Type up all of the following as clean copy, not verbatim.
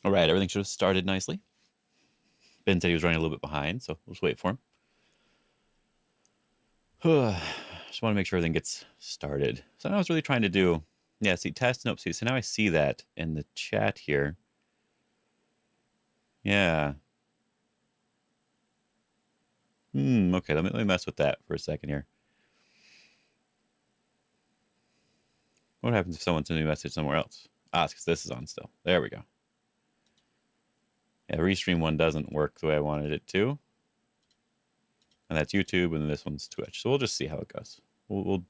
All right, everything should have started nicely. Ben said he was running a little bit behind, so we'll just wait for him. Just want to make sure everything gets started. So I was really trying to do, yeah, see, test, nope, see. So now I see that in the chat here. Yeah. Okay, let me mess with that for a second here. What happens if someone sends me a message somewhere else? Ah, it's because this is on still. There we go. Yeah, Restream one doesn't work the way I wanted it to. And that's YouTube, and this one's Twitch. So we'll just see how it goes. We'll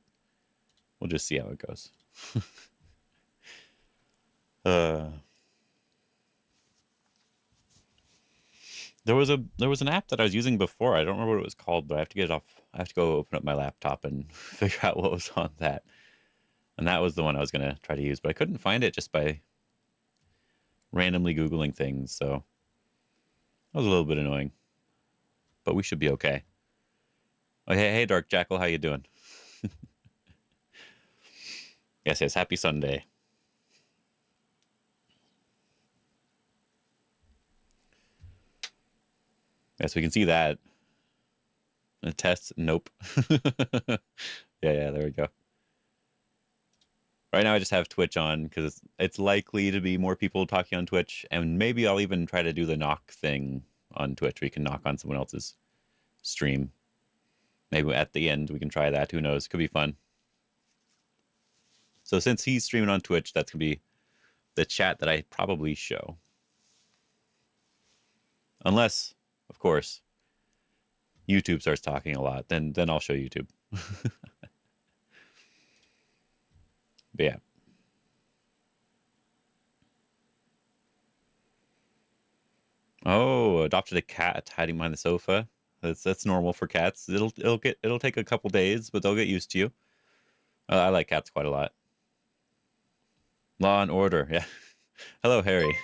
just see how it goes. There was an app that I was using before. I don't remember what it was called, but I have to get it off. I have to go open up my laptop and figure out what was on that. And that was the one I was going to try to use, but I couldn't find it just by randomly Googling things. So that was a little bit annoying, but we should be okay. Oh, hey, Dark Jackal, how you doing? Yes, happy Sunday. Yes, we can see that. The test, nope. Yeah, there we go. Right now I just have Twitch on because it's likely to be more people talking on Twitch, and maybe I'll even try to do the knock thing on Twitch where you can knock on someone else's stream. Maybe at the end we can try that. Who knows? Could be fun. So since he's streaming on Twitch, that's going to be the chat that I probably show. Unless, of course, YouTube starts talking a lot, then I'll show YouTube. But yeah. Oh, adopted a cat hiding behind the sofa. That's normal for cats. It'll take a couple days, but they'll get used to you. I like cats quite a lot. Law and Order, yeah. Hello, Harry.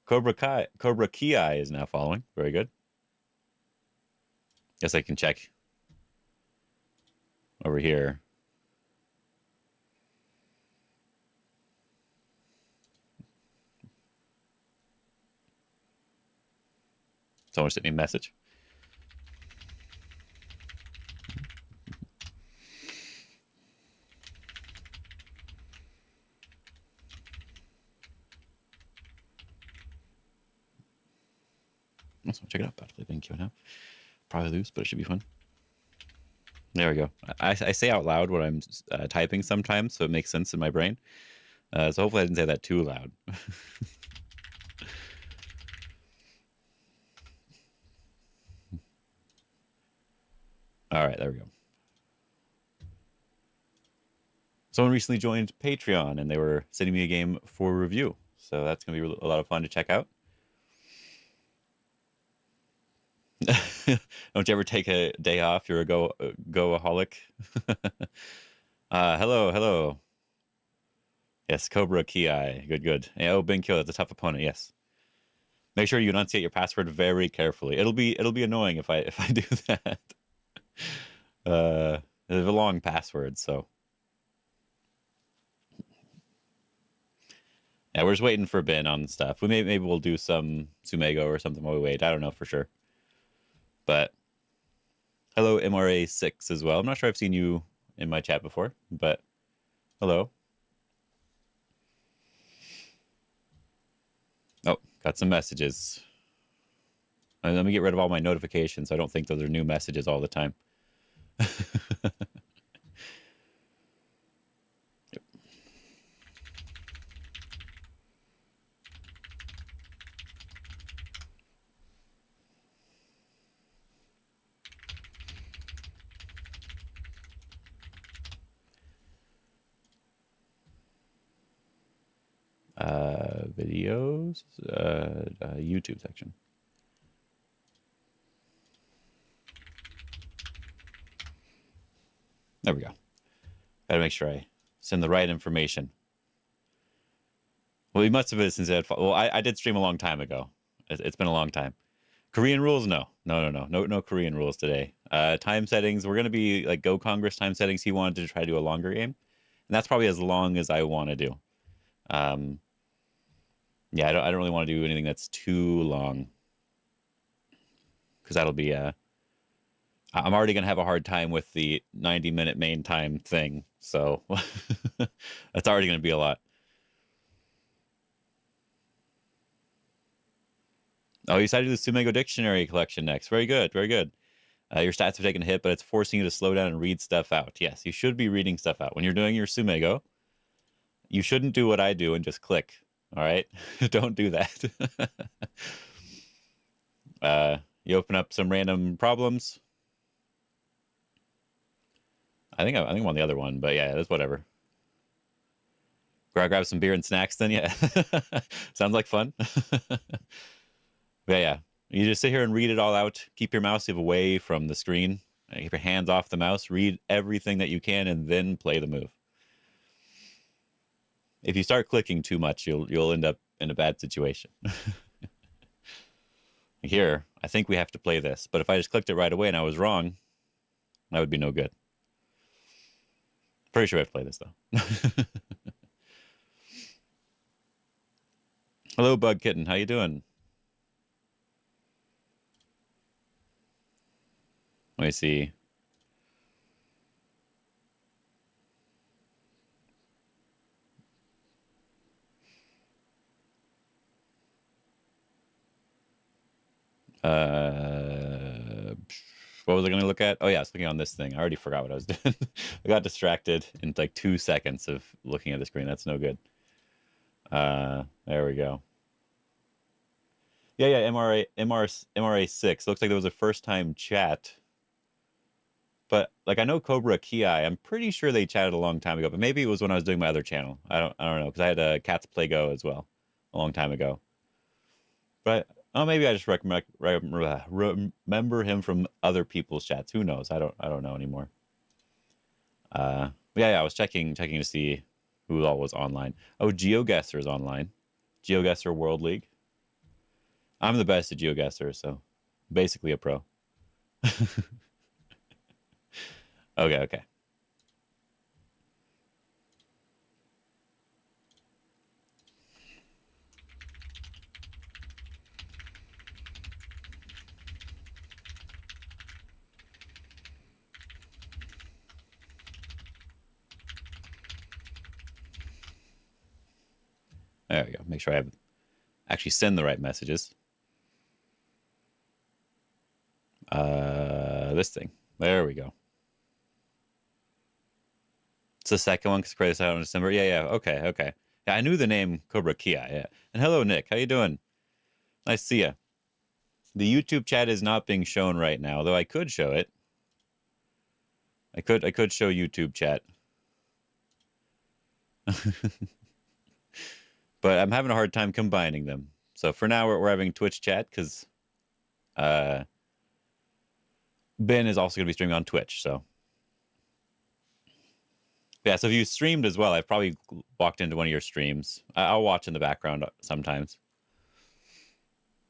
Cobra Ki is now following. Very good. Guess I can check over here. Someone sent me a message. Let's check it out. About to play Bank now. Probably lose, but it should be fun. There we go. I say out loud what I'm typing sometimes, so it makes sense in my brain. So hopefully I didn't say that too loud. All right, there we go. Someone recently joined Patreon, and they were sending me a game for review. So that's going to be a lot of fun to check out. Don't you ever take a day off? You're a go-aholic. Hello. Yes, Cobra Ki. Good. Yeah, oh, Benkyo, that's a tough opponent. Yes. Make sure you enunciate your password very carefully. It'll be annoying if I do that. It's a long password, so. Yeah, we're just waiting for Ben on stuff. Maybe we'll do some Sumego or something while we wait. I don't know for sure. But hello, MRA6 as well. I'm not sure I've seen you in my chat before, but hello. Oh, got some messages. Let me get rid of all my notifications so I don't think those are new messages all the time. Yep. Videos, YouTube section. There we go. Gotta make sure I send the right information. Well, he must have it since I did stream a long time ago. It's been a long time. Korean rules? No Korean rules today. Time settings, we're gonna be like Go Congress time settings. He wanted to try to do a longer game, and that's probably as long as I want to do. Yeah, I don't really want to do anything that's too long, because that'll be I'm already gonna have a hard time with the 90-minute main time thing, so that's already gonna be a lot. Oh, you decided to do the Sumego Dictionary collection next. Very good, very good. Your stats have taken a hit, but it's forcing you to slow down and read stuff out. Yes, you should be reading stuff out when you're doing your Sumego. You shouldn't do what I do and just click. All right, don't do that. You open up some random problems. I think I'm on the other one, but yeah, that's whatever. Grab some beer and snacks then. Yeah, sounds like fun. Yeah. You just sit here and read it all out. Keep your mouse away from the screen. Keep your hands off the mouse. Read everything that you can, and then play the move. If you start clicking too much, you'll end up in a bad situation. Here, I think we have to play this, but if I just clicked it right away and I was wrong, that would be no good. Pretty sure I have to play this though. Hello, Bug Kitten. How you doing? Let me see. What was I going to look at? Oh, yeah, I was looking on this thing. I already forgot what I was doing. I got distracted in like 2 seconds of looking at the screen. That's no good. There we go. Yeah, MRA 6. Looks like there was a first-time chat. But like I know Cobra Ki, I'm pretty sure they chatted a long time ago, but maybe it was when I was doing my other channel. I don't know, because I had Cats Play Go as well a long time ago. But maybe I just remember him from other people's chats. Who knows? I don't know anymore. Yeah, I was checking to see who all was online. Oh, GeoGuessr is online. GeoGuessr World League. I'm the best at GeoGuessr, so basically a pro. Okay. There we go. Make sure I have actually send the right messages. This thing. There we go. It's the second one because credits out in December. Yeah. Okay. Yeah, I knew the name Cobra Ki. Yeah. And hello, Nick. How you doing? Nice to see you. The YouTube chat is not being shown right now, though I could show it. I could show YouTube chat. But I'm having a hard time combining them. So for now, we're having Twitch chat because Ben is also going to be streaming on Twitch. So yeah, so if you streamed as well, I've probably walked into one of your streams. I'll watch in the background sometimes.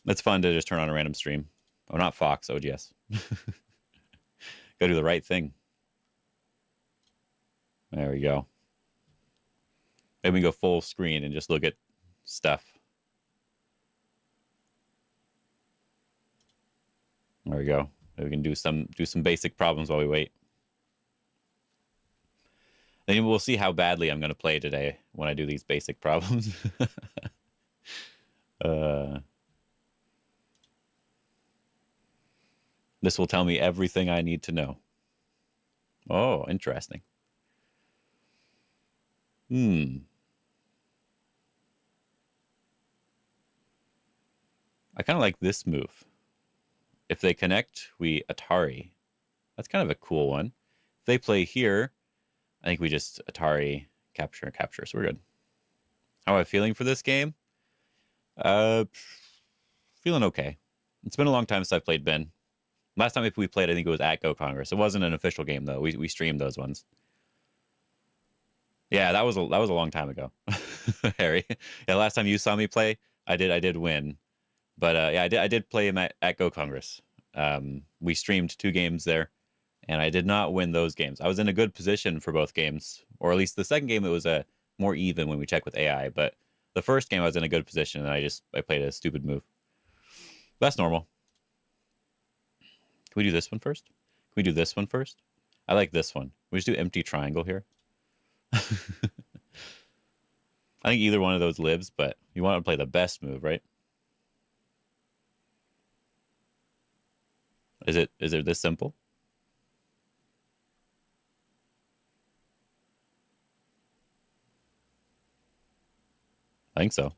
It's fun to just turn on a random stream. Oh, not Fox, OGS. Go do the right thing. There we go. Maybe we can go full screen and just look at stuff. There we go. Maybe we can do some basic problems while we wait. Then we'll see how badly I'm going to play today when I do these basic problems. This will tell me everything I need to know. Oh, interesting. I kind of like this move. If they connect, we Atari. That's kind of a cool one. If they play here, I think we just Atari capture, so we're good. How am I feeling for this game? Feeling okay. It's been a long time since I've played Ben. Last time we played, I think it was at Go Congress. It wasn't an official game though. We streamed those ones. Yeah, that was a long time ago, Harry. Yeah, last time you saw me play, I did win, but yeah, I did play him at Go Congress. We streamed 2 games there, and I did not win those games. I was in a good position for both games, or at least the second game it was more even when we checked with AI. But The first game I was in a good position, and I played a stupid move. That's normal. Can we do this one first? Can we do this one first? I like this one. We just do empty triangle here. I think either one of those lives, but you want to play the best move, right? Is it this simple? I think so.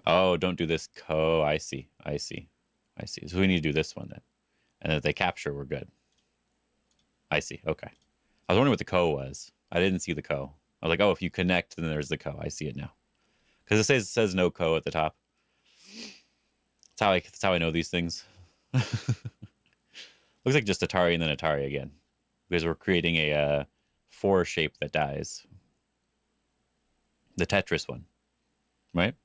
Oh, don't do this I see. I see. I see. So we need to do this one then. And if they capture, we're good. I see. Okay. I was wondering what the was. I didn't see the I was like, oh, if you connect, then there's the I see it now. Because it says no at the top. That's how I know these things. Looks like just Atari and then Atari again. Because we're creating a 4 shape that dies. The Tetris one. Right?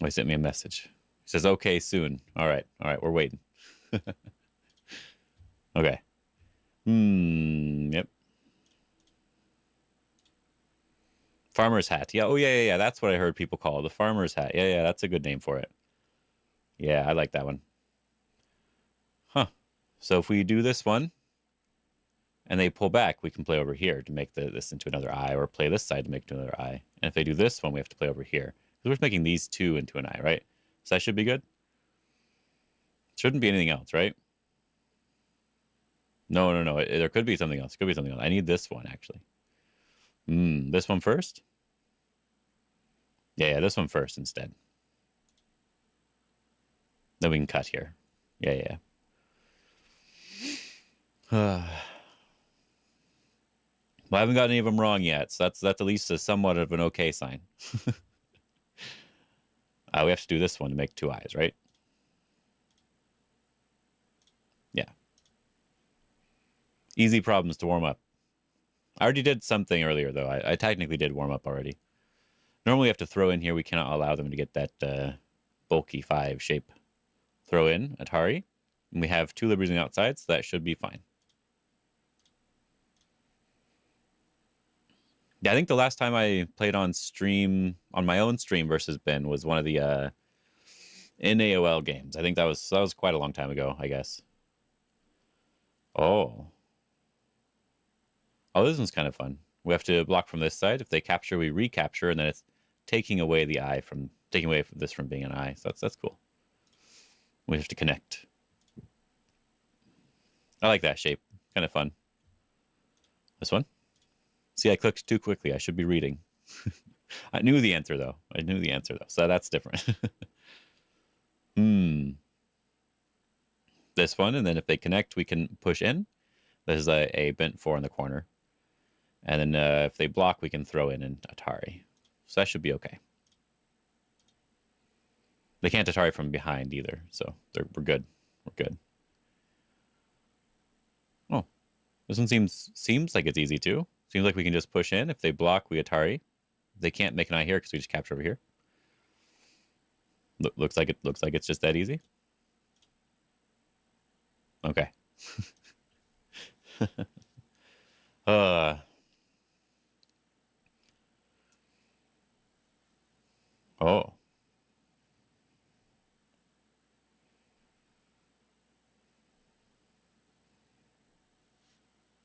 Oh, he sent me a message. He says, okay, soon. All right, we're waiting. Okay. Yep. Farmer's hat. Yeah, oh, yeah. That's what I heard people call it. The farmer's hat. Yeah, that's a good name for it. Yeah, I like that one. Huh. So if we do this one, and they pull back, we can play over here to make this into another eye, or play this side to make it into another eye. And if they do this one, we have to play over here. Because we're just making these 2 into an eye, right? So that should be good. Shouldn't be anything else, right? No. There could be something else. Could be something else. I need this one, actually. This one first? Yeah, this one first instead. Then we can cut here. Yeah. Well, I haven't got any of them wrong yet, so that's at least a somewhat of an okay sign. We have to do this one to make 2 eyes, right? Yeah. Easy problems to warm up. I already did something earlier, though. I technically did warm up already. Normally, we have to throw in here. We cannot allow them to get that bulky 5 shape. Throw in Atari. And we have 2 liberties on the outside, so that should be fine. Yeah, I think the last time I played on my own stream versus Ben was one of the in AOL games. I think that was quite a long time ago, I guess. Oh, this one's kind of fun. We have to block from this side. If they capture, we recapture, and then it's taking away this from being an eye. So that's cool. We have to connect. I like that shape. Kind of fun. This one. See, I clicked too quickly. I should be reading. I knew the answer, though. So that's different. This one, and then if they connect, we can push in. This is a bent 4 in the corner. And then if they block, we can throw in an Atari. So that should be okay. They can't Atari from behind either, so we're good. We're good. Oh, this one seems like it's easy too. Seems like we can just push in. If they block, we Atari. They can't make an eye here because we just capture over here. Looks like it's just that easy. Okay. Oh.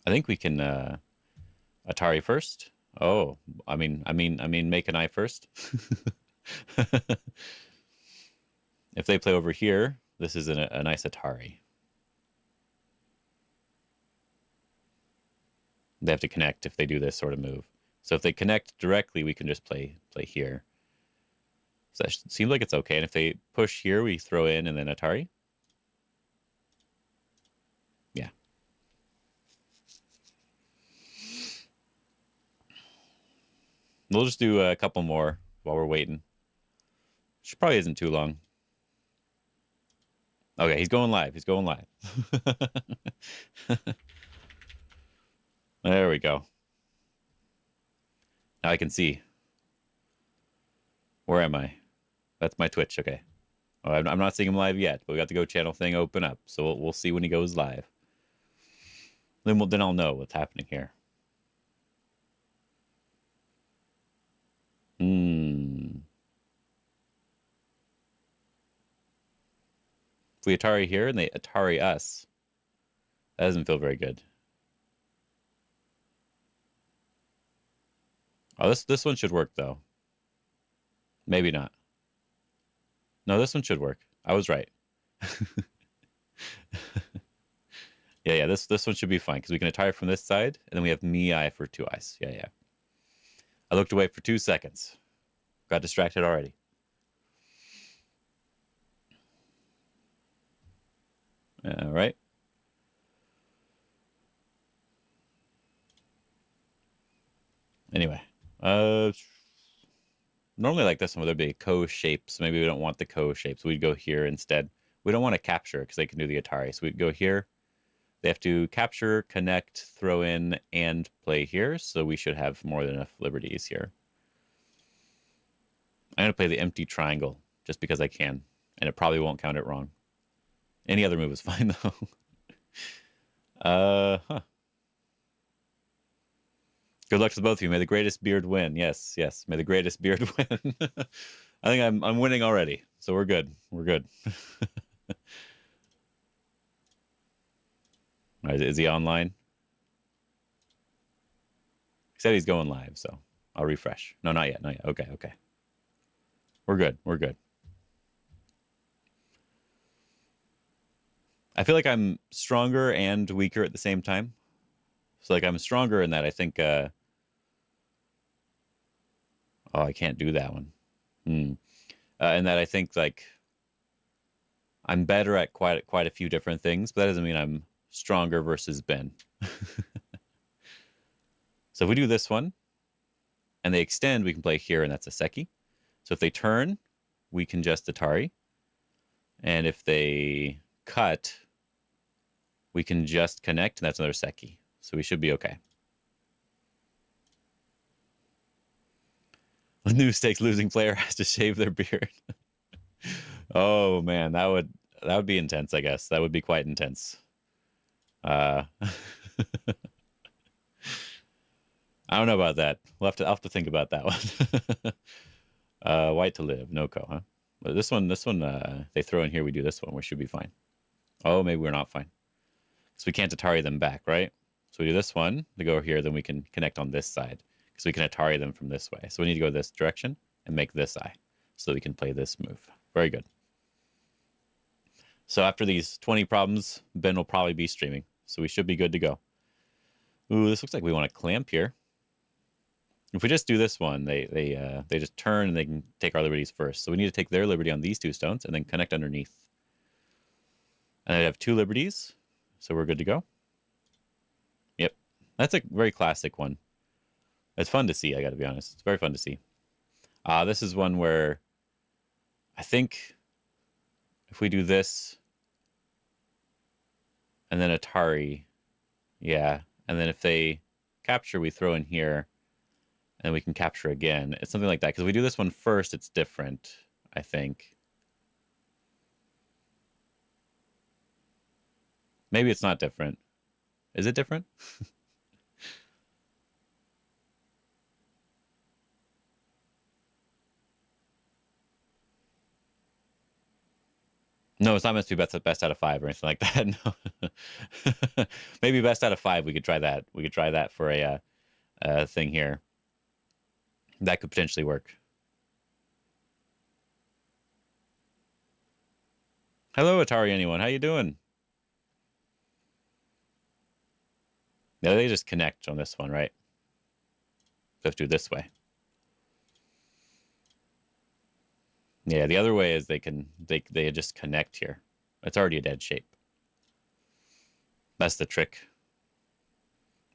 I think we can Atari first. Oh, I mean, make an eye first. If they play over here, this is a nice Atari. They have to connect if they do this sort of move. So if they connect directly, we can just play here. So that seems like it's okay. And if they push here, we throw in and then Atari. Yeah. We'll just do a couple more while we're waiting. Which probably isn't too long. Okay, he's going live. There we go. Now I can see. Where am I? That's my Twitch. Okay. Oh, I'm not seeing him live yet, but we got the Go channel thing open up, so we'll see when he goes live. Then I'll know what's happening here. If we Atari here and they Atari us, that doesn't feel very good. Oh, this one should work though. Maybe not. No, this one should work. I was right. Yeah, this one should be fine because we can Atari from this side, and then we have Mii for 2 eyes. Yeah. I looked away for 2 seconds. Got distracted already. All right. Anyway, normally like this one, there'd be co-shapes. Maybe we don't want the co-shapes. We'd go here instead. We don't want to capture because they can do the Atari. So we'd go here. They have to capture, connect, throw in, and play here. So we should have more than enough liberties here. I'm going to play the empty triangle just because I can. And it probably won't count it wrong. Any other move is fine, though. Good luck to both of you. May the greatest beard win. Yes. May the greatest beard win. I think I'm winning already. So we're good. We're good. All right, is he online? He said he's going live, so I'll refresh. No, not yet. Okay. We're good. I feel like I'm stronger and weaker at the same time. So like I'm stronger in that I think oh, I can't do that one. In that I think like I'm better at quite a few different things, but that doesn't mean I'm stronger versus Ben. So if we do this one and they extend, we can play here, and that's a Seki. So if they turn, we can just Atari. And if they cut, we can just connect, and that's another Seki. So we should be okay. The new stakes losing player has to shave their beard. Oh man, that would be intense, I guess. That would be quite intense. I don't know about that. I'll have to think about that one. White to live, no co, huh? But this one, they throw in here, we do this one, we should be fine. Oh, maybe we're not fine. Because we can't Atari them back, right? So we do this one, they go here, then we can connect on this side. Because we can Atari them from this way. So we need to go this direction and make this eye. So we can play this move. Very good. So after these 20 problems, Ben will probably be streaming. So we should be good to go. Ooh, this looks like we want to clamp here. If we just do this one, they just turn and they can take our liberties first. So we need to take their liberty on these 2 stones and then connect underneath. And I have 2 liberties, so we're good to go. Yep, that's a very classic one. It's fun to see, I got to be honest. It's very fun to see. This is one where I think if we do this and then Atari, yeah, and then if they capture, we throw in here. And we can capture again. It's something like that. Because if we do this one first, it's different, I think. Maybe it's not different. Is it different? No, it's not meant to be best out of 5 or anything like that. No. Maybe best out of 5. We could try that. We could try that for a thing here. That could potentially work. Hello, Atari anyone. How you doing? Yeah, they just connect on this one, right? Let's do it this way. Yeah, the other way is they just connect here. It's already a dead shape. That's the trick.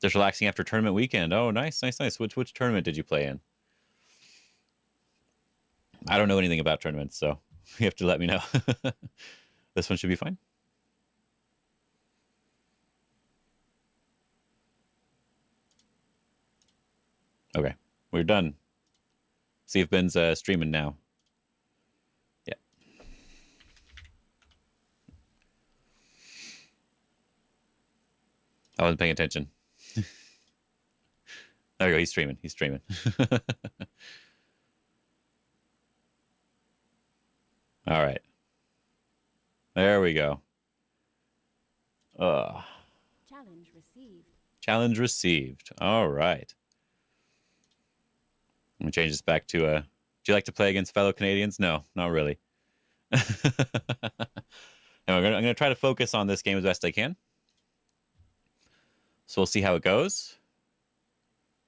Just relaxing after tournament weekend. Oh, nice. Which tournament did you play in? I don't know anything about tournaments, so you have to let me know. This one should be fine. Okay, we're done. See if Ben's streaming now. Yeah. I wasn't paying attention. There we go. He's streaming. All right. There we go. Challenge received. Challenge received. All right. Let me change this back to do you like to play against fellow Canadians? No, not really. No, I'm gonna try to focus on this game as best I can. So we'll see how it goes.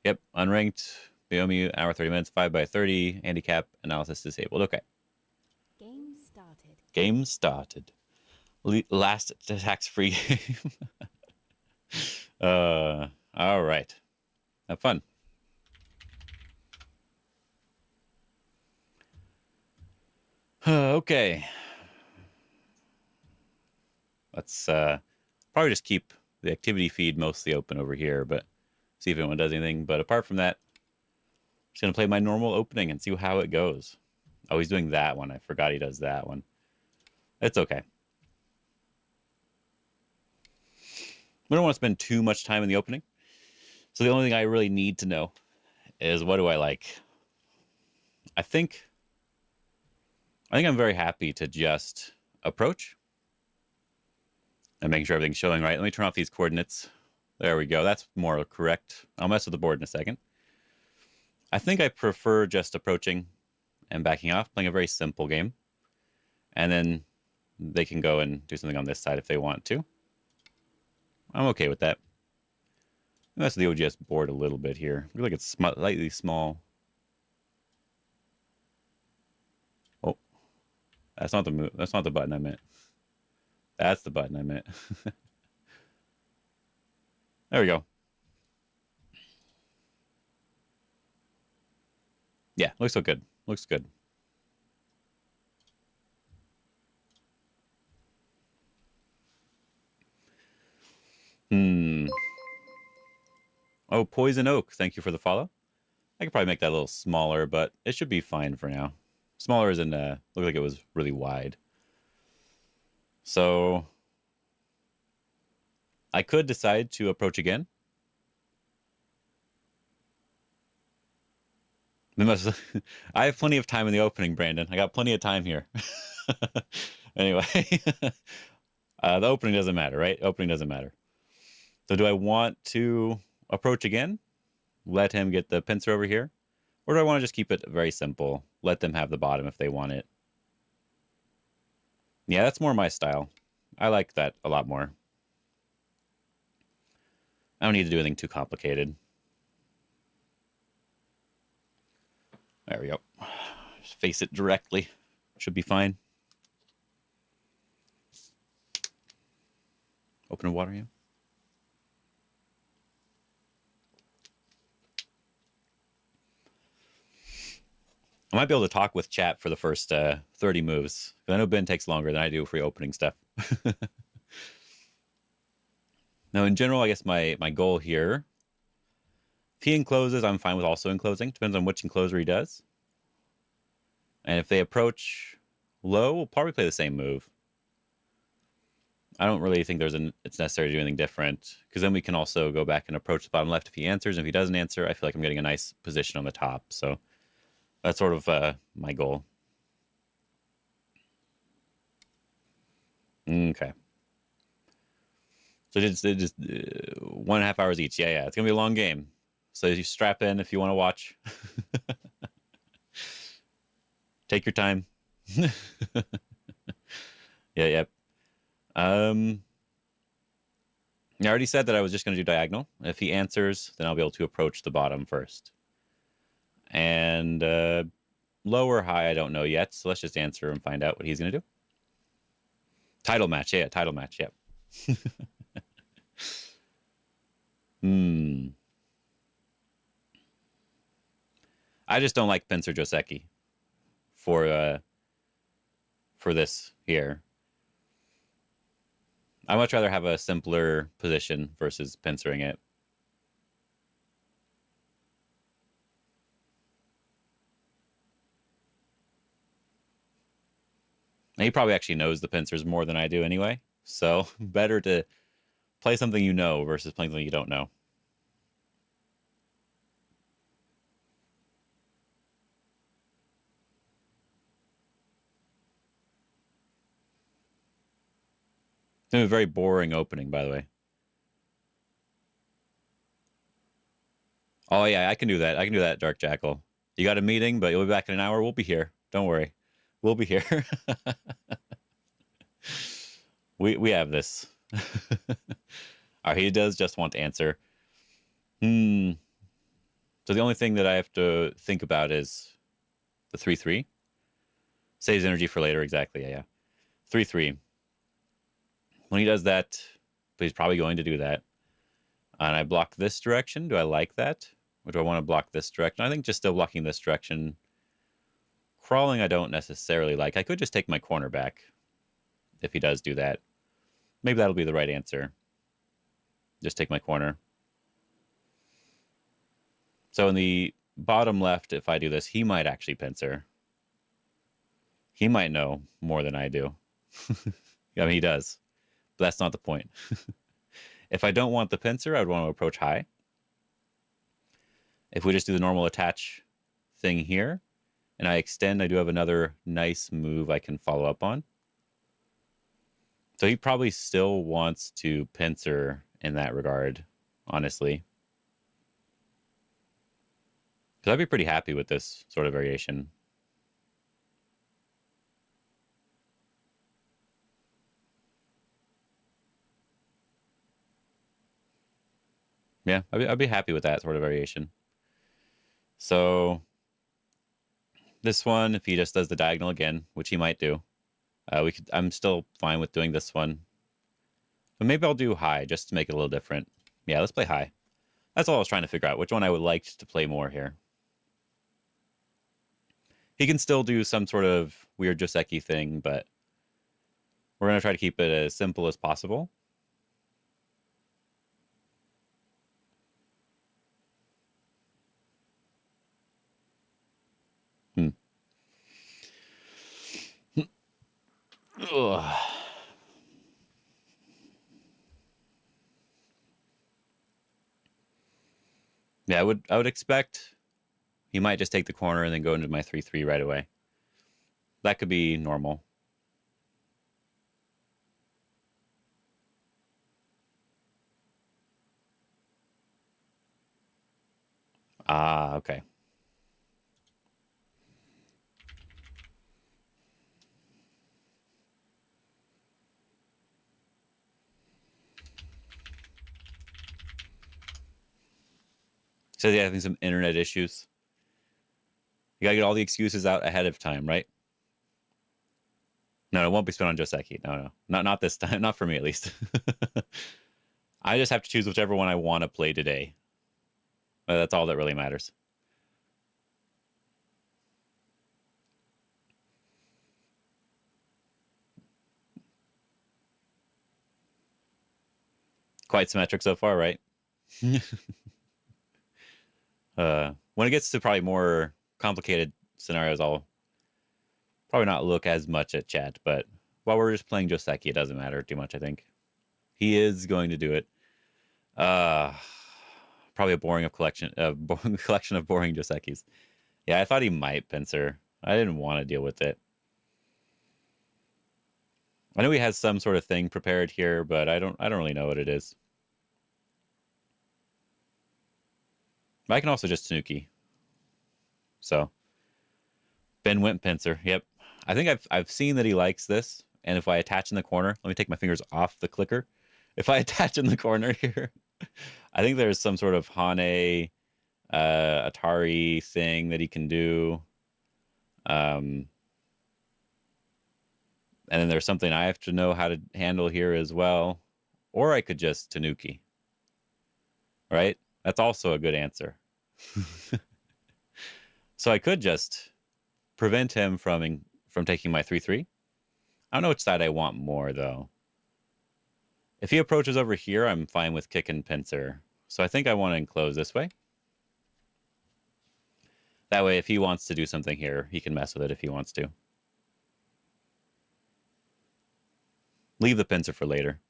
Yep, unranked. Biomu, hour 30 minutes, 5x30, handicap, analysis disabled. Okay. Game started. Game started. Last tax-free game. All right. Have fun. Okay. Let's probably just keep the activity feed mostly open over here, but see if anyone does anything. But apart from that, I'm just going to play my normal opening and see how it goes. Oh, he's doing that one. I forgot he does that one. It's okay. We don't want to spend too much time in the opening. So the only thing I really need to know is what do I like? I think I'm very happy to just approach and making sure everything's showing right. Let me turn off these coordinates. There we go. That's more correct. I'll mess with the board in a second. I think I prefer just approaching and backing off, playing a very simple game. And then they can go and do something on this side if they want to. I'm okay with that. Mess with the OGS board a little bit here. I feel like it's slightly small. Oh, that's not the move. That's not the button I meant. That's the button I meant. There we go. Yeah, looks so good. Looks good. Oh, Poison Oak. Thank you for the follow. I could probably make that a little smaller, but it should be fine for now. Smaller isn't look like it was really wide. So I could decide to approach again. I have plenty of time in the opening, Brandon. I got plenty of time here. Anyway, the opening doesn't matter, right? Opening doesn't matter. So do I want to approach again? Let him get the pincer over here? Or do I want to just keep it very simple? Let them have the bottom if they want it. Yeah, that's more my style. I like that a lot more. I don't need to do anything too complicated. There we go. Just face it directly. Should be fine. Open a water, yeah. I might be able to talk with chat for the first 30 moves. I know Ben takes longer than I do for opening stuff. Now, in general, I guess my goal here, if he encloses, I'm fine with also enclosing. Depends on which encloser he does. And if they approach low, we'll probably play the same move. I don't really think it's necessary to do anything different, because then we can also go back and approach the bottom left if he answers. And if he doesn't answer, I feel like I'm getting a nice position on the top. So that's sort of my goal. Okay. So just 1.5 hours each. Yeah. It's going to be a long game. So you strap in if you want to watch. Take your time. Yeah. I already said that I was just going to do diagonal. If he answers, then I'll be able to approach the bottom first. And low or high, I don't know yet. So let's just answer and find out what he's going to do. Title match. Yeah, title match. Yep. I just don't like pincer Joseki for this here. I'd much rather have a simpler position versus pincering it. And he probably actually knows the pincers more than I do anyway. So better to play something you know versus playing something you don't know. been a very boring opening, by the way. Oh yeah, I can do that. I can do that, Dark Jackal. You got a meeting, but you'll be back in an hour. We'll be here. Don't worry. We'll be here. we have this. All right, he does just want to answer. Hmm. So the only thing that I have to think about is the 3/3. Saves energy for later, exactly. Yeah. 3/3. When he does that, but he's probably going to do that. And I block this direction. Do I like that? Or do I want to block this direction? I think just still blocking this direction. Crawling I don't necessarily like. I could just take my corner back if he does do that. Maybe that'll be the right answer. Just take my corner. So in the bottom left, if I do this, he might actually pincer. He might know more than I do. I mean, he does. But that's not the point. If I don't want the pincer, I would want to approach high. If we just do the normal attach thing here, and I extend, I do have another nice move I can follow up on. So he probably still wants to pincer in that regard, honestly. Because I'd be pretty happy with this sort of variation. Yeah, I'd be happy with that sort of variation. So this one, if he just does the diagonal again, which he might do, I'm still fine with doing this one. But maybe I'll do high just to make it a little different. Yeah, let's play high. That's all I was trying to figure out, which one I would like to play more here. He can still do some sort of weird Joseki thing, but we're going to try to keep it as simple as possible. Ugh. Yeah, I would expect he might just take the corner and then go into my 3/3 right away. That could be normal. Ah, okay. Says he's having some internet issues. You gotta get all the excuses out ahead of time, right? No, it won't be spent on Joseki. No, not this time. Not for me, at least. I just have to choose whichever one I want to play today. That's all that really matters. Quite symmetric so far, right? When it gets to probably more complicated scenarios, I'll probably not look as much at chat, but while we're just playing Joseki, it doesn't matter too much, I think. He is going to do it. Probably a boring collection of boring Josekis. Yeah, I thought he might pincer. I didn't want to deal with it. I know he has some sort of thing prepared here, but I don't really know what it is. But I can also just Tanuki. So Ben went pincer. Yep. I think I've seen that he likes this. And if I attach in the corner, let me take my fingers off the clicker. If I attach in the corner here, I think there's some sort of Hane Atari thing that he can do. And then there's something I have to know how to handle here as well. Or I could just Tanuki. Right? That's also a good answer. So I could just prevent him from taking my 3/3. I don't know which side I want more, though. If he approaches over here, I'm fine with kick and pincer. So I think I want to enclose this way. That way, if he wants to do something here, he can mess with it if he wants to. Leave the pincer for later.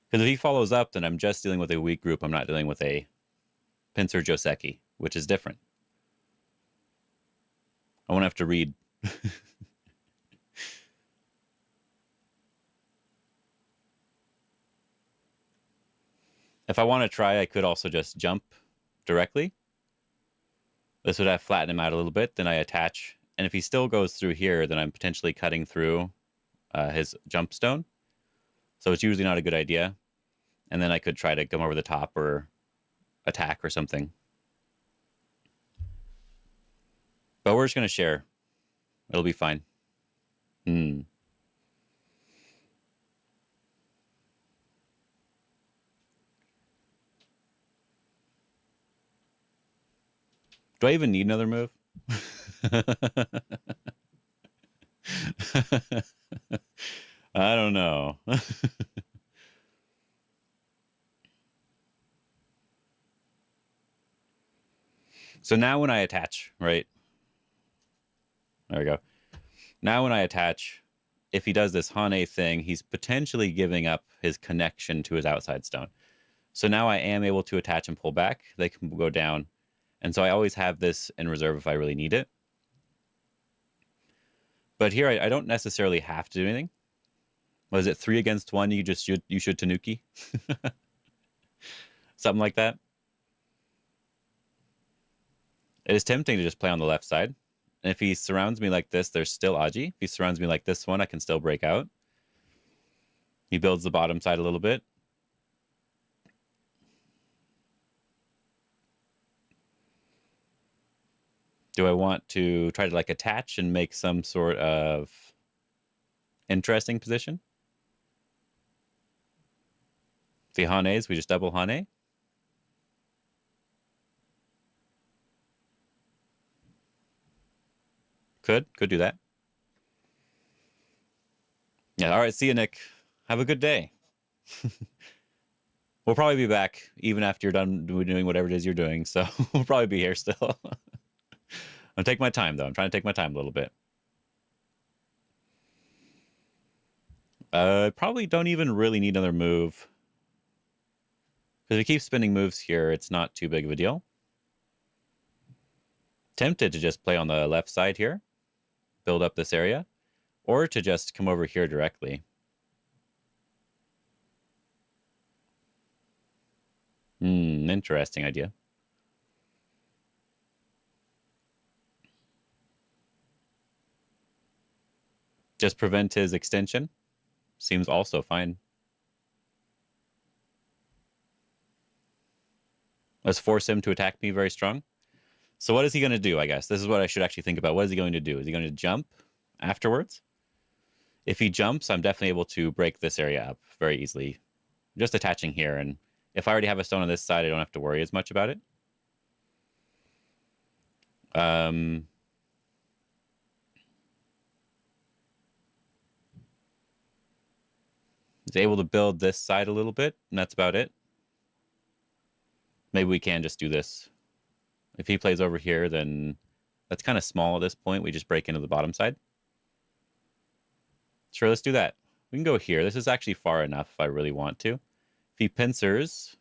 Because if he follows up, then I'm just dealing with a weak group. I'm not dealing with a pincer Joseki, which is different. I won't have to read. If I want to try, I could also just jump directly. This would have flattened him out a little bit. Then I attach. And if he still goes through here, then I'm potentially cutting through his jump stone. So it's usually not a good idea. And then I could try to come over the top or attack or something. But we're just going to share. It'll be fine. Hmm. Do I even need another move? I don't know. So now when I attach, right? There we go. Now when I attach, if he does this Hane thing, he's potentially giving up his connection to his outside stone. So now I am able to attach and pull back. They can go down. And so I always have this in reserve if I really need it. But here I don't necessarily have to do anything. Was it 3 against 1? You should Tanuki? Something like that. It is tempting to just play on the left side. And if he surrounds me like this, there's still Aji. If he surrounds me like this one, I can still break out. He builds the bottom side a little bit. Do I want to try to like attach and make some sort of interesting position? The Hanes, we just double Hane. Could do that. Yeah, all right, see you, Nick. Have a good day. We'll probably be back even after you're done doing whatever it is you're doing, so we'll probably be here still. I'm taking my time, though. I'm trying to take my time a little bit. Probably don't even really need another move. Because if we keep spinning moves here, it's not too big of a deal. Tempted to just play on the left side here. Build up this area. Or to just come over here directly. Interesting idea. Just prevent his extension. Seems also fine. Let's force him to attack me very strong. So what is he going to do, I guess? This is what I should actually think about. What is he going to do? Is he going to jump afterwards? If he jumps, I'm definitely able to break this area up very easily. Just attaching here. And if I already have a stone on this side, I don't have to worry as much about it. He's able to build this side a little bit, and that's about it. Maybe we can just do this. If he plays over here, then that's kind of small at this point. We just break into the bottom side. Sure, let's do that. We can go here. This is actually far enough if I really want to. If he pincers,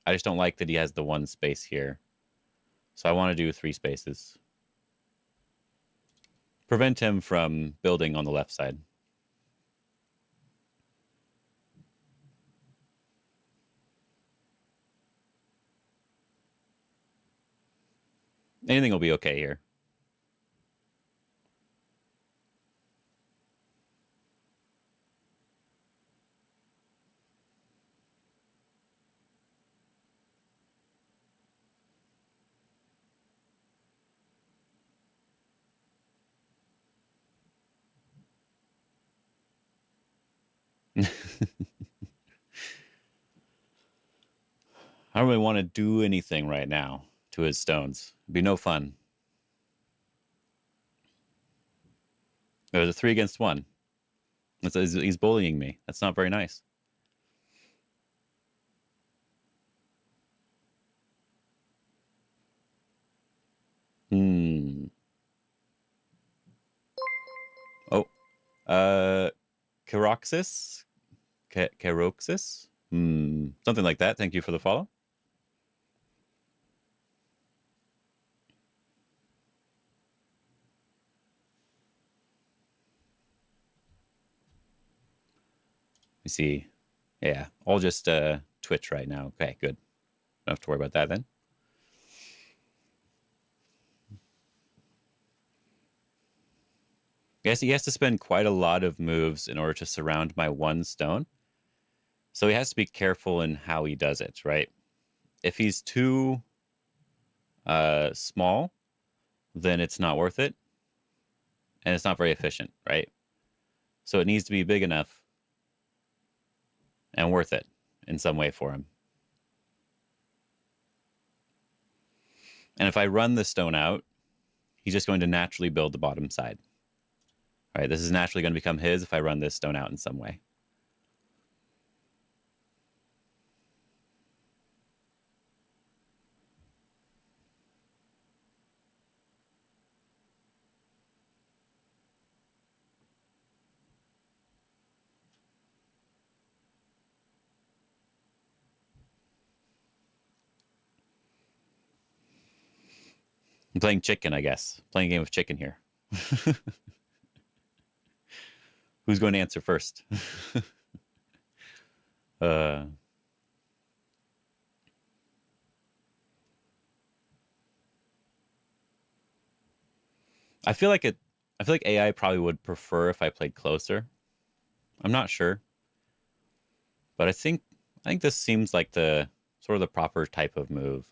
I just don't like that he has the one space here. So I want to do 3 spaces. Prevent him from building on the left side. Anything will be okay here. I don't really want to do anything right now to his stones. It'd be no fun. There's a 3 against 1. He's bullying me. That's not very nice. Oh. Keroxis? Keroxis? Something like that. Thank you for the follow. You see, yeah, I'll just Twitch right now. Okay, good. Don't have to worry about that then. I guess he has to spend quite a lot of moves in order to surround my one stone. So he has to be careful in how he does it, right? If he's too small, then it's not worth it. And it's not very efficient, right? So it needs to be big enough and worth it in some way for him. And if I run the stone out, he's just going to naturally build the bottom side. All right, this is naturally going to become his if I run this stone out in some way. I'm playing chicken, I guess. Playing a game of chicken here. Who's going to answer first? uh, I feel like it. I feel like AI probably would prefer if I played closer. I'm not sure, but I think this seems like the sort of the proper type of move.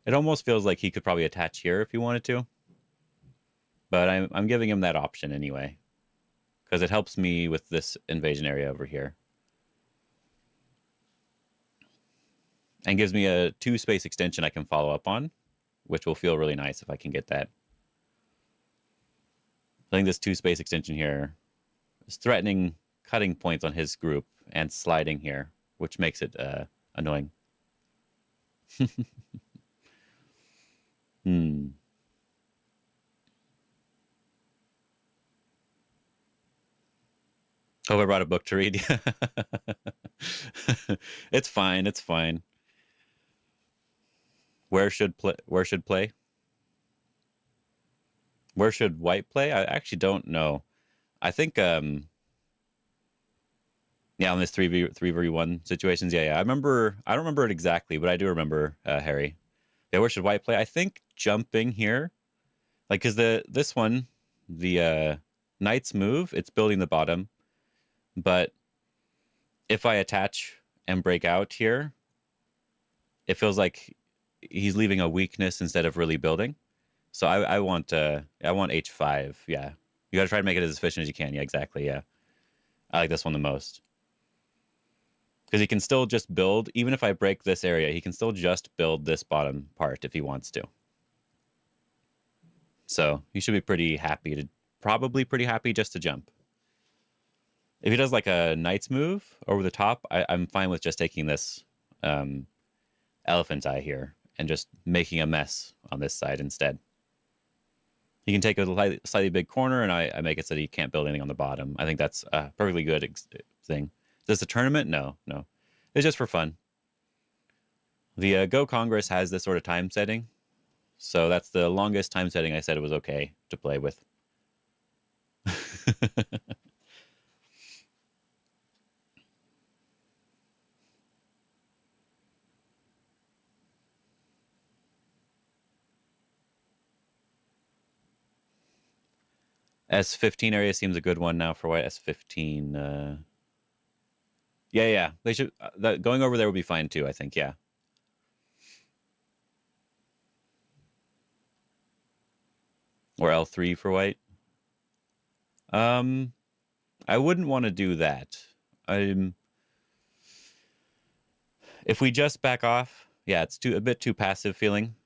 It almost feels like he could probably attach here if he wanted to, but I'm giving him that option anyway because it helps me with this invasion area over here and gives me a 2-space extension I can follow up on, which will feel really nice if I can get that. I think this 2-space extension here is threatening cutting points on his group and sliding here, which makes it annoying. Hmm. Hope I brought a book to read. It's fine. It's fine. Where should play? Where should play? Where should white play? I actually don't know. I think yeah, on this 3v1 situations. Yeah. I don't remember it exactly, but I do remember Harry. Yeah, where should white play? I think jumping here. Like cuz this one, the knight's move, it's building the bottom, but if I attach and break out here, it feels like he's leaving a weakness instead of really building. So I want h5. Yeah, you got to try to make it as efficient as you can. Yeah, exactly. Yeah, I like this one the most because he can still just build. Even if I break this area, he can still just build this bottom part if he wants to. So he should be probably pretty happy just to jump. If he does like a knight's move over the top, I'm fine with just taking this elephant eye here and just making a mess on this side instead. He can take a slightly big corner, and I make it so that he can't build anything on the bottom. I think that's a perfectly good thing. Is this a tournament? No. It's just for fun. The Go Congress has this sort of time setting, so that's the longest time setting I said it was okay to play with. S15 area seems a good one now for white. S15. Yeah. They should. Going over there would be fine too. I think. Yeah. Or L3 for white. I wouldn't want to do that. If we just back off, yeah, it's a bit too passive feeling.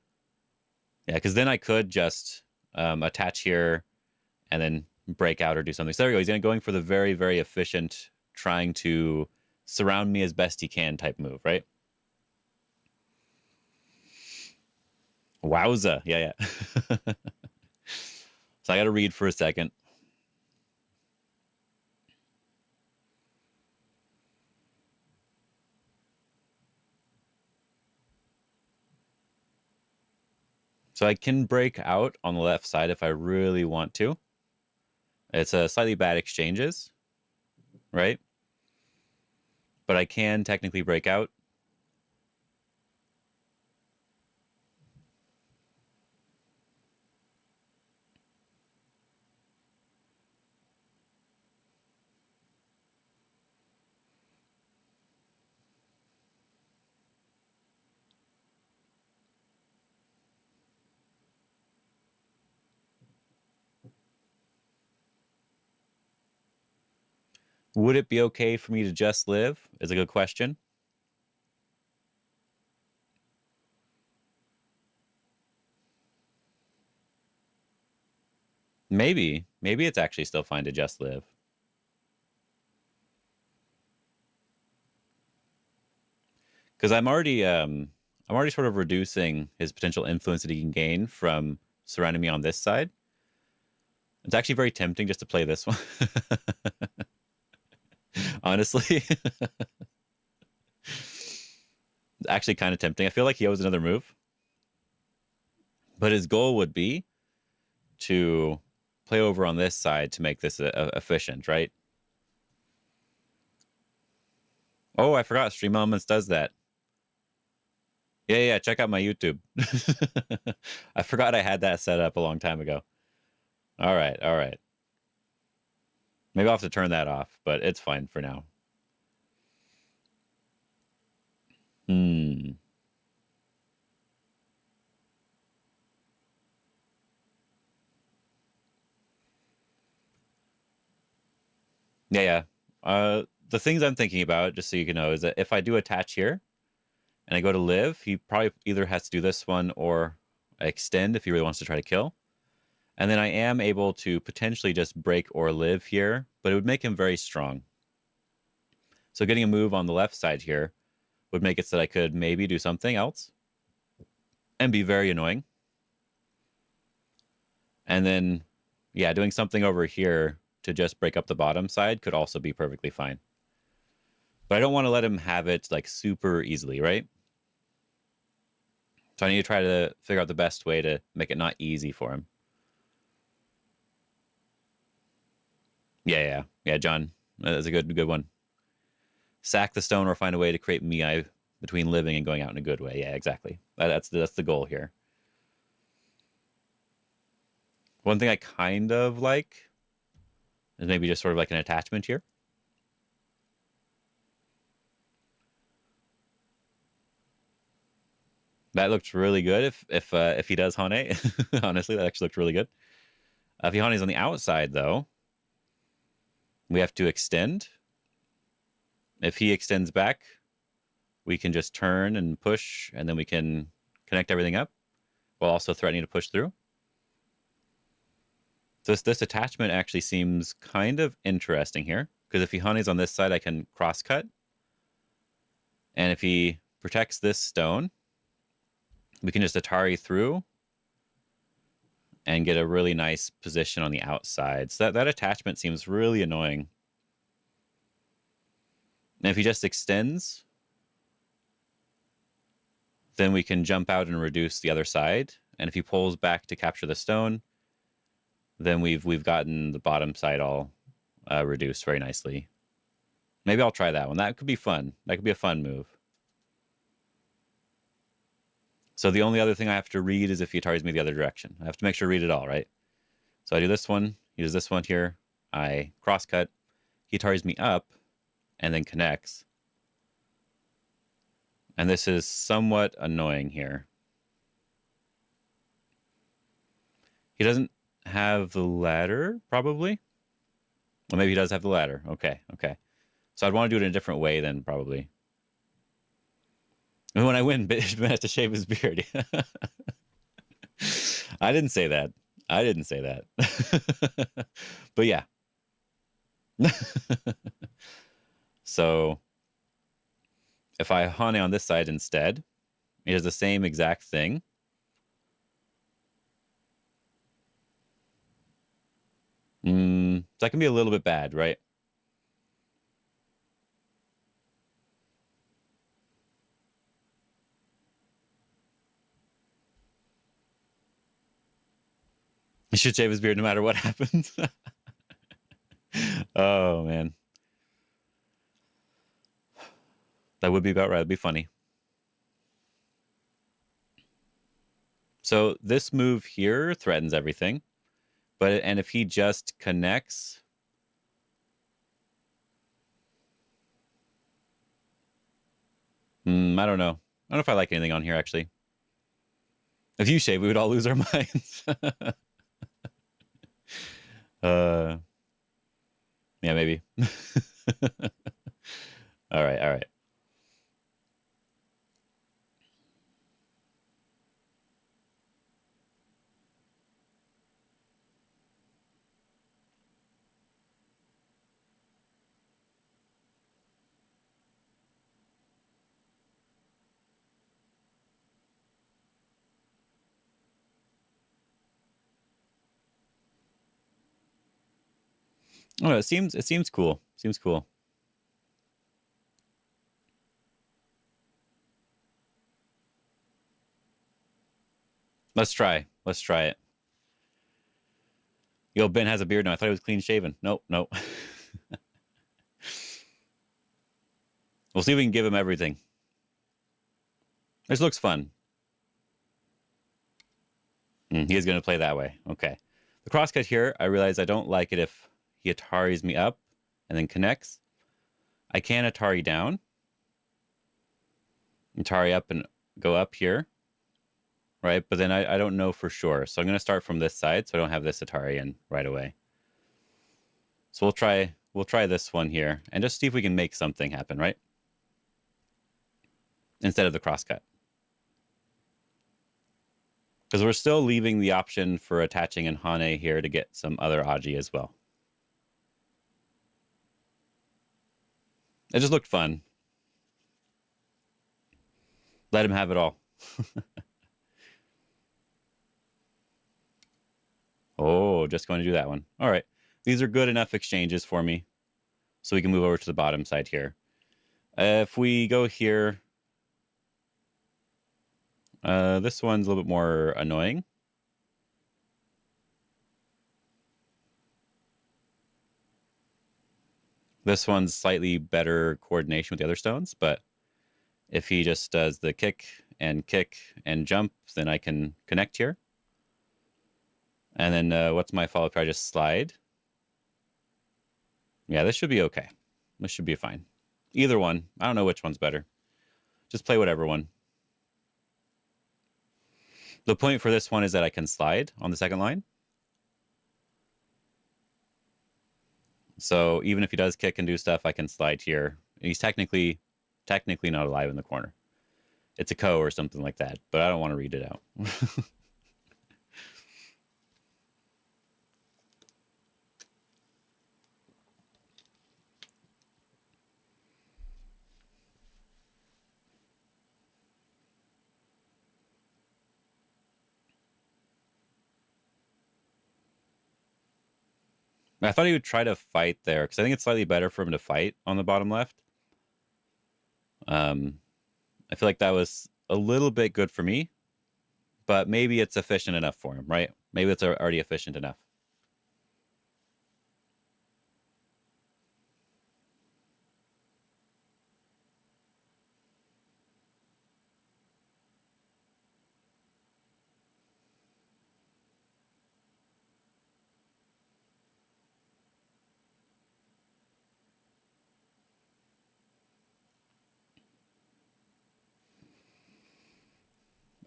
Yeah, because then I could just attach here and then break out or do something. So there we go. He's going for the very, very efficient, trying to surround me as best he can type move, right? Wowza. Yeah. So I got to read for a second. So I can break out on the left side if I really want to. It's a slightly bad exchanges, right? But I can technically break out. Would it be okay for me to just live? Is a good question. Maybe it's actually still fine to just live. Because I'm already sort of reducing his potential influence that he can gain from surrounding me on this side. It's actually very tempting just to play this one. Honestly. It's actually kind of tempting. I feel like he owes another move. But his goal would be to play over on this side to make this efficient, right? Oh, I forgot Stream Elements does that. Yeah, check out my YouTube. I forgot I had that set up a long time ago. All right. Maybe I'll have to turn that off, but it's fine for now. Yeah. The things I'm thinking about, just so you can know, is that if I do attach here and I go to live, he probably either has to do this one or extend if he really wants to try to kill. And then I am able to potentially just break or live here, but it would make him very strong. So getting a move on the left side here would make it so that I could maybe do something else and be very annoying. And then, yeah, doing something over here to just break up the bottom side could also be perfectly fine. But I don't want to let him have it like super easily, right? So I need to try to figure out the best way to make it not easy for him. Yeah, John. That's a good one. Sack the stone or find a way to create Miai between living and going out in a good way. Yeah, exactly. That's the goal here. One thing I kind of like is maybe just sort of like an attachment here. That looks really good if he does Hane. Honestly, that actually looks really good. If he Hane's on the outside, though, we have to extend. If he extends back, we can just turn and push, and then we can connect everything up while also threatening to push through. This attachment actually seems kind of interesting here, because if he Hane's on this side, I can cross-cut. And if he protects this stone, we can just Atari through and get a really nice position on the outside. So that attachment seems really annoying. And if he just extends, then we can jump out and reduce the other side. And if he pulls back to capture the stone, then we've gotten the bottom side all reduced very nicely. Maybe I'll try that one. That could be fun. That could be a fun move. So the only other thing I have to read is if he Ataris me the other direction. I have to make sure to read it all, right? So I do this one. He does this one here. I cross-cut. He Ataris me up and then connects. And this is somewhat annoying here. He doesn't have the ladder, probably. Well, maybe he does have the ladder. Okay. So I'd want to do it in a different way then, probably. And when I win, Benjamin has to shave his beard. I didn't say that. But yeah. So if I Hane on this side instead, it is the same exact thing. So that can be a little bit bad, right? He should shave his beard no matter what happens. Oh, man. That would be about right. It'd be funny. So this move here threatens everything. And if he just connects... I don't know. I don't know if I like anything on here, actually. If you shave, we would all lose our minds. Yeah, maybe. All right, all right. Oh, it seems cool. Seems cool. Let's try. Let's try it. Yo, Ben has a beard now. I thought he was clean shaven. Nope, nope. We'll see if we can give him everything. This looks fun. He is going to play that way. Okay. The crosscut here, I realize I don't like it if he Ataris me up and then connects. I can Atari down. Atari up and go up here. Right? But then I don't know for sure. So I'm going to start from this side so I don't have this Atari in right away. So we'll try this one here and just see if we can make something happen, right? Instead of the crosscut. Because we're still leaving the option for attaching in Hane here to get some other Aji as well. It just looked fun. Let him have it all. Oh, just going to do that one. All right. These are good enough exchanges for me. So we can move over to the bottom side here. If we go here, this one's a little bit more annoying. This one's slightly better coordination with the other stones, but if he just does the kick and jump, then I can connect here. And then what's my follow-up? I just slide. Yeah, this should be okay. This should be fine. Either one. I don't know which one's better. Just play whatever one. The point for this one is that I can slide on the second line. So even if he does kick and do stuff, I can slide here. He's technically not alive in the corner. It's a ko or something like that, but I don't want to read it out. I thought he would try to fight there because I think it's slightly better for him to fight on the bottom left. I feel like that was a little bit good for me, but maybe it's efficient enough for him, right? Maybe it's already efficient enough.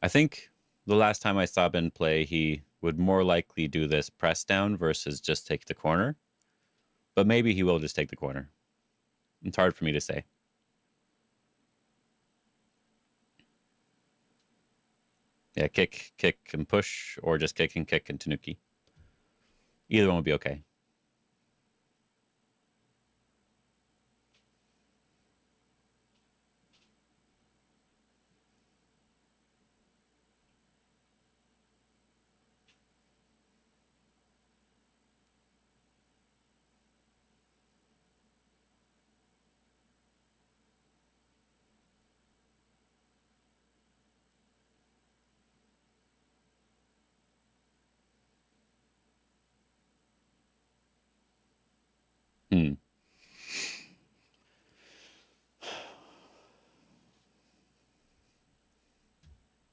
I think the last time I saw Ben play, he would more likely do this press down versus just take the corner. But maybe he will just take the corner. It's hard for me to say. Yeah, kick, and push, or just kick and Tanuki. Either one would be okay. Hmm.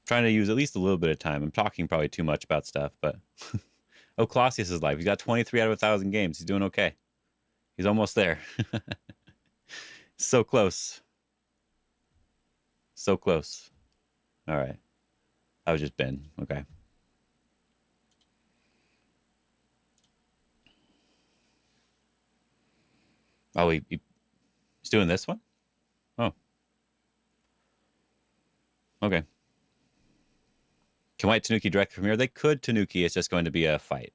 Trying to use at least a little bit of time. I'm talking probably too much about stuff, but oh, Colossus is live. He's got 23 out of 1,000 games. He's doing okay. He's almost there. So close. So close. All right. I was just Ben. Okay. Oh, he It's doing this one? Oh, okay. Can white Tanuki directly from here? They could Tanuki. It's just going to be a fight.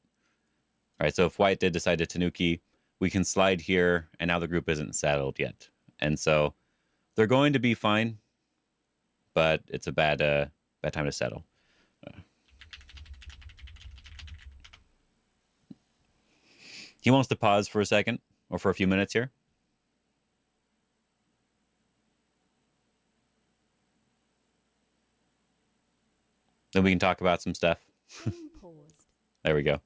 All right, so if white did decide to Tanuki, we can slide here, and now the group isn't settled yet. And so they're going to be fine, but it's a bad time to settle. He wants to pause for a second, or for a few minutes here. Then we can talk about some stuff. Game paused. There we go.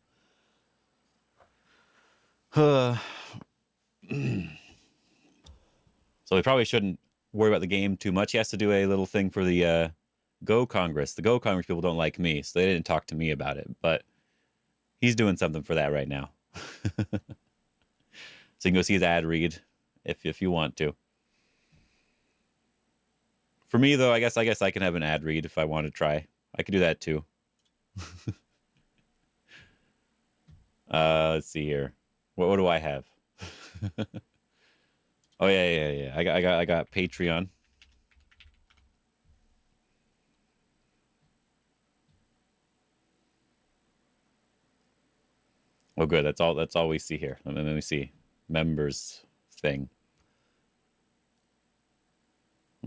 So we probably shouldn't worry about the game too much. He has to do a little thing for the Go Congress. The Go Congress people don't like me, so they didn't talk to me about it. But he's doing something for that right now. So you can go see his ad read if you want to. For me, though, I guess I can have an ad read if I want to try. I could do that too. Let's see here. What do I have? Oh yeah. I got Patreon. Oh, good. That's all we see here. Let me see. Members thing.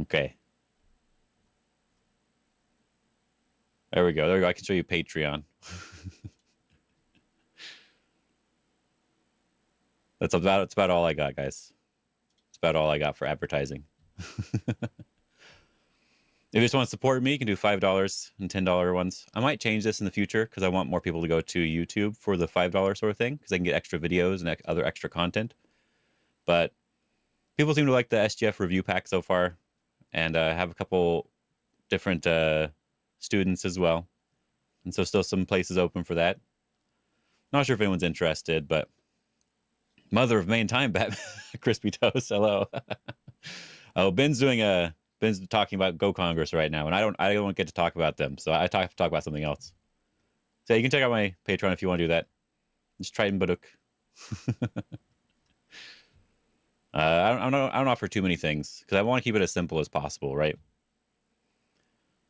Okay. There we go. There we go. I can show you Patreon. That's about all I got, guys. It's about all I got for advertising. If you just want to support me, you can do $5 and $10 ones. I might change this in the future because I want more people to go to YouTube for the $5 sort of thing because they can get extra videos and other extra content. But people seem to like the SGF review pack so far, and have a couple different students as well. And so still some places open for that. Not sure if anyone's interested, but mother of main time, Batman. Crispy Toast, hello. Oh, Ben's talking about Go Congress right now, and I don't get to talk about them, so I have to talk about something else. So you can check out my Patreon if you want to do that. Just try Baduk. I don't offer too many things because I want to keep it as simple as possible, right?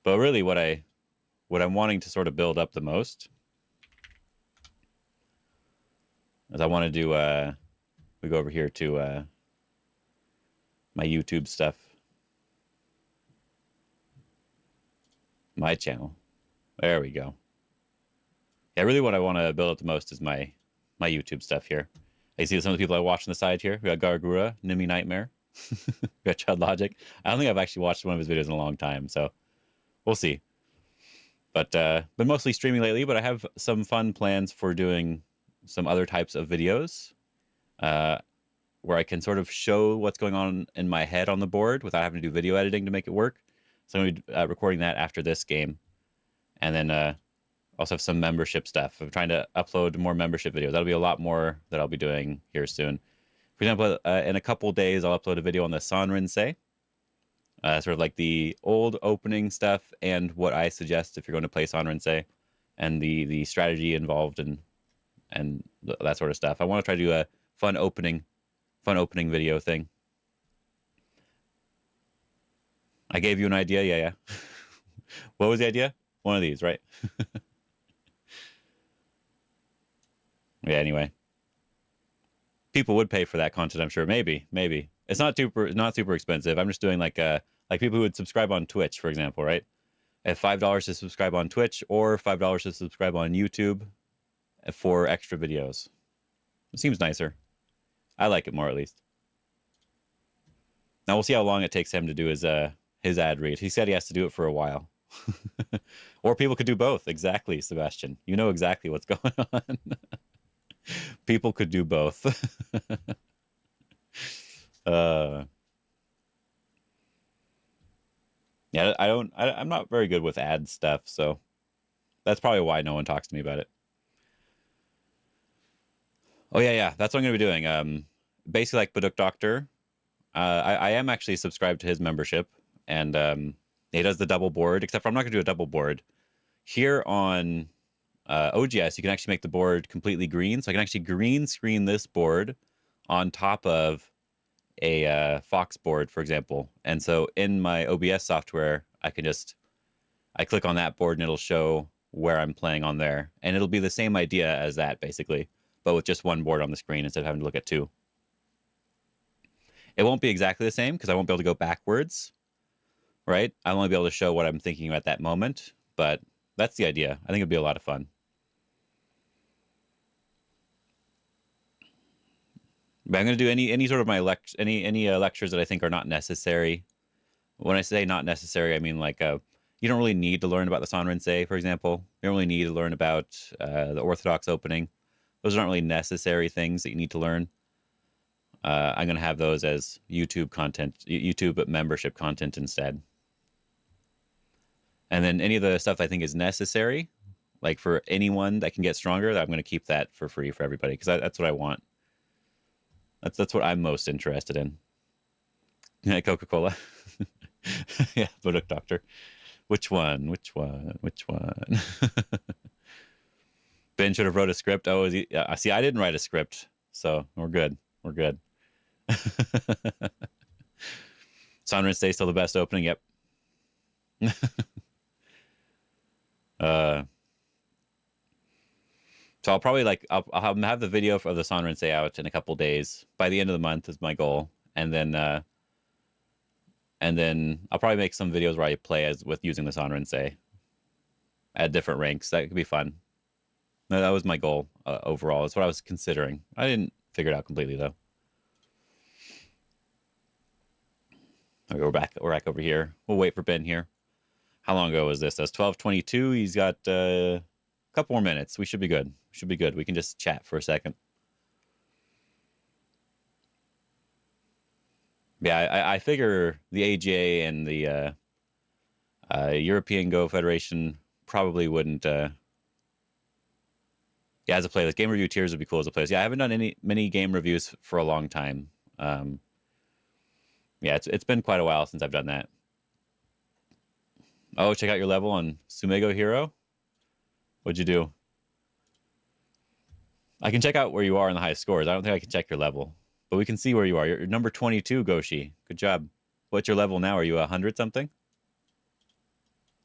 But really, what I'm wanting to sort of build up the most is I want to do. We go over here to my YouTube stuff. My channel. There we go. Yeah, really what I want to build up the most is my YouTube stuff here. I see some of the people I watch on the side here. We got Gargura, Nimi Nightmare. We got Chud Logic. I don't think I've actually watched one of his videos in a long time, so we'll see. But been mostly streaming lately, but I have some fun plans for doing some other types of videos where I can sort of show what's going on in my head on the board without having to do video editing to make it work. So I'm going to be recording that after this game. And then also have some membership stuff. I'm trying to upload more membership videos. That'll be a lot more that I'll be doing here soon. For example, in a couple days, I'll upload a video on the Sanrinsei. Sort of like the old opening stuff and what I suggest if you're going to play Sanrinsei, and the strategy involved and that sort of stuff. I want to try to do a fun opening video thing. I gave you an idea. Yeah. What was the idea? One of these, right? Yeah, anyway. People would pay for that content, I'm sure. Maybe. It's not super expensive. I'm just doing like people who would subscribe on Twitch, for example, right? At $5 to subscribe on Twitch or $5 to subscribe on YouTube for extra videos. It seems nicer. I like it more, at least. Now we'll see how long it takes him to do his ad read. He said he has to do it for a while. Or people could do both. Exactly, Sebastian. You know exactly what's going on. People could do both. Yeah, I'm not very good with ad stuff, so that's probably why no one talks to me about it. Oh yeah, that's what I'm gonna be doing. Basically like Baduk Doctor. I am actually subscribed to his membership, and he does the double board, except for I'm not gonna do a double board. Here on OGS, you can actually make the board completely green, so I can actually green screen this board on top of a Fox board, for example. And so in my OBS software, I click on that board and it'll show where I'm playing on there. And it'll be the same idea as that, basically, but with just one board on the screen instead of having to look at two. It won't be exactly the same because I won't be able to go backwards, right? I'll only be able to show what I'm thinking at that moment, but that's the idea. I think it'd be a lot of fun. But I'm going to do any sort of my lectures that I think are not necessary. When I say not necessary, I mean like you don't really need to learn about the Sanrense, for example. You don't really need to learn about the Orthodox opening. Those aren't really necessary things that you need to learn. I'm going to have those as YouTube content, YouTube membership content instead. And then any of the stuff I think is necessary, like for anyone that can get stronger, I'm going to keep that for free for everybody because that's what I want. That's what I'm most interested in. Yeah, Coca-Cola. Yeah, Baduk Doctor. Which one? Which one? Which one? Ben should have wrote a script. Oh, is he? See, I didn't write a script, so we're good. We're good. Sanrense still the best opening. Yep. So I'll probably I'll have the video of the Sanrense out in a couple days. By the end of the month is my goal, and then I'll probably make some videos where I play as with using the Sanrense at different ranks. That could be fun. That was my goal overall. That's what I was considering. I didn't figure it out completely though. Okay, we're back over here. We'll wait for Ben here. How long ago was this? That's 12:22. He's got a couple more minutes. We should be good. We should be good. We can just chat for a second. Yeah, I figure the AGA and the European Go Federation probably wouldn't. Yeah, as a playlist, game review tiers would be cool as a playlist. Yeah, I haven't done many game reviews for a long time. Yeah, it's been quite a while since I've done that. Oh, check out your level on Sumego Hero. What'd you do? I can check out where you are in the highest scores. I don't think I can check your level, but we can see where you are. You're number 22, Goshi. Good job. What's your level now? Are you 100 something?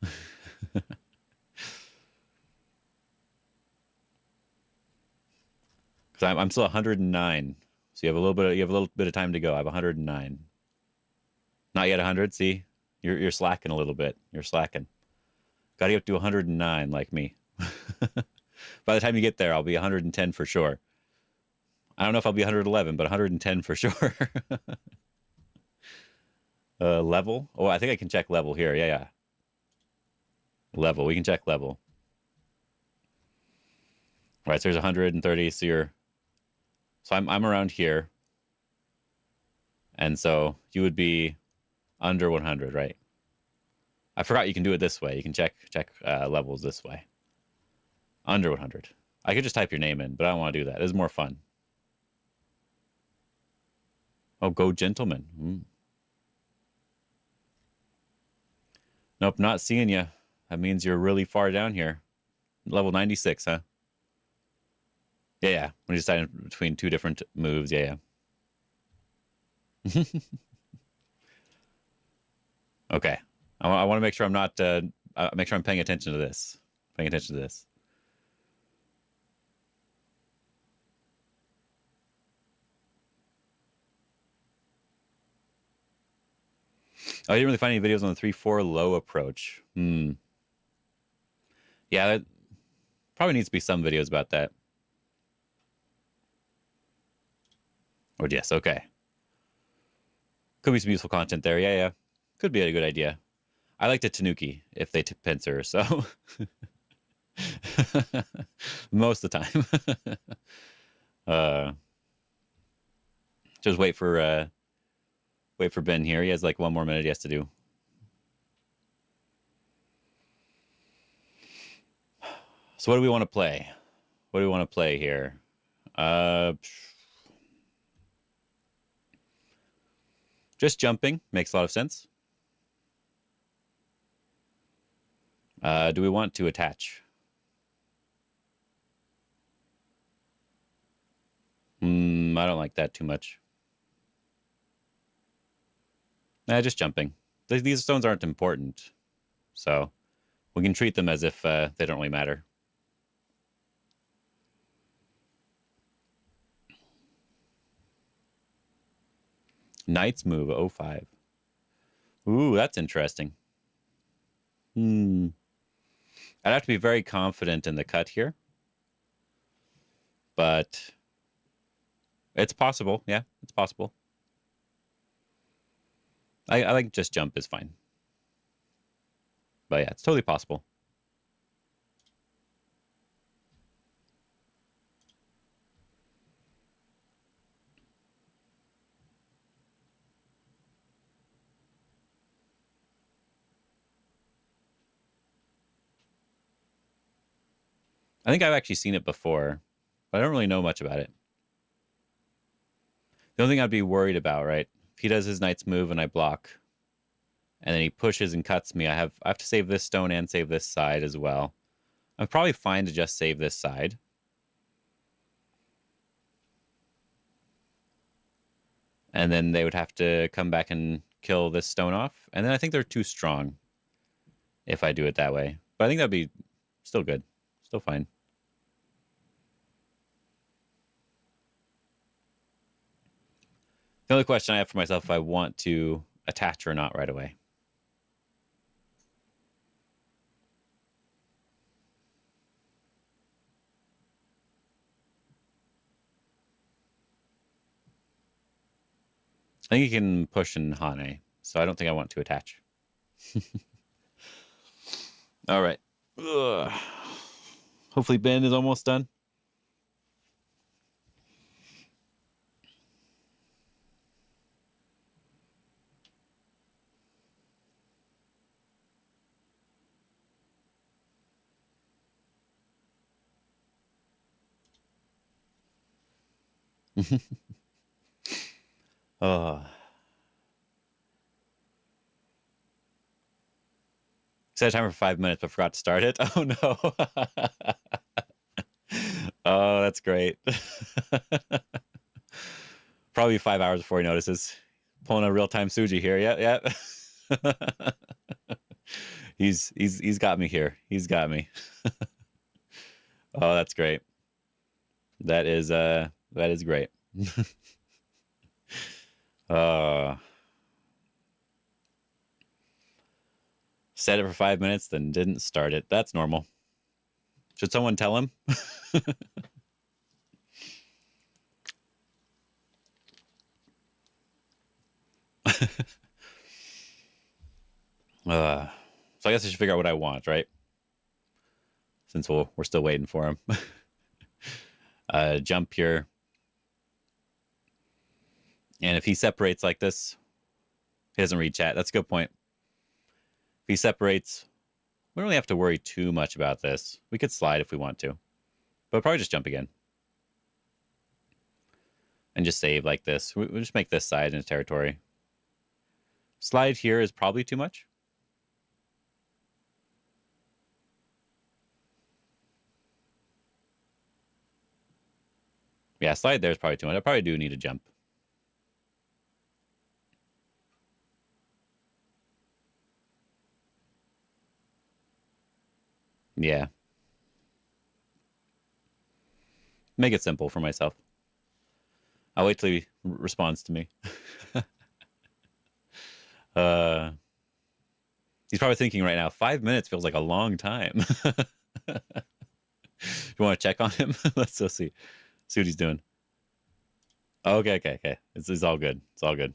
Because I'm still 109. So you have a little bit of time to go. I have 109. Not yet 100. See, you're slacking a little bit. You're slacking. Got to get up to 109 like me. By the time you get there, I'll be 110 for sure. I don't know if I'll be 111, but 110 for sure. Level? Oh, I think I can check level here. Yeah. Level. We can check level. All right, so there's 130. So I'm around here. And so you would be under 100, right? I forgot you can do it this way. You can check levels this way. Under 100. I could just type your name in, but I don't want to do that. It's more fun. Oh, go gentleman. Nope, not seeing you. That means you're really far down here. Level 96, huh? Yeah. When you decide between two different moves, yeah. Okay. I want to make sure I'm not. Make sure I'm paying attention to this. Paying attention to this. Oh, I didn't really find any videos on the 3-4 low approach. Yeah, that probably needs to be some videos about that. Or yes, okay. Could be some useful content there. Yeah. Could be a good idea. I like the Tanuki if they pincer, so most of the time. Just wait for Ben here. He has like 1 more minute he has to do. So what do we want to play? What do we want to play here? Just jumping makes a lot of sense. Do we want to attach? I don't like that too much. Nah, just jumping. These stones aren't important, so we can treat them as if they don't really matter. Knight's move, 05. Ooh, that's interesting. I'd have to be very confident in the cut here. But it's possible. Yeah, it's possible. I think just jump is fine. But yeah, it's totally possible. I think I've actually seen it before, but I don't really know much about it. The only thing I'd be worried about, right? If he does his knight's move and I block, and then he pushes and cuts me, I have to save this stone and save this side as well. I'm probably fine to just save this side. And then they would have to come back and kill this stone off. And then I think they're too strong if I do it that way. But I think that'd be still good. Still fine. The only question I have for myself if I want to attach or not right away. I think you can push in Hane, so I don't think I want to attach. All right. Ugh. Hopefully Ben is almost done. Oh. Set a timer for 5 minutes, but forgot to start it. Oh no. Oh, that's great. Probably 5 hours before he notices. Pulling a real-time Suji here. Yeah, yeah. He's got me here. He's got me. Oh, that's great. That is great. Set it for 5 minutes, then didn't start it. That's normal. Should someone tell him? So I guess I should figure out what I want, right? Since we're still waiting for him. Jump here. And if he separates like this, he doesn't read chat. That's a good point. If he separates, we don't really have to worry too much about this. We could slide if we want to. But probably just jump again. And just save like this. We'll just make this side in a territory. Slide here is probably too much. Yeah, slide there is probably too much. I probably do need a jump. Yeah. Make it simple for myself. I'll wait till he responds to me. He's probably thinking right now, 5 minutes feels like a long time. You want to check on him? Let's go see what he's doing. Okay. It's all good. It's all good.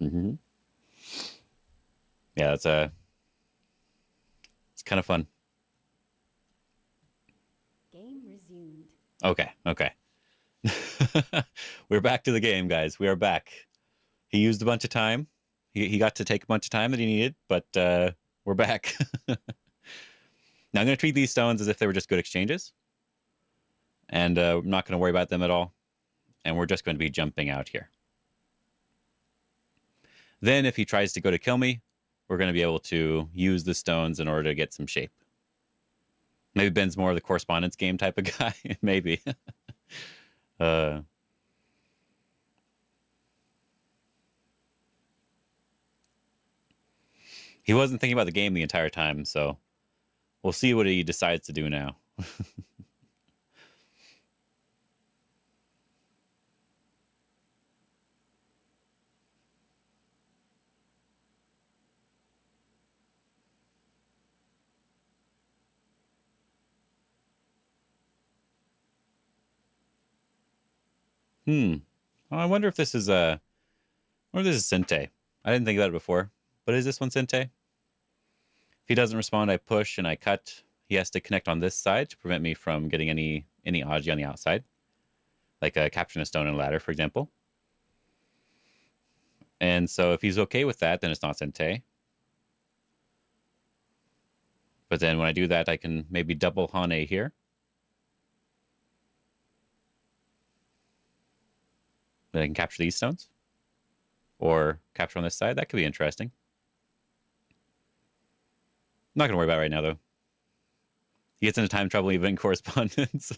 Mm-hmm. Yeah, it's kind of fun. Game resumed. Okay. We're back to the game, guys. We are back. He used a bunch of time. He got to take a bunch of time that he needed, but we're back. Now I'm going to treat these stones as if they were just good exchanges. And I'm not going to worry about them at all. And we're just going to be jumping out here. Then if he tries to go to kill me, we're going to be able to use the stones in order to get some shape. Maybe Ben's more of the correspondence game type of guy. Maybe. uh, he wasn't thinking about the game the entire time, so we'll see what he decides to do now. Oh, I wonder if this is Sente. I didn't think about it before, but is this one Sente? If he doesn't respond, I push and I cut. He has to connect on this side to prevent me from getting any Aji on the outside, like capturing a stone and a ladder, for example. And so if he's okay with that, then it's not Sente. But then when I do that, I can maybe double Hane here. Then I can capture these stones. Or capture on this side. That could be interesting. I'm not going to worry about it right now, though. He gets into time trouble even in correspondence.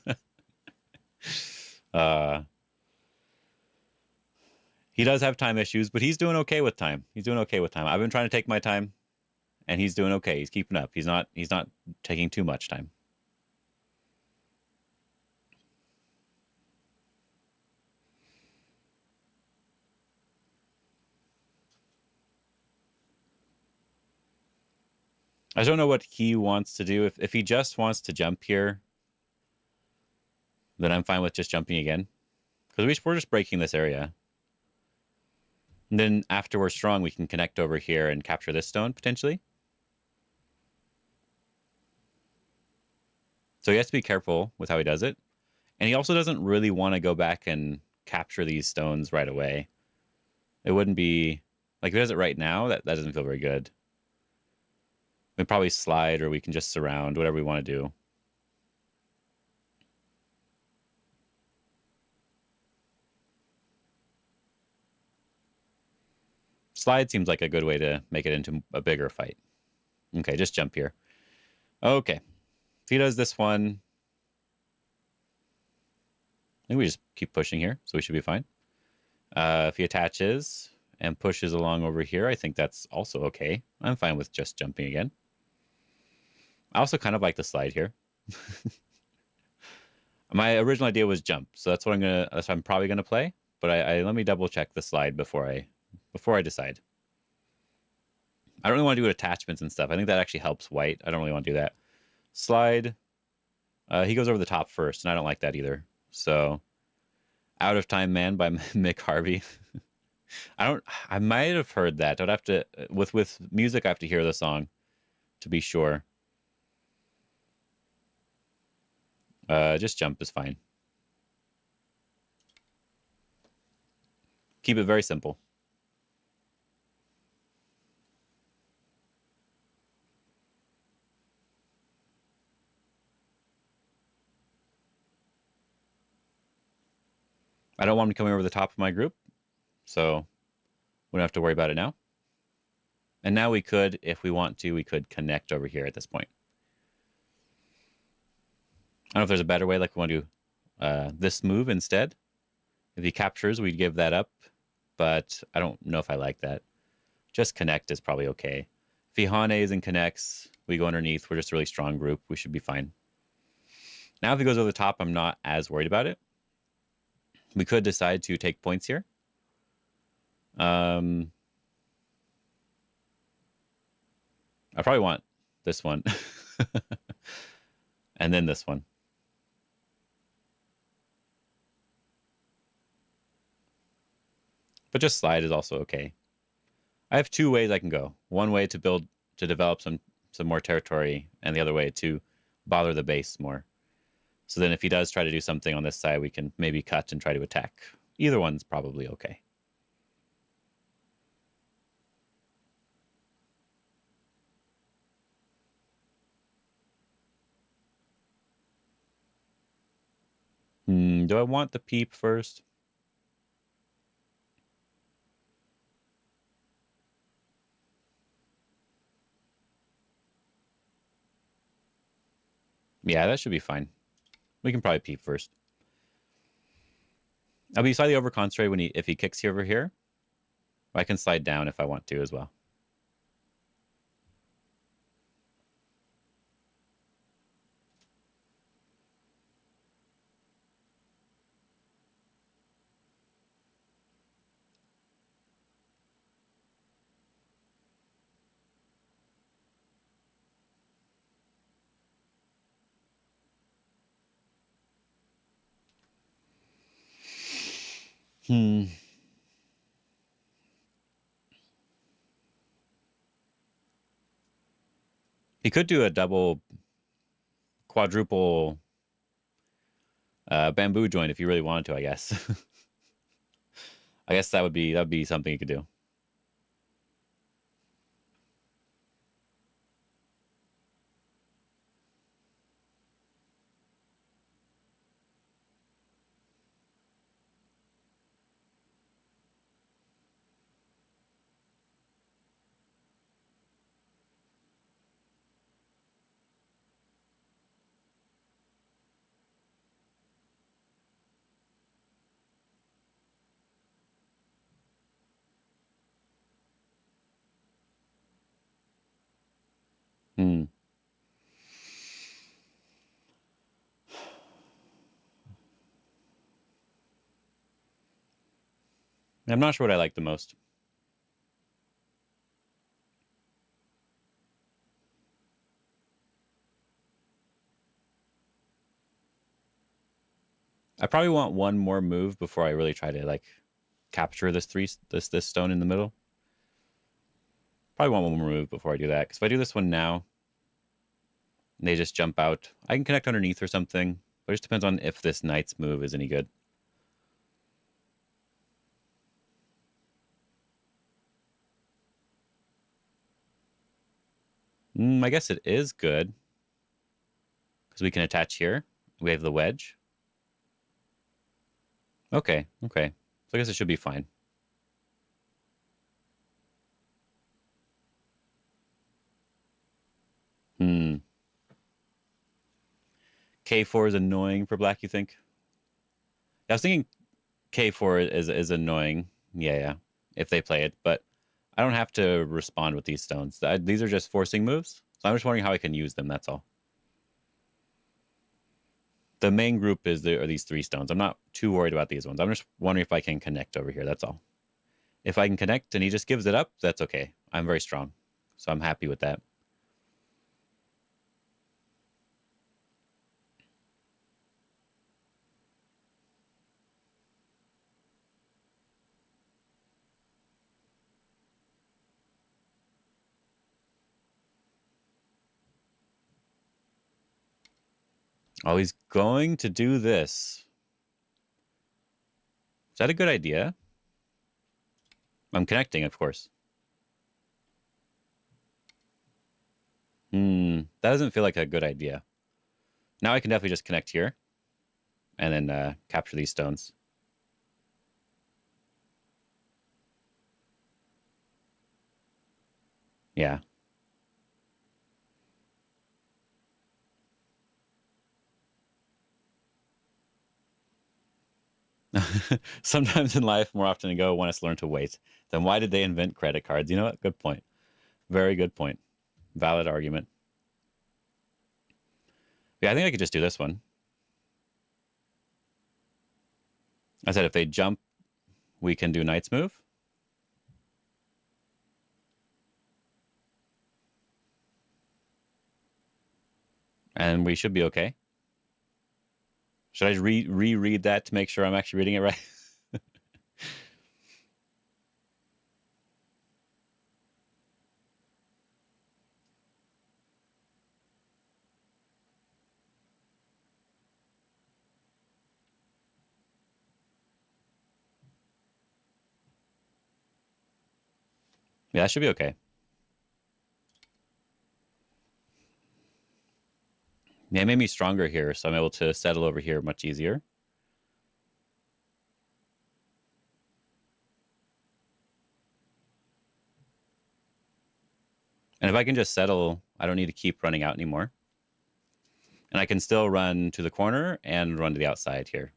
He does have time issues, but he's doing okay with time. I've been trying to take my time, and he's doing okay. He's keeping up. He's not taking too much time. I don't know what he wants to do. If he just wants to jump here, then I'm fine with just jumping again. Because we're just breaking this area. And then after we're strong, we can connect over here and capture this stone, potentially. So he has to be careful with how he does it. And he also doesn't really want to go back and capture these stones right away. It wouldn't be... Like, if he does it right now, that doesn't feel very good. We can probably slide, or we can just surround, whatever we want to do. Slide seems like a good way to make it into a bigger fight. Okay, just jump here. Okay. If he does this one, I think we just keep pushing here, so we should be fine. If he attaches and pushes along over here, I think that's also okay. I'm fine with just jumping again. I also kind of like the slide here. My original idea was jump, so that's what I'm probably gonna play. But I let me double check the slide before I decide. I don't really want to do attachments and stuff. I think that actually helps white. I don't really want to do that. Slide. He goes over the top first, and I don't like that either. So, Out of Time Man by Mick Harvey. I might have heard that. I'd have to, with music, I have to hear the song to be sure. Just jump is fine. Keep it very simple. I don't want him coming over the top of my group, so we don't have to worry about it now. And now we could, if we want to, we could connect over here at this point. I don't know if there's a better way, like we want to do this move instead. If he captures, we'd give that up, but I don't know if I like that. Just connect is probably okay. If he Hanes and connects, we go underneath. We're just a really strong group. We should be fine. Now if he goes over the top, I'm not as worried about it. We could decide to take points here. I probably want this one. And then this one. But just slide is also okay. I have two ways I can go. One way to develop some more territory, and the other way to bother the base more. So then if he does try to do something on this side, we can maybe cut and try to attack. Either one's probably okay. Do I want the peep first? Yeah, that should be fine. We can probably peep first. I'll be slightly over concentrated when if he kicks over here. I can slide down if I want to as well. Hmm. He could do a double, quadruple bamboo joint if you really wanted to, I guess. I guess that'd be something you could do. Hmm. I'm not sure what I like the most. I probably want one more move before I really try to like capture this stone in the middle. Probably want one more move before I do that. Because if I do this one now, and they just jump out, I can connect underneath or something. But it just depends on if this knight's move is any good. I guess it is good. Because we can attach here. We have the wedge. Okay, okay. So I guess it should be fine. Hmm. K4 is annoying for black, you think? I was thinking K4 is annoying. Yeah, yeah. If they play it, but I don't have to respond with these stones. These are just forcing moves. So I'm just wondering how I can use them, that's all. The main group are these 3 stones. I'm not too worried about these ones. I'm just wondering if I can connect over here, that's all. If I can connect and he just gives it up, that's okay. I'm very strong. So I'm happy with that. Oh, he's going to do this. Is that a good idea? I'm connecting, of course. That doesn't feel like a good idea. Now I can definitely just connect here and then capture these stones. Yeah. Sometimes in life, more often ago, one has to learn to wait. Then why did they invent credit cards? You know what? Good point. Very good point. Valid argument. Yeah, I think I could just do this one. I said if they jump, we can do knight's move. And we should be okay. Should I reread that to make sure I'm actually reading it right? Yeah, that should be okay. Yeah, it made me stronger here, so I'm able to settle over here much easier. And if I can just settle, I don't need to keep running out anymore. And I can still run to the corner and run to the outside here.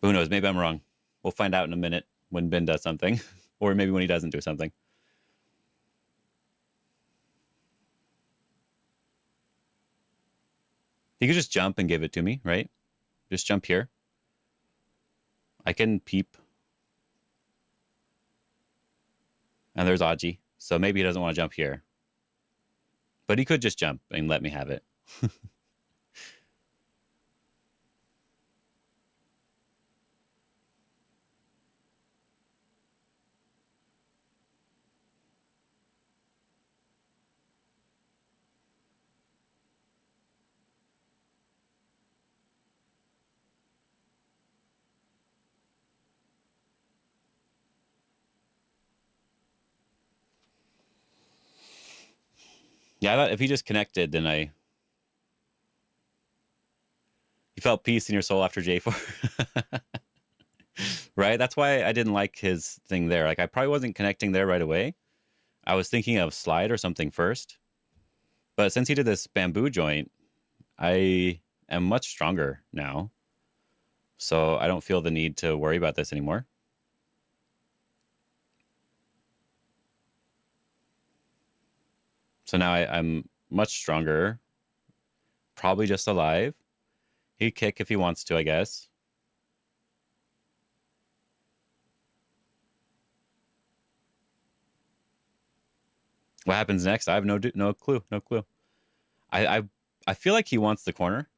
Who knows? Maybe I'm wrong. We'll find out in a minute when Ben does something, or maybe when he doesn't do something. He could just jump and give it to me, right? Just jump here. I can peep. And there's Aji. So maybe he doesn't want to jump here. But he could just jump and let me have it. Yeah, I thought if he just connected, then you felt peace in your soul after J4. Right? That's why I didn't like his thing there. Like I probably wasn't connecting there right away. I was thinking of slide or something first. But since he did this bamboo joint, I am much stronger now. So I don't feel the need to worry about this anymore. So now I'm much stronger. Probably just alive. He'd kick if he wants to, I guess. What happens next? I have no clue. No clue. I I feel like he wants the corner.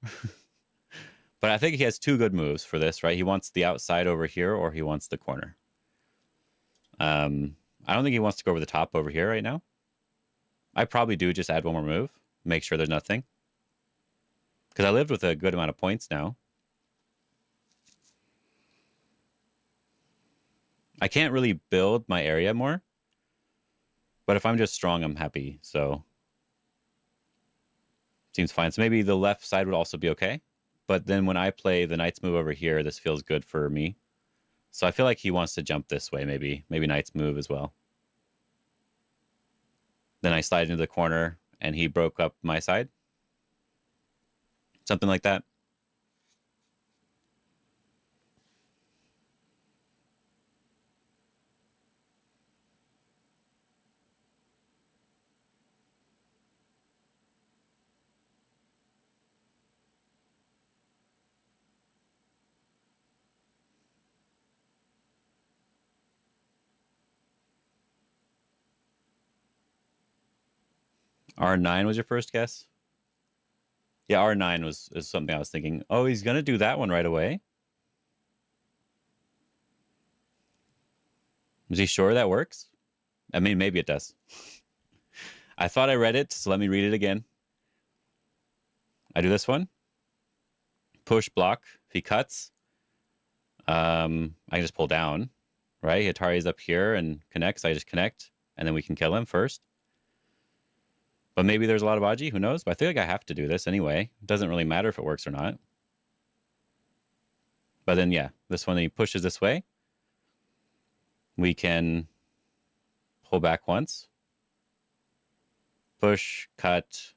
But I think he has two good moves for this, right? He wants the outside over here, or he wants the corner. I don't think he wants to go over the top over here right now. I probably do just add one more move, make sure there's nothing. Because I lived with a good amount of points now. I can't really build my area more. But if I'm just strong, I'm happy. So seems fine. So maybe the left side would also be okay. But then when I play the knight's move over here, this feels good for me. So I feel like he wants to jump this way, maybe. Maybe knight's move as well. Then I slide into the corner, and he broke up my side. Something like that. R9 was your first guess? Yeah, R9 is something I was thinking. Oh, he's going to do that one right away? Is he sure that works? I mean, maybe it does. I thought I read it, so let me read it again. I do this one. Push, block. If he cuts, I can just pull down, right? Atari's up here and connects. I just connect, and then we can kill him first. But maybe there's a lot of Aji. Who knows? But I feel like I have to do this anyway. It doesn't really matter if it works or not. But then, yeah, this one, he pushes this way. We can pull back once. Push, cut.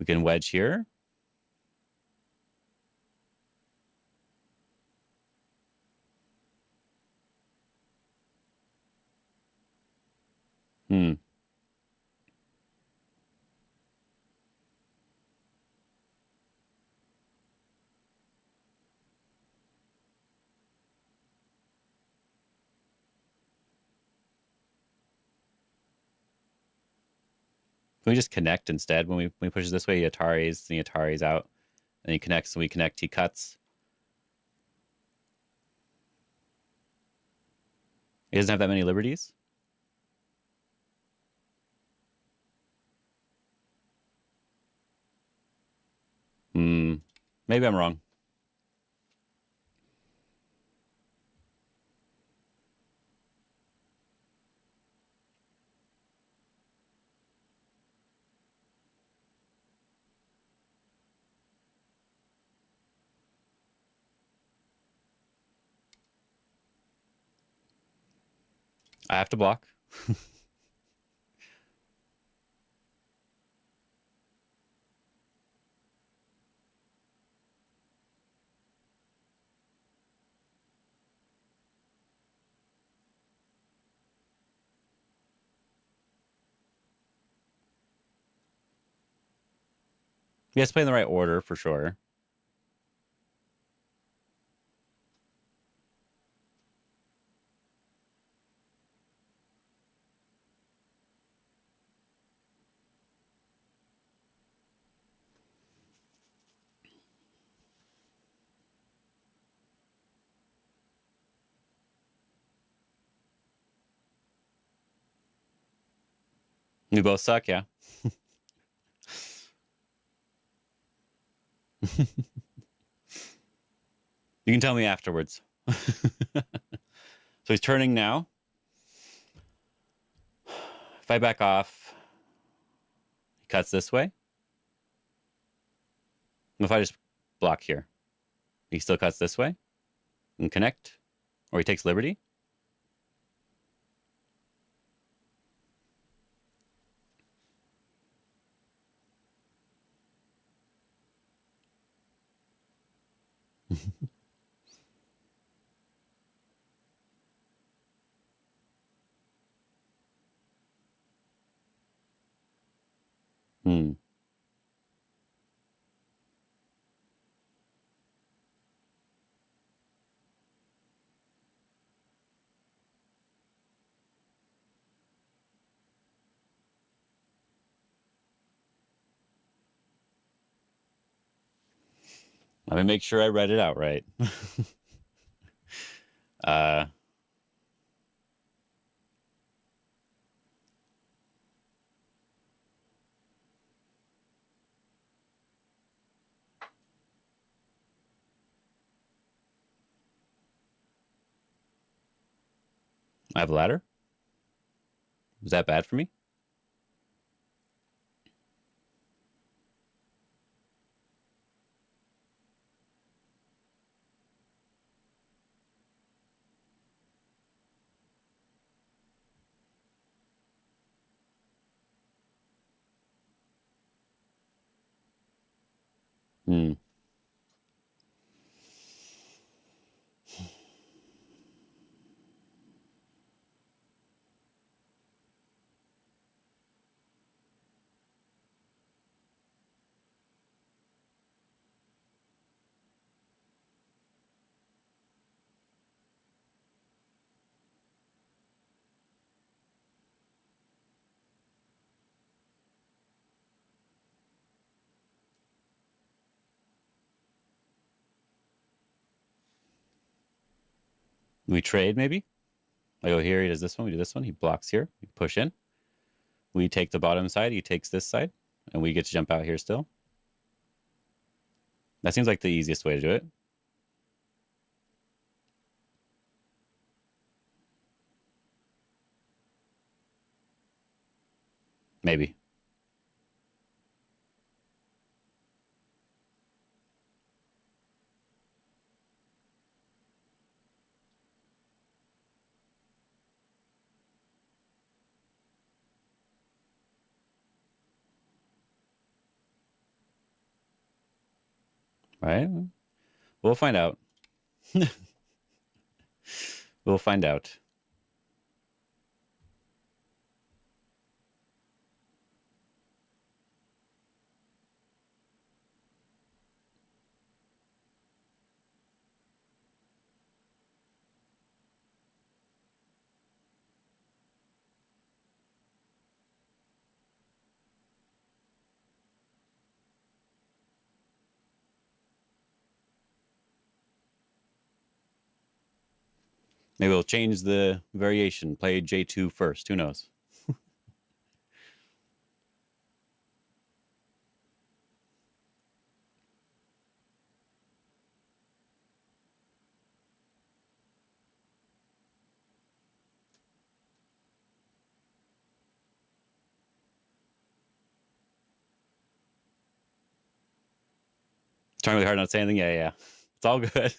We can wedge here. Hmm. Can we just connect instead when we push this way? He Atari's out. And he connects, and we connect, he cuts. He doesn't have that many liberties. Hmm. Maybe I'm wrong. I have to block. Yes, play in the right order for sure. We both suck, yeah. You can tell me afterwards. So he's turning now. If I back off, he cuts this way. If I just block here, he still cuts this way and connect, or he takes liberty. Hmm. Let me make sure I read it out right. uh, I have a ladder. Is that bad for me? Hmm. We trade maybe. I go here. He does this one. We do this one. He blocks here. We push in. We take the bottom side. He takes this side, and we get to jump out here still. That seems like the easiest way to do it. Maybe. Right? We'll find out. We'll find out. Maybe we'll change the variation. Play J2 first. Who knows? Trying really hard not to say anything. Yeah, yeah. It's all good.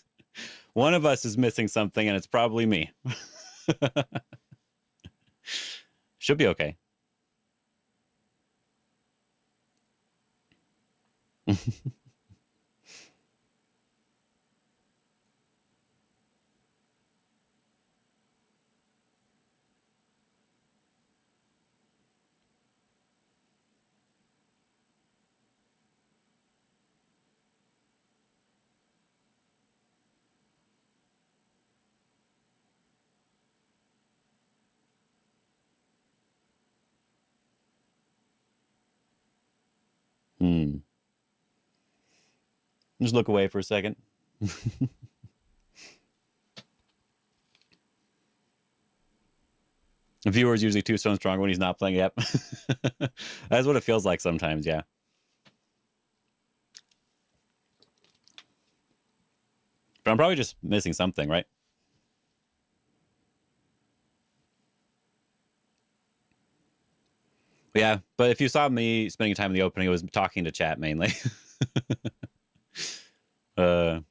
One of us is missing something, and it's probably me. Should be okay. Hmm. Just look away for a second. The viewer is usually 2 stones stronger when he's not playing. Yep. That's what it feels like sometimes, yeah. But I'm probably just missing something, right? Yeah, but if you saw me spending time in the opening, it was talking to chat mainly. uh,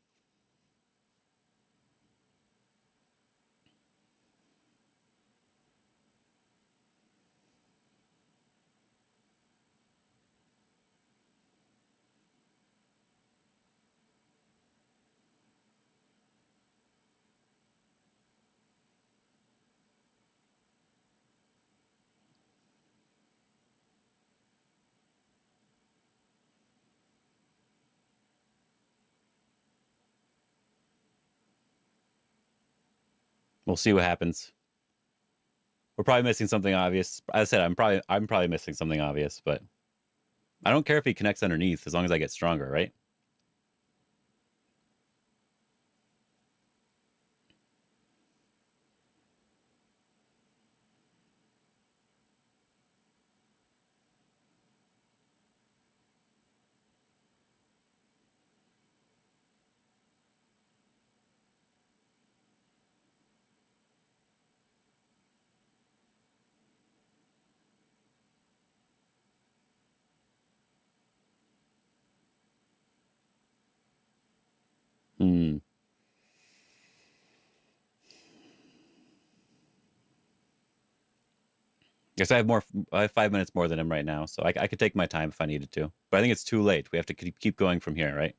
we'll see what happens. We're probably missing something obvious. As I said, I'm probably missing something obvious, but I don't care if he connects underneath as long as I get stronger, right? Hmm. Guess I have more. I have 5 minutes more than him right now, so I could take my time if I needed to. But I think it's too late. We have to keep going from here, right?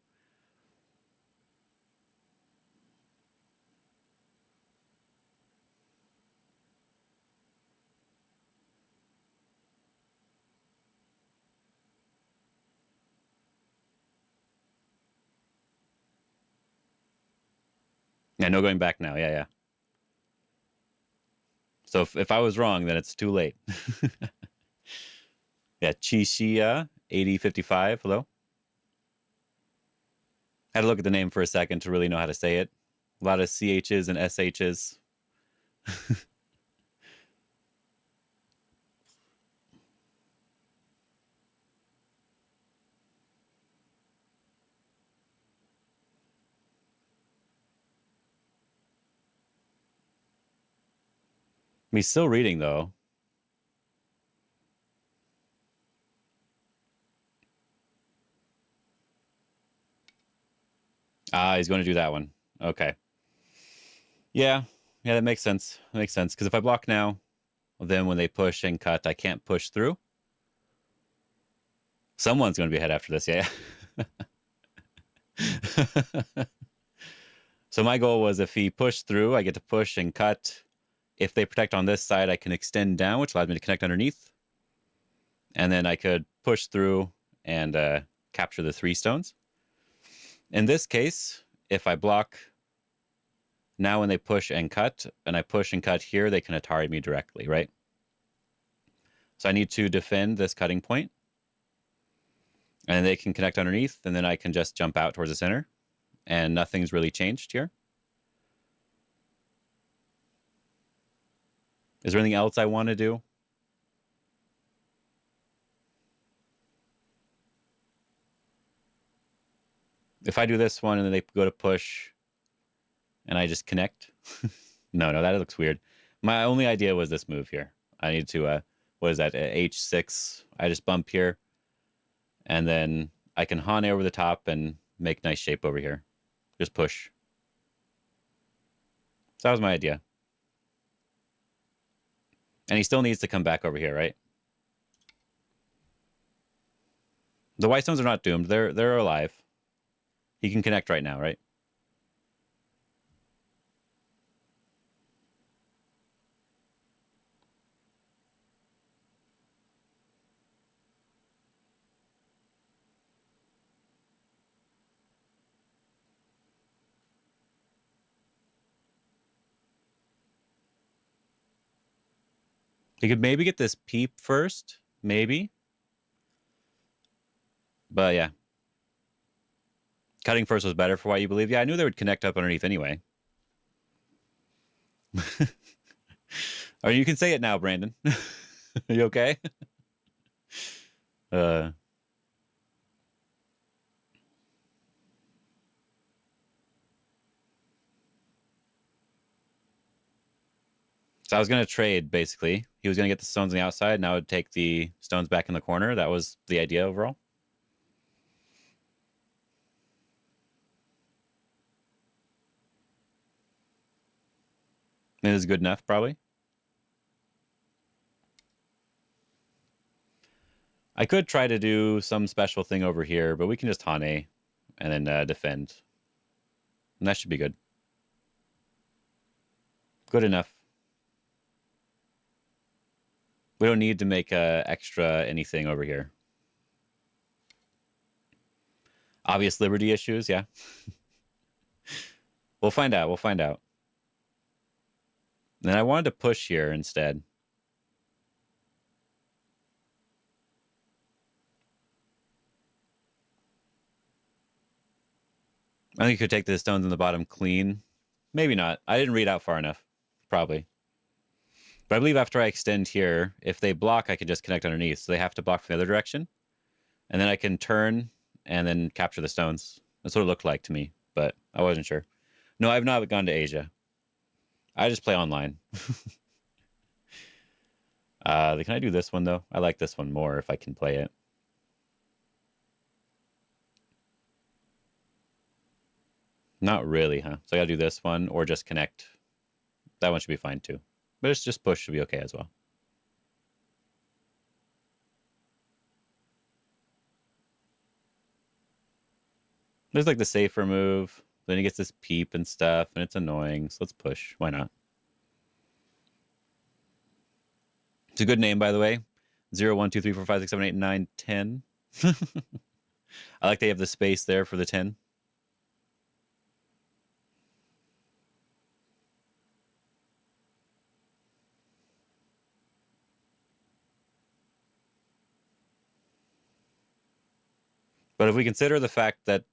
Yeah, no going back now. Yeah, yeah. So if I was wrong, then it's too late. Yeah, Chishia 8055. Hello. Had to look at the name for a second to really know how to say it. A lot of CHs and SHs. He's still reading though. Ah, he's going to do that one. Okay. Yeah. Yeah, that makes sense. That makes sense. Because if I block now, well, then when they push and cut, I can't push through. Someone's going to be ahead after this. Yeah. So my goal was if he pushed through, I get to push and cut. If they protect on this side, I can extend down, which allows me to connect underneath. And then I could push through and capture the 3 stones. In this case, if I block now when they push and cut, and I push and cut here, they can Atari me directly, right? So I need to defend this cutting point, and they can connect underneath, and then I can just jump out towards the center, and nothing's really changed here. Is there anything else I want to do? If I do this one and then they go to push and I just connect. No, that looks weird. My only idea was this move here. I need to, what is that, H6. I just bump here and then I can Hane over the top and make nice shape over here. Just push. So that was my idea. And he still needs to come back over here, right? The white stones are not doomed. They're alive. He can connect right now, right? He could maybe get this peep first, maybe. But yeah, cutting first was better for what you believe. Yeah, I knew they would connect up underneath anyway. Or you can say it now, Brandon. Are you okay? Uh, so I was gonna trade basically. He was gonna get the stones on the outside, and I would take the stones back in the corner. That was the idea overall. It is good enough, probably. I could try to do some special thing over here, but we can just Hane and then defend. And that should be good. Good enough. We don't need to make extra anything over here. Obvious liberty issues, yeah. We'll find out. We'll find out. And I wanted to push here instead. I think you could take the stones in the bottom clean. Maybe not. I didn't read out far enough. Probably. But I believe after I extend here, if they block, I can just connect underneath. So they have to block from the other direction. And then I can turn and then capture the stones. That's what it looked like to me, but I wasn't sure. No, I've not gone to Asia. I just play online. Can I do this one, though? I like this one more if I can play it. Not really, huh? So I gotta do this one or just connect. That one should be fine, too. But it's just push should be okay as well. There's like the safer move. Then he gets this peep and stuff, and it's annoying. So let's push. Why not? It's a good name, by the way. 0, 1, 2, 3, 4, 5, 6, 7, 8, 9, 10. I like they have the space there for the 10. But if we consider the fact that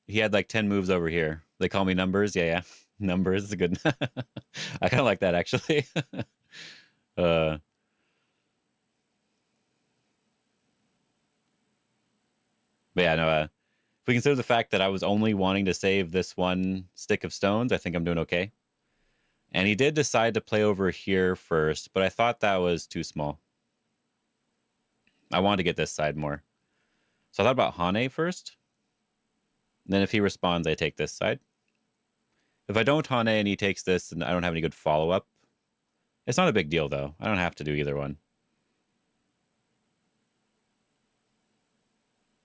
he had like 10 moves over here, they call me numbers. Yeah, yeah. Numbers is a good. I kind of like that, actually. uh, but yeah, no, if we consider the fact that I was only wanting to save this one stick of stones, I think I'm doing okay. And he did decide to play over here first, but I thought that was too small. I wanted to get this side more. So I thought about Hane first. Then if he responds, I take this side. If I don't Hane and he takes this and I don't have any good follow-up, it's not a big deal, though. I don't have to do either one.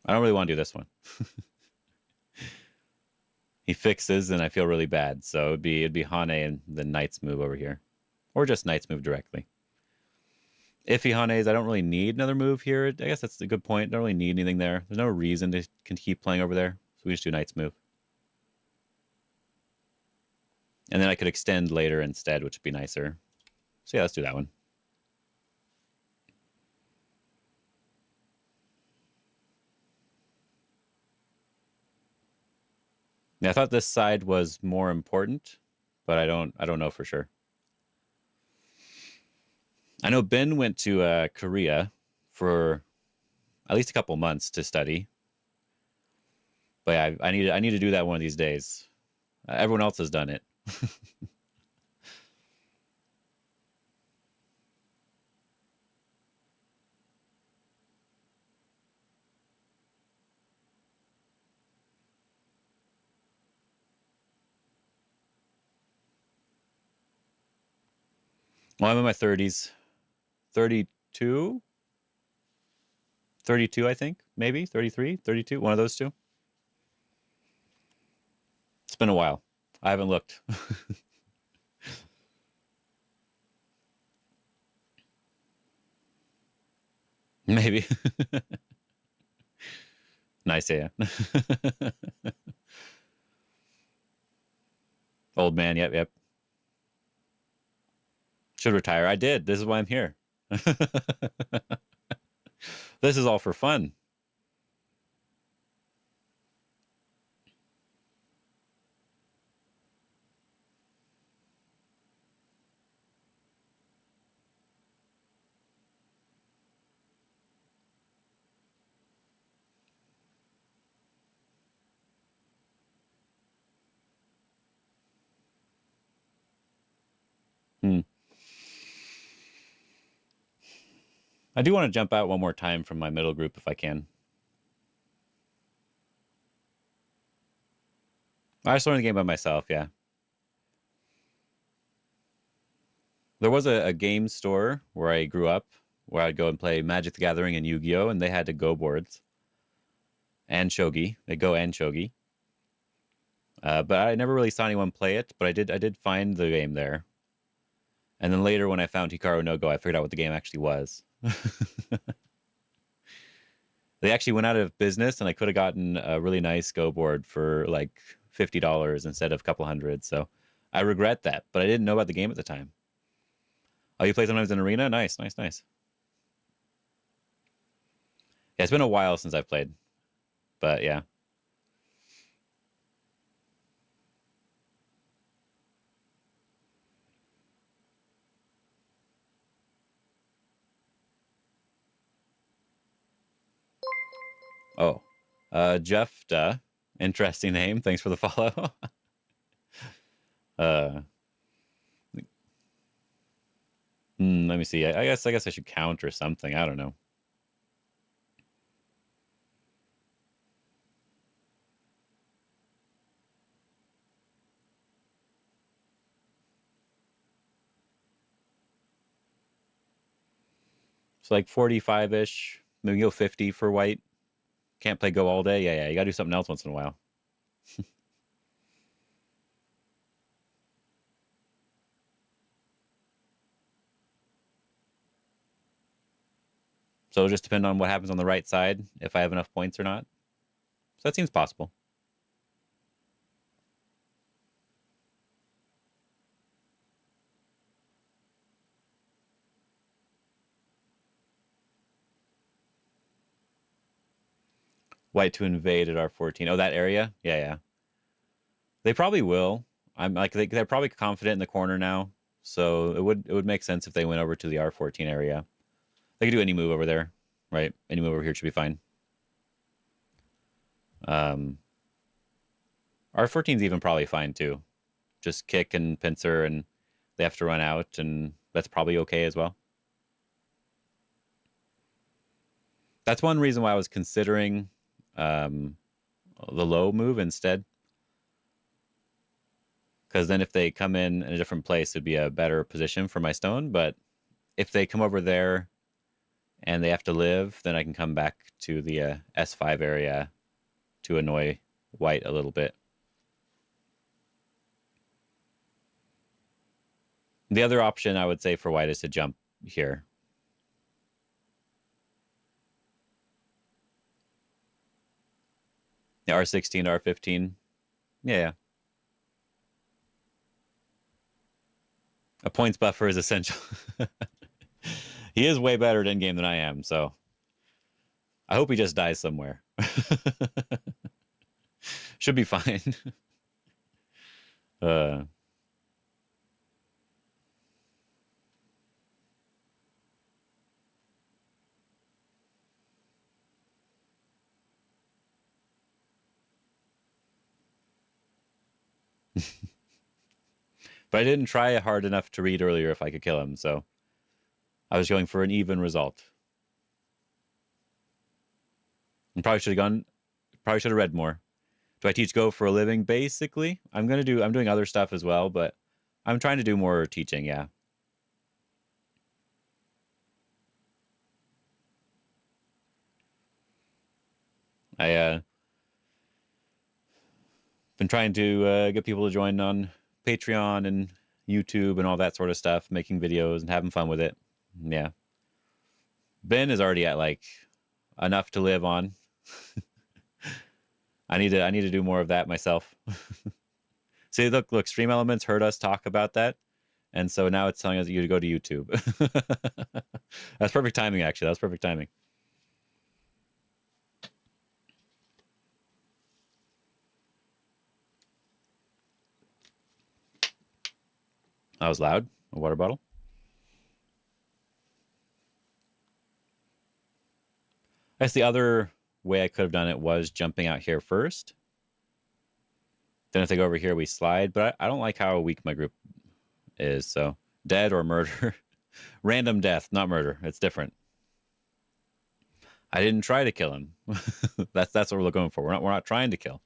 I don't really want to do this one. He fixes, and I feel really bad. So it'd be Hane and the Knight's move over here. Or just Knight's move directly. If he Hanes, I don't really need another move here. I guess that's a good point. Don't really need anything there. There's no reason to keep playing over there. So we just do Knight's move. And then I could extend later instead, which would be nicer. So yeah, let's do that one. Yeah, I thought this side was more important, but I don't know for sure. I know Ben went to Korea for at least a couple months to study. But yeah, I need to do that one of these days. Everyone else has done it. Well, I'm in my 30s. 32. 32, I think, maybe 33, 32, one of those two. It's been a while. I haven't looked. Maybe. Nice, yeah. Old man, yep, yep. Should retire. I did. This is why I'm here. This is all for fun. Hmm. I do want to jump out one more time from my middle group if I can. I just learned the game by myself, yeah. There was a game store where I grew up where I'd go and play Magic the Gathering and Yu-Gi-Oh! And they had to go boards and shogi. They go and shogi. But I never really saw anyone play it, but I did find the game there. And then later when I found Hikaru no Go, I figured out what the game actually was. They actually went out of business and I could have gotten a really nice Go board for like $50 instead of a couple hundred. So I regret that, but I didn't know about the game at the time. Oh, you play sometimes in Arena? Nice, nice, nice. Yeah, it's been a while since I've played, but yeah. Oh, Jeff, interesting name. Thanks for the follow. uh, let me see. I guess I should count or something. I don't know. It's like 45-ish. Maybe go 50 for white. Can't play Go all day. Yeah, yeah. You gotta do something else once in a while. So it'll just depend on what happens on the right side, if I have enough points or not. So that seems possible. White to invade at R14. Oh, that area? Yeah, yeah. They probably will. I'm like they're probably confident in the corner now, so it would make sense if they went over to the R14 area. They could do any move over there, right? Any move over here should be fine. Um, R14's even probably fine too. Just kick and pincer, and they have to run out, and that's probably okay as well. That's one reason why I was considering um, the low move instead. Because then if they come in a different place, it'd be a better position for my stone. But if they come over there and they have to live, then I can come back to the S5 area to annoy white a little bit. The other option I would say for white is to jump here. Yeah, R16 to R15. Yeah. A points buffer is essential. He is way better at in-game than I am, so I hope he just dies somewhere. Should be fine. uh, but I didn't try hard enough to read earlier if I could kill him, so I was going for an even result. And probably should have read more. Do I teach Go for a living? Basically, I'm doing other stuff as well, but I'm trying to do more teaching, yeah. I been trying to get people to join on Patreon and YouTube and all that sort of stuff, making videos and having fun with it. Yeah. Ben is already at like enough to live on. I need to do more of that myself. See, look, Stream Elements heard us talk about that, and so now it's telling us you to go to YouTube. That's perfect timing, actually. That was perfect timing. That was loud. A water bottle. I guess the other way I could have done it was jumping out here first. Then if they go over here, we slide. But I don't like how weak my group is. So dead or murder. Random death, not murder. It's different. I didn't try to kill him. That's what we're going for. We're not trying to kill.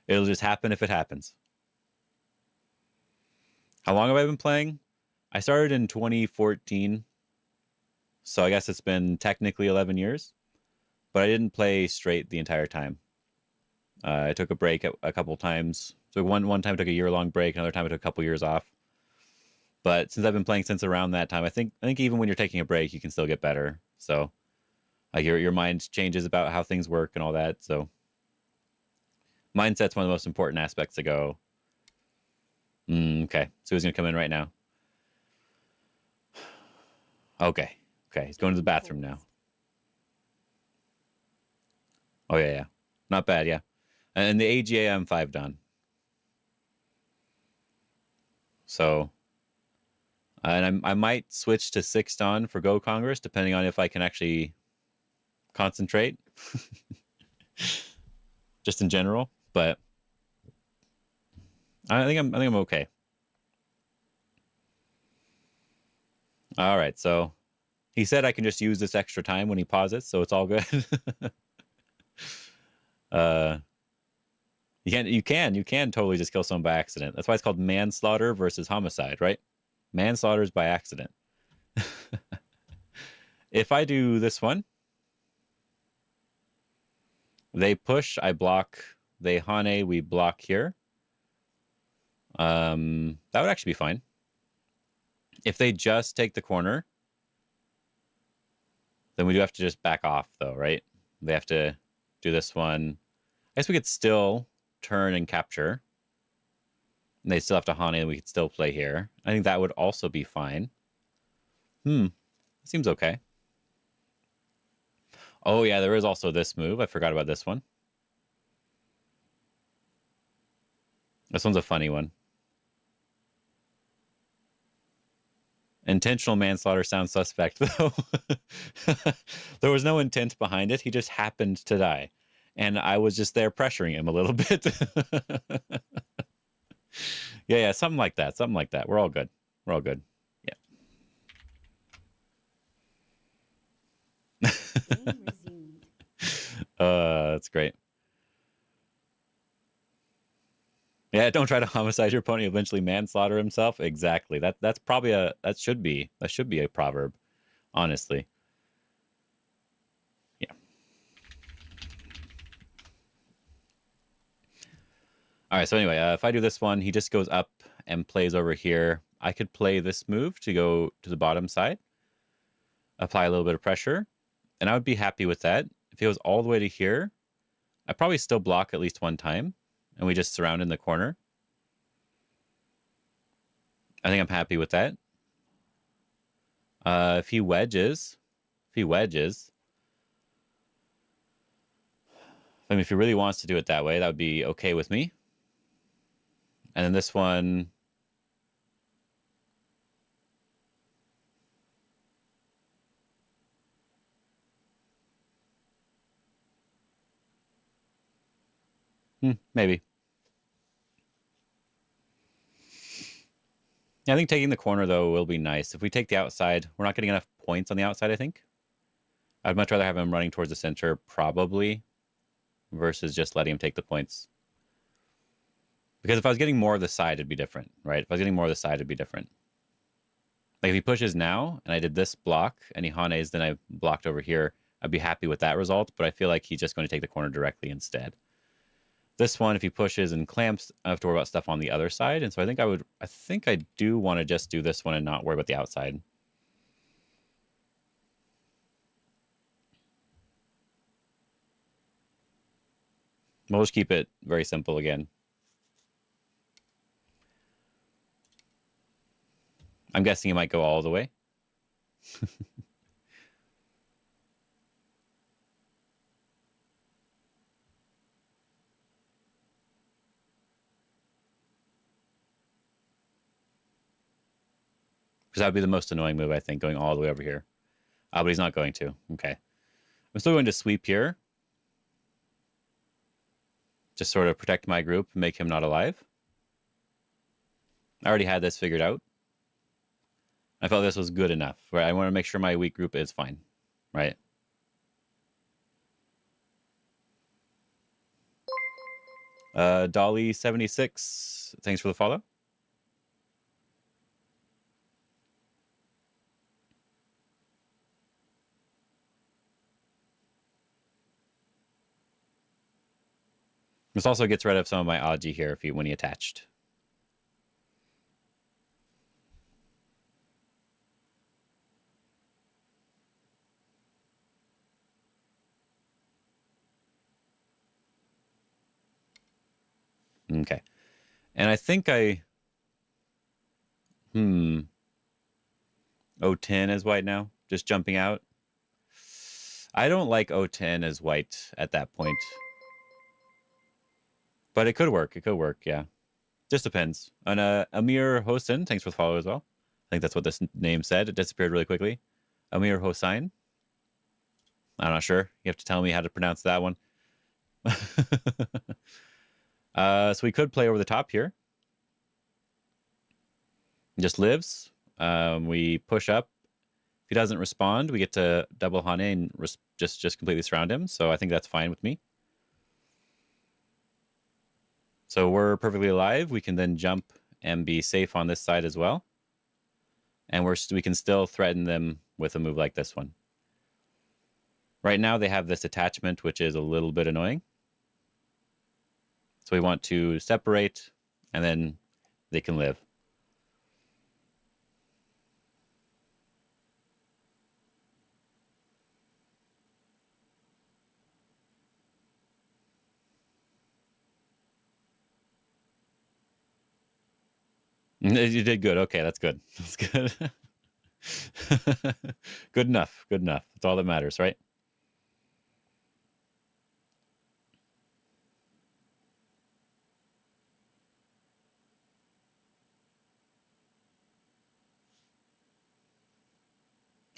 It'll just happen if it happens. How long have I been playing? I started in 2014. So I guess it's been technically 11 years. But I didn't play straight the entire time. I took a break a couple times. So one time I took a year-long break. Another time I took a couple years off. But since I've been playing since around that time, I think even when you're taking a break, you can still get better. So like your mind changes about how things work and all that. So mindset's one of the most important aspects to go. Okay, so he's gonna come in right now. Okay, he's going to the bathroom now. Oh yeah, not bad, yeah. And the AGA I'm 5 done. So, and I might switch to 6 done for Go Congress, depending on if I can actually concentrate, just in general. But I think I'm okay. All right, so he said I can just use this extra time when he pauses, so it's all good. You can totally just kill someone by accident. That's why it's called manslaughter versus homicide, right? Manslaughter is by accident. If I do this one, they push, I block. They hane, we block here. That would actually be fine. If they just take the corner, then we do have to just back off, though, right? They have to do this one. I guess we could still turn and capture. And they still have to hane, and we could still play here. I think that would also be fine. Seems okay. Oh, yeah, there is also this move. I forgot about this one. This one's a funny one. Intentional manslaughter sounds suspect, though. There was no intent behind it. He just happened to die. And I was just there pressuring him a little bit. Yeah, something like that. Something like that. We're all good. We're all good. Yeah. Game resumed. That's great. Yeah, don't try to homicide your opponent, eventually manslaughter himself. Exactly. That's probably that should be a proverb, honestly. Yeah. All right, so anyway, if I do this one, he just goes up and plays over here. I could play this move to go to the bottom side, apply a little bit of pressure, and I would be happy with that. If he goes all the way to here, I'd probably still block at least one time, and we just surround in the corner. I think I'm happy with that. If he wedges, I mean, if he really wants to do it that way, that would be okay with me. And then this one, maybe. Yeah, I think taking the corner, though, will be nice. If we take the outside, we're not getting enough points on the outside, I think. I'd much rather have him running towards the center, probably, versus just letting him take the points. Because if I was getting more of the side, it'd be different, right? If I was getting more of the side, it'd be different. Like, if he pushes now, and I did this block, and he hanes, then I blocked over here, I'd be happy with that result, but I feel like he's just going to take the corner directly instead. This one, if he pushes and clamps, I have to worry about stuff on the other side. And so I think I do want to just do this one and not worry about the outside. We'll just keep it very simple again. I'm guessing he might go all the way. Because that would be the most annoying move, I think, going all the way over here. But he's not going to. Okay. I'm still going to sweep here. Just sort of protect my group, make him not alive. I already had this figured out. I felt this was good enough. Right? I want to make sure my weak group is fine. Right? Dolly76, thanks for the follow. This also gets rid of some of my Aji here when he attached. Okay. And I think O10 as white now, just jumping out. I don't like O10 as white at that point. But it could work. It could work, yeah. Just depends. And Amir Hossein, thanks for the follow as well. I think that's what this name said. It disappeared really quickly. Amir Hossein. I'm not sure. You have to tell me how to pronounce that one. So we could play over the top here. He just lives. We push up. If he doesn't respond, we get to double Hane and just completely surround him. So I think that's fine with me. So we're perfectly alive. We can then jump and be safe on this side as well. And we can still threaten them with a move like this one. Right now they have this attachment, which is a little bit annoying. So we want to separate, and then they can live. You did good. Okay, that's good. That's good. Good enough. Good enough. That's all that matters, right?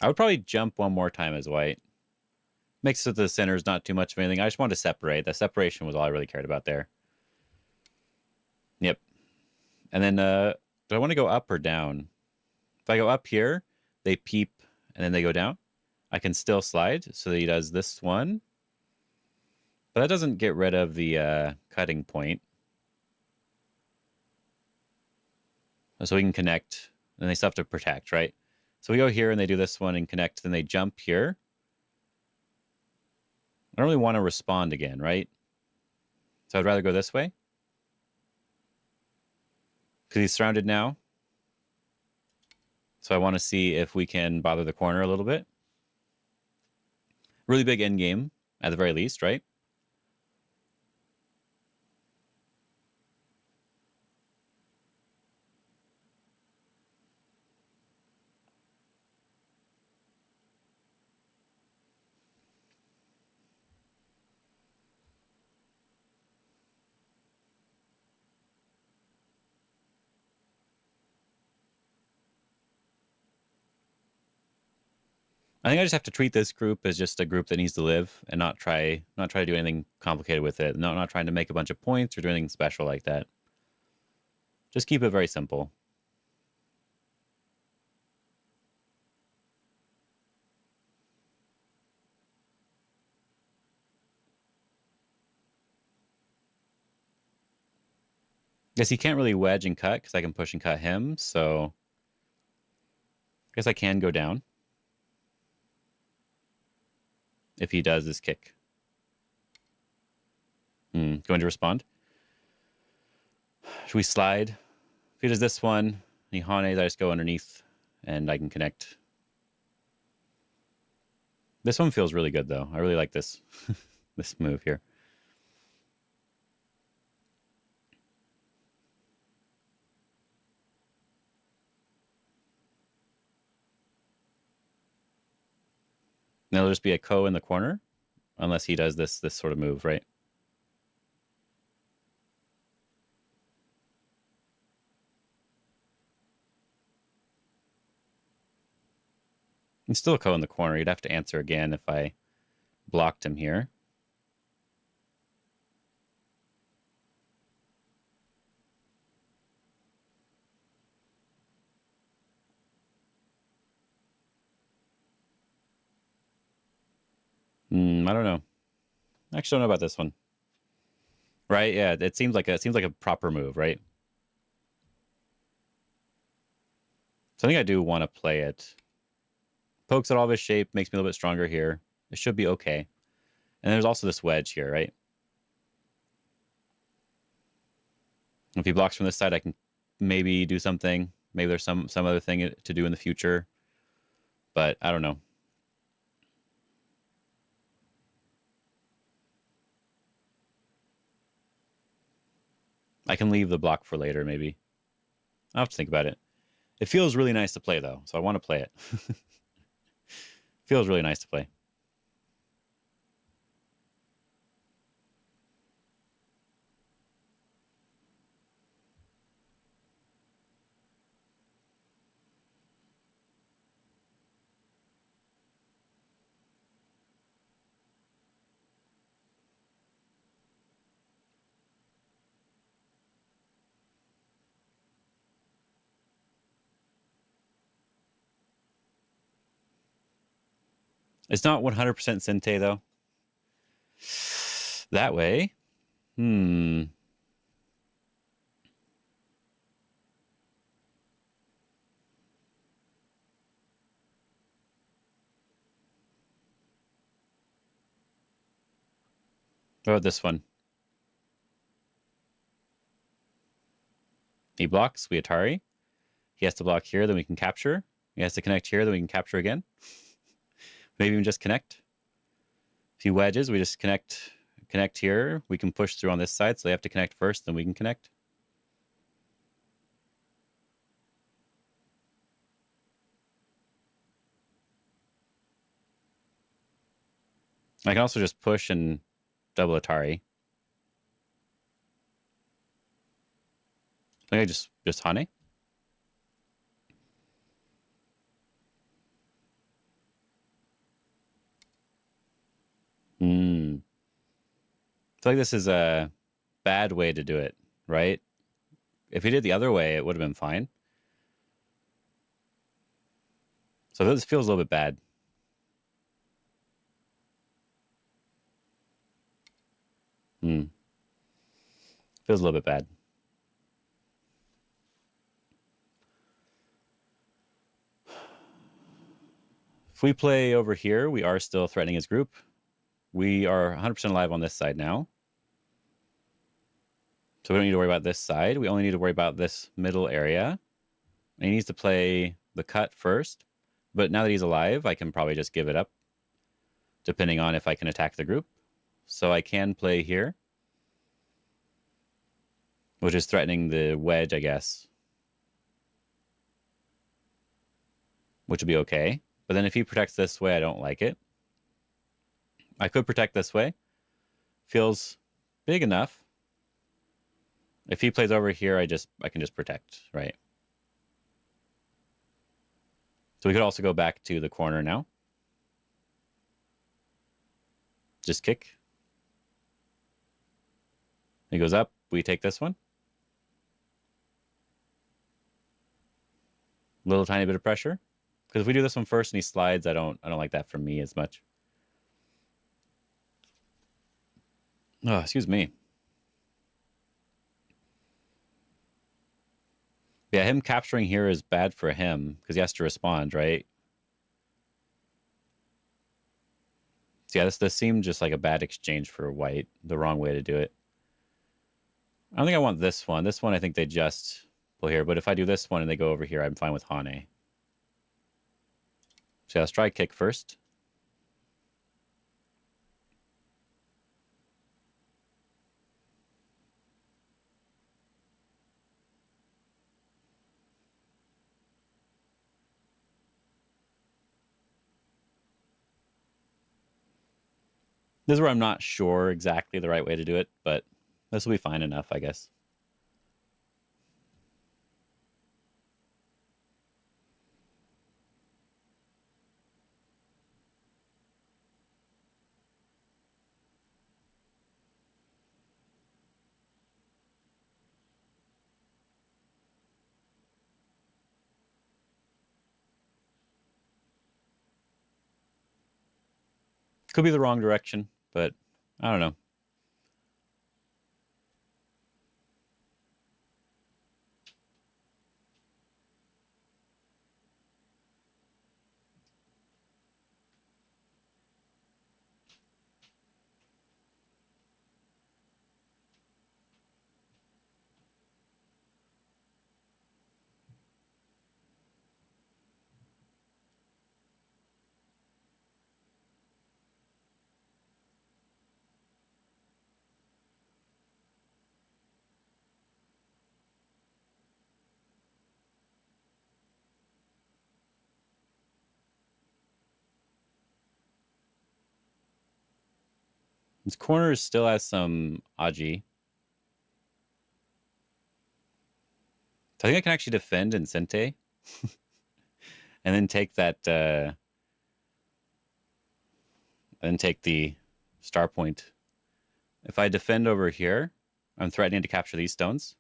I would probably jump one more time as white. Makes it the center is not too much of anything. I just want to separate. The separation was all I really cared about there. Yep. And then do I want to go up or down? If I go up here, they peep and then they go down. I can still slide. So he does this one. But that doesn't get rid of the cutting point. So we can connect. And they still have to protect, right? So we go here and they do this one and connect. Then they jump here. I don't really want to respond again, right? So I'd rather go this way. Because he's surrounded now. So I want to see if we can bother the corner a little bit. Really big end game, at the very least, right? I think I just have to treat this group as just a group that needs to live and not try to do anything complicated with it. No, not trying to make a bunch of points or do anything special like that. Just keep it very simple. Guess he can't really wedge and cut because I can push and cut him, so I guess I can go down. if he does this kick. Going to respond. Should we slide? If he does this one, he hanes, I just go underneath and I can connect. This one feels really good though. I really like this this move here. Now there'll just be a ko in the corner, unless he does this sort of move, right? And still a ko in the corner. You'd have to answer again if I blocked him here. I don't know. I actually don't know about this one. Right? Yeah, it seems like a proper move, right? So I think I do want to play it. Pokes at all of his shape, makes me a little bit stronger here. It should be okay. And there's also this wedge here, right? If he blocks from this side, I can maybe do something. Maybe there's some other thing to do in the future. But I don't know. I can leave the block for later, maybe. I'll have to think about it. It feels really nice to play, though, so I want to play it. Feels really nice to play. It's not 100% Sente, though. That way. What about this one? He blocks, we Atari. He has to block here, then we can capture. He has to connect here, then we can capture again. Maybe even just connect. If he wedges, we just connect here. We can push through on this side, so they have to connect first, then we can connect. I can also just push and double Atari. I think I just Hane. I feel like this is a bad way to do it, right? If he did the other way, it would have been fine. So this feels a little bit bad. Feels a little bit bad. If we play over here, we are still threatening his group. We are 100% alive on this side now. So we don't need to worry about this side. We only need to worry about this middle area. And he needs to play the cut first. But now that he's alive, I can probably just give it up, depending on if I can attack the group. So I can play here, which is threatening the wedge, I guess, which would be okay. But then if he protects this way, I don't like it. I could protect this way. Feels big enough. If he plays over here, I can just protect, right? So we could also go back to the corner now. Just kick. He goes up. We take this one. Little tiny bit of pressure. Because if we do this one first and he slides, I don't like that from me as much. Oh, excuse me. Yeah, him capturing here is bad for him because he has to respond, right? So yeah, this seemed just like a bad exchange for white, the wrong way to do it. I don't think I want this one. This one I think they just pull here, but if I do this one and they go over here, I'm fine with Hane. So let's try kick first. This is where I'm not sure exactly the right way to do it, but this will be fine enough, I guess. Could be the wrong direction, but I don't know. This corner still has some Aji. So I think I can actually defend in Sente. And then take that and take the star point. If I defend over here, I'm threatening to capture these stones.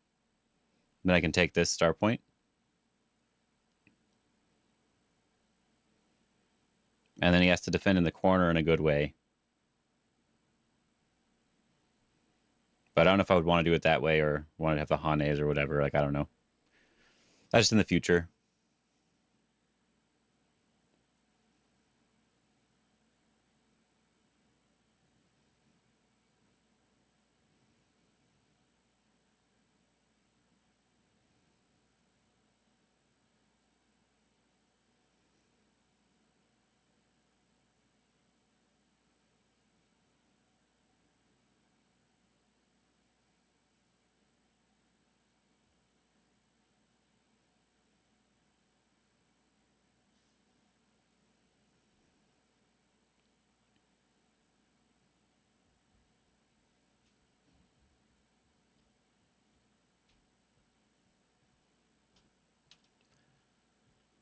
Then I can take this star point. And then he has to defend in the corner in a good way. But I don't know if I would want to do it that way or want to have the Hanes or whatever. Like, I don't know. That's just in the future.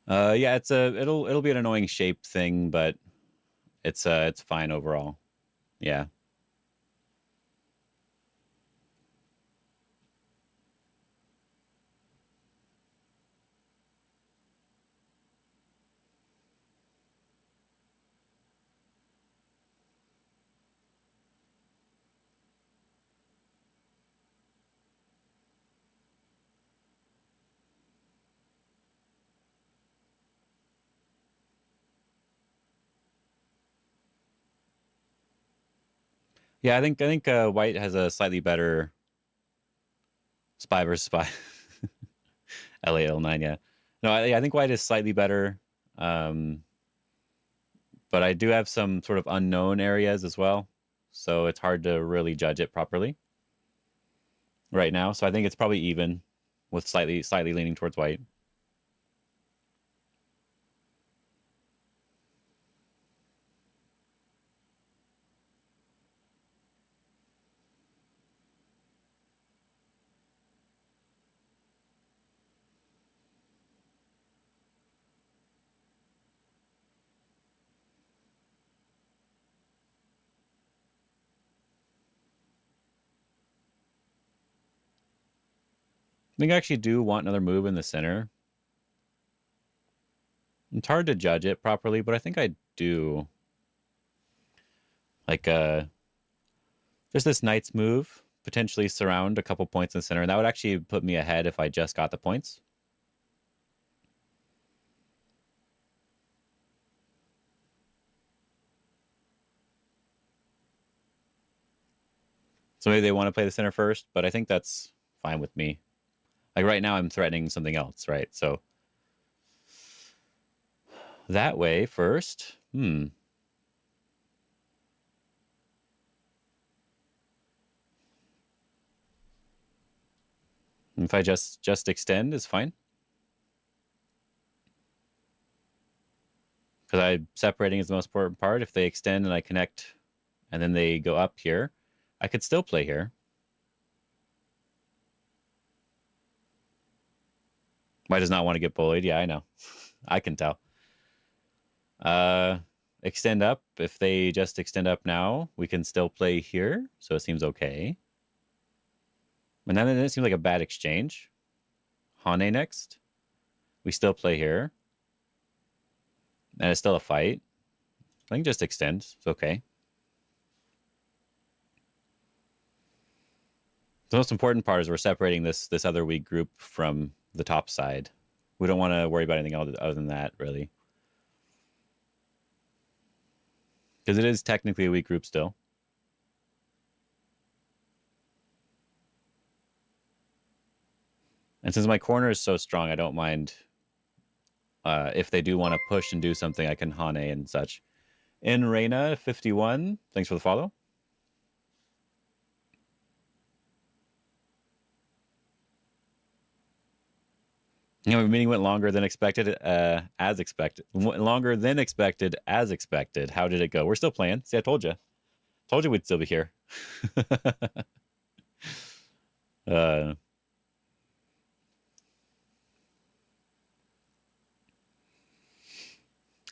Yeah, it'll be an annoying shape thing, but it's fine overall. Yeah. Yeah, I think white has a slightly better spy versus spy. LAL9, yeah. No, I think white is slightly better. Um, but I do have some sort of unknown areas as well. So it's hard to really judge it properly right now. So I think it's probably even with slightly leaning towards white. I think I actually do want another move in the center. It's hard to judge it properly, but I think I do. Like just this knight's move, potentially surround a couple points in the center, and that would actually put me ahead if I just got the points. So maybe they want to play the center first, but I think that's fine with me. Like right now, I'm threatening something else, right? So that way first. If I just extend is fine. Because separating is the most important part. If they extend and I connect and then they go up here, I could still play here. Why does not want to get bullied? Yeah, I know. I can tell. Extend up. If they just extend up now, we can still play here. So it seems okay. And then it seems like a bad exchange. Hane next. We still play here. And it's still a fight. I think just extend. It's okay. The most important part is we're separating this other weak group from the top side. We don't want to worry about anything other than that, really. Because it is technically a weak group still. And since my corner is so strong, I don't mind if they do want to push and do something, I can Hane and such. In Reina 51, thanks for the follow. You know, meeting went longer than expected, as expected. Longer than expected, as expected. How did it go? We're still playing. See, I told you. Told you we'd still be here. Could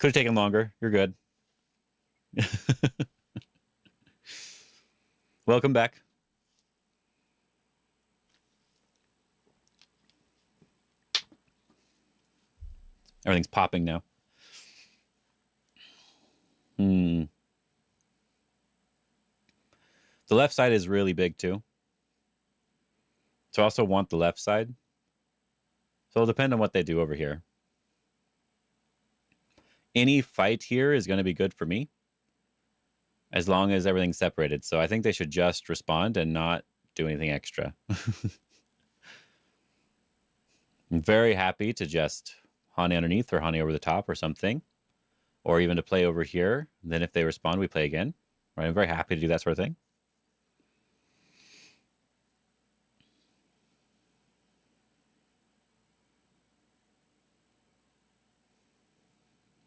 have taken longer. You're good. Welcome back. Everything's popping now. The left side is really big too. So I also want the left side. So it'll depend on what they do over here. Any fight here is going to be good for me. As long as everything's separated. So I think they should just respond and not do anything extra. I'm very happy to just Hane underneath or Hane over the top or something. Or even to play over here. Then if they respond, we play again. Right? I'm very happy to do that sort of thing.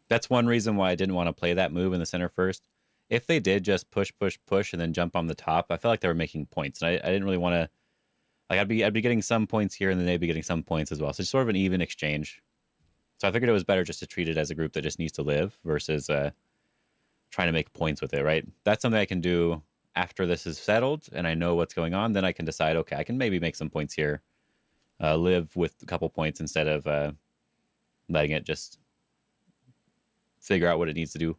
That's one reason why I didn't want to play that move in the center first. If they did just push, push, push, and then jump on the top, I felt like they were making points. And I didn't really want to... Like, I'd be getting some points here, and then they'd be getting some points as well. So it's sort of an even exchange. So I figured it was better just to treat it as a group that just needs to live versus trying to make points with it, right? That's something I can do after this is settled and I know what's going on. Then I can decide, okay, I can maybe make some points here, live with a couple points instead of letting it just figure out what it needs to do.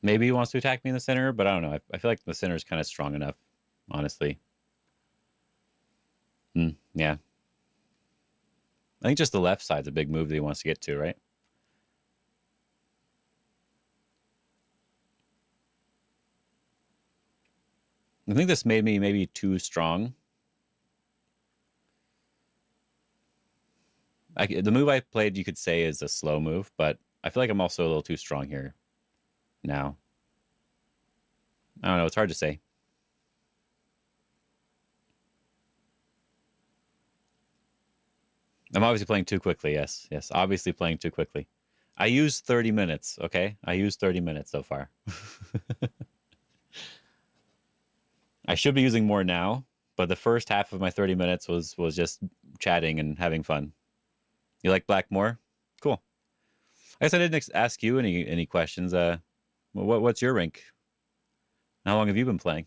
Maybe he wants to attack me in the center, but I don't know. I feel like the center is kind of strong enough, honestly. Yeah. I think just the left side's a big move that he wants to get to, right? I think this made me maybe too strong. The move I played, you could say, is a slow move, but I feel like I'm also a little too strong here now. I don't know. It's hard to say. I'm obviously playing too quickly. Yes. Yes. Obviously playing too quickly. I used 30 minutes. Okay. I used 30 minutes so far. I should be using more now, but the first half of my 30 minutes was just chatting and having fun. You like black more? I guess I didn't ask you any questions. What's your rank? How long have you been playing?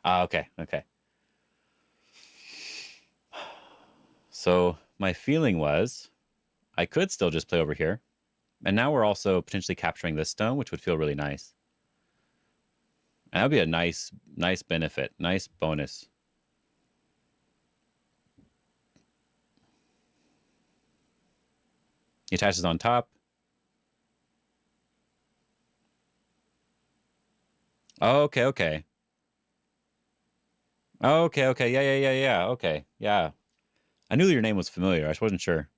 Ah, okay, okay. So my feeling was I could still just play over here, and now we're also potentially capturing this stone, which would feel really nice. And that would be a nice benefit, nice bonus. He attaches on top. Oh, okay, okay. Oh, okay, okay. Yeah, yeah, yeah, yeah. Okay, yeah. I knew your name was familiar. I just wasn't sure.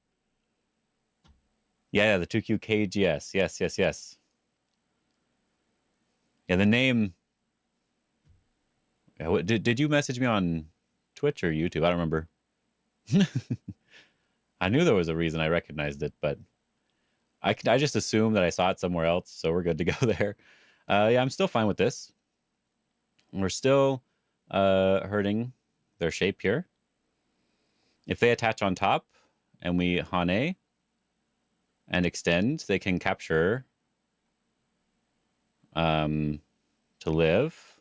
Yeah, yeah, the 2Q KGS. Yes, yes, yes. Yeah, the name. Yeah, did you message me on Twitch or YouTube? I don't remember. I knew there was a reason I recognized it, but I just assumed that I saw it somewhere else, so we're good to go there. Yeah, I'm still fine with this. We're still hurting their shape here. If they attach on top and we Hane and extend, they can capture to live.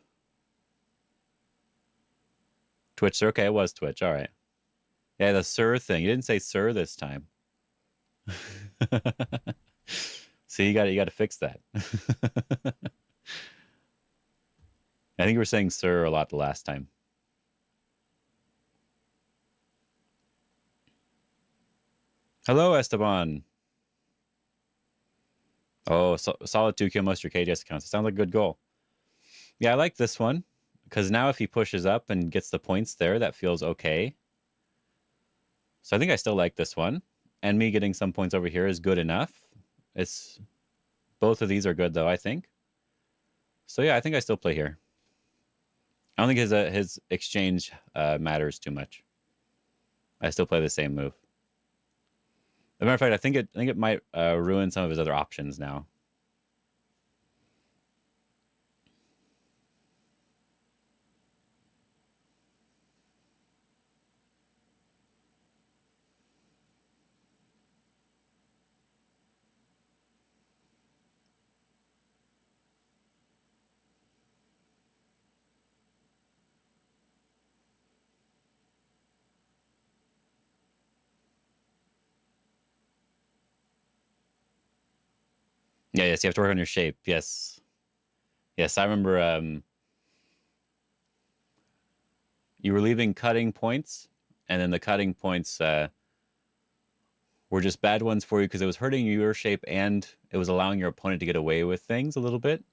Twitch, sir. Okay, it was Twitch. All right. Yeah, the sir thing. You didn't say sir this time. See, you got to fix that. I think you were saying sir a lot the last time. Hello, Esteban. Oh, solid 2 kill most of your KDS accounts. It sounds like a good goal. Yeah, I like this one because now if he pushes up and gets the points there, that feels okay. So I think I still like this one. And me getting some points over here is good enough. It's both of these are good though, I think. So yeah, I think I still play here. I don't think his exchange matters too much. I still play the same move. As a matter of fact, I think it might ruin some of his other options now. Yeah, yes, you have to work on your shape. Yes. Yes, I remember you were leaving cutting points, and then the cutting points were just bad ones for you because it was hurting your shape and it was allowing your opponent to get away with things a little bit.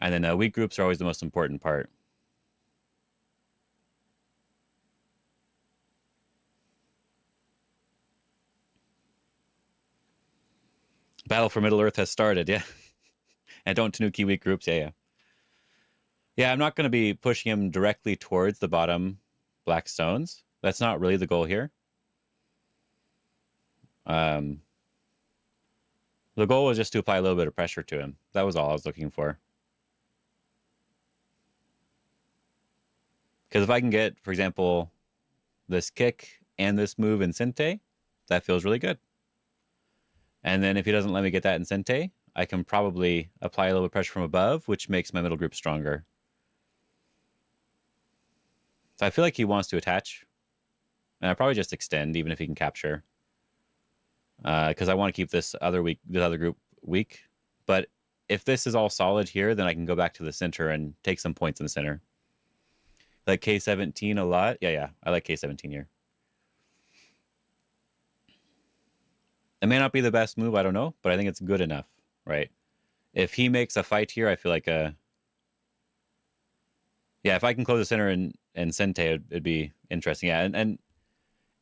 And then weak groups are always the most important part. Battle for Middle Earth has started, yeah. And don't Tanuki weak groups, yeah, yeah. Yeah, I'm not going to be pushing him directly towards the bottom black stones. That's not really the goal here. The goal was just to apply a little bit of pressure to him. That was all I was looking for. Because if I can get, for example, this kick and this move in Sente, that feels really good. And then if he doesn't let me get that in Sente, I can probably apply a little bit of pressure from above, which makes my middle group stronger. So I feel like he wants to attach. And I probably just extend, even if he can capture. Because I want to keep this other group weak. But if this is all solid here, then I can go back to the center and take some points in the center. Like K17 a lot. Yeah, yeah. I like K17 here. It may not be the best move, I don't know, but I think it's good enough, right? If he makes a fight here, I feel like yeah, if I can close the center and Sente, it'd be interesting. Yeah, and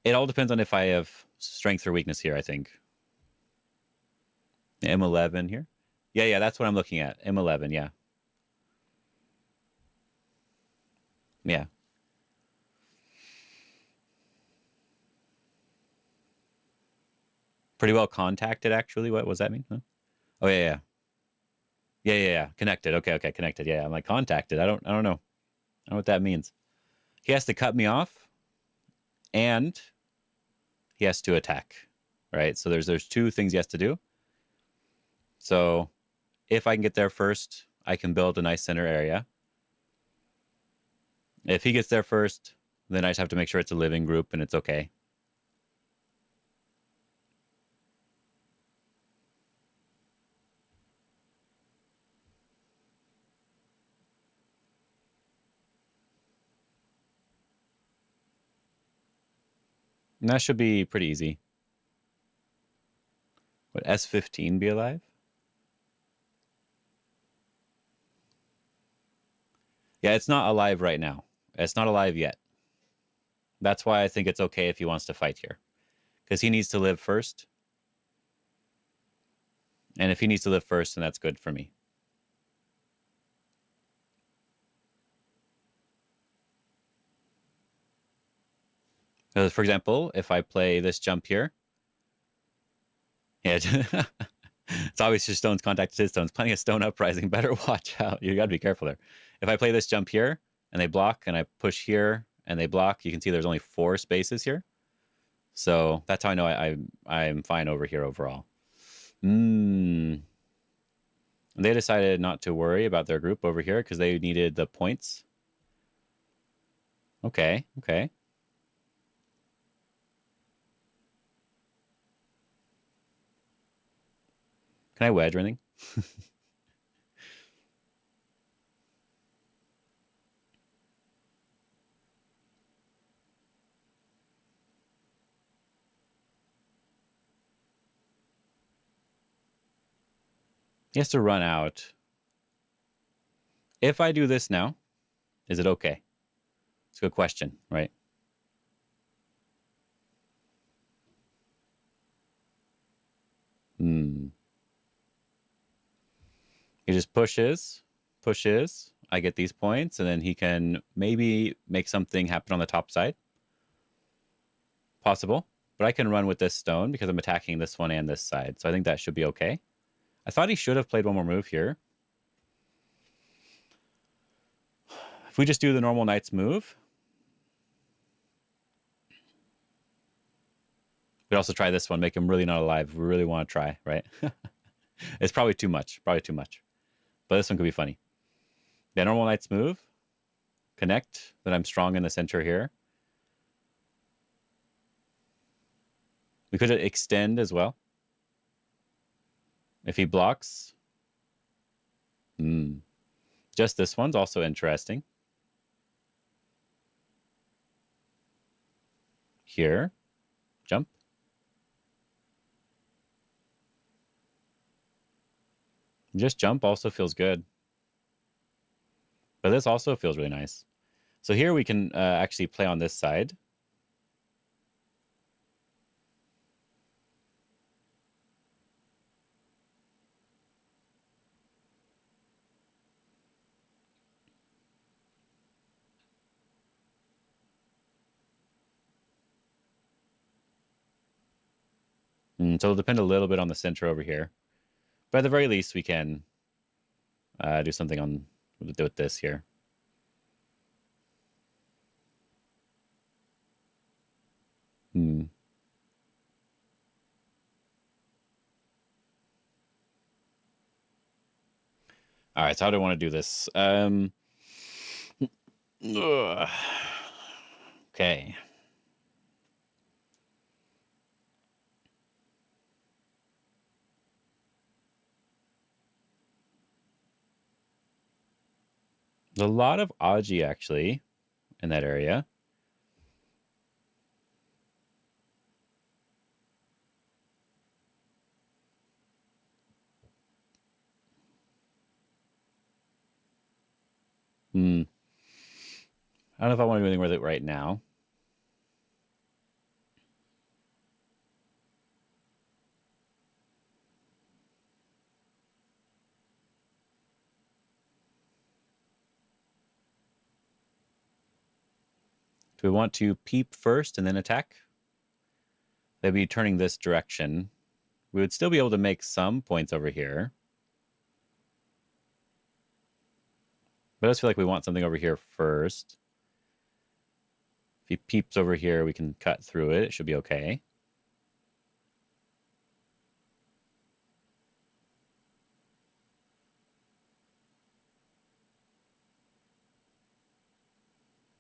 it all depends on if I have strength or weakness here, I think. M11 here. Yeah, yeah, that's what I'm looking at. M11, yeah. Yeah. Pretty well contacted, actually. What does that mean? Huh? Oh, yeah, yeah. Yeah, yeah, yeah. Connected. Okay, okay, connected. Yeah, I'm like contacted. I don't know. I don't know what that means. He has to cut me off, and he has to attack. right? So there's two things he has to do. So if I can get there first, I can build a nice center area. If he gets there first, then I just have to make sure it's a living group and it's okay. And that should be pretty easy. Would S15 be alive? Yeah, it's not alive right now. It's not alive yet. That's why I think it's okay if he wants to fight here. Because he needs to live first. And if he needs to live first, then that's good for me. Because, for example, if I play this jump here, yeah, it's obviously stones contacted his stones. Plenty of stone uprising. Better watch out. You got to be careful there. If I play this jump here and they block, and I push here and they block, you can see there's only 4 spaces here. So that's how I know I'm fine over here overall. They decided not to worry about their group over here because they needed the points. Okay. Can I wedge or anything? He has to run out. If I do this now, is it okay? It's a good question, right? He just pushes. I get these points, and then he can maybe make something happen on the top side. Possible. But I can run with this stone because I'm attacking this one and this side. So I think that should be okay. I thought he should have played one more move here. If we just do the normal knight's move. We could also try this one, make him really not alive. We really want to try, right? It's probably too much. But this one could be funny. The normal knight's move. Connect. Then I'm strong in the center here. We could extend as well. If he blocks. Just this one's also interesting. Here. Jump. Just jump also feels good. But this also feels really nice. So here we can actually play on this side. So it'll depend a little bit on the center over here. But at the very least, we can do something on with this here. All right, so how do I want to do this? Okay. There's a lot of Aji, actually, in that area. I don't know if I want to do anything with it right now. Do we want to peep first and then attack? They'd be turning this direction. We would still be able to make some points over here. But I just feel like we want something over here first. If he peeps over here, we can cut through it. It should be okay.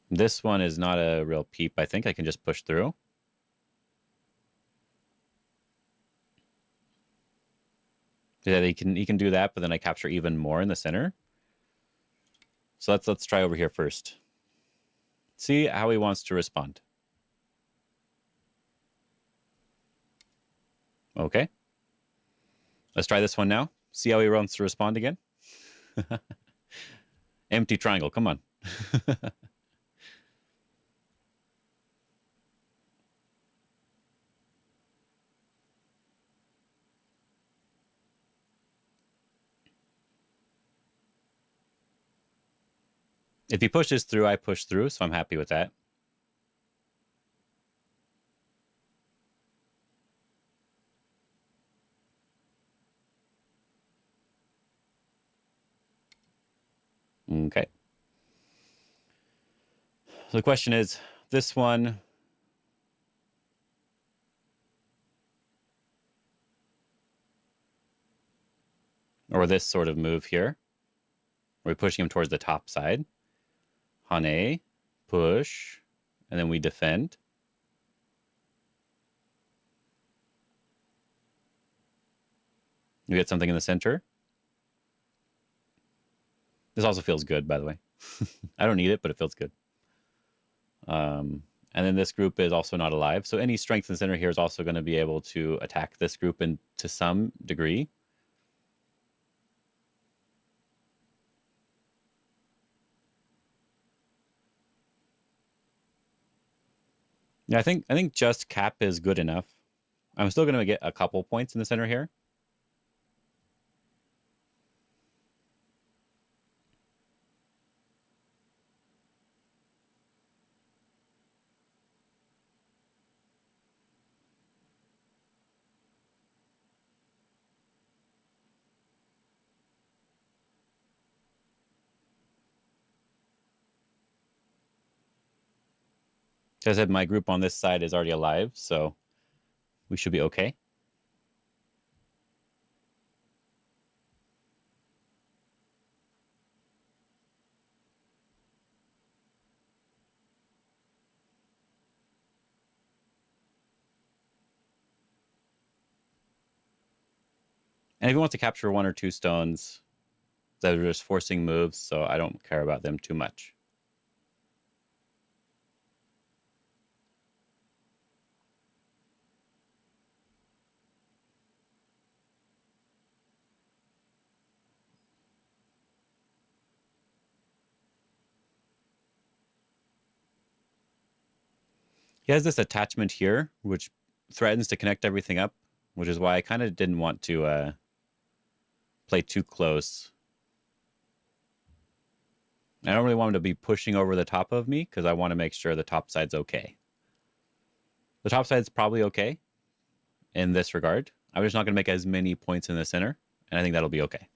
This one is not a real peep. I think I can just push through. Yeah, he can do that, but then I capture even more in the center. So let's try over here first. See how he wants to respond. Okay. Let's try this one now. See how he wants to respond again. Empty triangle. Come on. If he pushes through, I push through, so I'm happy with that. Okay. So the question is, this one... or this sort of move here. We're pushing him towards the top side. Hane, push, and then we defend. We get something in the center. This also feels good, by the way. I don't need it, but it feels good. And then this group is also not alive. So any strength in the center here is also going to be able to attack this group to some degree. Yeah, I think just cap is good enough. I'm still going to get a couple points in the center here. As I said, my group on this side is already alive, so we should be okay. And if he wants to capture one or two stones, that are just forcing moves, so I don't care about them too much. He has this attachment here, which threatens to connect everything up, which is why I kind of didn't want to play too close. I don't really want him to be pushing over the top of me because I want to make sure the top side's okay. The top side's probably okay in this regard. I'm just not going to make as many points in the center, and I think that'll be okay.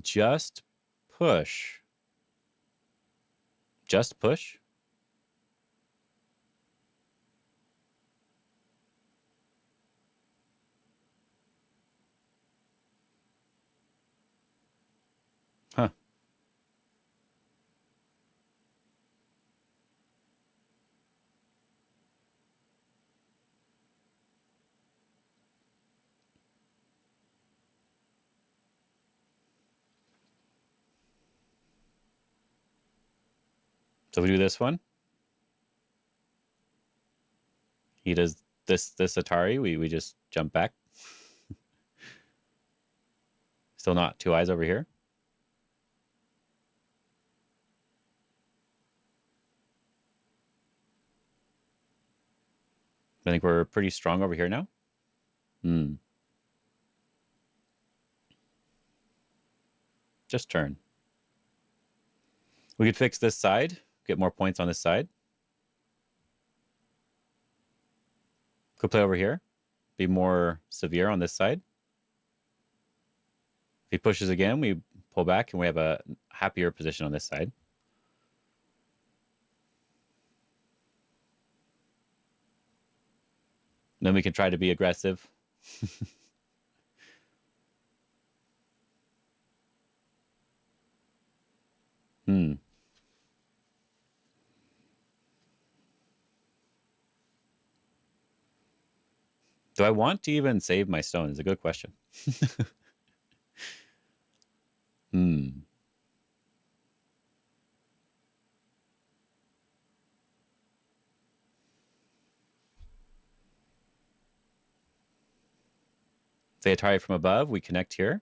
Just push. Just push? Huh. So we do this one. He does this Atari. We just jump back. Still not two eyes over here. I think we're pretty strong over here now. Just turn. We could fix this side, get more points on this side. Could play over here. Be more severe on this side. If he pushes again, we pull back and we have a happier position on this side. Then we can try to be aggressive. Hmm. Do I want to even save my stone? Is a good question. Hmm. If they target from above, we connect here.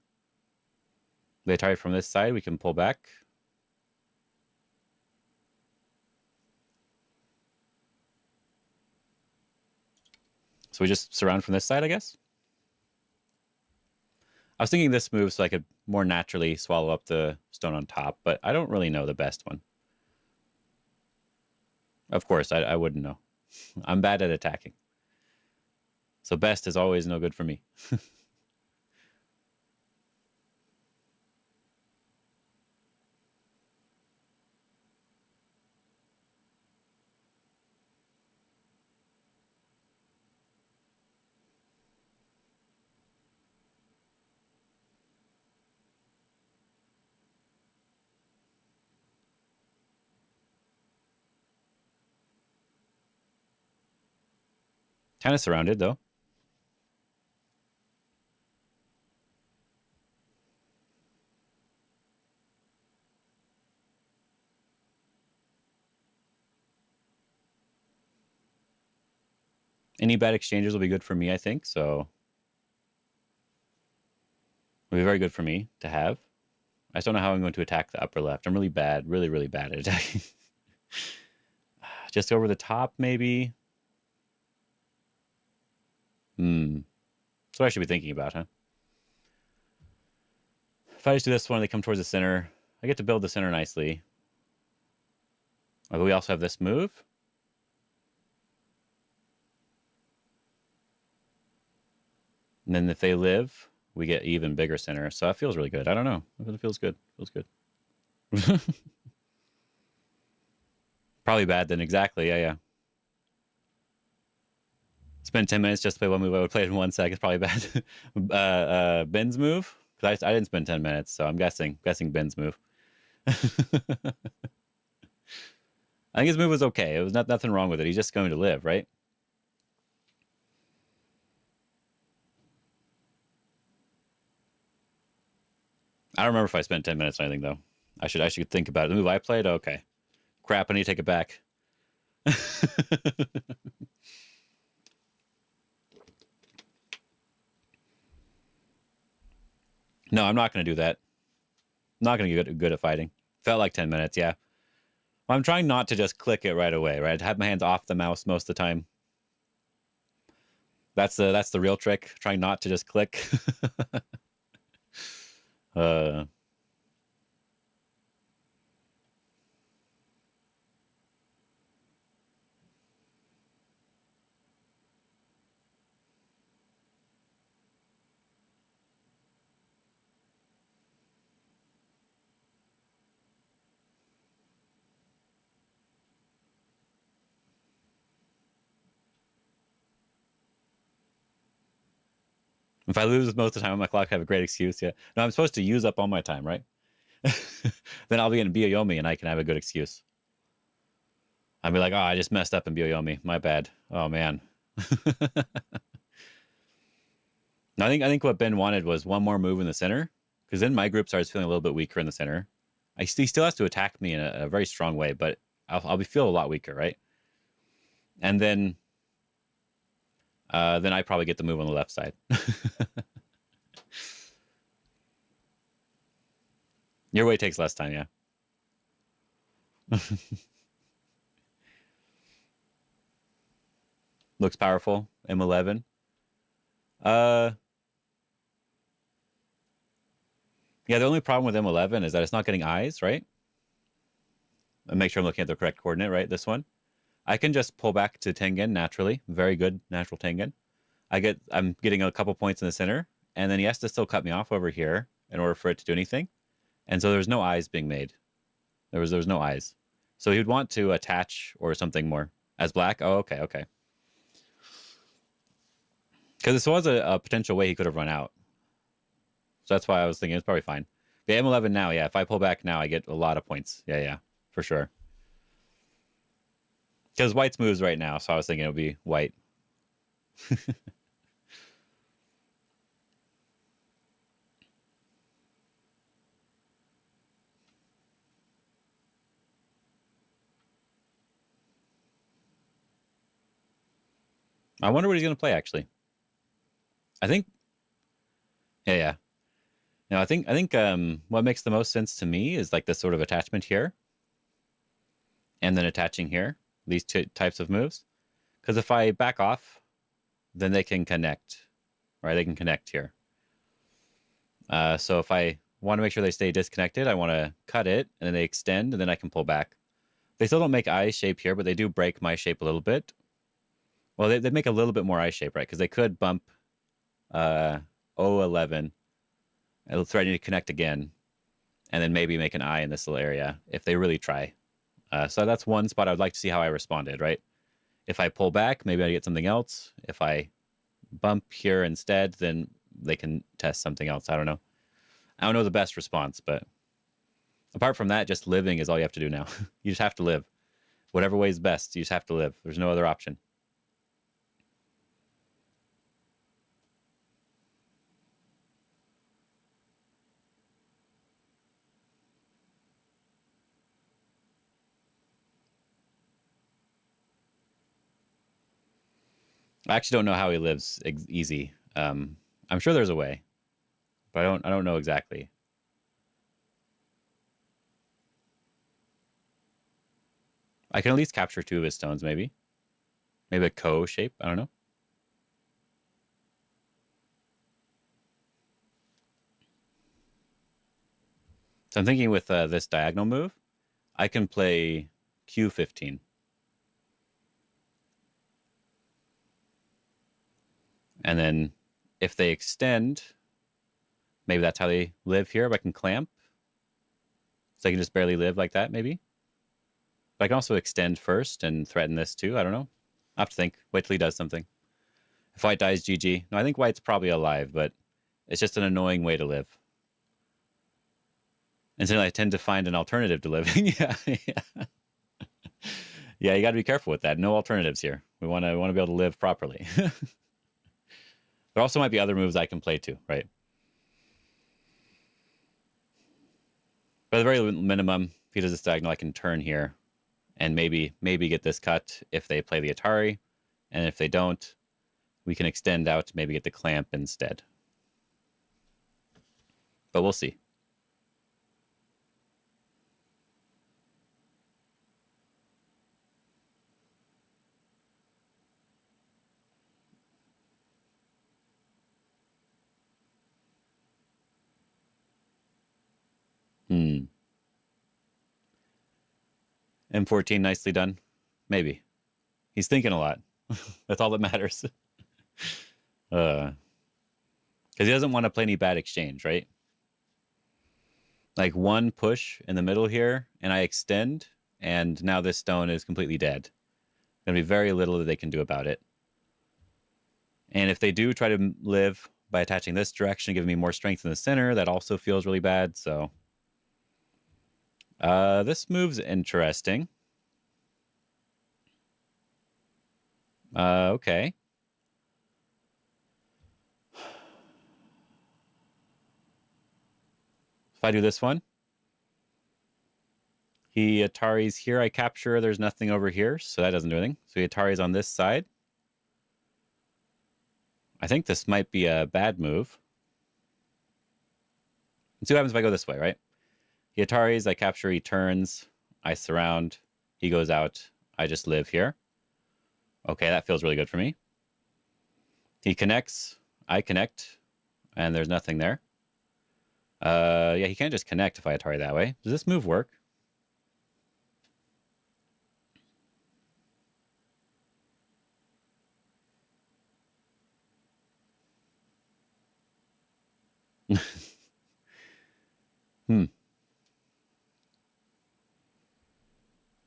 If they target from this side, we can pull back. So we just surround from this side, I guess. I was thinking this move so I could more naturally swallow up the stone on top, but I don't really know the best one. Of course, I wouldn't know. I'm bad at attacking. So best is always no good for me. Kind of surrounded, though. Any bad exchanges will be good for me, I think. So it'll be very good for me to have. I just don't know how I'm going to attack the upper left. I'm really bad, really, really bad at attacking. Just over the top, maybe. That's what I should be thinking about, huh? If I just do this one, they come towards the center. I get to build the center nicely. Oh, but we also have this move. And then if they live, we get even bigger center. So that feels really good. I don't know. It feels good. Feels good. Probably bad then. Exactly. Yeah. Spend 10 minutes just to play one move. I would play it in 1 second. It's probably bad. Ben's move? Because I didn't spend 10 minutes, so I'm guessing Ben's move. I think his move was okay. It was nothing wrong with it. He's just going to live, right? I don't remember if I spent 10 minutes or anything, though. I should think about it. The move I played? Okay. Crap, I need to take it back. No, I'm not going to do that. I'm not going to get good at fighting. Felt like 10 minutes, yeah. Well, I'm trying not to just click it right away, right? Have my hands off the mouse most of the time. That's the real trick. Trying not to just click. If I lose most of the time on my clock, I have a great excuse. Yeah. No, I'm supposed to use up all my time, right? Then I'll be in Bioyomi and I can have a good excuse. I'll be like, oh, I just messed up in Bioyomi. My bad. Oh man. No, I think what Ben wanted was one more move in the center, because then my group starts feeling a little bit weaker in the center. He still has to attack me in a very strong way, but I'll be feel a lot weaker, right? And then I probably get the move on the left side. Your way takes less time, yeah. Looks powerful. M11. Yeah, the only problem with M11 is that it's not getting eyes, right? And make sure I'm looking at the correct coordinate, right? This one. I can just pull back to Tengen naturally. Very good natural Tengen. I'm getting a couple points in the center, and then he has to still cut me off over here in order for it to do anything. And so there's no eyes being made. There was no eyes. So he would want to attach or something more. As black? Oh, okay, okay. Because this was a potential way he could have run out. So that's why I was thinking it's probably fine. The M11 now, yeah. If I pull back now, I get a lot of points. Yeah, yeah, for sure. Because white's moves right now, so I was thinking it would be white. I wonder what he's going to play, actually. I think... Yeah, yeah. No, I think what makes the most sense to me is like this sort of attachment here. And then attaching here. These two types of moves. Because if I back off, then they can connect. Right? They can connect here. So if I want to make sure they stay disconnected, I want to cut it, and then they extend, and then I can pull back. They still don't make eye shape here, but they do break my shape a little bit. Well, they make a little bit more eye shape, right? Because they could bump 011. It'll threaten to connect again, and then maybe make an eye in this little area if they really try. So that's one spot I would like to see how I responded, right? If I pull back, maybe I get something else. If I bump here instead, then they can test something else. I don't know. I don't know the best response, but apart from that, just living is all you have to do now. You just have to live. Whatever way is best, you just have to live. There's no other option. I actually don't know how he lives easy. I'm sure there's a way, but I don't know exactly. I can at least capture two of his stones, maybe. Maybe a Ko shape. I don't know. So I'm thinking with this diagonal move, I can play Q15. And then if they extend, maybe that's how they live here. If I can clamp, so I can just barely live like that, maybe. But I can also extend first and threaten this too. I don't know. I have to think. Wait till he does something. If white dies, GG. No, I think white's probably alive, but it's just an annoying way to live. And so I tend to find an alternative to living. Yeah, yeah. Yeah, you got to be careful with that. No alternatives here. We want to be able to live properly. There also might be other moves I can play too, right? But at the very minimum, if he does this diagonal, I can turn here and maybe get this cut if they play the Atari. And if they don't, we can extend out to maybe get the clamp instead. But we'll see. M14, nicely done. Maybe. He's thinking a lot. That's all that matters. Because he doesn't want to play any bad exchange, right? Like one push in the middle here, and I extend, and now this stone is completely dead. Going to be very little that they can do about it. And if they do try to live by attaching this direction, giving me more strength in the center, that also feels really bad, so... this move's interesting. Okay. If I do this one, he Atari's here. I capture. There's nothing over here, so that doesn't do anything. So he Atari's on this side. I think this might be a bad move. Let's see what happens if I go this way, right? He Atari's, I capture, he turns, I surround, he goes out, I just live here. Okay, that feels really good for me. He connects, I connect, and there's nothing there. Yeah, he can't just connect if I Atari that way. Does this move work? Hmm.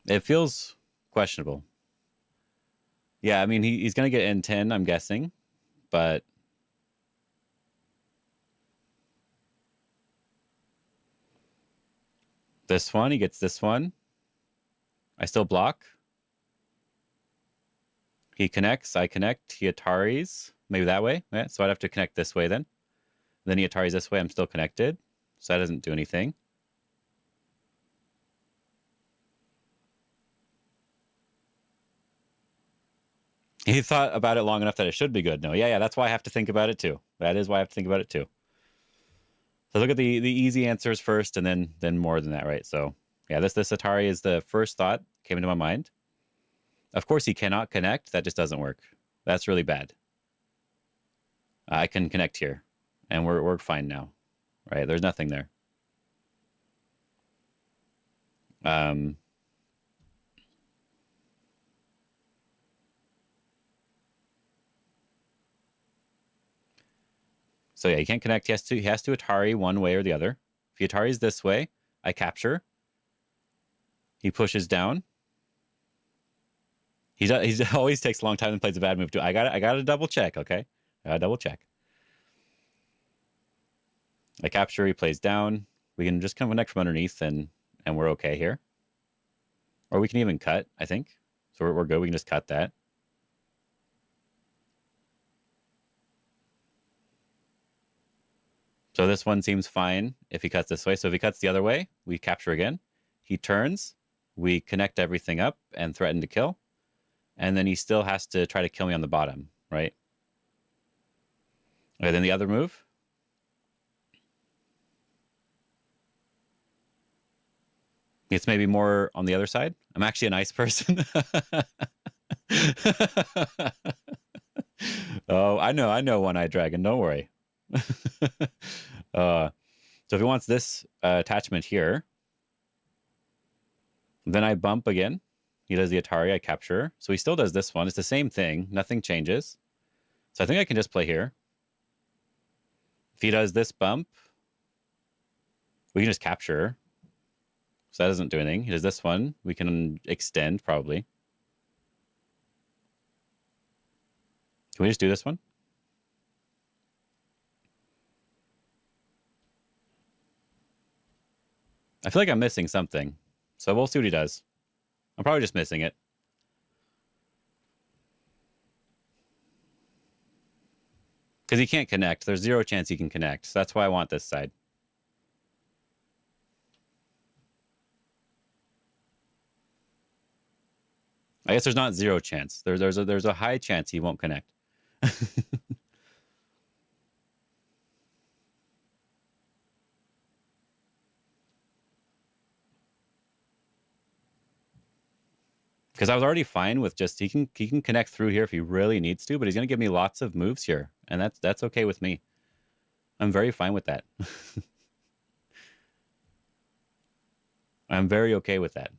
It feels questionable. Yeah, I mean, he's going to get N10, I'm guessing, but this one, he gets this one. I still block. He connects, I connect, he Ataris. Maybe that way. Yeah, so I'd have to connect this way then. Then he Ataris this way, I'm still connected. So that doesn't do anything. He thought about it long enough that it should be good. No, yeah, that's why I have to think about it too. That is why I have to think about it too. So look at the easy answers first, and then more than that, right? So yeah, this Atari is the first thought came into my mind. Of course, he cannot connect. That just doesn't work. That's really bad. I can connect here, and we're fine now, right? There's nothing there. So yeah, he can't connect. He has to Atari one way or the other. If he Ataris this way, I capture. He pushes down. He always takes a long time and plays a bad move too. I got to double check. Okay, I got to double check. I capture. He plays down. We can just come connect from underneath, and we're okay here. Or we can even cut. I think so. We're good. We can just cut that. So this one seems fine if he cuts this way. So if he cuts the other way, we capture again. He turns, we connect everything up and threaten to kill. And then he still has to try to kill me on the bottom, right? Okay, then the other move. It's maybe more on the other side. I'm actually a nice person. Oh, I know One-Eyed Dragon. Don't worry. So if he wants this attachment here, then I bump again. He does the Atari, I capture. So he still does this one. It's the same thing. Nothing changes. So I think I can just play here. If he does this bump, we can just capture. So that doesn't do anything. He does this one. We can extend, probably. Can we just do this one? I feel like I'm missing something. So we'll see what he does. I'm probably just missing it. Because he can't connect. There's zero chance he can connect. So that's why I want this side. I guess there's not zero chance. There's a high chance he won't connect. Because I was already fine with just he can connect through here if he really needs to, but he's gonna give me lots of moves here, and that's okay with me. I'm very fine with that. I'm very okay with that.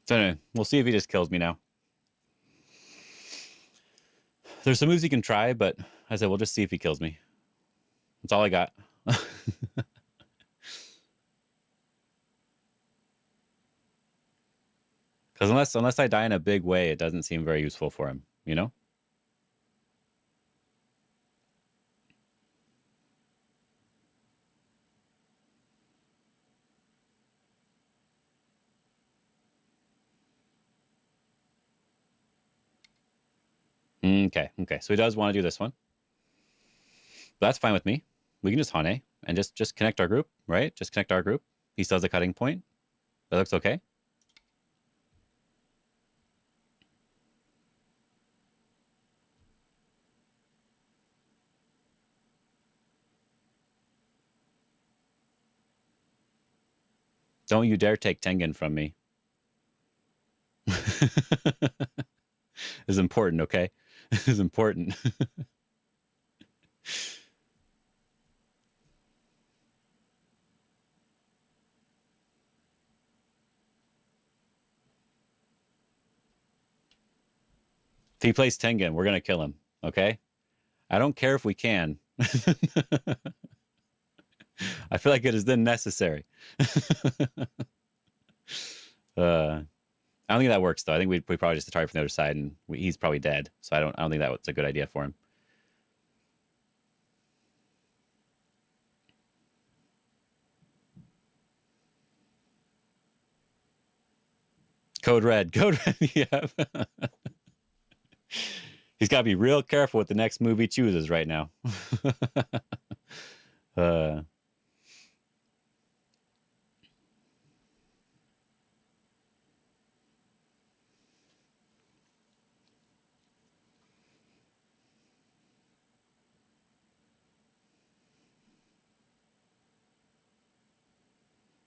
So anyway, we'll see if he just kills me now. There's some moves he can try, but I said we'll just see if he kills me. That's all I got. Because unless I die in a big way, it doesn't seem very useful for him, you know? Okay. So he does want to do this one. But that's fine with me. We can just Hane and just connect our group, right? Just connect our group. He still has a cutting point. That looks okay. Don't you dare take Tengen from me. It's important, okay? It's important. If he plays Tengen, we're gonna kill him, okay? I don't care if we can. I feel like it is then necessary. I don't think that works though. I think we probably just target from the other side, and he's probably dead. So I don't think that was a good idea for him. Code red, code red. Yeah. He's got to be real careful with the next move he chooses right now. uh,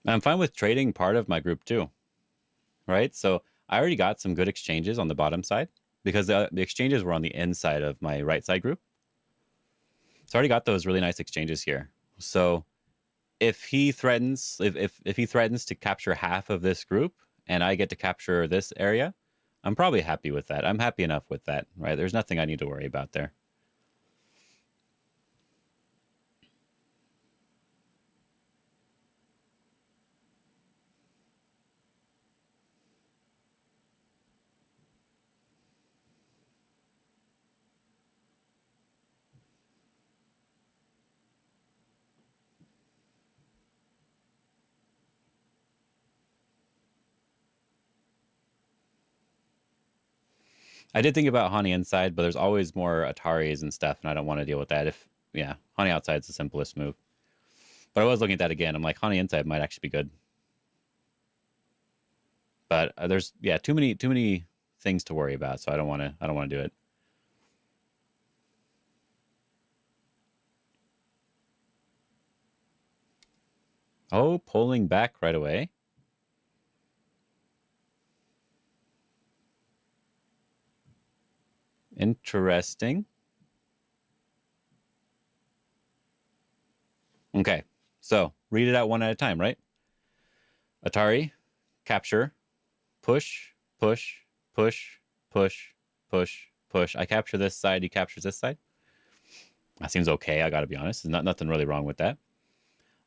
I'm fine with trading part of my group too, right? So I already got some good exchanges on the bottom side because the exchanges were on the inside of my right side group. So I already got those really nice exchanges here. So if he threatens, if he threatens to capture half of this group and I get to capture this area, I'm probably happy with that. I'm happy enough with that, right? There's nothing I need to worry about there. I did think about Hani inside, but there's always more Ataris and stuff, and I don't want to deal with that. If yeah, Hani outside is the simplest move. But I was looking at that again. I'm like, Hani inside might actually be good. But there's too many things to worry about, so I don't want to do it. Oh, pulling back right away. Interesting. Okay, so read it out one at a time, right? Atari, capture, push, push, push, push, push, push. I capture this side, he captures this side. That seems okay, I gotta be honest. There's nothing really wrong with that.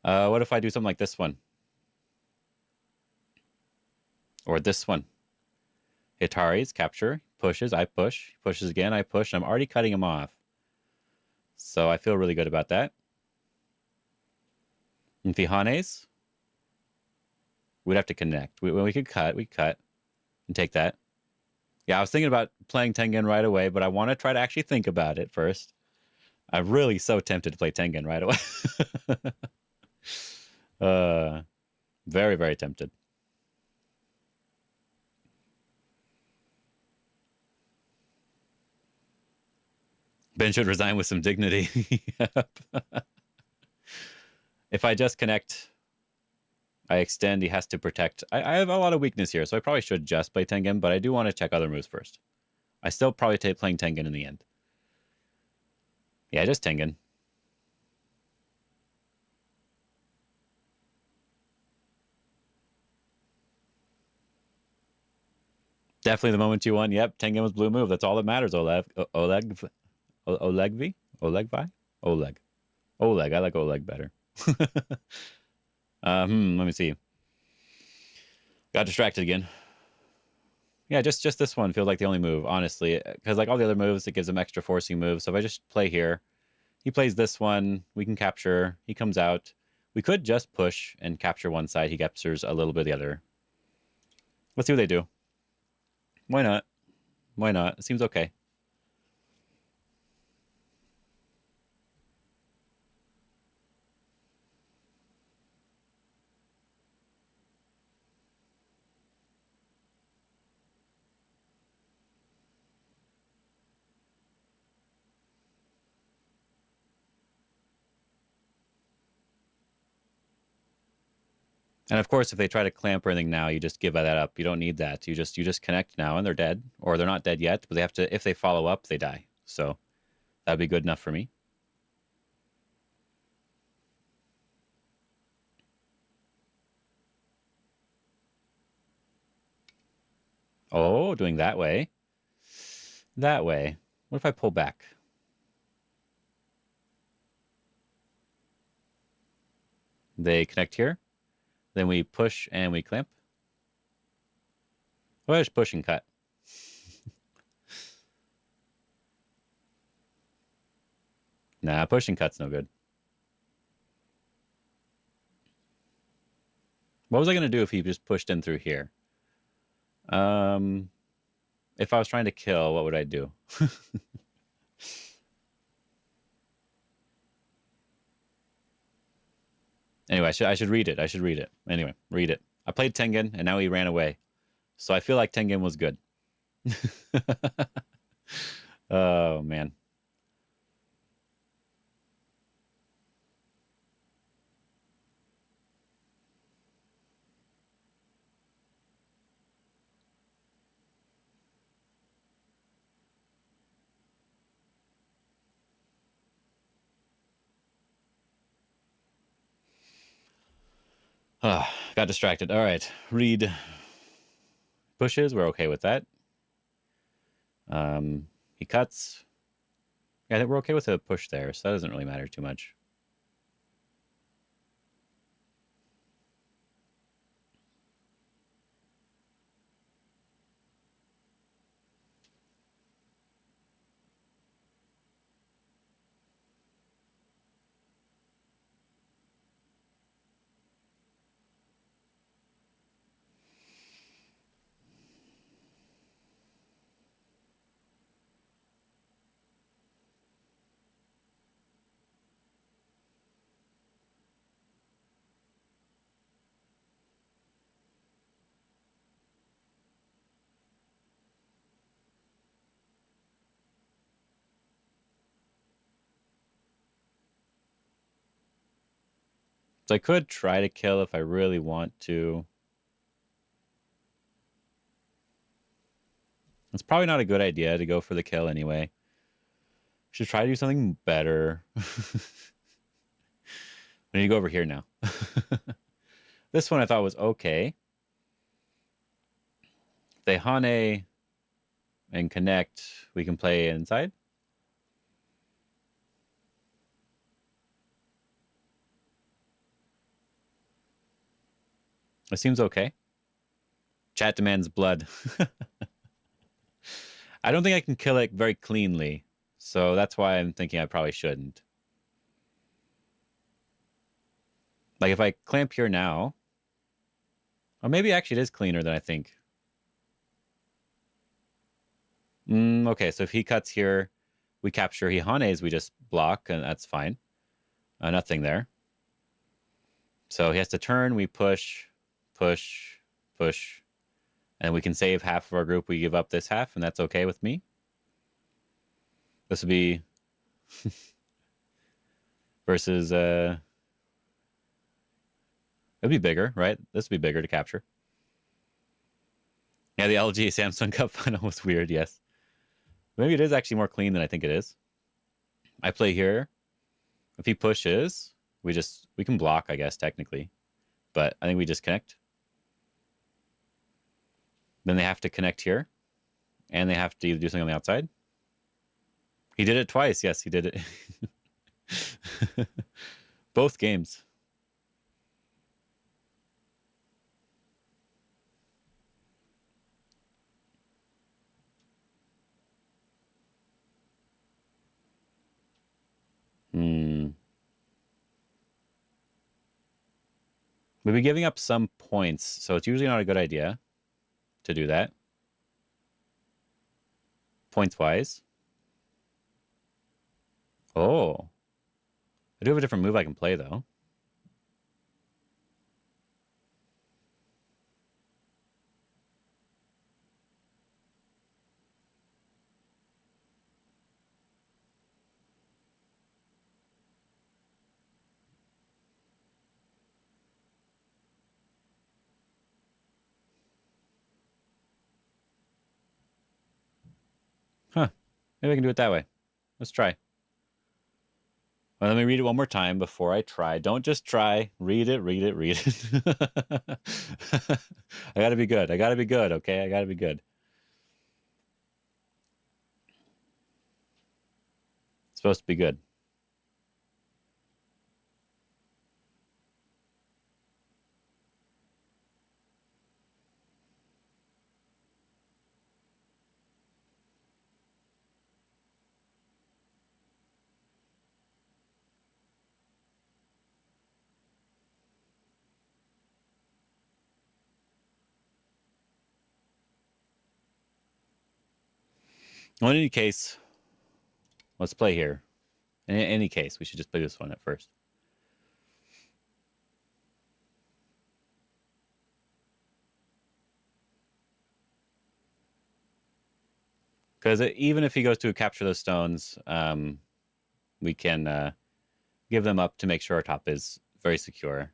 What if I do something like this one? Or this one? Atari's capture, pushes, I push, pushes again, I push. I'm already cutting him off. So I feel really good about that. And Fihanes, we'd have to connect. We could cut, and take that. Yeah, I was thinking about playing Tengen right away, but I want to try to actually think about it first. I'm really so tempted to play Tengen right away. uh, very, very tempted. Ben should resign with some dignity. Yep. If I just connect, I extend, he has to protect. I have a lot of weakness here, so I probably should just play Tengen, but I do want to check other moves first. I still probably take playing Tengen in the end. Yeah, just Tengen. Definitely the moment you won. Yep, Tengen was blue move. That's all that matters, Oleg. Olegvi? Olegvi? Oleg. Oleg. I like Oleg better. Let me see. Got distracted again. Yeah, just this one feels like the only move, honestly. Because like all the other moves, it gives him extra forcing moves. So if I just play here, he plays this one, we can capture. He comes out. We could just push and capture one side. He captures a little bit of the other. Let's see what they do. Why not? Why not? It seems okay. And of course, if they try to clamp or anything now, you just give that up. You don't need that. You just connect now, and they're dead, or they're not dead yet, but they have to. If they follow up, they die. So that'd be good enough for me. Oh, doing that way. That way. What if I pull back? They connect here. Then we push and we clamp. Well, just push and cut. Nah, push and cut's no good. What was I going to do if he just pushed in through here? If I was trying to kill, what would I do? Anyway, I should read it. I should read it. Anyway, read it. I played Tengen, and now he ran away. So I feel like Tengen was good. Oh, man. Got distracted. All right. Read pushes. We're okay with that. He cuts. Yeah, I think we're okay with a push there, so that doesn't really matter too much. So I could try to kill if I really want to. It's probably not a good idea to go for the kill anyway. Should try to do something better. I need to go over here now. This one I thought was okay. If they Hane and connect, we can play inside. It seems okay. Chat demands blood. I don't think I can kill it very cleanly, so that's why I'm thinking I probably shouldn't. Like if I clamp here now, or maybe actually it is cleaner than I think. Okay, so if he cuts here, we capture. He Hanes, we just block, and that's fine. Nothing there. So he has to turn, we push, push, push, and we can save half of our group. We give up this half, and that's okay with me. This would be versus it'd be bigger, right? This would be bigger to capture. Yeah, the LG Samsung Cup final was weird, yes. Maybe it is actually more clean than I think it is. I play here. If he pushes, we can block, I guess, technically. But I think we just connect. Then they have to connect here. And they have to do something on the outside. He did it twice. Yes, he did it. Both games. We'll be giving up some points, so it's usually not a good idea to do that. Points-wise. Oh. I do have a different move I can play, though. Huh. Maybe I can do it that way. Let's try. Well, let me read it one more time before I try. Don't just try. Read it, read it, read it. I gotta be good. I gotta be good, okay? I gotta be good. It's supposed to be good. Well, in any case, let's play here. In any case, we should just play this one at first. Because even if he goes to capture those stones, we can give them up to make sure our top is very secure.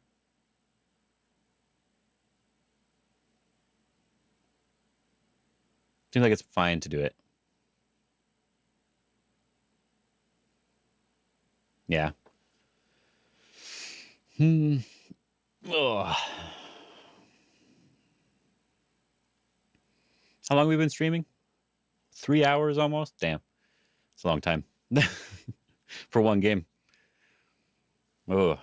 Seems like it's fine to do it. Yeah. Hmm. Ugh. How long have we been streaming? 3 hours almost? Damn. It's a long time. For one game. Oh.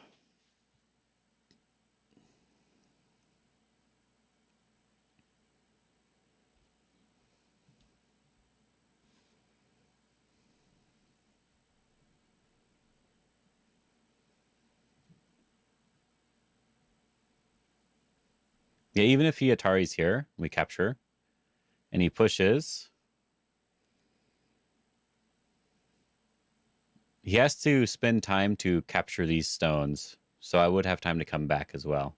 Yeah, even if he Atari's here, we capture, and he pushes. He has to spend time to capture these stones, so I would have time to come back as well.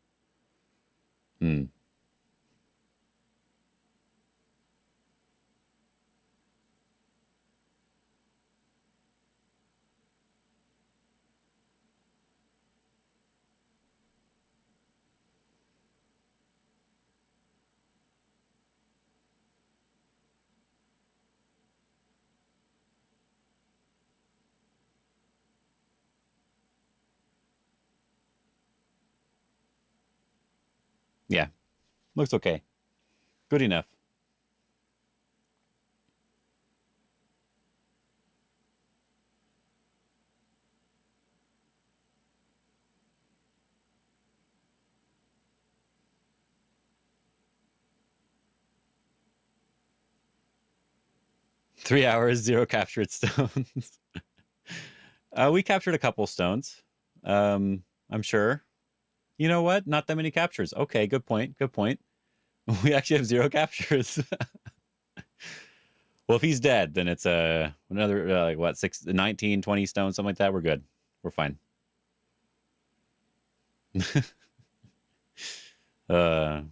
Hmm. Yeah, looks okay. Good enough. Three hours, zero captured stones. We captured a couple stones. I'm sure. You know what? Not that many captures. Okay, good point. Good point. We actually have zero captures. Well, if he's dead, then it's another like what 19, 20 stones, something like that. We're good. We're fine. uh,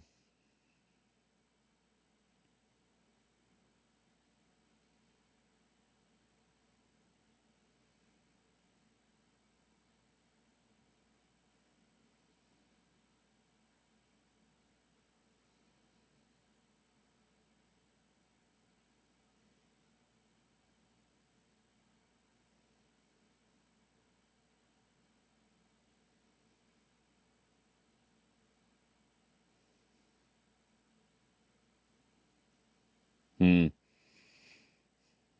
hmm.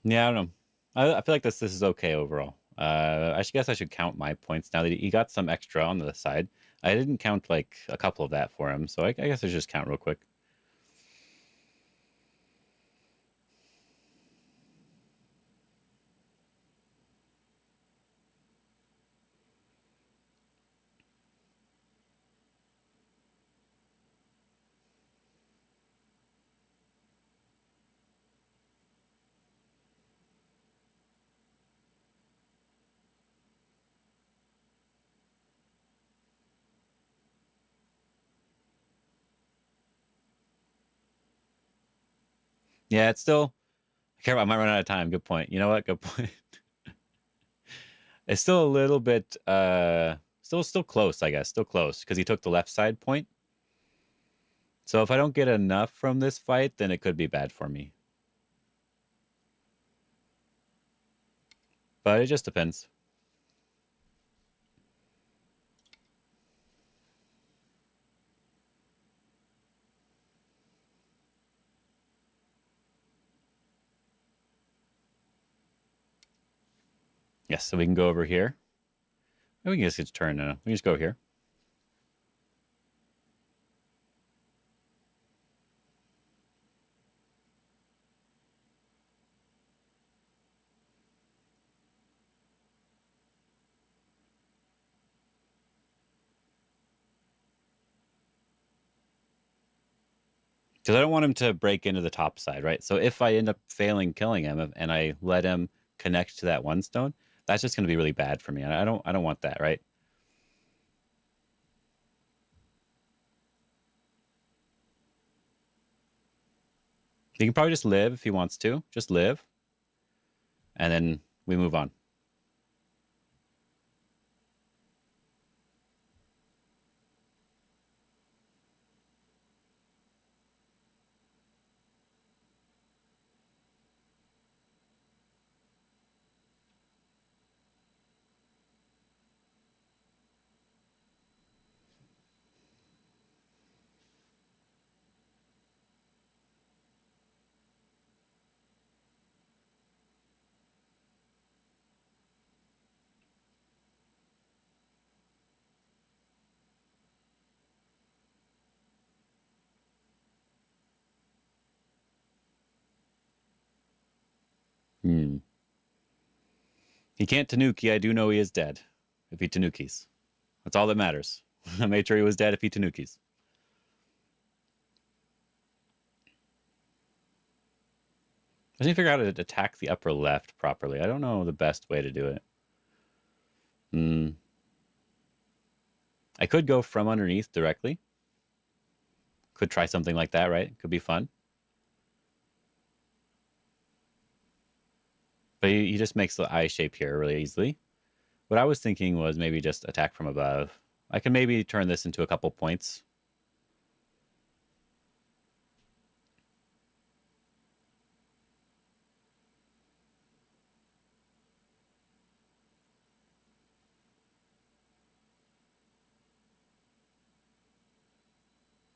Yeah, I don't know. I feel like this is okay overall. I guess I should count my points now that he got some extra on the side. I didn't count like a couple of that for him, so I guess I should just count real quick. Yeah, it's still. I care. I might run out of time. Good point. You know what? Good point. It's still a little bit. Still close. I guess still close because he took the left side point. So if I don't get enough from this fight, then it could be bad for me. But it just depends. Yes, so we can go over here. We can just get to turn. We can just go here. Because I don't want him to break into the top side, right? So if I end up failing killing him and I let him connect to that one stone, that's just going to be really bad for me. And I don't want that, right? He can probably just live if he wants to. Just live. And then we move on. Hmm. He can't Tanuki. I do know he is dead if he Tanukis. That's all that matters. I made sure he was dead if he Tanukis. I just need to figure out how to attack the upper left properly. I don't know the best way to do it. Hmm. I could go from underneath directly. Could try something like that, right? Could be fun. But he just makes the eye shape here really easily. What I was thinking was maybe just attack from above. I can maybe turn this into a couple points.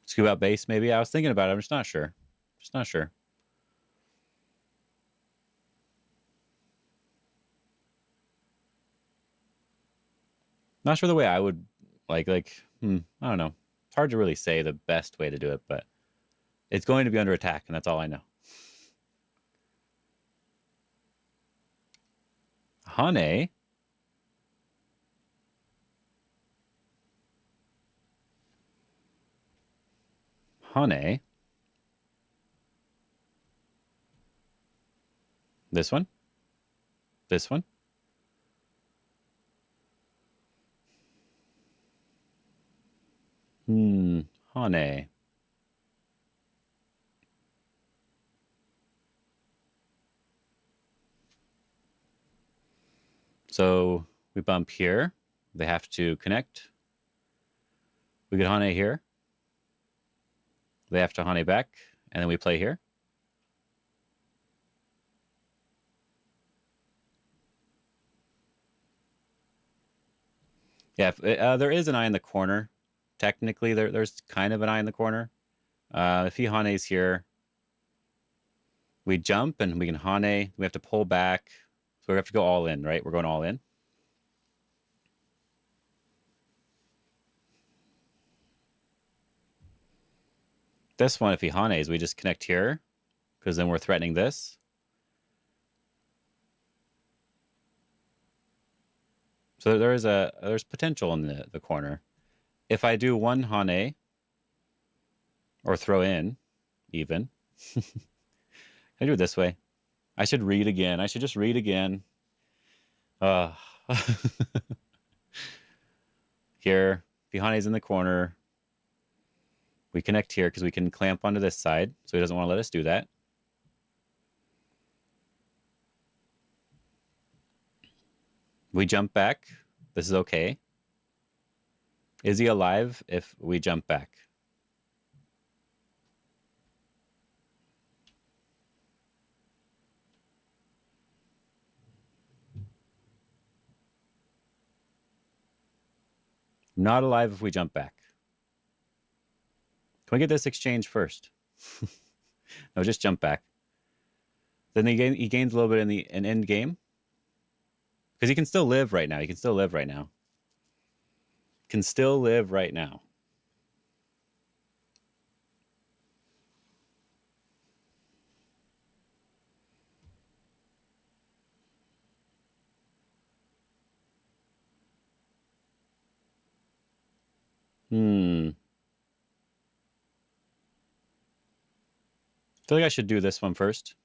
Scoop out base, maybe. I was thinking about it. I'm just not sure. Just not sure. Not sure the way I would I don't know. It's hard to really say the best way to do it, but it's going to be under attack, and that's all I know. Hane. Hane. This one. This one. Hane. So we bump here. They have to connect. We get Hane here. They have to Hane back, and then we play here. Yeah, there is an eye in the corner. Technically, there's kind of an eye in the corner. If he Hane's here, we jump and we can Hane. We have to pull back. So we have to go all in, right? We're going all in. This one, if he Hane's, we just connect here because then we're threatening this. So there's potential in the corner. If I do one Hane or throw in, even, I do it this way. I should read again. I should just read again. Here, Hane's in the corner. We connect here because we can clamp onto this side, so he doesn't want to let us do that. We jump back. This is okay. Is he alive if we jump back? Not alive if we jump back. Can we get this exchange first? No, just jump back. Then he gains a little bit in the end game. Because he can still live right now. He can still live right now. Can still live right now. I feel like I should do this one first.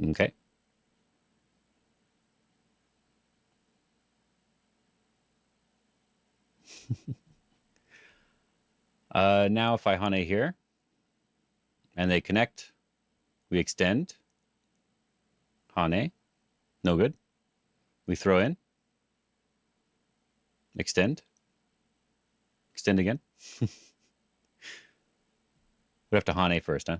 Okay. Now if I Hane here and they connect, we extend. Hane, no good. We throw in. Extend. Extend again. We have to Hane first, huh?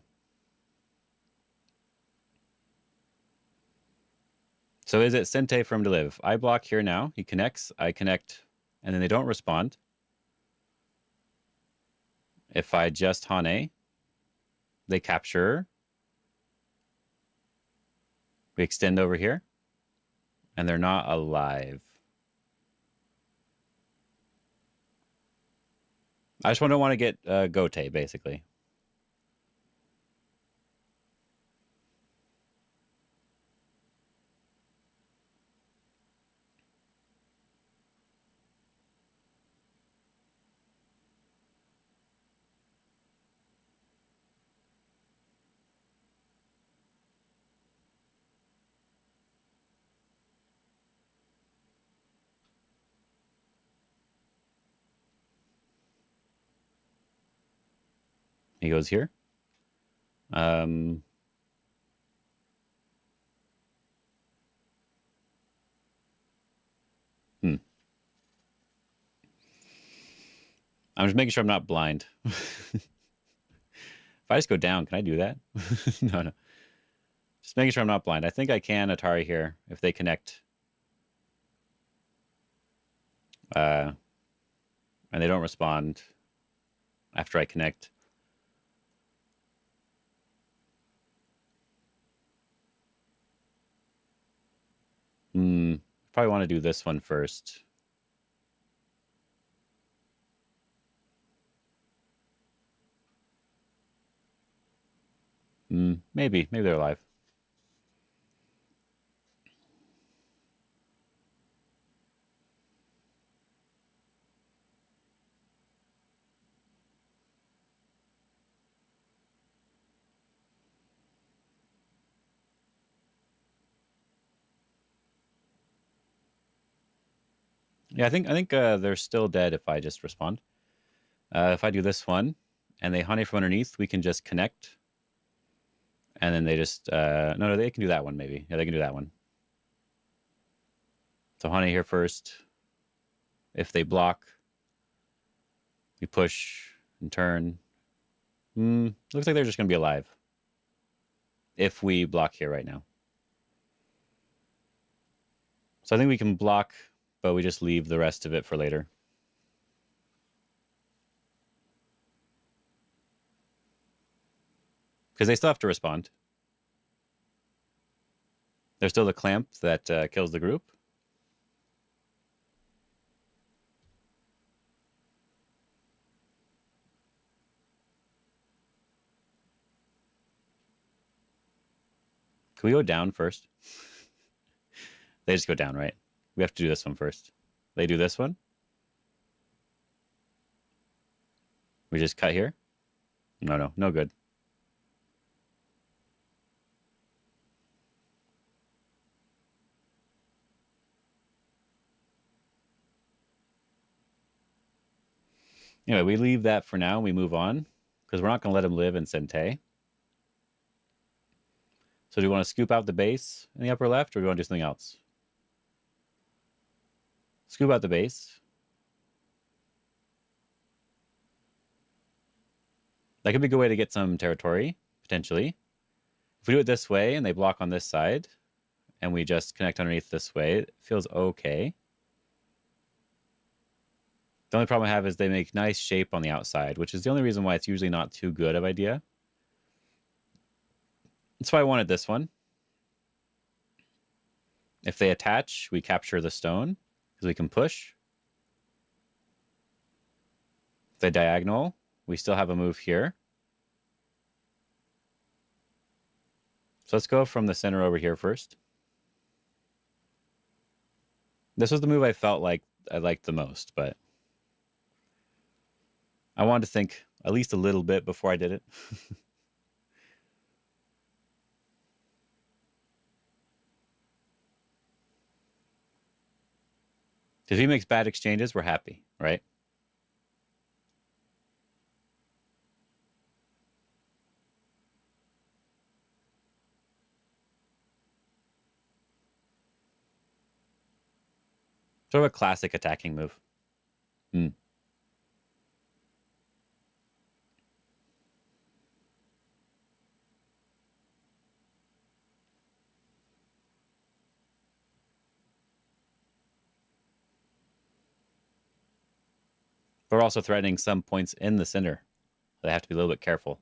So is it Sente for him to live? I block here now. He connects. I connect. And then they don't respond. If I just Hane, they capture. We extend over here. And they're not alive. I just don't want to get Gote, basically. He goes here. I'm just making sure I'm not blind. If I just go down, can I do that? No. Just making sure I'm not blind. I think I can Atari here if they connect. And they don't respond after I connect. Probably want to do this one first. Maybe they're alive. Yeah, I think they're still dead if I just respond. If I do this one and they Hane from underneath, we can just connect. And then they just no, they can do that one maybe. Yeah, they can do that one. So Hane here first. If they block, we push and turn. Looks like they're just gonna be alive. If we block here right now. So I think we can block, but we just leave the rest of it for later. Because they still have to respond. There's still the clamp that kills the group. Can we go down first? They just go down, right? We have to do this one first. They do this one. We just cut here. No good. Anyway, we leave that for now and we move on because we're not going to let him live in Sente. So do you want to scoop out the base in the upper left or do you want to do something else? Scoop out the base. That could be a good way to get some territory, potentially. If we do it this way and they block on this side, and we just connect underneath this way, it feels okay. The only problem I have is they make nice shape on the outside, which is the only reason why it's usually not too good of an idea. That's why I wanted this one. If they attach, we capture the stone because we can push. If they diagonal, we still have a move here. So let's go from the center over here first. This was the move I felt like I liked the most, but I wanted to think at least a little bit before I did it. If he makes bad exchanges, we're happy, right? Sort of a classic attacking move. Hmm. But we're also threatening some points in the center. They have to be a little bit careful.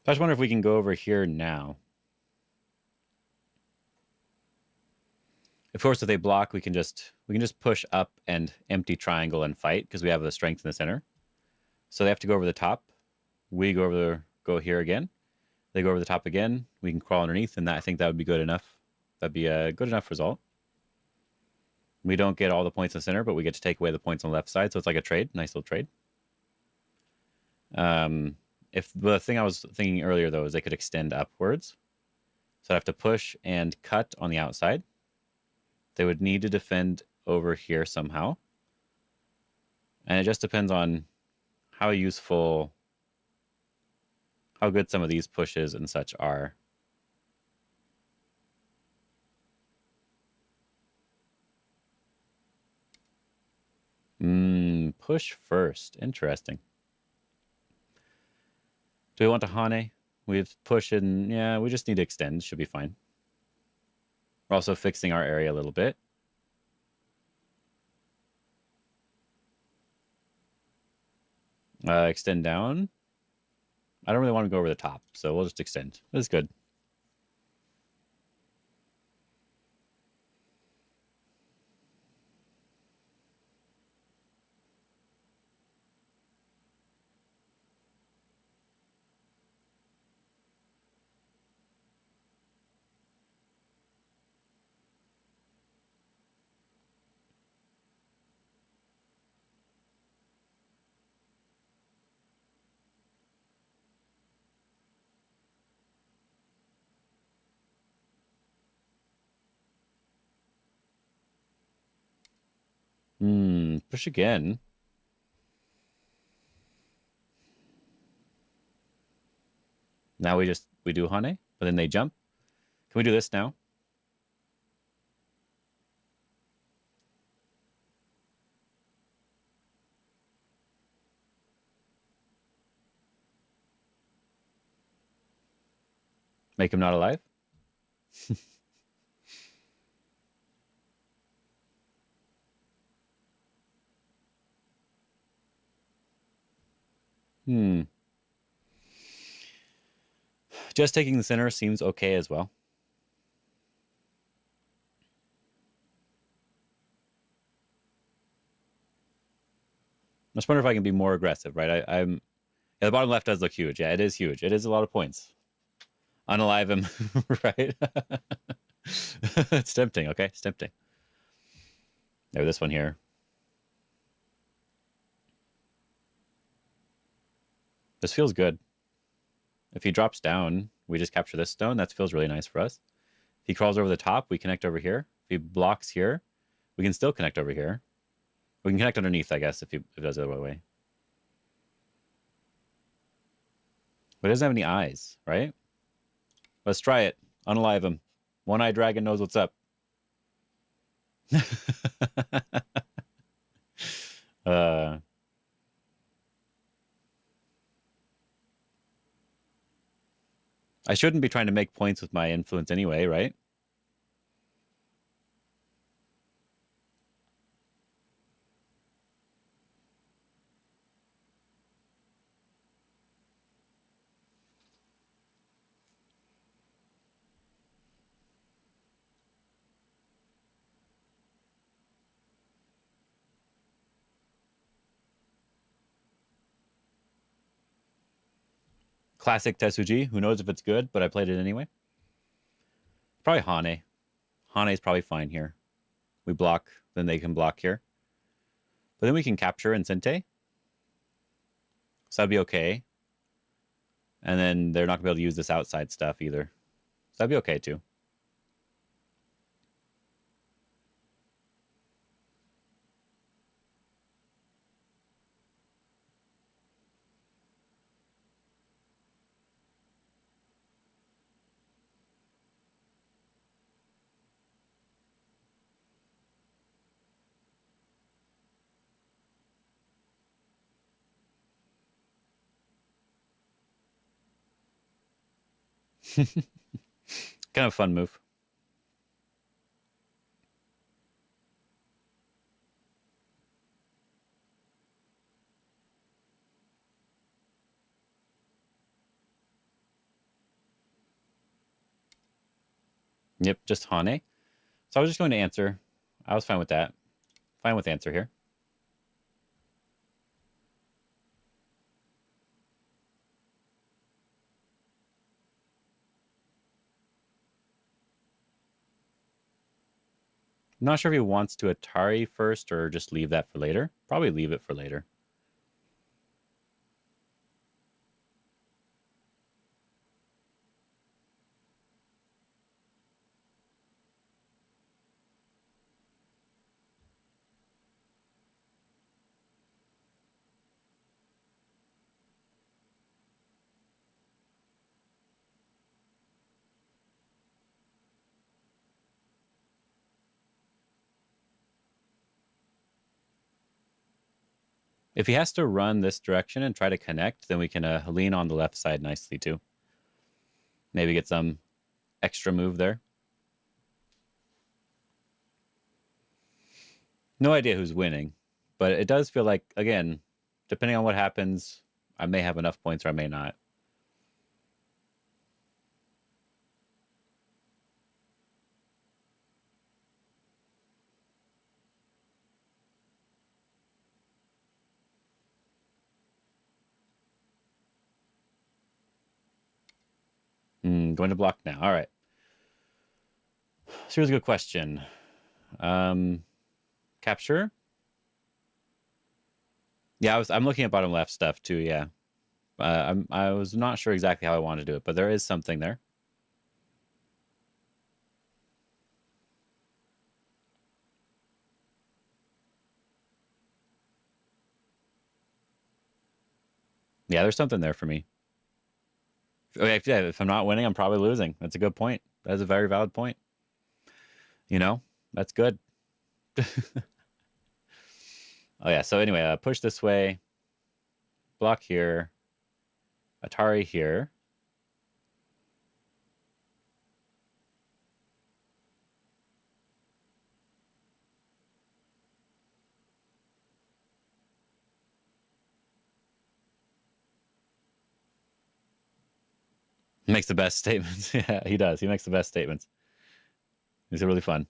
I just wonder if we can go over here now. Of course, if they block, we can just push up and empty triangle and fight because we have the strength in the center. So they have to go over the top. We go here again. They go over the top again. We can crawl underneath, and I think that would be good enough. That'd be a good enough result. We don't get all the points in the center, but we get to take away the points on the left side. So it's like a trade, nice little trade. If the thing I was thinking earlier though is they could extend upwards, so I'd have to push and cut on the outside. They would need to defend over here somehow, and it just depends on how useful, how good some of these pushes and such are. Push first. Interesting. Do we want to Hane? We've pushed and yeah, we just need to extend. Should be fine. We're also fixing our area a little bit. Extend down. I don't really want to go over the top, so we'll just extend. That's good. Push again. Now we do Hane, but then they jump. Can we do this now? Make him not alive? Just taking the center seems okay as well. I just wonder if I can be more aggressive, right? Yeah, the bottom left does look huge. Yeah, it is huge. It is a lot of points. Unalive him, right? It's tempting, okay? It's tempting. Maybe this one here. This feels good. If he drops down, we just capture this stone. That feels really nice for us. If He crawls over the top, we connect over here. If he blocks here, we can still connect over here. We can connect underneath, I guess, if he does it the other way. But it doesn't have any eyes, right? Let's try it. Unalive him. One-eyed dragon knows what's up. I shouldn't be trying to make points with my influence anyway, right? Classic Tetsuji. Who knows if it's good, but I played it anyway. Probably Hane. Hane's probably fine here. We block, then they can block here. But then we can capture and Sente. So that'd be okay. And then they're not going to be able to use this outside stuff either. So that'd be okay too. Kind of fun move. Yep, just Hane. So I was just going to answer. I was fine with that. Fine with answer here. I'm not sure if he wants to Atari first or just leave that for later. Probably leave it for later. If he has to run this direction and try to connect, then we can lean on the left side nicely too. Maybe get some extra move there. No idea who's winning, but it does feel like, again, depending on what happens, I may have enough points or I may not. Going to block now. All right. So here's a good question. Capture? Yeah, I'm looking at bottom left stuff too. Yeah, I was not sure exactly how I want to do it, but there is something there. Yeah, there's something there for me. Okay, if I'm not winning, I'm probably losing. That's a good point. That's a very valid point. You know, that's good. Oh yeah. So anyway, push this way, block here, Atari here. Makes the best statements. Yeah, he does. He makes the best statements. These are really fun.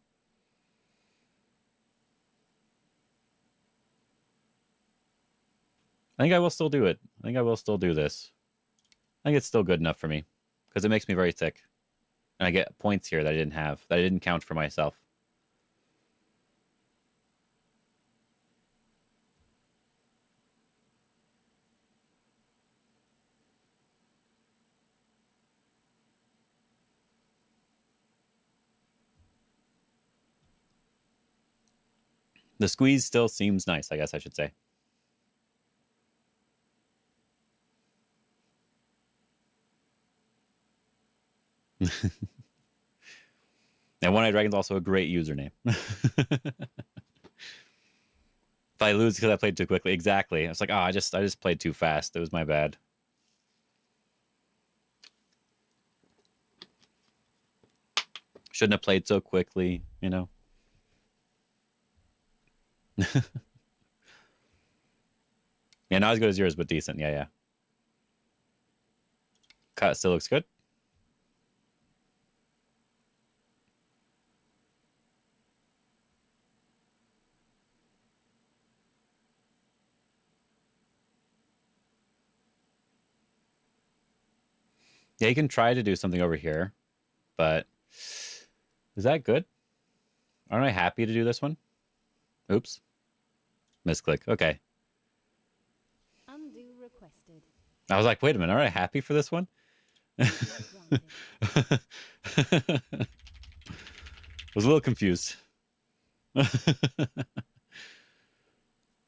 I think I will still do it. I think I will still do this. I think it's still good enough for me because it makes me very thick. And I get points here that I didn't have, that I didn't count for myself. The squeeze still seems nice, I guess I should say. And One Eye Dragon's also a great username. If I lose because I played too quickly, exactly. I was like, oh, I just played too fast. It was my bad. Shouldn't have played so quickly, you know. Yeah, not as good as yours, but decent. Yeah, yeah. Cut still looks good. Yeah, you can try to do something over here, but is that good? Aren't I happy to do this one? Oops. Misclick. Okay. Undo requested. I was like, wait a minute, aren't I happy for this one? Granted. Was a little confused.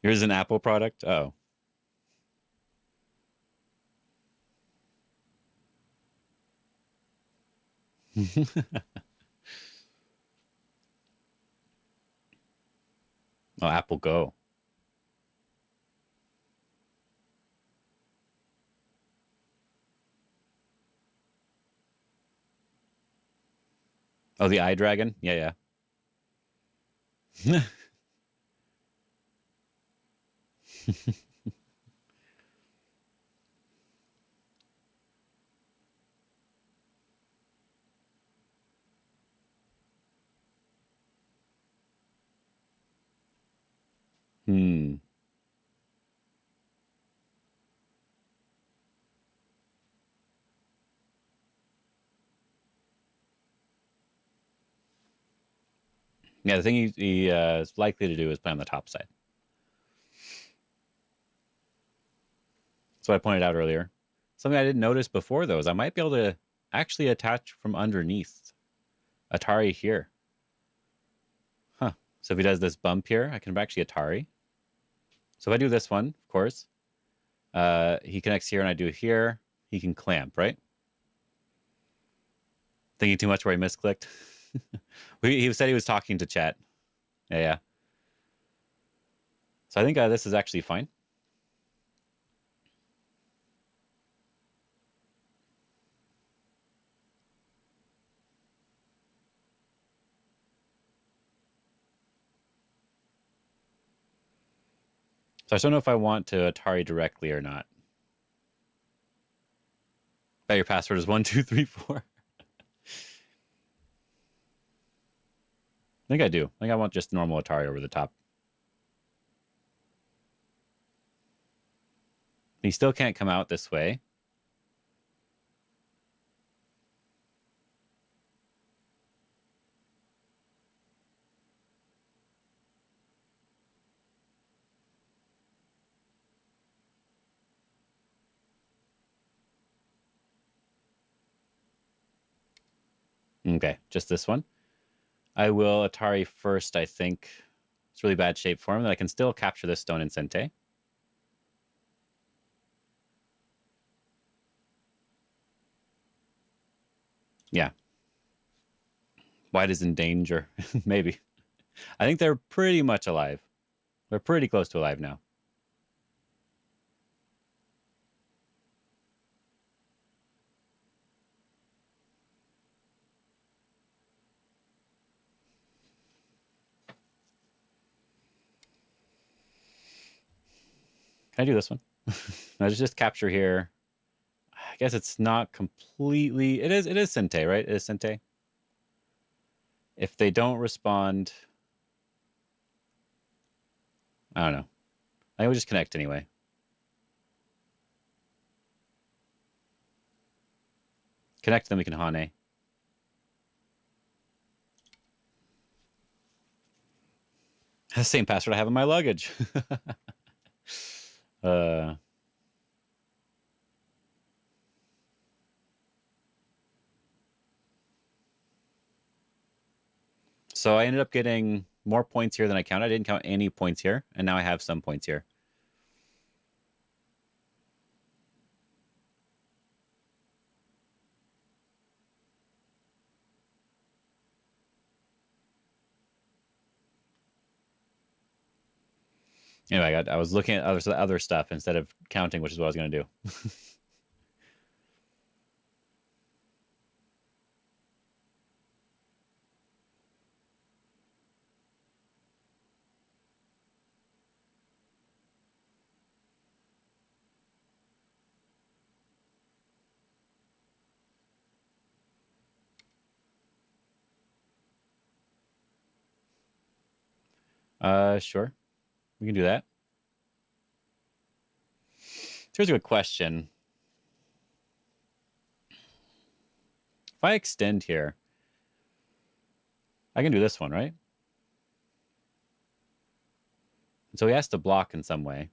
Here's an Apple product. Oh. Oh, Apple Go. Oh, the Eye Dragon? Yeah, yeah. Hmm. Yeah, the thing he is likely to do is play on the top side. So I pointed out earlier. Something I didn't notice before, though, is I might be able to actually attach from underneath Atari here. Huh. So if he does this bump here, I can actually Atari. So if I do this one, of course, he connects here and I do here, he can clamp, right? Thinking too much where I misclicked. He said he was talking to chat. Yeah, yeah. So I think this is actually fine. So I just don't know if I want to Atari directly or not. Bet your password is 1234. I think I do. I think I want just normal Atari over the top. He still can't come out this way. Okay, just this one. I will Atari first, I think. It's really bad shape for him. That I can still capture this stone in Sente. Yeah. White is in danger. Maybe. I think they're pretty much alive. They're pretty close to alive now. Can I do this one? No, just capture here. I guess it's not completely. It is Sente, right? It is Sente. If they don't respond, I don't know. I would just connect anyway. Connect, then we can Hane. The same password I have in my luggage. uh, so I ended up getting more points here than I counted. I didn't count any points here, and now I have some points here. Anyway, I was looking at other stuff instead of counting, which is what I was going to do. Sure. We can do that. Here's a good question. If I extend here, I can do this one, right? So he has to block in some way.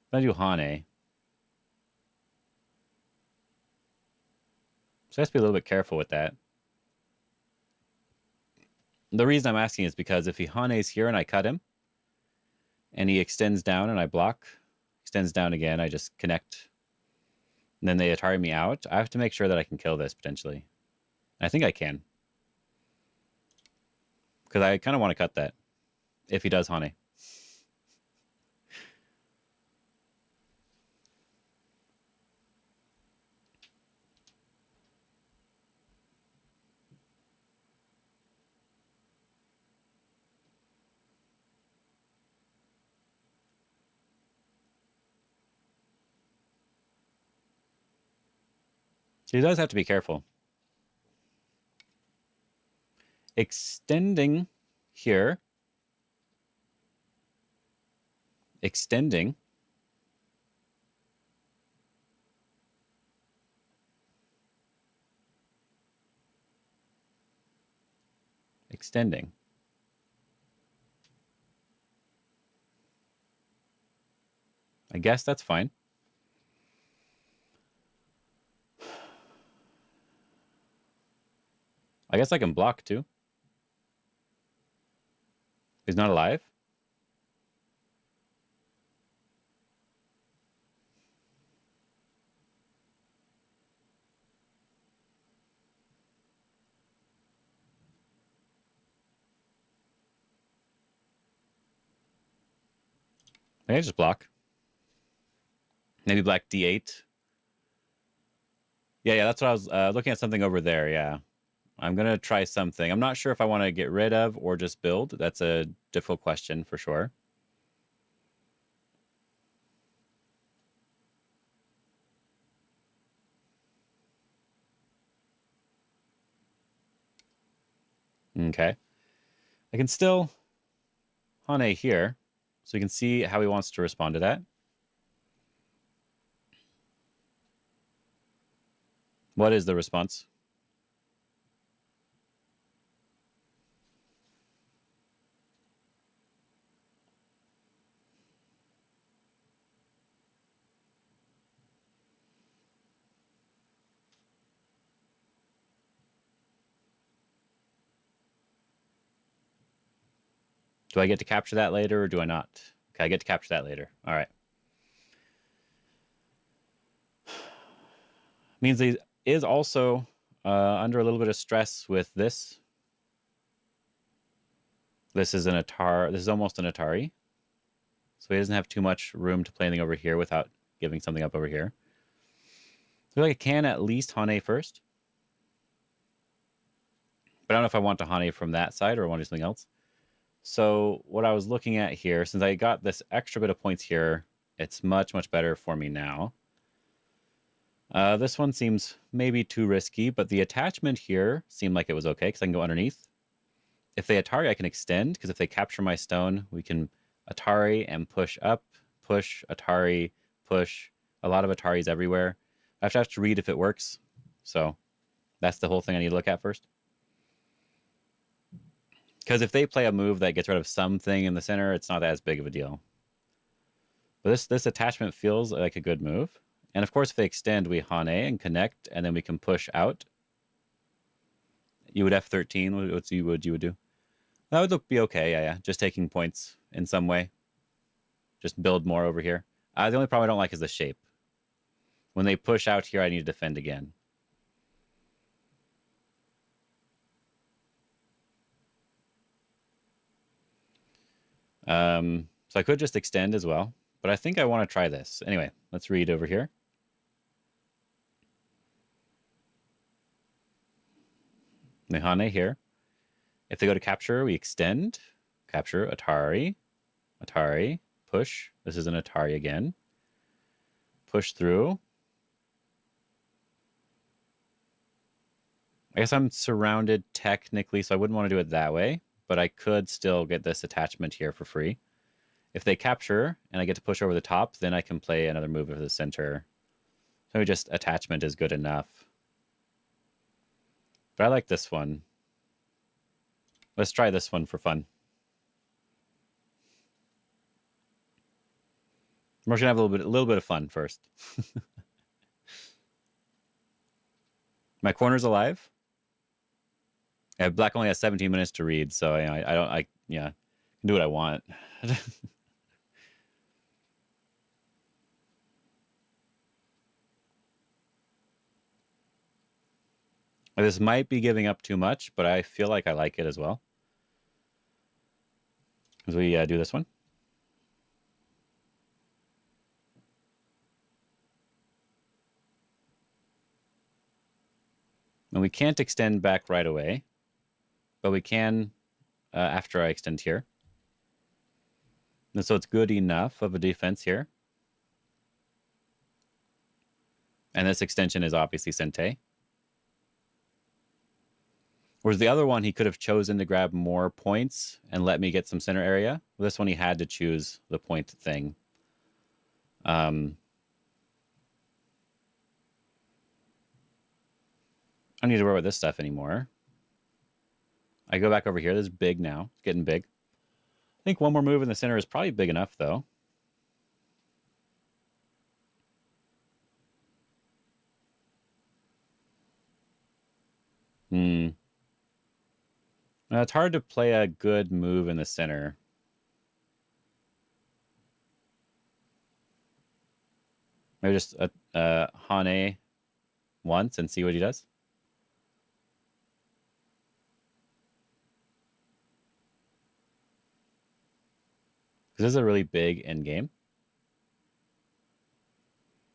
If I do Hane, so I have to be a little bit careful with that. The reason I'm asking is because if he Hane's here and I cut him, and he extends down and I block, extends down again, I just connect, and then they Atari me out, I have to make sure that I can kill this potentially. I think I can. Because I kind of want to cut that if he does Hane. So he does have to be careful. Extending here. Extending. Extending. I guess that's fine. I guess I can block too. He's not alive. Maybe I just block. Maybe black D8. Yeah, that's what I was looking at, something over there. Yeah. I'm going to try something. I'm not sure if I want to get rid of or just build. That's a difficult question for sure. Okay. I can still Hane here, so you can see how he wants to respond to that. What is the response? Do I get to capture that later or do I not? Okay, I get to capture that later. All right. Means he is also under a little bit of stress with this. This is an Atari. This is almost an Atari. So he doesn't have too much room to play anything over here without giving something up over here. I feel like I can at least Hane first. But I don't know if I want to Hane from that side or I want to do something else. So what I was looking at here, since I got this extra bit of points here, it's much, much better for me now. This one seems maybe too risky, but the attachment here seemed like it was okay because I can go underneath. If they Atari, I can extend, because if they capture my stone, we can Atari and push up, push, Atari, push. A lot of Ataris everywhere. I have to read if it works. So that's the whole thing I need to look at first. Because if they play a move that gets rid of something in the center, it's not as big of a deal. But this attachment feels like a good move. And of course, if they extend, we Hane and connect, and then we can push out. You would F13, what you would do? That would be okay. Yeah, yeah. Just taking points in some way. Just build more over here. The only problem I don't like is the shape. When they push out here, I need to defend again. So I could just extend as well, but I think I want to try this. Anyway, let's read over here. Mihane here. If they go to capture, we extend. Capture, Atari. Atari, push. This is an Atari again. Push through. I guess I'm surrounded technically, so I wouldn't want to do it that way, but I could still get this attachment here for free. If they capture and I get to push over the top, then I can play another move of the center. So just attachment is good enough. But I like this one. Let's try this one for fun. We're gonna have a little bit of fun first. My corner's alive. Yeah, Black only has 17 minutes to read, so you know, I can do what I want. This might be giving up too much, but I feel like I like it as well. As we do this one. And we can't extend back right away, but we can after I extend here. And so it's good enough of a defense here. And this extension is obviously Sente. Whereas the other one, he could have chosen to grab more points and let me get some center area. This one, he had to choose the point thing. I don't need to worry about this stuff anymore. I go back over here. This is big now. It's getting big. I think one more move in the center is probably big enough, though. Now, it's hard to play a good move in the center. Maybe just Hane once and see what he does. Because this is a really big end game.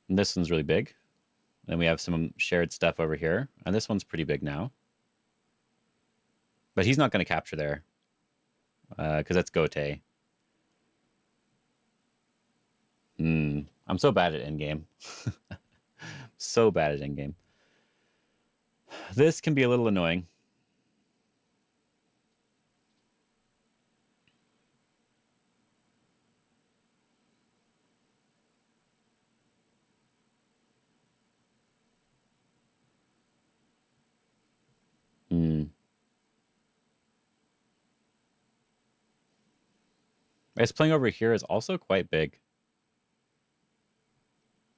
And this one's really big. Then we have some shared stuff over here. And this one's pretty big now. But he's not going to capture there. Because that's Gote. I'm so bad at endgame. So bad at endgame. This can be a little annoying. I guess playing over here is also quite big.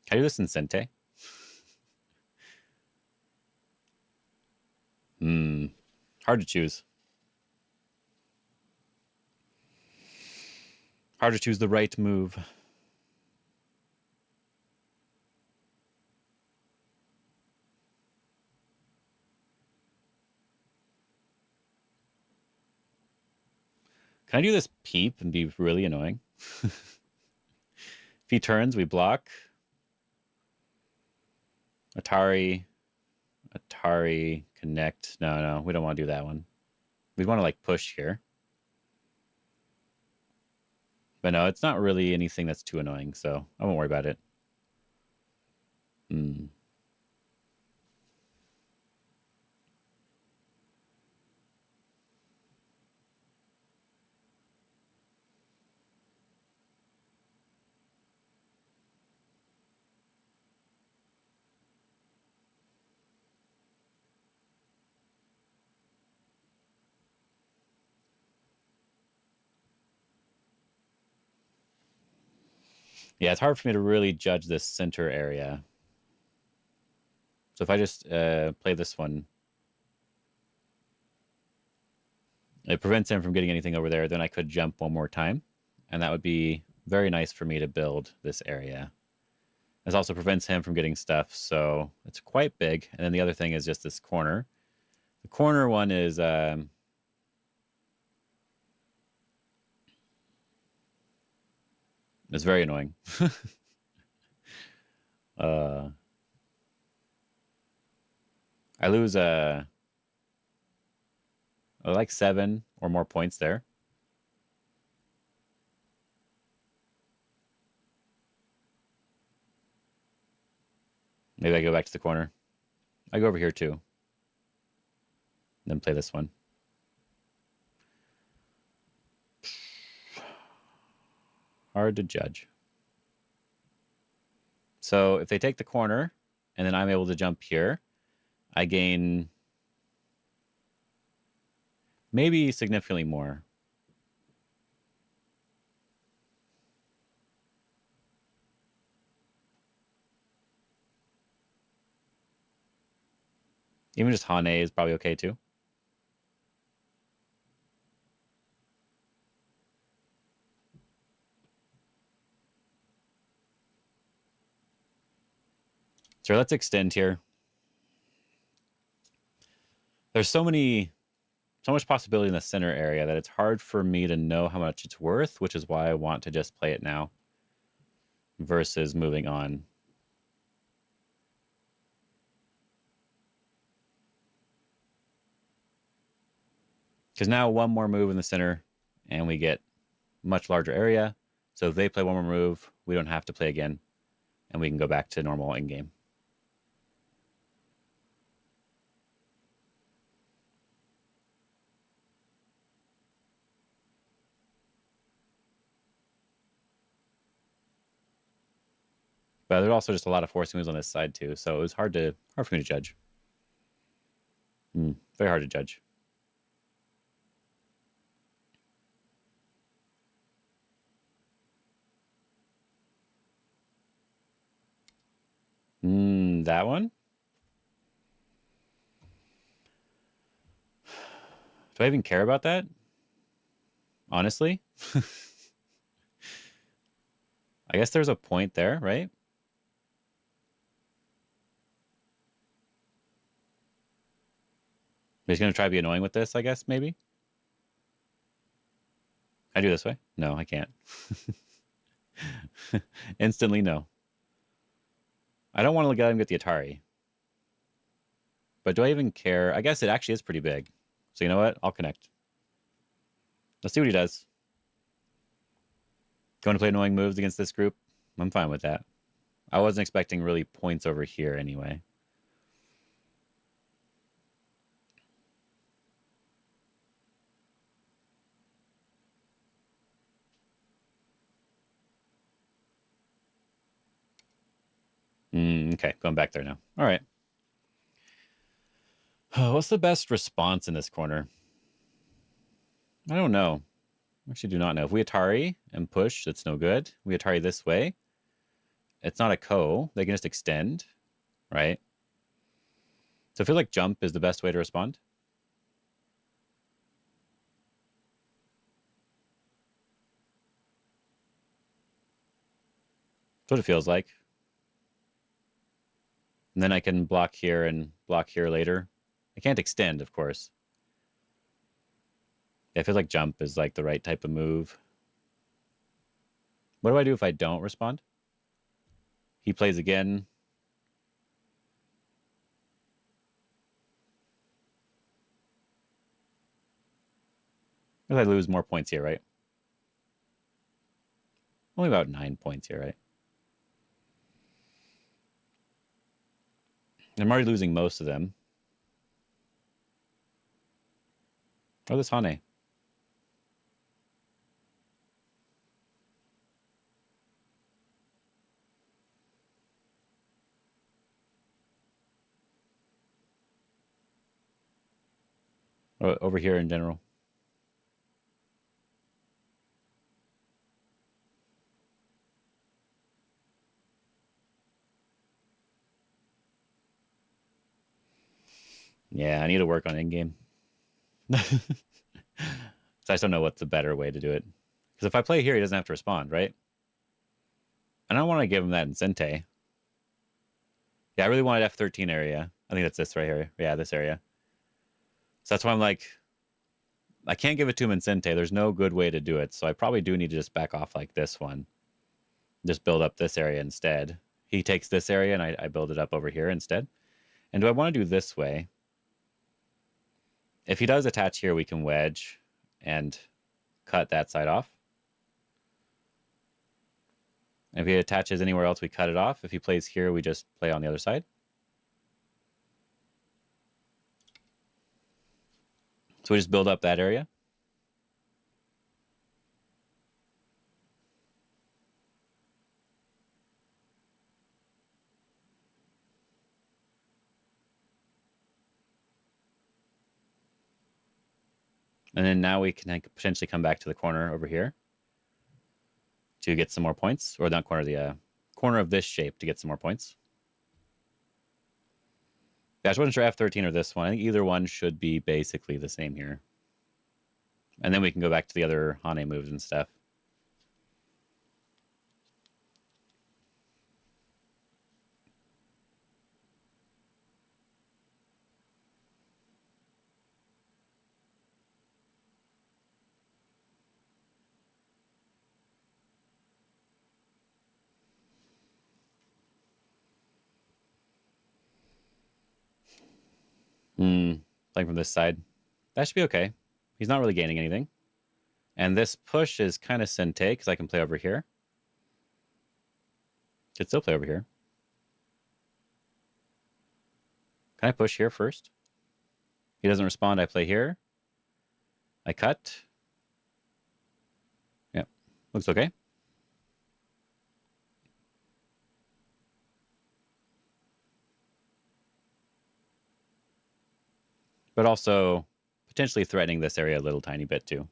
Can I do this in Sente? Hard to choose. Hard to choose the right move. Can I do this peep and be really annoying? If he turns, we block. Atari, connect. No, we don't want to do that one. We want to like push here. But no, it's not really anything that's too annoying, so I won't worry about it. Yeah, it's hard for me to really judge this center area. So if I just play this one, It prevents him from getting anything over there. Then I could jump one more time, and that would be very nice for me to build this area. This also prevents him from getting stuff, so it's quite big. And then the other thing is just this corner. The corner one is very annoying. I lose like 7 or more points there. Maybe I go back to the corner. I go over here too. Then play this one. Hard to judge. So if they take the corner and then I'm able to jump here, I gain maybe significantly more. Even just Hane is probably okay too. So let's extend here. There's so much possibility in the center area that it's hard for me to know how much it's worth, which is why I want to just play it now versus moving on. Because now one more move in the center and we get much larger area. So if they play one more move, we don't have to play again and we can go back to normal in game. But there's also just a lot of forcing moves on this side too, so it was hard for me to judge. Very hard to judge. That one? Do I even care about that? Honestly? I guess there's a point there, right? He's going to try to be annoying with this, I guess, maybe? Can I do this way? No, I can't. Instantly, no. I don't want to let him get the Atari. But do I even care? I guess it actually is pretty big. So you know what? I'll connect. Let's see what he does. Going to play annoying moves against this group? I'm fine with that. I wasn't expecting really points over here anyway. Okay, going back there now. All right. What's the best response in this corner? I don't know. I actually do not know. If we Atari and push, that's no good. We Atari this way. It's not a ko. They can just extend, right? So I feel like jump is the best way to respond. That's what it feels like. And then I can block here and block here later. I can't extend, of course. I feel like jump is like the right type of move. What do I do if I don't respond? He plays again. I lose more points here, right? Only about 9 points here, right? I'm already losing most of them. Oh, this Hane. Over here in general. Yeah, I need to work on in-game. So I just don't know what's the better way to do it. Because if I play here, he doesn't have to respond, right? And I don't want to give him that Incente. Yeah, I really wanted F13 area. I think that's this right here. Yeah, this area. So that's why I'm like, I can't give it to him Incente. There's no good way to do it. So I probably do need to just back off like this one. Just build up this area instead. He takes this area and I build it up over here instead. And do I want to do this way? If he does attach here, we can wedge and cut that side off. And if he attaches anywhere else, we cut it off. If he plays here, we just play on the other side. So we just build up that area. And then now we can potentially come back to the corner over here to get some more points, or not corner, the corner of this shape to get some more points. Yeah, I just wasn't sure F13 or this one. I think either one should be basically the same here. And then we can go back to the other Hane moves and stuff. Playing from this side. That should be okay. He's not really gaining anything. And this push is kind of Sente because I can play over here. Could still play over here. Can I push here first? He doesn't respond. I play here. I cut. Yep. Looks okay. But also potentially threatening this area a little tiny bit too.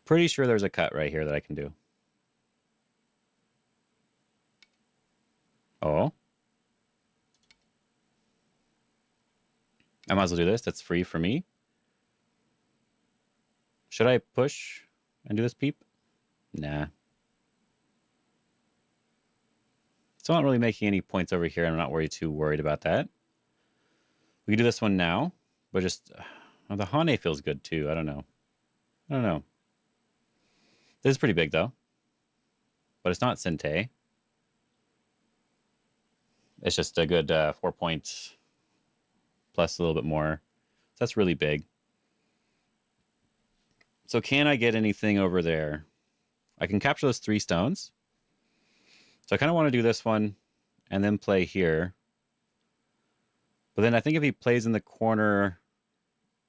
Pretty sure there's a cut right here that I can do. Oh. I might as well do this. That's free for me. Should I push and do this peep? Nah. Still not really making any points over here. I'm not too worried about that. We can do this one now, but just the Hane feels good too. I don't know. This is pretty big though, but it's not Sente. It's just a good 4 points plus a little bit more. So that's really big. So can I get anything over there? I can capture those 3 stones. So I kind of want to do this one and then play here. But then I think if he plays in the corner,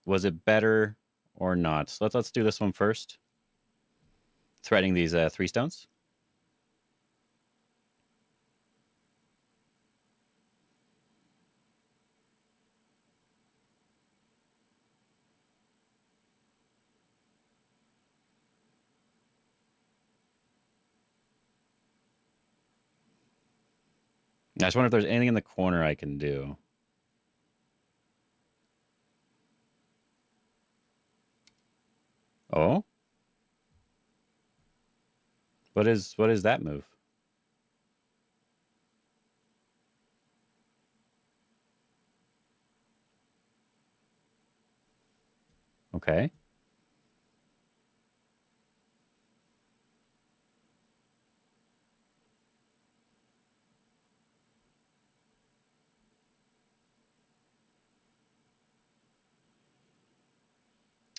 was it better or not? So let's do this one first. Threatening these 3 stones. I just wonder if there's anything in the corner I can do. Oh? What is that move? Okay.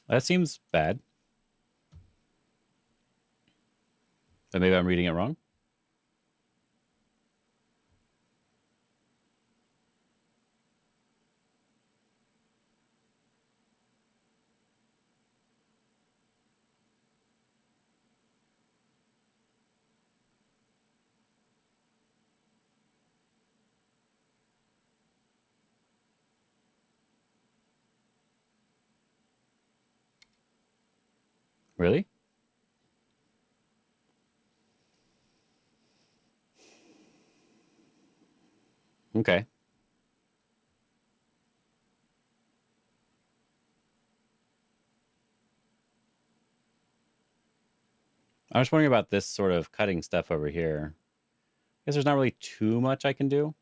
That seems bad. But maybe I'm reading it wrong. Really? Okay. I was wondering about this sort of cutting stuff over here. I guess there's not really too much I can do.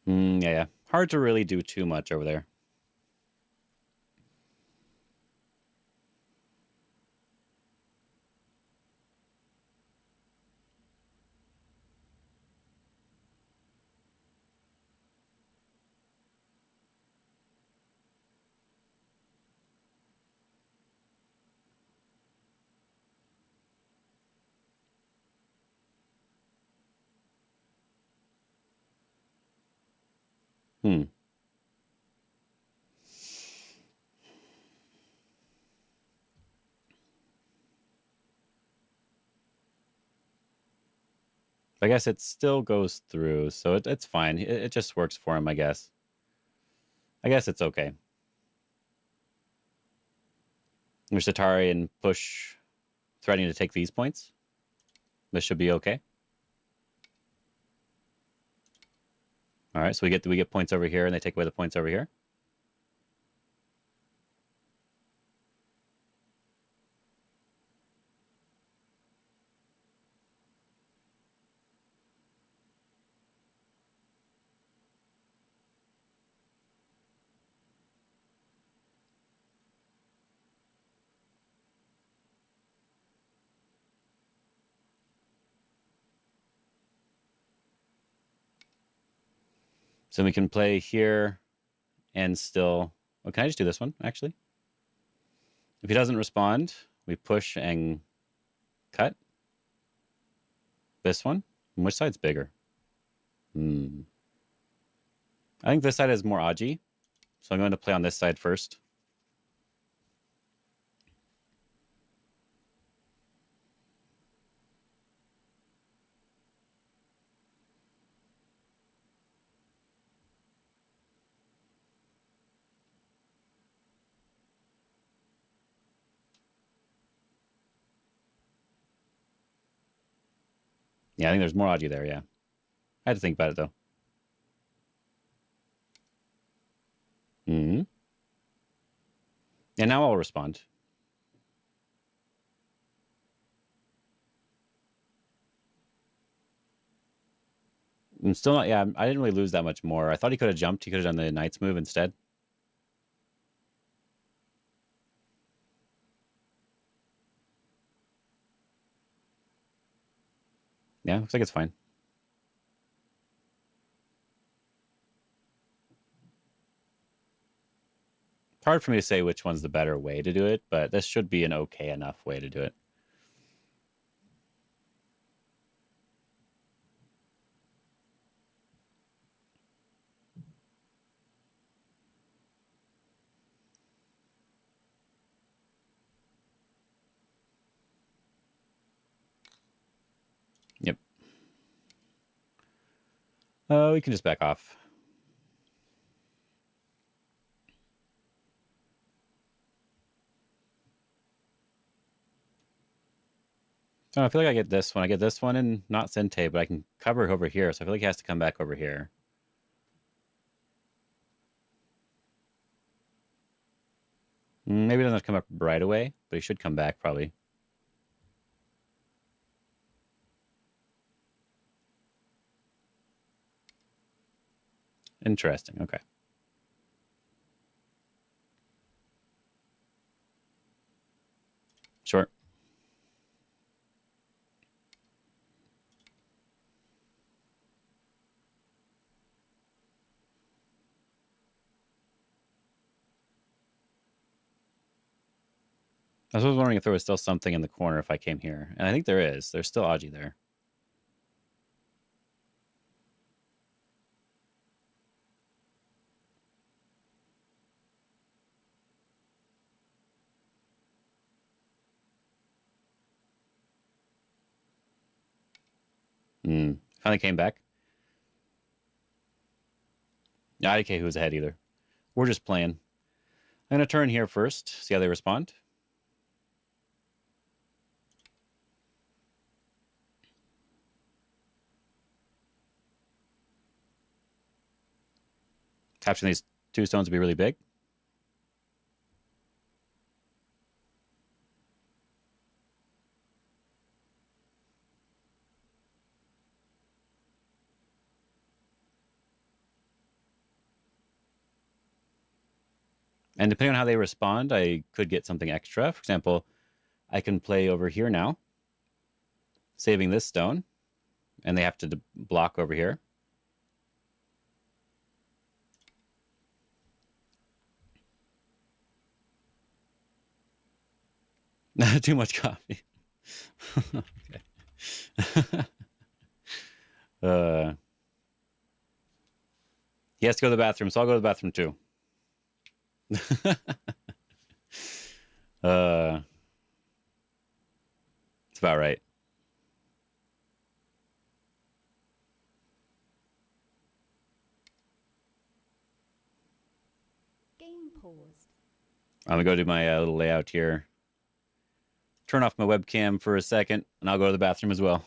Yeah. Hard to really do too much over there. Hmm. I guess it still goes through, so it's fine. It just works for him, I guess. I guess it's okay. Mushatari and push, threatening to take these points. This should be okay. All right, so we get points over here, and they take away the points over here. So we can play here and still. Oh, can I just do this one, actually? If he doesn't respond, we push and cut. This one? Which side's bigger? I think this side is more Aji, so I'm going to play on this side first. Yeah, I think there's more Aji there, yeah. I had to think about it, though. Hmm. And now I'll respond. I'm still not, yeah, I didn't really lose that much more. I thought he could have jumped. He could have done the Knight's move instead. Yeah, looks like it's fine. It's hard for me to say which one's the better way to do it, but this should be an okay enough way to do it. Yep. We can just back off. So I feel like I get this one. I get this one and not Sente, but I can cover over here. So I feel like he has to come back over here. Maybe he doesn't have to come up right away, but he should come back probably. Interesting. Okay. Sure. I was wondering if there was still something in the corner if I came here. And I think there is. There's still Aji there. Finally came back. Not IK who was ahead either. We're just playing. I'm going to turn here first, see how they respond. Capturing these 2 stones would be really big. And depending on how they respond, I could get something extra. For example, I can play over here now, saving this stone, and they have to block over here. Too much coffee. Okay. He has to go to the bathroom, so I'll go to the bathroom too. It's about right. Game paused. I'm gonna go do my little layout here. Turn off my webcam for a second, and I'll go to the bathroom as well.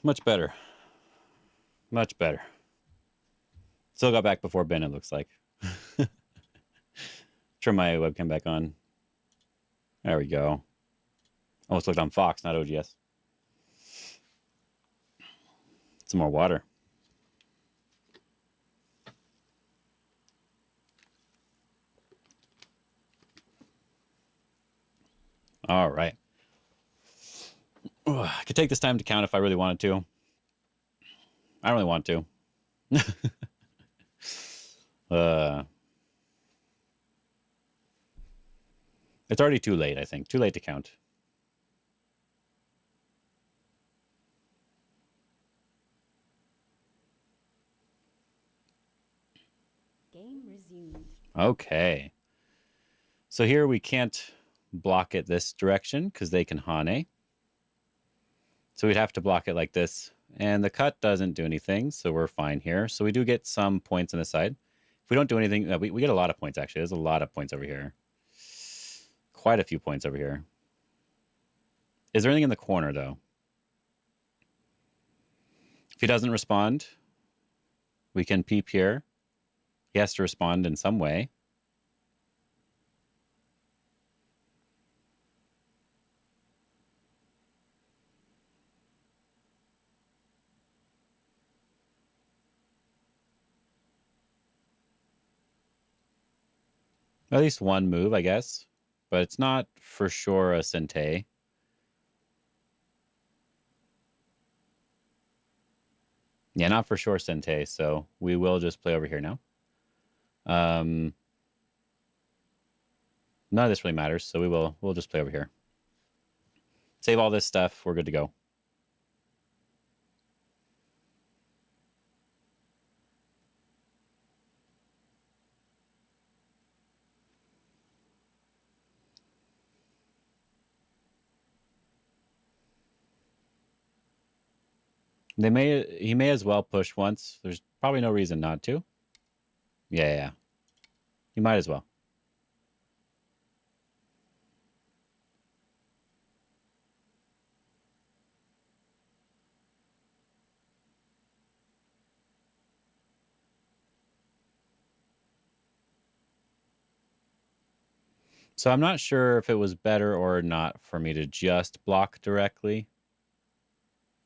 Much better. Much better. Still got back before Ben, it looks like. Turn my webcam back on. There we go. Almost looked on Fox, not OGS. Some more water. All right. I could take this time to count if I really wanted to. I don't really want to. It's already too late, I think. Too late to count. Game resumed. Okay. So here we can't block it this direction because they can Hane. So we'd have to block it like this. And the cut doesn't do anything, so we're fine here. So we do get some points on the side. If we don't do anything, we get a lot of points, actually. There's a lot of points over here. Quite a few points over here. Is there anything in the corner, though? If he doesn't respond, we can peep here. He has to respond in some way. At least one move, I guess. But it's not for sure a Sente. Yeah, not for sure Sente, so we will just play over here now. None of this really matters, so we'll just play over here. Save all this stuff, we're good to go. He may as well push once. There's probably no reason not to. Yeah. You might as well. So I'm not sure if it was better or not for me to just block directly.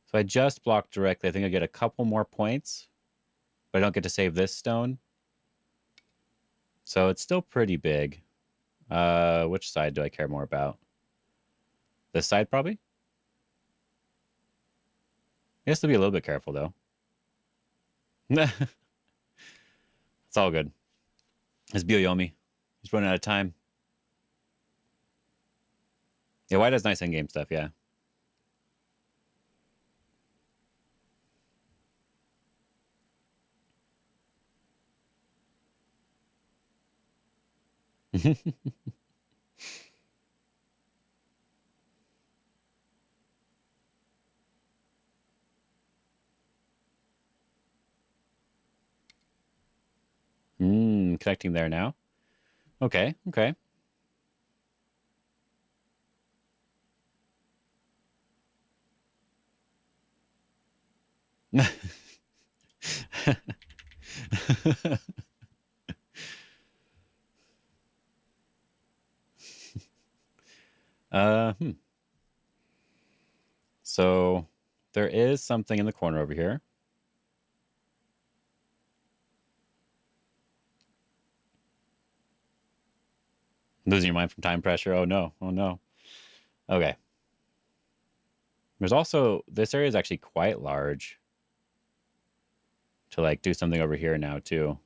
So I just block directly. I think I get a couple more points, but I don't get to save this stone. So it's still pretty big. Which side do I care more about? This side, probably? I guess to be a little bit careful, though. It's all good. It's Byoyomi. He's running out of time. Yeah, white has nice in-game stuff, yeah. Connecting there now. Okay, okay. uh, hmm. So there is something in the corner over here. Losing your mind from time pressure. Oh no. Oh no. Okay. There's also, this area is actually quite large to like do something over here now too.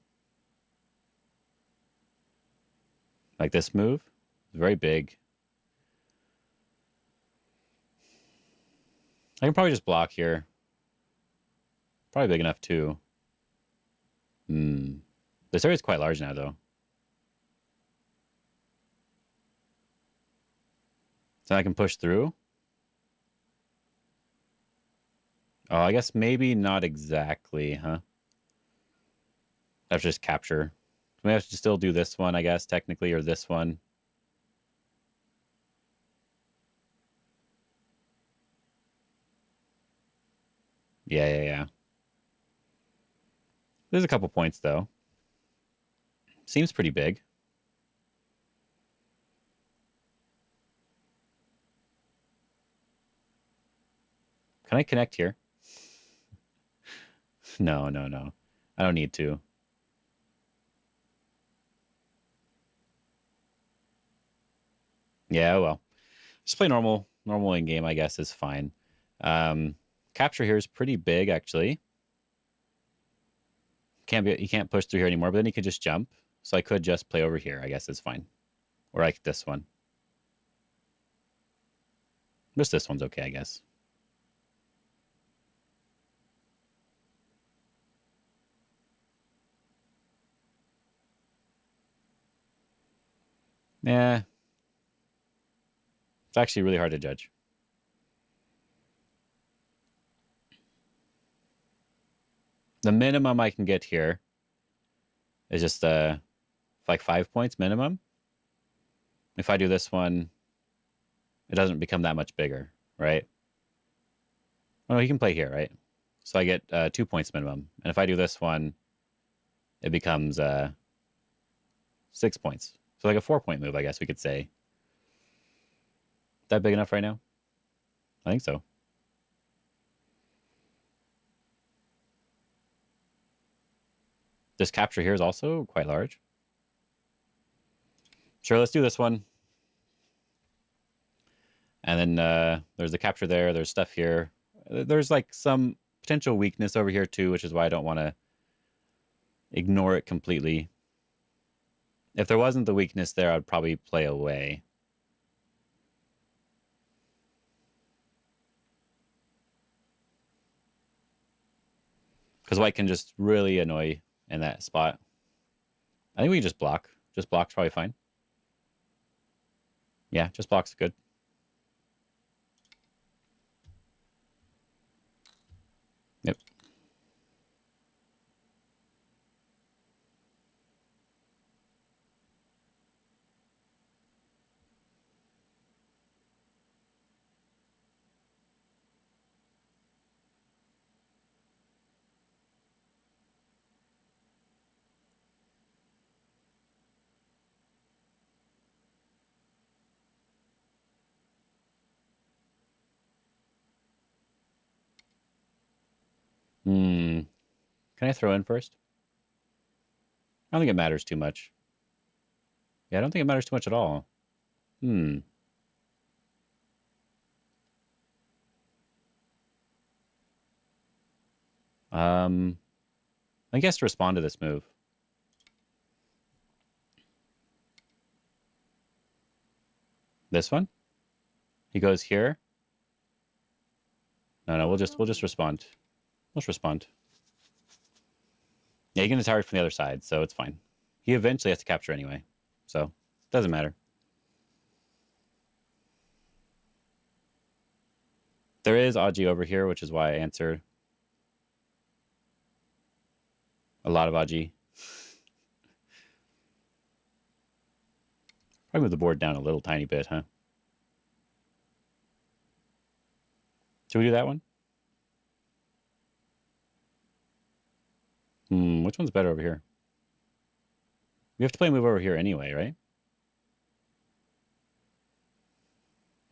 Like this move. It's very big. I can probably just block here. Probably big enough too. This area is quite large now though. So I can push through. Oh, I guess maybe not exactly, huh? I have to just capture. We have to still do this one, I guess, technically, or this one. Yeah. There's a couple points, though. Seems pretty big. Can I connect here? No. I don't need to. Yeah, well. Just play normal in game, I guess, is fine. Capture here is pretty big, actually. You can't push through here anymore, but then you could just jump. So I could just play over here, I guess is fine. Or like this one. Just this one's okay, I guess. Yeah. It's actually really hard to judge. The minimum I can get here is just like 5 points minimum. If I do this one, it doesn't become that much bigger, right? Oh, he can play here, right? So I get 2 points minimum. And if I do this one, it becomes 6 points. So like a 4-point move, I guess we could say. That big enough right now? I think so. This capture here is also quite large. Sure, let's do this one. And then there's the capture there. There's stuff here. There's like some potential weakness over here too, which is why I don't want to ignore it completely. If there wasn't the weakness there, I'd probably play away. Because white can just really annoy in that spot. I think we can just block. Just block's probably fine. Yeah, just block's good. Yep. Can I throw in first? I don't think it matters too much. Yeah, I don't think it matters too much at all. I guess to respond to this move. This one? He goes here. No, we'll just respond. Let's respond. Yeah, he can attack from the other side, so it's fine. He eventually has to capture anyway, so doesn't matter. There is Aji over here, which is why I answered. A lot of Aji. Probably move the board down a little tiny bit, huh? Should we do that one? Which one's better over here? We have to play a move over here anyway, right?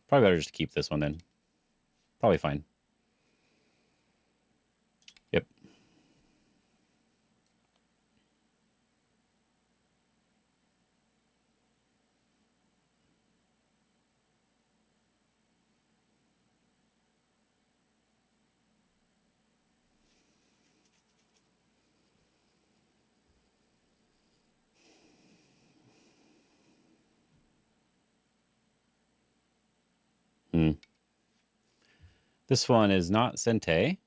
Probably better just to keep this one then. Probably fine. Yep. This one is not Sente.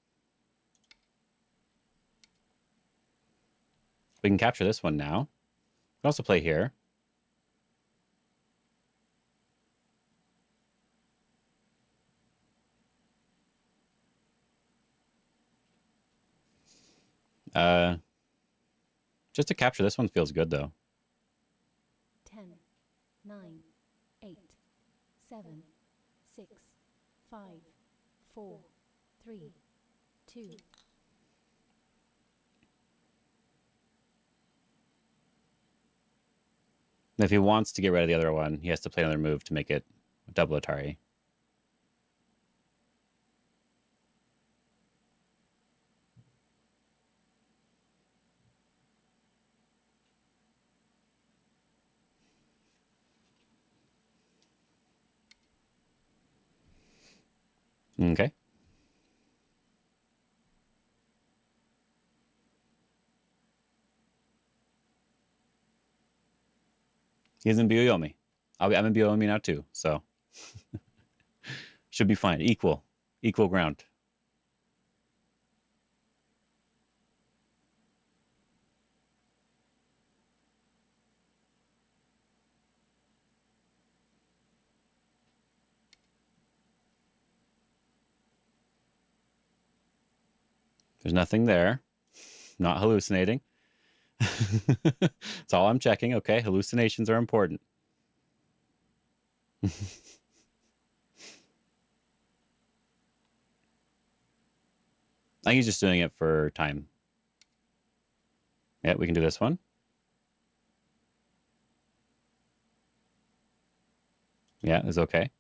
We can capture this one now. We can also play here. Just to capture this one feels good though. 10, 9, 8, 7, 6, 5, 4, 3, 2. And if he wants to get rid of the other one, he has to play another move to make it double Atari. Okay. He's in Byoyomi. I'm in Byoyomi now too, so should be fine. Equal ground. There's nothing there. Not hallucinating. That's all I'm checking. Okay, hallucinations are important. I think he's just doing it for time. Yeah, we can do this one. Yeah, it's okay.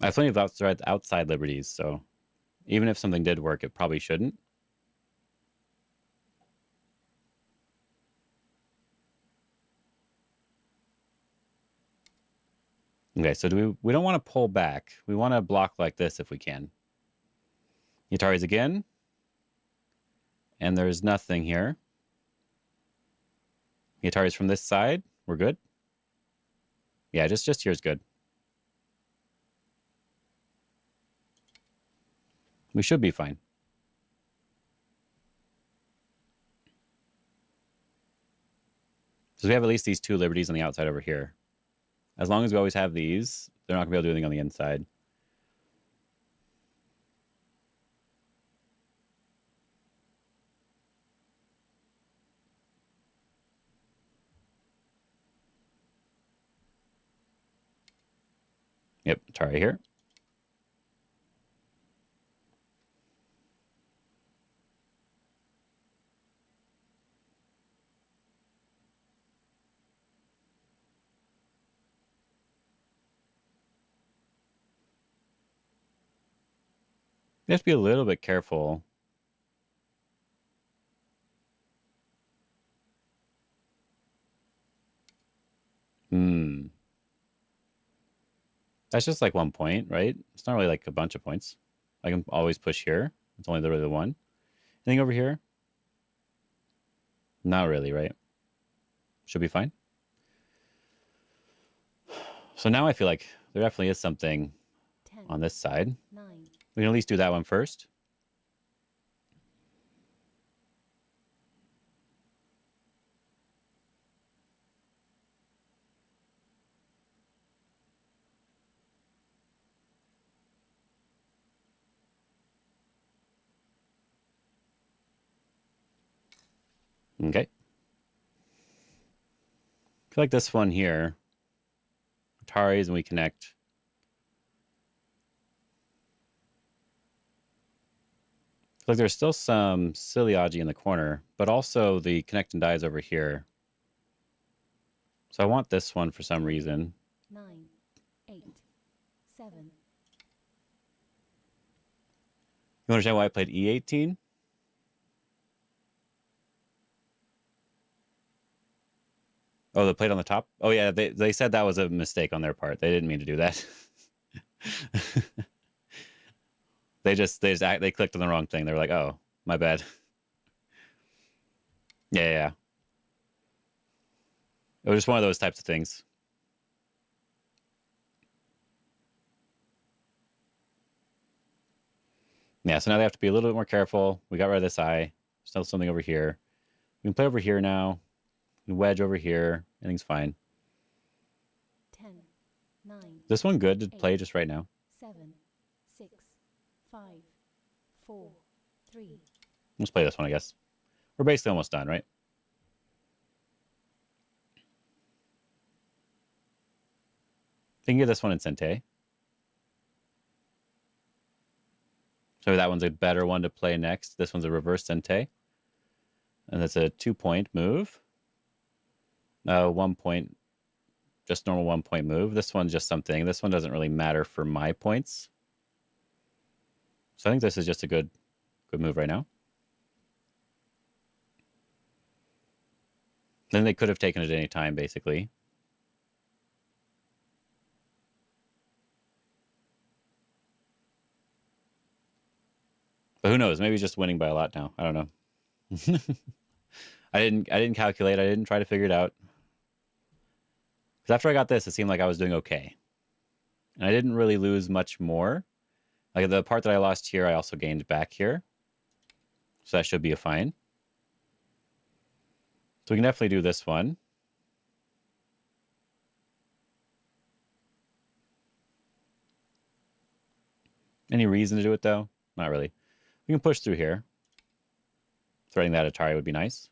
I have plenty of outside liberties, so even if something did work, it probably shouldn't. Okay, so we don't want to pull back. We want to block like this if we can. Yatari's again. And there's nothing here. Yatari's from this side. We're good. Yeah, just here's good. We should be fine. So we have at least these two liberties on the outside over here. As long as we always have these, they're not going to be able to do anything on the inside. Yep, Atari here. You have to be a little bit careful. That's just like 1 point, right? It's not really like a bunch of points. I can always push here. It's only literally the one. Anything over here? Not really, right? Should be fine. So now I feel like there definitely is something 10, on this side. 9, We can at least do that one first. Okay. I feel like this one here, Atari's, and we connect. I feel like there's still some Siliagi in the corner, but also the connect and dies over here. So I want this one for some reason. 9, 8, 7. You understand why I played E18? Oh, the plate on the top? Oh, yeah, they said that was a mistake on their part. They didn't mean to do that. they clicked on the wrong thing. They were like, oh, my bad. Yeah. It was just one of those types of things. Yeah, so now they have to be a little bit more careful. We got rid of this eye. Still something over here. We can play over here now. We can wedge over here. Everything's fine. 10, 9. This one good to play just right now. 7, 6, 5, 4, 3. Let's play this one, I guess. We're basically almost done, right? We can get this one in Sente. So that one's a better one to play next. This one's a reverse Sente. And that's a 2-point move. 1 point, just normal 1 point move. This one's just something. This one doesn't really matter for my points. So I think this is just a good move right now. Then they could have taken it at any time, basically. But who knows? Maybe just winning by a lot now. I don't know. I didn't calculate. I didn't try to figure it out. Because after I got this, it seemed like I was doing okay. And I didn't really lose much more. Like the part that I lost here, I also gained back here. So that should be a fine. So we can definitely do this one. Any reason to do it, though? Not really. We can push through here. Threading that Atari would be nice.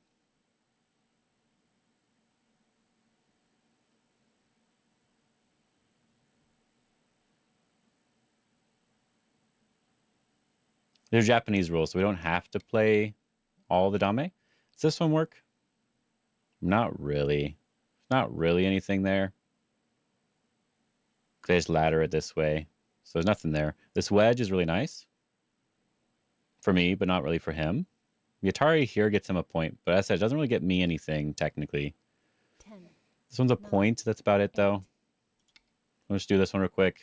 There's Japanese rules, so we don't have to play all the dame. Does this one work? Not really. Not really anything there. They just ladder it this way. So there's nothing there. This wedge is really nice. For me, but not really for him. The Atari here gets him a point, but as I said, it doesn't really get me anything, technically. 10. This one's a point. That's about it, though. Let's just do this one real quick.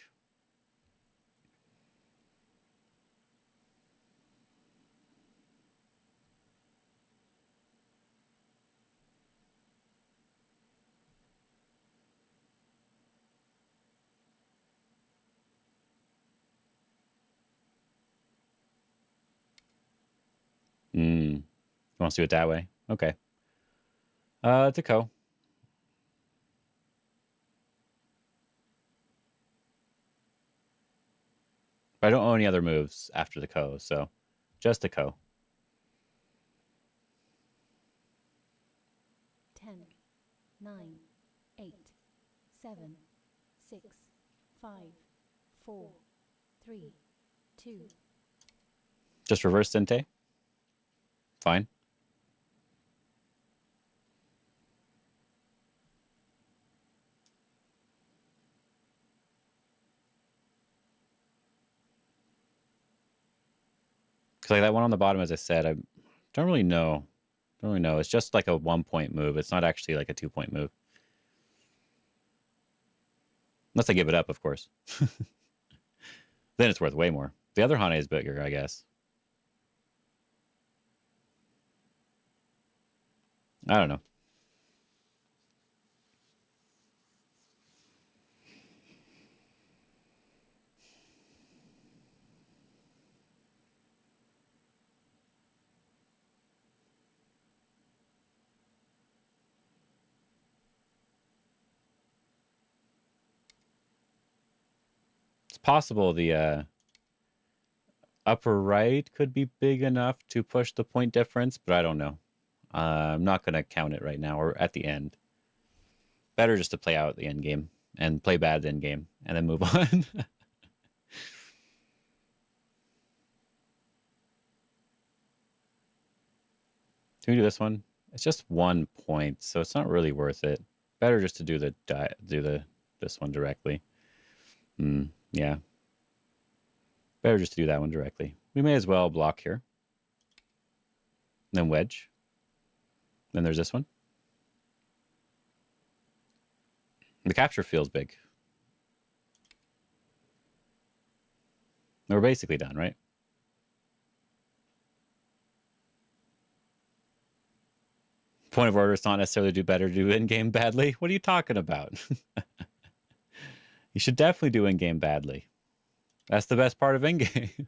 You want to do it that way? Okay. It's a ko. But I don't own any other moves after the ko, so just a ko. 10, 9, 8, 7, 6, 5, 4, 3, 2. Just reverse Sente. Fine. Because like that one on the bottom, as I said, I don't really know. Don't really know. It's just like a 1-point move. It's not actually like a 2-point move. Unless I give it up, of course. Then it's worth way more. The other Hane is bigger, I guess. I don't know. It's possible the upper right could be big enough to push the point difference, but I don't know. I'm not going to count it right now or at the end. Better just to play out the end game and play bad at the end game and then move on. Can we do this one? It's just 1 point, so it's not really worth it. Better just to do this one directly. Yeah. Better just to do that one directly. We may as well block here. Then wedge. Then there's this one. The capture feels big. We're basically done, right? Point of order is not necessarily do better, do in-game badly. What are you talking about? You should definitely do in-game badly. That's the best part of in-game.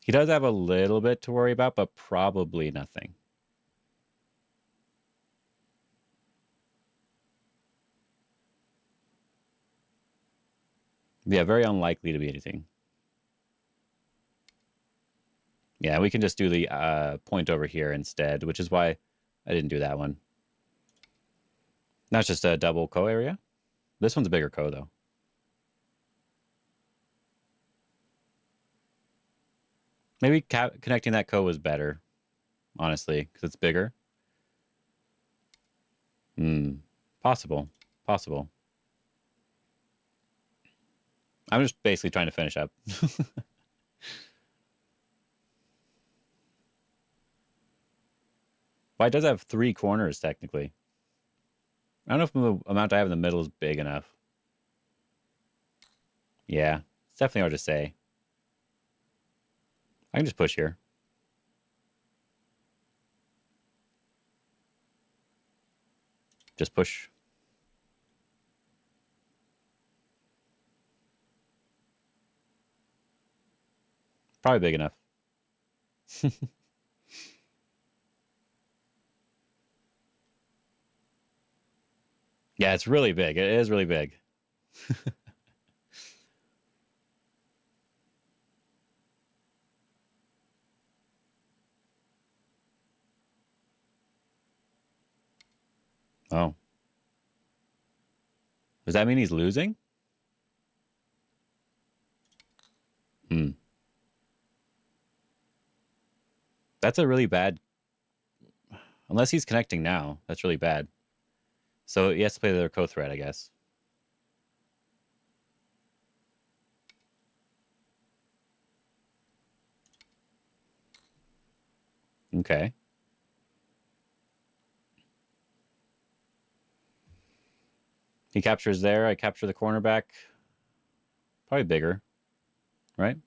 He does have a little bit to worry about, but probably nothing. Yeah, very unlikely to be anything. Yeah, we can just do the point over here instead, which is why I didn't do that one. Not just a double ko area. This one's a bigger ko, though. Maybe connecting that ko was better, honestly, because it's bigger. Possible. Possible. I'm just basically trying to finish up. Well, it does have 3 corners, technically. I don't know if the amount I have in the middle is big enough. Yeah, it's definitely hard to say. I can just push here. Just push. Probably big enough. Yeah, it's really big. It is really big. Oh. Does that mean he's losing? That's a really bad... Unless he's connecting now. That's really bad. So he has to play the other co-thread, I guess. Okay. He captures there. I capture the cornerback. Probably bigger, right?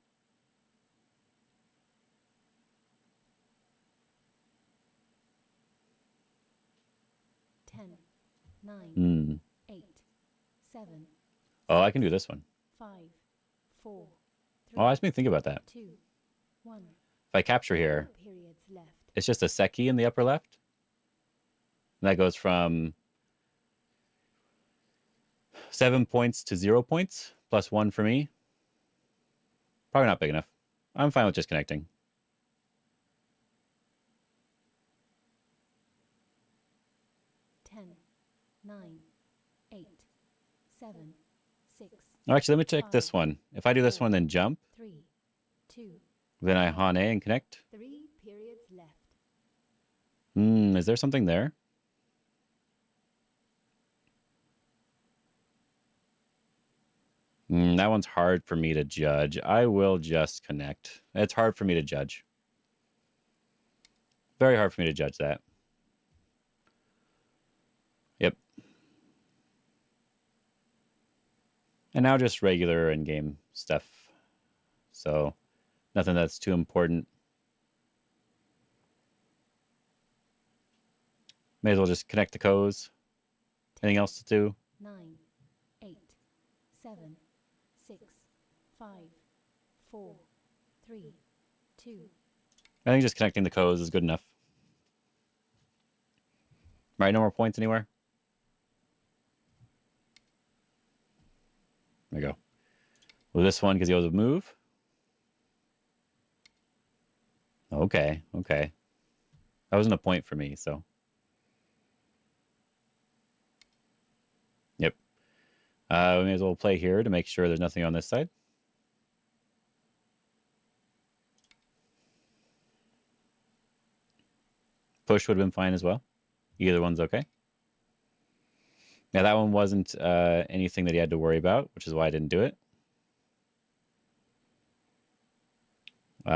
Nine, 8, 7. Oh, I can do this one. 5, 4, 3. Oh, I just made me think about that. 2, 1. If I capture here, Periods left. it's just a seki in the upper left. And that goes from 7 points to 0 points, plus 1 for me. Probably not big enough. I'm fine with just connecting. Nine, 8, 7, 6. Oh, actually, let me check this one. If I do this one, then jump. 3, 2. Then I hane and connect. 3 periods left. Is there something there? That one's hard for me to judge. I will just connect. It's hard for me to judge. Very hard for me to judge that. Yep. And now just regular in-game stuff. So nothing that's too important. May as well just connect the codes. Anything else to do? 9, 8, 7, 6, 5, 4, 3, 2. I think just connecting the codes is good enough. Right, no more points anywhere? There we go. Well, this one, because he was a move. Okay, okay. That wasn't a point for me, so. Yep. We may as well play here to make sure there's nothing on this side. Push would have been fine as well. Either one's okay. Yeah, that one wasn't anything that he had to worry about, which is why I didn't do it. Is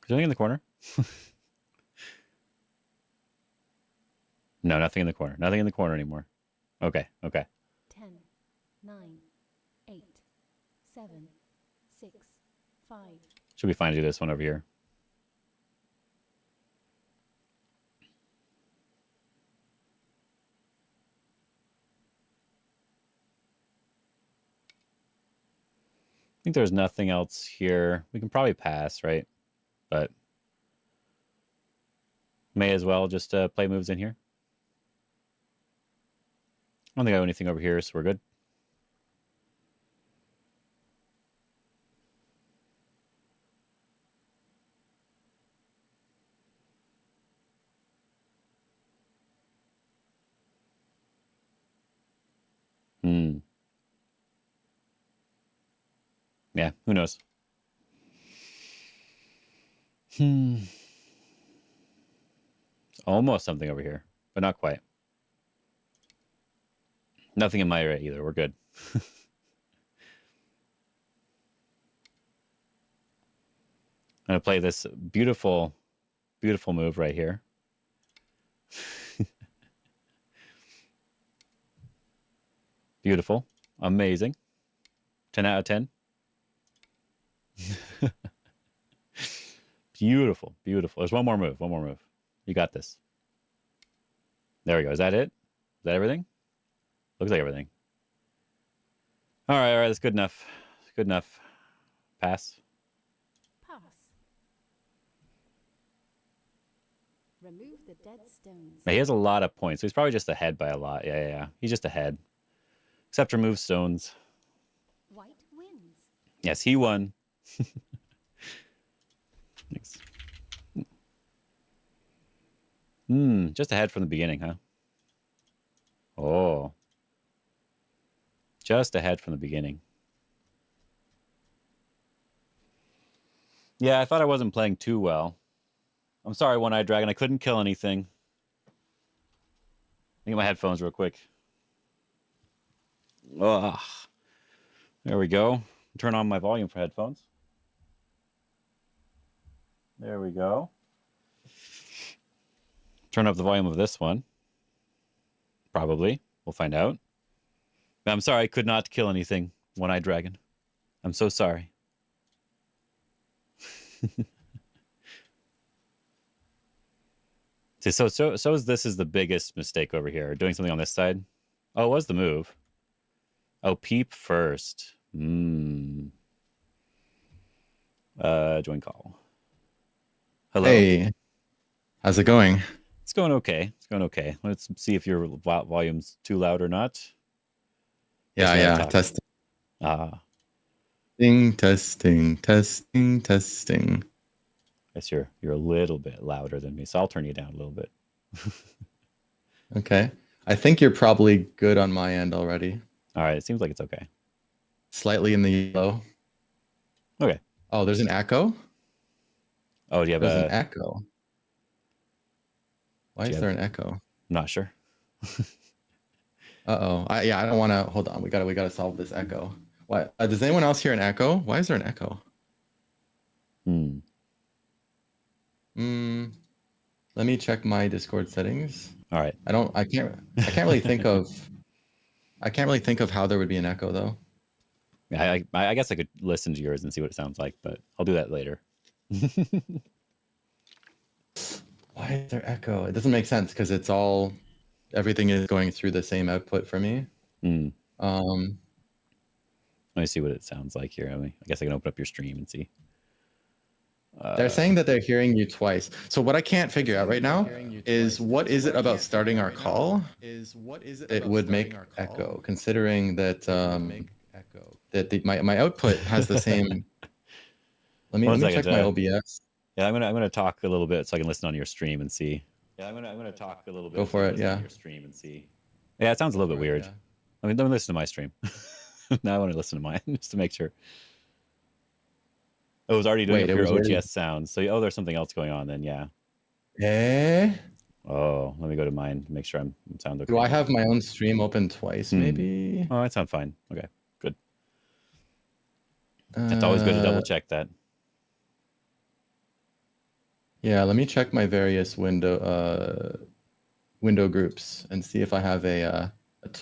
there anything in the corner? No, nothing in the corner. Nothing in the corner anymore. Okay, okay. 10, 9, 8, 7, 6, 5. Should be fine to do this one over here. I think there's nothing else here. We can probably pass, right? But may as well just play moves in here. I don't think I have anything over here, so we're good. Yeah, who knows? It's almost something over here, but not quite. Nothing in my area either. We're good. I'm going to play this beautiful, beautiful move right here. Beautiful. Amazing. 10 out of 10. Beautiful, beautiful. There's one more move. One more move. You got this. There we go. Is that it? Is that everything? Looks like everything. All right, that's good enough. Good enough. Pass. Pass. Remove the dead stones. He has a lot of points, so he's probably just ahead by a lot. Yeah. He's just ahead. Except remove stones. White wins. Yes, he won. Thanks. Just ahead from the beginning, huh? Oh. Just ahead from the beginning. Yeah, I thought I wasn't playing too well. I'm sorry, One-Eyed Dragon. I couldn't kill anything. Let me get my headphones real quick. Ugh. There we go. Turn on my volume for headphones. There we go. Turn up the volume of this one. Probably. We'll find out. I'm sorry, I could not kill anything, One-Eyed Dragon. I'm so sorry. See, so is this is the biggest mistake over here. Doing something on this side. Oh, it was the move. Oh, peep first. Join call. Hello. Hey, how's it going? It's going okay. It's going okay. Let's see if your volume's too loud or not. Yeah. Testing. Testing. Guess you're a little bit louder than me, so I'll turn you down a little bit. Okay. I think you're probably good on my end already. All right, it seems like it's okay. Slightly in the yellow. Okay. Oh, there's an echo? Oh, do you have There's an echo. Why Do you is there an echo? I'm not sure. Uh-oh. Yeah, I don't want to. Hold on. We gotta solve this echo. What? Does anyone else hear an echo? Why is there an echo? Hmm. Hmm. Let me check my Discord settings. All right. I can't really think of. I can't really think of how there would be an echo though. Yeah, I guess I could listen to yours and see what it sounds like, but I'll do that later. Why is there echo? It doesn't make sense because everything is going through the same output for me. Hmm. Um, Let me see what it sounds like here. I guess I can open up your stream and see. they're saying that they're hearing you twice. So what I can't figure out right now is what is it about starting our call? It would make echo, considering that my output has the same. Let me One second. check my OBS. Yeah, I'm gonna talk a little bit so I can listen on your stream and see. Yeah, I'm gonna talk a little bit. Go for it. Yeah. On your stream and see. Yeah, it sounds a little bit weird. Yeah. Let me listen to my stream. Now I want to listen to mine just to make sure. Oh, it was already doing your OGS sounds. So there's something else going on then. Yeah. Eh? Oh, let me go to mine to make sure I'm sound okay. Do I have my own stream open twice? Maybe. Oh, that sounds fine. Okay, good. It's always good to double check that. Yeah, let me check my various window groups and see if I have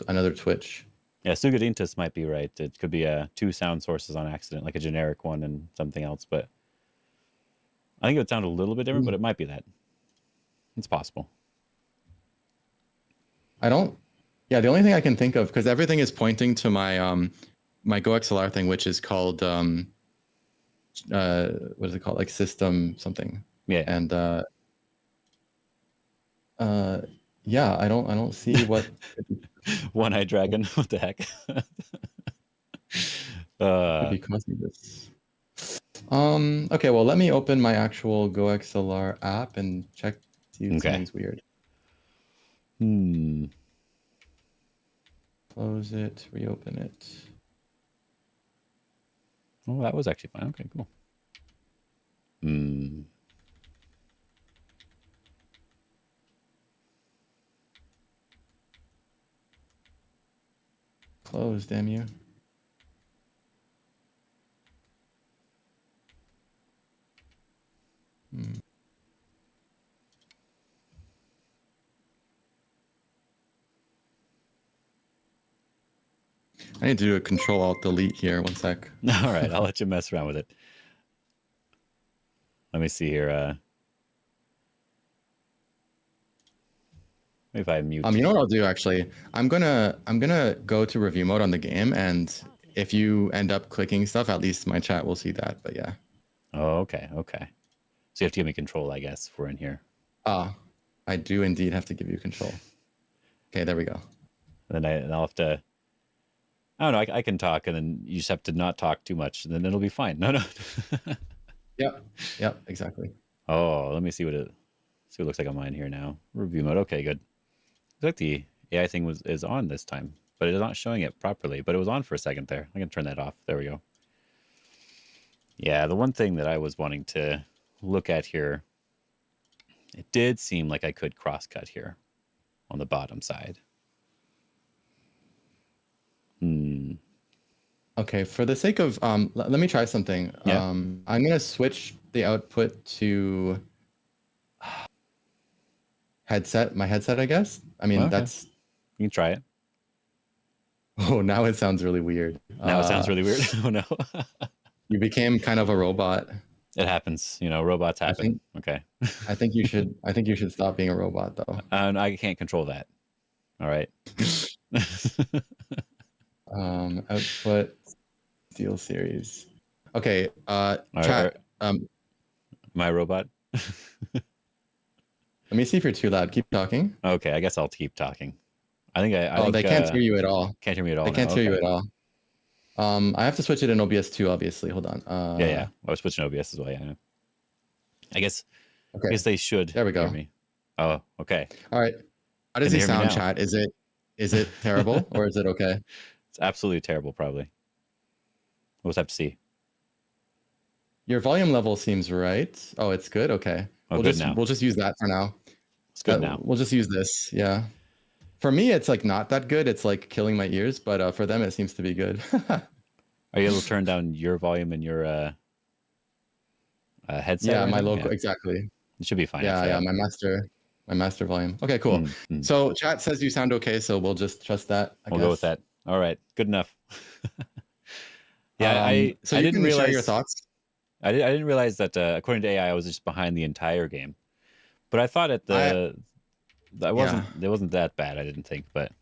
another Twitch. Yeah, Sugadintus might be right. It could be two sound sources on accident, like a generic one and something else. But I think it would sound a little bit different, but it might be that. It's possible. Yeah, the only thing I can think of, because everything is pointing to my my GoXLR thing, which is called what is it called? Like system something. Yeah. And yeah, I don't see what One-eyed dragon. What the heck? could be causing this. Okay, well, let me open my actual GoXLR app and check, see if something's weird. Close it, reopen it. Oh, that was actually fine. Okay, cool. Close, damn you. I need to do a Control-Alt-Delete here. One sec. All right, I'll let you mess around with it. Let me see here. If I mute. You know what I'll do actually? I'm gonna go to review mode on the game, and if you end up clicking stuff, at least my chat will see that. But yeah. Oh, okay. So you have to give me control, I guess, if we're in here. I do indeed have to give you control. Okay, there we go. And then I'll have to. I don't know. I can talk, and then you just have to not talk too much, and then it'll be fine. No. Yep, exactly. Oh, let me see what it looks like on mine here now. Review mode. Okay, good. Looks like the AI thing is on this time, but it is not showing it properly. But it was on for a second there. I can turn that off. There we go. Yeah, the one thing that I was wanting to look at here, it did seem like I could cross-cut here on the bottom side. Okay, for the sake of let me try something. Yeah. I'm gonna switch the output to my headset, I guess. I mean, that's. You can try it. Oh, now it sounds really weird. Now it sounds really weird. Oh no. You became kind of a robot. It happens, robots happen. Okay. I think you should stop being a robot though. And I can't control that. All right. Output Steel Series. Okay. Chat. My robot. Let me see if you're too loud. Keep talking. Okay, I guess I'll keep talking. I think they can't hear you at all. Can't hear me at all. They can't hear you at all. I have to switch it in OBS too, obviously. Hold on. Yeah. I was switching OBS as well. Yeah. I guess. Okay. I guess they should. There we go. Hear me. Oh, okay. All right. How does he sound, chat? Is it terrible or is it okay? It's absolutely terrible, probably. We'll just have to see. Your volume level seems right. Oh, it's good. Okay. We'll just use that for now. It's good now. We'll just use this. Yeah. For me, it's like not that good. It's like killing my ears, but for them, it seems to be good. Are you able to turn down your volume in your headset Yeah, or my anything? local, Yeah, exactly. it should be fine Yeah, actually. yeah, my master volume. Okay, cool. Mm, mm. So chat says you sound okay, so we'll just trust that, I We'll go with guess. that. All right, good enough. Yeah, I So I you didn't can share your realize thoughts. I didn't realize that according to AI, I was just behind the entire game. But I thought I yeah. it wasn't that bad. I didn't think, but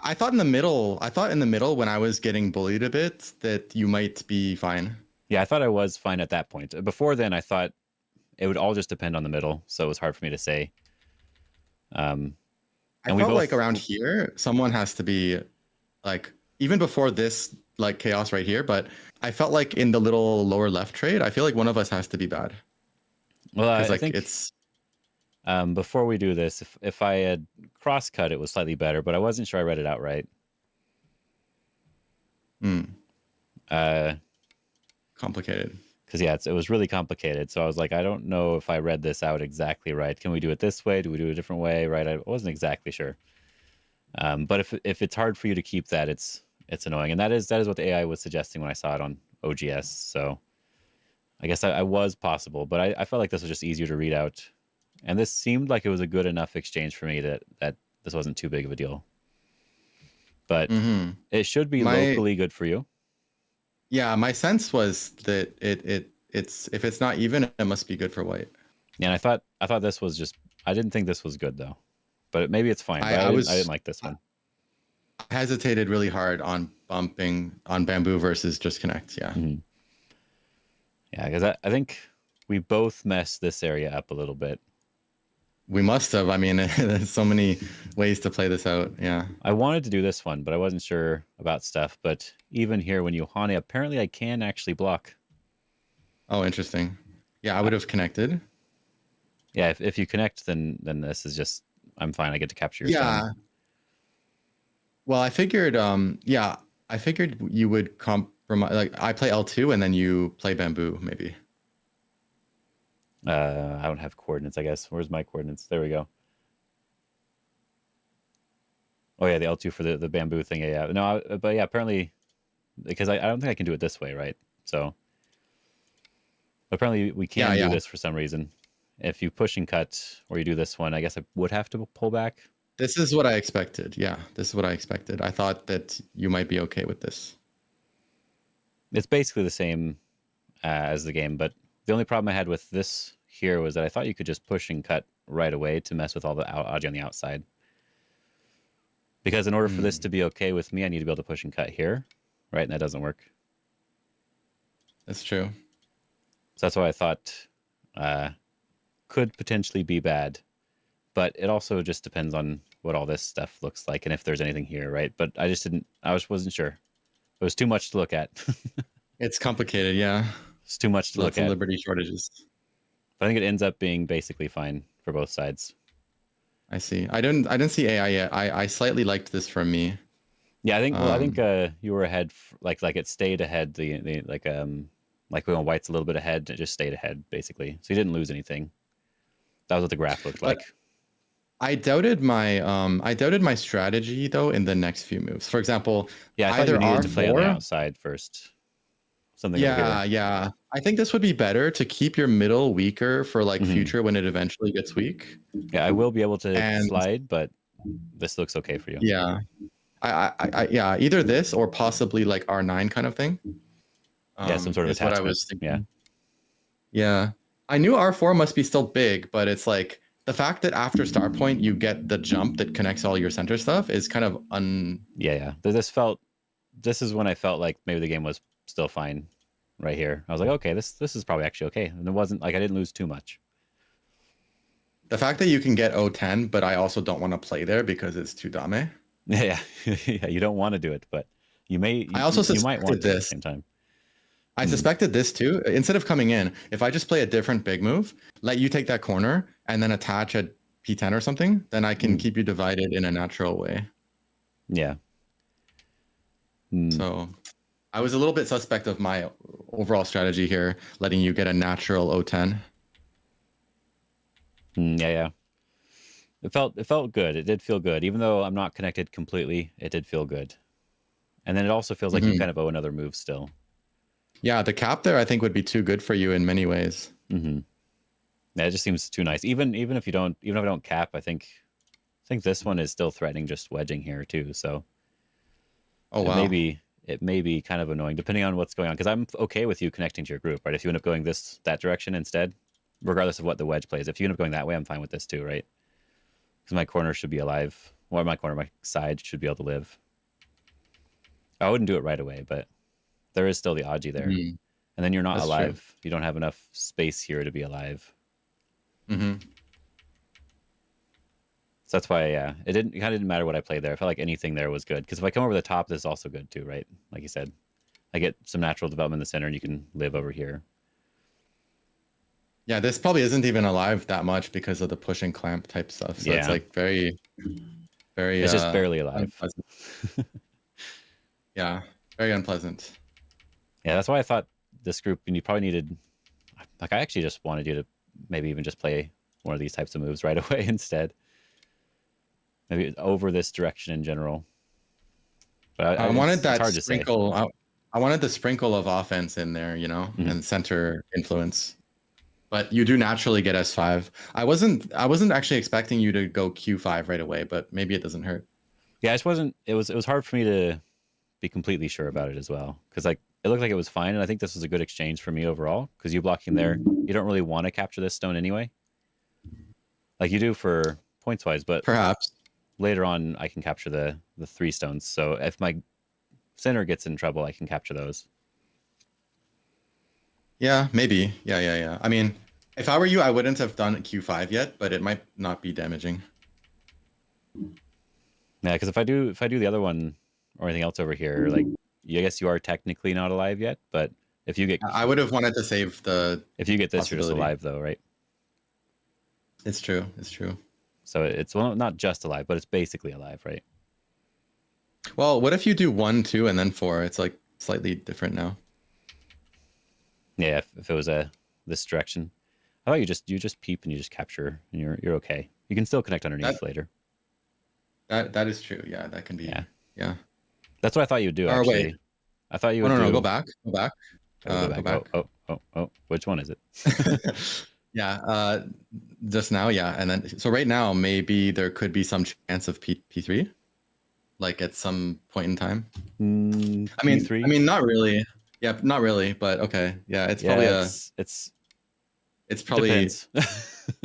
I thought in the middle, when I was getting bullied a bit that you might be fine. yeah, I thought I was fine at that point. Before then, I thought it would all just depend on the middle, so it was hard for me to say. Um, I and we felt like both, around here, someone has to be like even before this like chaos right here, but I felt like in the little lower left trade, I feel like one of us has to be bad well, because I like think it's before we do this, if I had cross cut, it was slightly better, but I wasn't sure I read it out right. mm, Uh, complicated. because yeah, it was really complicated. So I was like, I don't know if I read this out exactly right. Can we do it this way? Do we do it a different way? Right? I wasn't exactly sure. But if it's hard for you to keep that, it's annoying, and that is what the AI was suggesting when I saw it on OGS. So I guess I was possible, but I felt like this was just easier to read out, and this seemed like it was a good enough exchange for me that this wasn't too big of a deal. But Hmm. it should be My locally good for you. Yeah, my sense was that it's if it's not even, it must be good for white. And I thought this was just I didn't think this was good though, but maybe it's fine. But I I didn't was like this one. I hesitated really hard on bumping on bamboo versus just connect. Yeah. Mhm. Yeah, because I think we both messed this area up a little bit. We must have. I mean, there's so many ways to play this out. Yeah. I wanted to do this one, but I wasn't sure about stuff. But even here, when you Hane, apparently I can actually block. Oh, interesting. Yeah, I Uh, would have connected. yeah, if you connect, then this is just I'm fine. I get to capture your stone. Yeah. Well, I figured. Yeah, I figured you would compromise. Like, I play L2 and then you play bamboo, maybe. I don't have coordinates. I guess. Where's my coordinates? There we go. Oh yeah, the L2 for the bamboo thing. Yeah, yeah. No, but yeah, apparently because I don't think I can do it this way, right? So apparently we Yeah, can do yeah. this for some reason. If you push and cut, or you do this one, I guess I would have to pull back. This is what I expected. Yeah, this is what I expected. I thought that you might be okay with this. It's basically the same as the game, but the only problem I had with this here was that I thought you could just push and cut right away to mess with all the audio on the outside. Because in order for this Hmm. to be okay with me, I need to be able to push and cut here, right? And that doesn't work. That's true. So that's why I thought could potentially be bad. But it also just depends on what all this stuff looks like and if there's anything here, right? But I just didn't. Wasn't sure. It was too much to look at. It's complicated. Yeah, It's too much to look lots of at. liberty shortages. But I think it ends up being basically fine for both sides. I see. I didn't see AI yet. I slightly liked this from me. Yeah, I think Um, you were ahead. Like it stayed ahead. The like when white's a little bit ahead, it just stayed ahead basically. So you didn't lose anything. That was what the graph looked but like. I doubted my strategy though in the next few moves. For example, Yeah, I thought you either needed to play on the R4. outside first. Something over Yeah, here. yeah. I think this would be better to keep your middle weaker for like Hmm. future when it eventually gets weak. Yeah, I will be able to And slide, but this looks okay for you. yeah, yeah, either this or possibly like R9 kind of thing. Yeah, some sort of Is what I attachment. was Yeah. thinking. Yeah, I knew R4 must be still big, but it's like the fact that after start point you get the jump that connects all your center stuff is kind of Yeah, yeah. This is when I felt like maybe the game was still fine right here. I was like, okay, this is probably actually okay. And it wasn't like I didn't lose too much. the fact that you can get O10, but I also don't want to play there because it's too dame. Yeah, yeah. You don't want to do it, but I also you might want suspected to at the this. same time. I Mm, suspected this too. Instead of coming in, if I just play a different big move, let you take that corner and then attach a P10 or something, then I can mm, keep you divided in a natural way. yeah. Mm, So I was a little bit suspect of my overall strategy here, letting you get a natural O10. yeah, yeah. it felt good. It did feel good, even though I'm not connected completely. It did feel good, and then it also feels like you Mhm. kind of owe another move still. Yeah, the cap there I think would be too good for you in many ways. Mm-hmm. Yeah, it just seems too nice. Even if you don't, even if I don't cap, I think this one is still threatening just wedging here too. So Oh it may wow. be it may be kind of annoying depending on what's going on. Because I'm okay with you connecting to your group, right? If you end up going that direction instead, regardless of what the wedge plays, if you end up going that way, I'm fine with this too, right? Because my corner should be alive, or my side should be able to live. I wouldn't do it right away, but there is still the Aji there, Mhm. and then you're not That's true. alive. You don't have enough space here to be alive. Hmm. So that's why, yeah, it kind of didn't matter what I played there. I felt like anything there was good because if I come over the top, this is also good too, right? Like you said, I get some natural development in the center, and you can live over here. Yeah, this probably isn't even alive that much because of the push and clamp type stuff. So it's Yeah, like very, very it's just barely alive. unpleasant. Yeah, very unpleasant. Yeah, that's why I thought this group, and you probably needed, like, I actually just wanted you to maybe even just play one of these types of moves right away instead. Maybe over this direction in general. But I wanted it's that hard to say. sprinkle. I wanted the sprinkle of offense in there, you know, Mhm. and center influence. But you do naturally get S5. I wasn't actually expecting you to go Q5 right away, but maybe it doesn't hurt. Yeah, I just wasn't. It was hard for me to be completely sure about it as well because like it looked like it was fine, and I think this was a good exchange for me overall because you blocking there, you don't really want to capture this stone anyway. Like you do for points wise, but Perhaps. later on I can capture the 3 stones. So if my center gets in trouble, I can capture those. Yeah, maybe. Yeah. I mean, if I were you, I wouldn't have done Q5 yet, but it might not be damaging. Yeah, because if I do the other one or anything else over here, like I guess you are technically not alive yet, but if you get I would have wanted to save the if you get this, you're just possibility. alive though, right? It's true. It's true. So it's well, not just alive, but it's basically alive, right? Well, what if you do 1, 2, and then 4? It's like slightly different now. Yeah, if it was this direction, I thought you just peep and you just capture and you're okay. You can still connect underneath later. That is true. Yeah, that can be. Yeah. Yeah. That's what I thought you would do Or wait. actually. I thought you Oh would no, do. go back. Go back. Go Go back. back. Oh. Which one is it? Yeah. Just now, yeah. And then so right now, maybe there could be some chance of P3, like at some point in time. P3? I mean, not really. Yeah, not really, but okay. Yeah, it's probably it's probably depends.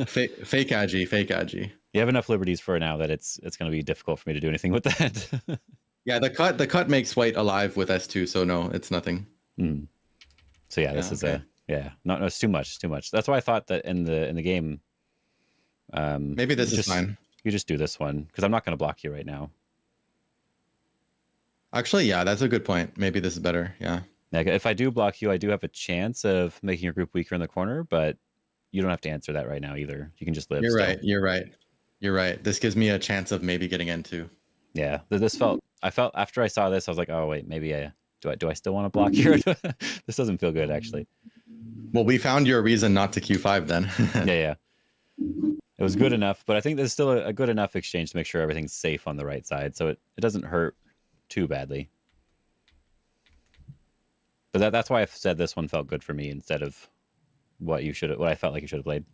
fake agi. You have enough liberties for now that it's going to be difficult for me to do anything with that. Yeah, the cut makes white alive with S2, so no, it's nothing. So yeah, this is no, it's too much. It's too much. That's why I thought that in the game, maybe this is fine. You just do this one because I'm not going to block you right now. Actually, yeah, that's a good point. Maybe this is better. Yeah. Like if I do block you, I do have a chance of making your group weaker in the corner, but you don't have to answer that right now either. You can just live. You're still. right. You're right. You're right. This gives me a chance of maybe getting into. Yeah, I felt after I saw this, I was like, oh wait, maybe do I still want to block here? This doesn't feel good actually. Well, we found your reason not to Q5 then. Yeah. It was good enough, but I think there's still a good enough exchange to make sure everything's safe on the right side, so it doesn't hurt too badly. But that's why I said this one felt good for me instead of what I felt like you should have played.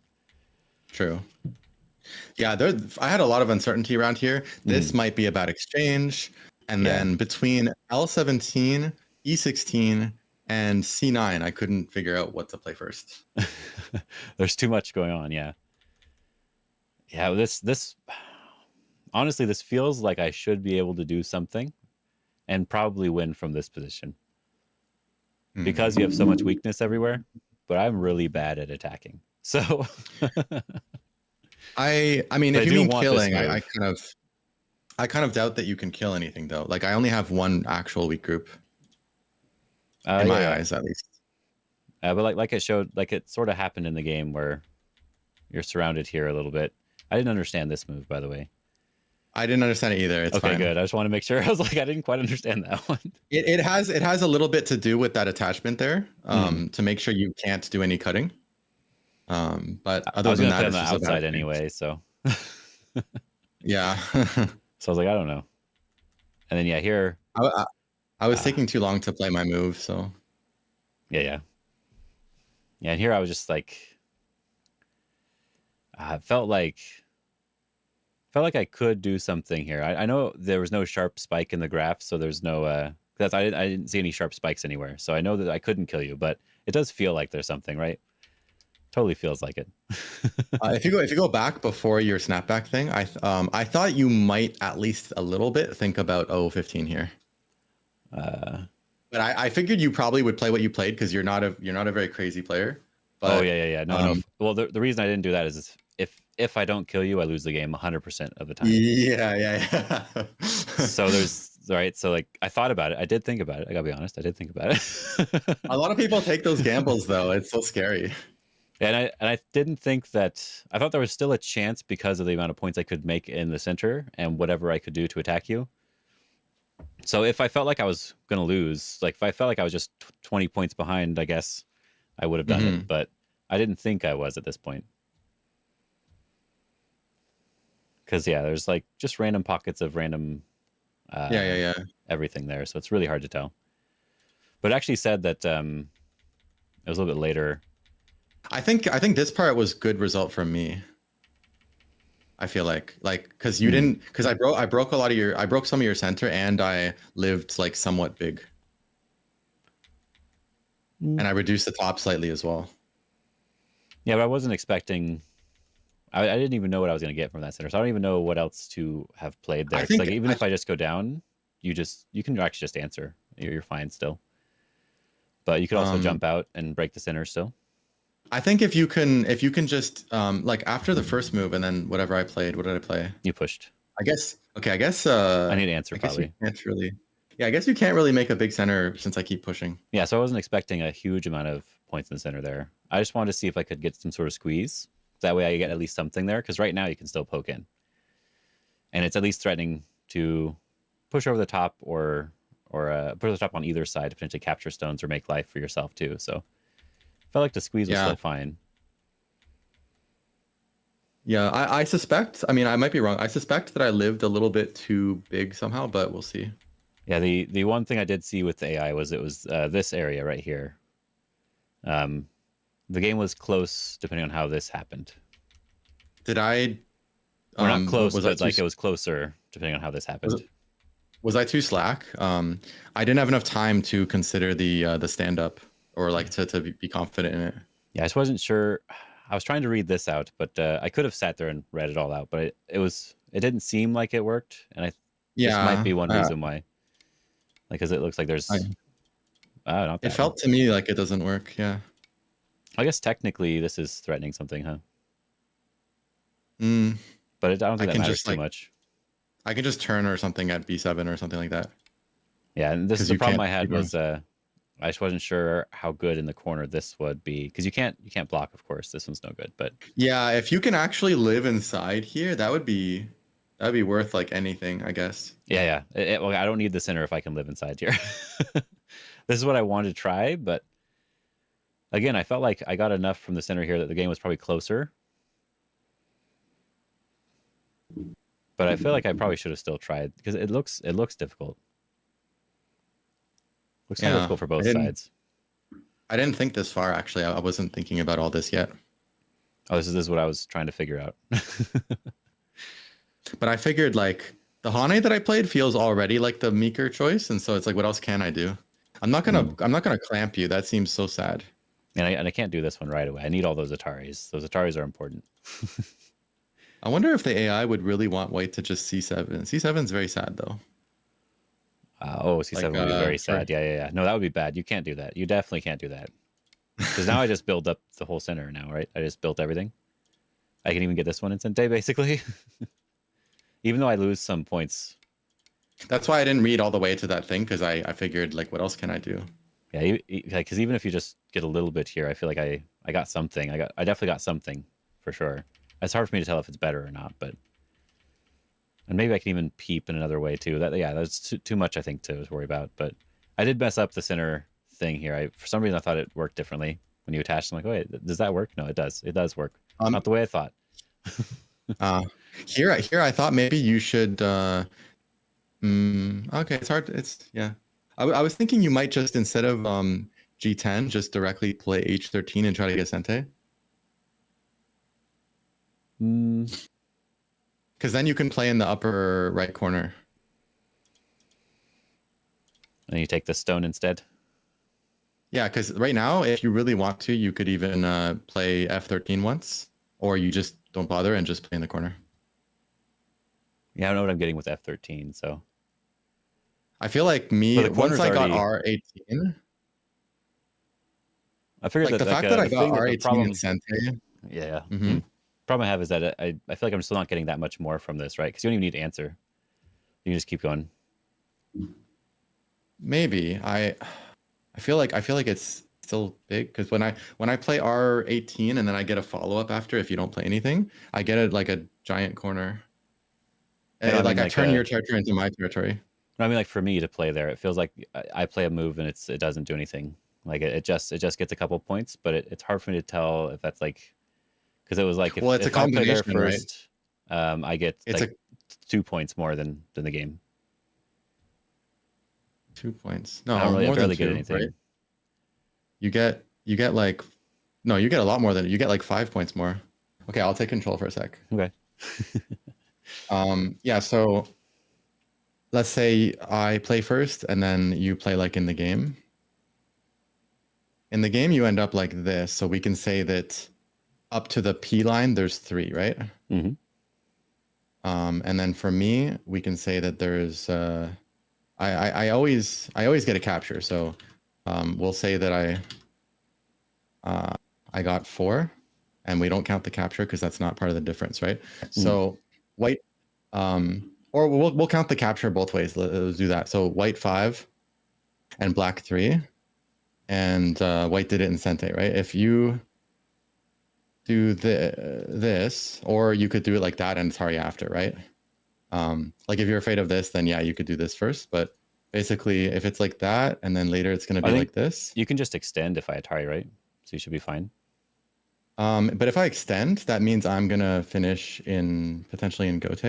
True. Yeah, I had a lot of uncertainty around here. This might be a bad exchange. And then between L17, E16, and C9, I couldn't figure out what to play first. There's too much going on, yeah. Yeah, this honestly, this feels like I should be able to do something and probably win from this position. Because you have so much weakness everywhere, but I'm really bad at attacking. So I mean, but if I you do mean want killing, this I kind of doubt that you can kill anything though. Like I only have one actual weak group. In my eyes, at least. But like it showed, like it sort of happened in the game where you're surrounded here a little bit. I didn't understand this move, by the way. I didn't understand it either. It's okay, fine. Good. I just want to make sure. I was like, I didn't quite understand that one. It has a little bit to do with that attachment there, to make sure you can't do any cutting. But other than that, it's on the outside anyway. So Yeah. So I was like, I don't know. And then yeah, here, I was uh, taking too long to play my move, so yeah. And here I was just like, felt like I could do something here. I know there was no sharp spike in the graph, so there's no I didn't see any sharp spikes anywhere. So I know that I couldn't kill you, but it does feel like there's something, right? Totally feels like it. if you go back before your snapback thing, I thought you might at least a little bit think about 015 here. Uh, But I figured you probably would play what you played because you're not a very crazy player. oh But yeah. No. Well, the reason I didn't do that is if I don't kill you, I lose the game 100% of the time. yeah. So there's right. So like I thought about it. I did think about it. I gotta be honest. I did think about it. A lot of people take those gambles though. It's so scary. And I didn't think that I thought there was still a chance because of the amount of points I could make in the center and whatever I could do to attack you. So if I felt like I was gonna lose, like if I felt like I was just 20 points behind, I guess I would have done Mhm. it. But I didn't think I was at this point. Because yeah, there's like just random pockets of random Yeah. everything there. So it's really hard to tell. But it actually said that it was a little bit later. I think this part was good result from me. I feel like because you Hmm. didn't because I broke some of your center and I lived like somewhat big Mm. and I reduced the top slightly as well. Yeah, but I wasn't expecting. I didn't even know what I was going to get from that center, so I don't even know what else to have played there. I 'Cause, think like even I, if I just go down, you can actually just answer. You're fine still. But you could also um jump out and break the center still. I think if you can just like after the first move and then whatever I played, what did I play? You pushed. I guess okay, I need to answer I guess you probably. can't really yeah, I guess you can't really make a big center since I keep pushing. Yeah, so I wasn't expecting a huge amount of points in the center there. I just wanted to see if I could get some sort of squeeze. That way I get at least something there, because right now you can still poke in. And it's at least threatening to push over the top or push over the top on either side to potentially capture stones or make life for yourself too. So I felt like the squeeze was Yeah. still fine. Yeah, I suspect, I mean, I might be wrong. I suspect that I lived a little bit too big somehow, but we'll see. Yeah, the one thing I did see with the AI was it was this area right here. The game was close depending on how this happened. Did I We're not close, was I but like it was closer depending on how this happened. was I too slack? I didn't have enough time to consider the stand up or like to be confident in it. Yeah, I just wasn't sure. I was trying to read this out, but I could have sat there and read it all out, but it didn't seem like it worked, and this might Yeah, be one reason why. Like, because it looks like there's I, not it that felt to me like it doesn't work. Yeah. one. I guess technically this is threatening something, huh? Mm, But I don't think I that can matters just too like much. I can just turn or something at B7 or something like that. Yeah, and this is 'Cause the you problem can't I had keep going. was I just wasn't sure how good in the corner this would be, because you can't block, of course. This one's no good, but Yeah, if you can actually live inside here, that'd be worth like anything, I guess. yeah. Well, I don't need the center if I can live inside here. This is what I wanted to try, but again, I felt like I got enough from the center here that the game was probably closer. But I feel like I probably should have still tried, because it looks difficult. Looks kind of Yeah, difficult for both I didn't sides. I didn't think this far actually. I wasn't thinking about all this yet. Oh, this is what I was trying to figure out. But I figured like the Hane that I played feels already like the meeker choice, and so it's like, what else can I do? I'm not gonna clamp you. That seems so sad. And I can't do this one right away. I need all those Ataris. Those Ataris are important. I wonder if the AI would really want white to just C7. C7 is very sad though. C7 would be very For sad. Yeah. No, that would be bad. You can't do that. You definitely can't do that. Because now I just build up the whole center now, right? I just built everything. I can even get this one in Sente, basically. Even though I lose some points. That's why I didn't read all the way to that thing, because I figured like, what else can I do? Yeah, because even if you just get a little bit here, I feel like I got something. I definitely got something for sure. It's hard for me to tell if it's better or not, but and maybe I can even peep in another way too. That's too much I think to worry about. But I did mess up the center thing here. For some reason I thought it worked differently when you attach. I'm like, wait, does that work? No, it does. It does work. Um, Not the way I thought. Here, I thought maybe you should. Okay, it's hard. It's yeah. I was thinking you might just instead of G10, just directly play H13 and try to get Sente. Mm, Because then you can play in the upper right corner. and you take the stone instead. Yeah, because right now, if you really want to, you could even play F13 once, or you just don't bother and just play in the corner. Yeah, I don't know what I'm getting with F13, so. I feel like Well, me, the once corner's I got already. R18, I figured like that the fact that I the got thing that the R18 in problem. Sente, Yeah. hmm Problem I have is that I feel like I'm still not getting that much more from this, right? Because you don't even need to answer. You can just keep going. maybe I feel like it's still big because when I play R18 and then I get a follow up after if you don't play anything, I get it like a giant corner. I mean Like I like turn your territory into my territory. I mean like for me to play there, it feels like I play a move and it doesn't do anything. Like it just gets a couple points, but it's hard for me to tell if that's like because it was like Well, it's a if I play there combination, right? first, I get It's like a 2 points more than the game. 2 points. I don't No, really I more than barely get two, right? anything. You get like no, you get a lot more than you get like 5 points more. Okay, I'll take control for a sec. Okay. Yeah, so let's say I play first and then you play like in the game. In the game, you end up like this. So we can say that up to the P line, there's 3, right? hmm And then for me, we can say that there's I always get a capture. So we'll say that I got 4, and we don't count the capture because that's not part of the difference, right? So white, or we'll count the capture both ways. Let's do that. So white 5 and black 3, and white did it in Sente, right? If you do this, or you could do it like that and it's already after, right? Like if you're afraid of this, then yeah, you could do this first. But basically, if it's like that, and then later it's going to I be think like this. you can just extend if I Atari, right? So you should be fine. But if I extend, that means I'm going to finish in potentially in Gote.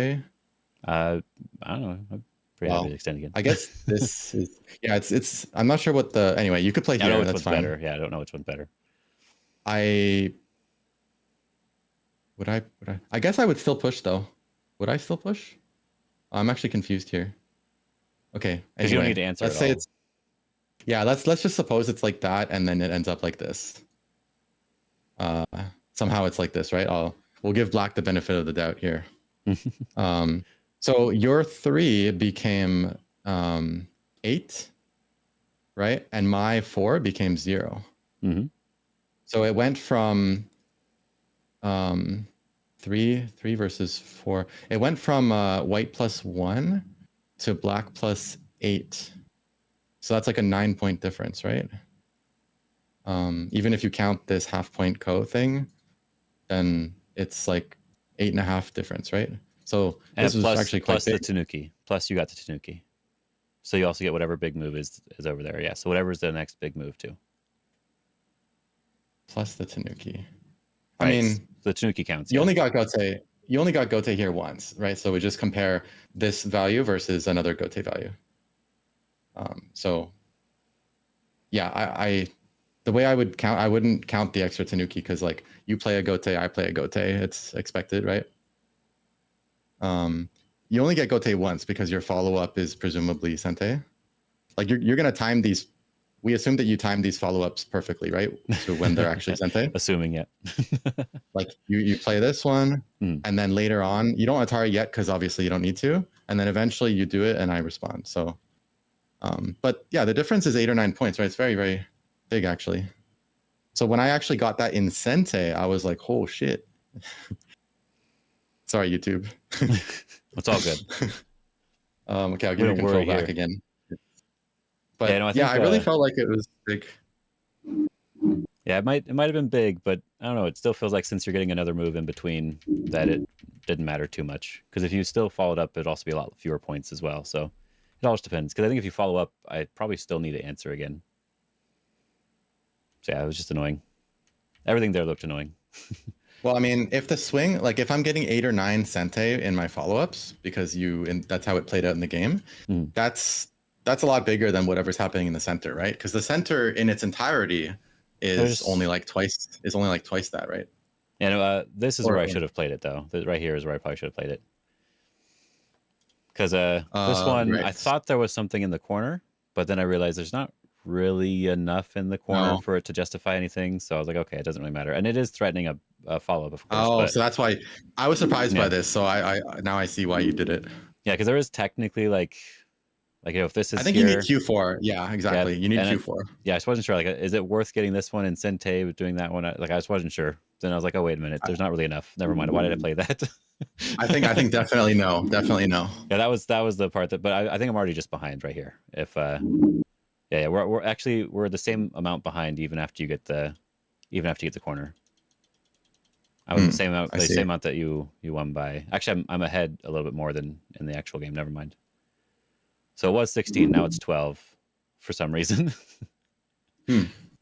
I don't know. I'm pretty happy Well, to extend again. I guess this is yeah. It's. I'm not sure what the anyway. You could play I don't know here. which That's one's fine. better. Yeah, I don't know which one's better. I I guess I would still push though. Would I still push? I'm actually confused here. Okay. Because you don't Anyway, need to answer let's at say all. it's yeah. Let's just suppose it's like that, and then it ends up like this. Uh, Somehow it's like this, right? We'll give black the benefit of the doubt here. So your 3 became 8, right? And my 4 became 0. hmm So it went from 3 versus 4. It went from white +1 to black +8. So that's like a 9-point difference, right? Even if you count this half-point co thing, then it's like 8.5 difference, right? So And this was actually quite plus the big. Tanuki. Plus you got the Tanuki. So you also get whatever big move is over there. Yeah. So whatever's the next big move too. Plus the Tanuki. Right. I mean, the Tanuki counts. you Yeah. only got Gote. You only got Gote here once, right? So we just compare this value versus another Gote value. So yeah, I the way I would count, I wouldn't count the extra Tanuki because like you play a Gote, I play a Gote. It's expected, right? You only get Gote once because your follow up is presumably Sente. Like you're gonna time these. We assume that you time these follow ups perfectly, right? So when they're actually Sente. Assuming, yeah. Like you play this one, Mm. and then later on you don't Atari yet because obviously you don't need to, and then eventually you do it, and I respond. So, but yeah, the difference is 8 or 9 points, right? It's very very big actually. So when I actually got that in Sente, I was like, oh shit. Sorry, YouTube. It's all good. Okay, I'll We give you don't control worry back here. again. But Yeah, no, I think, I really felt like it was big. Yeah, it might have been big, but I don't know. It still feels like since you're getting another move in between, that it didn't matter too much. Because if you still followed up, it'd also be a lot fewer points as well. So it all just depends. Because I think if you follow up, I probably still need to answer again. So yeah, it was just annoying. Everything there looked annoying. Well, I mean, if the swing, like if I'm getting 8 or 9 Sente in my follow-ups, because and that's how it played out in the game, Mm. that's a lot bigger than whatever's happening in the center, right? Because the center in its entirety is only There's like twice that, right? and this is where I Or should have played it though. Right here is where I probably should have played it. Because this one, I right. thought there was something in the corner, but then I realized there's not really enough in the corner No. for it to justify anything. So I was like, okay, it doesn't really matter. And it is threatening a follow-up, of course. Oh, But so that's why I was surprised by yeah, this. So I now I see why you did it. yeah, because there is technically like if this I is think you need here, Q4. Yeah, yeah, exactly. You need and Q4. yeah, I just wasn't sure. Like, is it worth getting this one in Sente doing that one? Like, I just wasn't sure. Then I was like, oh wait a minute, there's not really enough. Never mind. Why did I play that? I think definitely no. Definitely no. Yeah, that was the part that. But I think I'm already just behind right here. If yeah, we're actually we're the same amount behind even after you get the corner. I was the same amount, I the see. same amount that you won by. Actually, I'm ahead a little bit more than in the actual game. Never mind. So it was 16. Now it's 12 for some reason.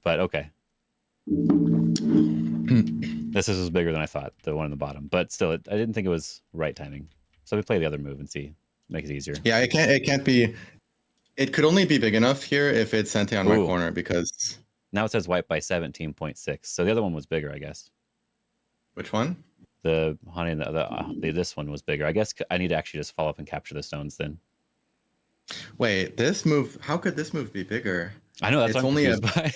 But okay. This is bigger than I thought, the one in the bottom. But still, I didn't think it was right timing. So we play the other move and see. Make it easier. Yeah, it can't be. It could only be big enough here if it's Sente on my Ooh. corner, because Now it says white by 17.6. So the other one was bigger, I guess. which one? The honey and this one was bigger. I guess I need to actually just follow up and capture the stones then. Wait, this move. How could this move be bigger? I know that's It's what I'm only confused by.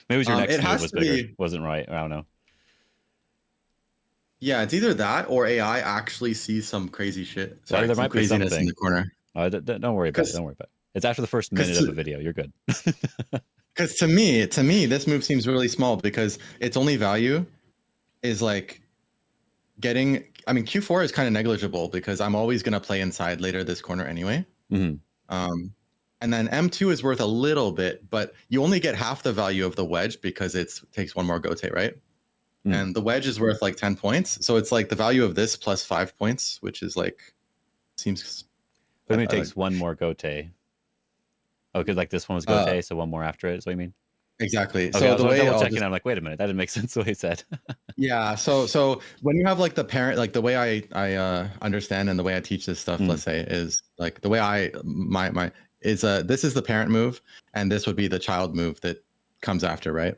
Maybe it was your next it move has was to bigger. be. Wasn't right. I don't know. Yeah, it's either that or AI actually sees some crazy shit. Sorry, There some might be craziness in something. the corner. Don't worry about it. Don't worry about it. It's after the first minute of the video. You're good. Because to me, this move seems really small because its only value is like getting. I mean, Q4 is kind of negligible because I'm always gonna play inside later this corner anyway. Mm-hmm. And then M2 is worth a little bit, but you only get half the value of the wedge because it takes one more gote, right? And the wedge is worth like 10 points. So it's like the value of this plus 5 points, which is like, seems. But I mean, it takes one more gote. Oh, because like this one was gote, so one more after it is what you mean? Exactly. Okay, So I was the way double checking, I'm like, wait a minute, that didn't make sense the way he said. yeah. So when you have like the parent, like the way I understand and the way I teach this stuff, let's say, is like the way my is this is the parent move, and this would be the child move that comes after, right?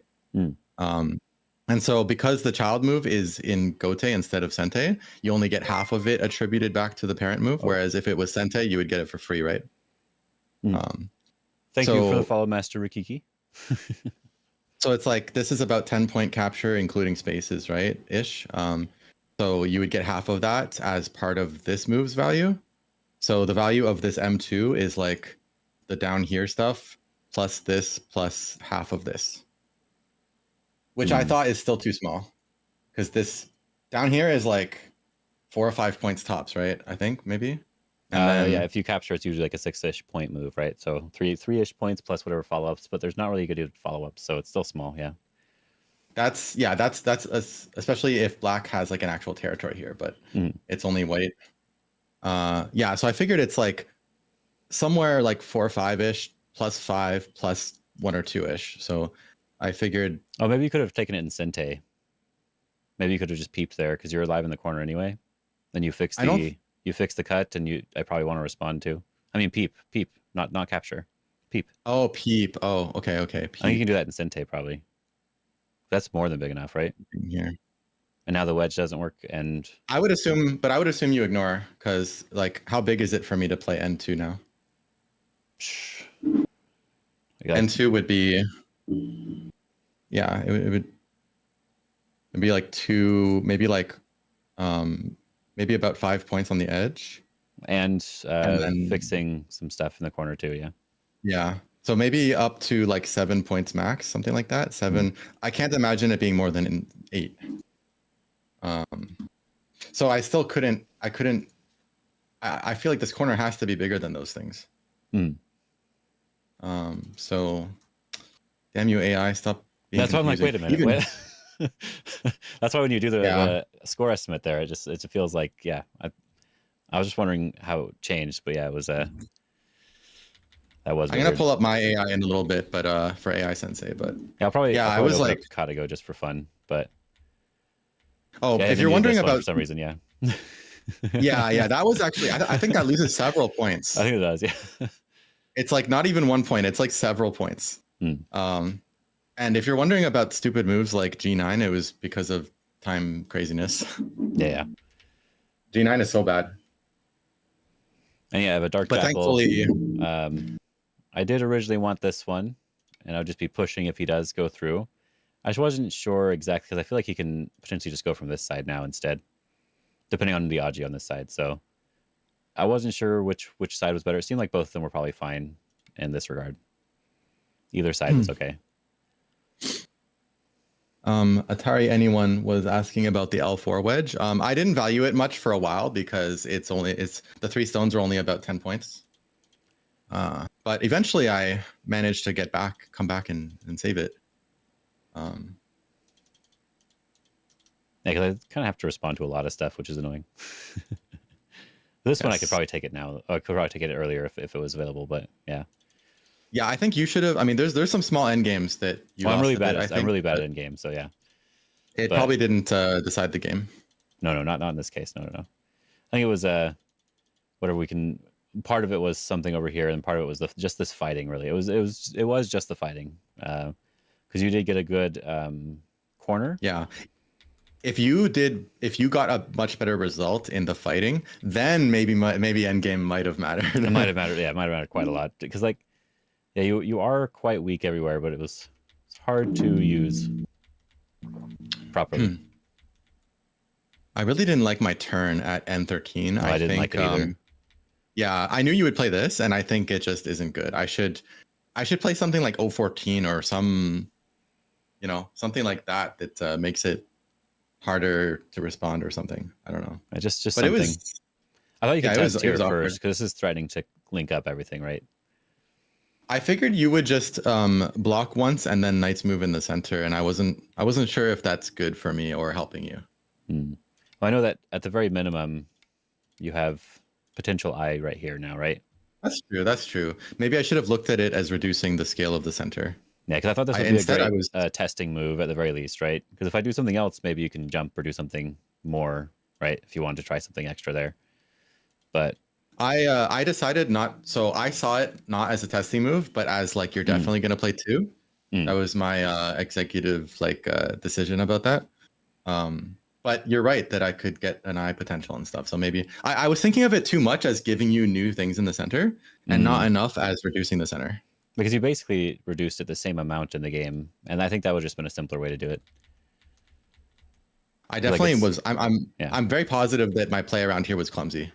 And so because the child move is in gote instead of Sente, you only get half of it attributed back to the parent move. Whereas if it was Sente, you would get it for free, right? Thank you for the follow, Master Rikiki. So it's like this is about 10-point capture, including spaces, right? Ish. So you would get half of that as part of this move's value. So the value of this M2 is like the down here stuff plus this plus half of this, which I thought is still too small because this down here is like 4 or 5 points tops, right? I think maybe. And then, yeah, if you capture, it's usually like a 6-ish point move, right? So three-ish points plus whatever follow-ups, but there's not really good follow-ups, so it's still small, yeah. that's especially if black has like an actual territory here, but it's only white. Yeah, so I figured it's like somewhere like 4 or 5-ish plus 5 plus 1 or 2-ish. So I figured. Oh, maybe you could have taken it in Sente. Maybe you could have just peeped there because you're alive in the corner anyway. Then you fix the cut, and I probably want to respond to. I mean, peep, not capture, peep. Oh, peep. Oh, okay. Peep. I think you can do that in Sente probably. That's more than big enough, right? Here. And now the wedge doesn't work, and I would assume you ignore because like how big is it for me to play N2 now? N2 would be. Yeah, it would be like 2, maybe like maybe about 5 points on the edge. And then fixing some stuff in the corner too, yeah. Yeah. So maybe up to like 7 points max, something like that. 7. I can't imagine it being more than 8. So I still couldn't. I feel like this corner has to be bigger than those things. So, damn you AI, stop. That's why I'm like, wait a minute. Wait. That's why when you do the score estimate there, it just feels like, yeah. I was just wondering how it changed, but yeah, it was that was. I'm gonna pull up my AI in a little bit, but for AI Sensei, but yeah, I'll probably I was open like up Katago just for fun, but Oh, Yeah, I if even you're knew wondering this one about, for some reason. Yeah. yeah, that was actually, I think that loses several I points. think it does. Yeah. It's like not even 1 point. It's like several points. Hmm. And if you're wondering about stupid moves like G9, it was because of time craziness. Yeah. G9 is so bad. And yeah, I have a Dark But Jackal. thankfully, I did originally want this one, and I'll just be pushing if he does go through. I just wasn't sure exactly because I feel like he can potentially just go from this side now instead, depending on the Aji on this side. So I wasn't sure which side was better. It seemed like both of them were probably fine in this regard. Either side was okay. Atari Anyone was asking about the L4 wedge. I didn't value it much for a while because it's the 3 stones are only about 10 points. But eventually I managed to come back and save it. Yeah, because I kind of have to respond to a lot of stuff, which is annoying. This one I could probably take it now. I could probably take it earlier if it was available, but yeah. Yeah, I think you should have. I mean, there's some small end games that you. Well, I'm really lost a bad. bit, I think, I'm really bad at end game, so yeah. It But- probably didn't decide the game. No, not in this case. No. I think it was whatever we can. Part of it was something over here, and part of it was just this fighting. Really, it was just the fighting. Because you did get a good corner. Yeah. If you got a much better result in the fighting, then maybe endgame might have mattered. It might have mattered. Yeah, it might have mattered quite a lot because yeah, you are quite weak everywhere, but it's hard to use properly. I really didn't like my turn at N13. I didn't like it either. Yeah, I knew you would play this, and I think it just isn't good. I should play something like 014 or something like that makes it harder to respond or something. I don't know. Just But something. I thought you could it was test here awkward. first because this is threatening to link up everything, right? I figured you would just block once and then knights move in the center, and I wasn't sure if that's good for me or helping you. Well, I know that at the very minimum, you have potential eye right here now, right? That's true. Maybe I should have looked at it as reducing the scale of the center. Yeah, because I thought this would be a great testing move at the very least, right? Because if I do something else, maybe you can jump or do something more, right? If you wanted to try something extra there. But I decided not. So I saw it not as a testing move, but as like you're definitely going to play 2. That was my executive decision about that. But you're right that I could get an eye potential and stuff. So maybe I was thinking of it too much as giving you new things in the center and not enough as reducing the center. Because you basically reduced it the same amount in the game, and I think that would just been a simpler way to do it. I definitely was. I'm very positive that my play around here was clumsy.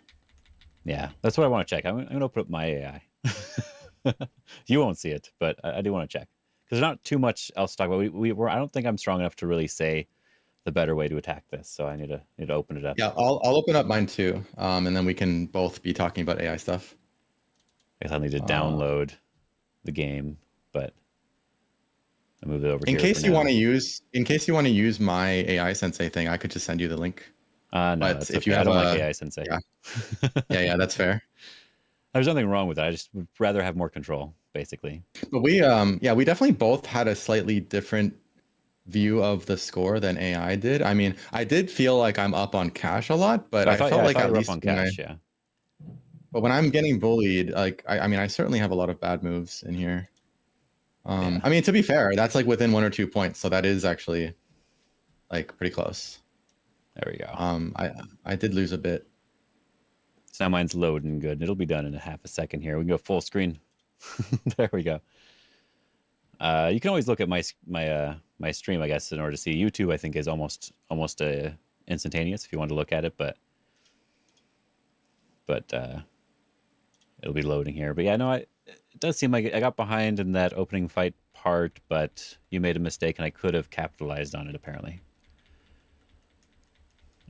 Yeah, that's what I want to check. I'm going to open up my AI. You won't see it, but I do want to check because there's not too much else to talk about. I don't think I'm strong enough to really say the better way to attack this, so I need to open it up. Yeah, I'll open up mine too, and then we can both be talking about AI stuff. I guess I'll need to download the game, but I move it over in here. case you want to use my AI Sensei thing, I could just send you the link. No, but if you have I don't like AI Sensei. Yeah, that's fair. There's nothing wrong with it. I just would rather have more control, basically. But we definitely both had a slightly different view of the score than AI did. I mean, I did feel like I'm up on cash a lot, but I felt like at least up on cash, yeah. But when I'm getting bullied, like I mean, I certainly have a lot of bad moves in here. I mean, to be fair, that's like within 1 or 2 points, so that is actually like pretty close. There we go. I did lose a bit. So now mine's loading good. It'll be done in a half a second here. We can go full screen. There we go. You can always look at my stream, I guess, in order to see. YouTube, I think, is almost instantaneous if you want to look at it, but it'll be loading here. But yeah, no, it does seem like I got behind in that opening fight part, but you made a mistake and I could have capitalized on it apparently.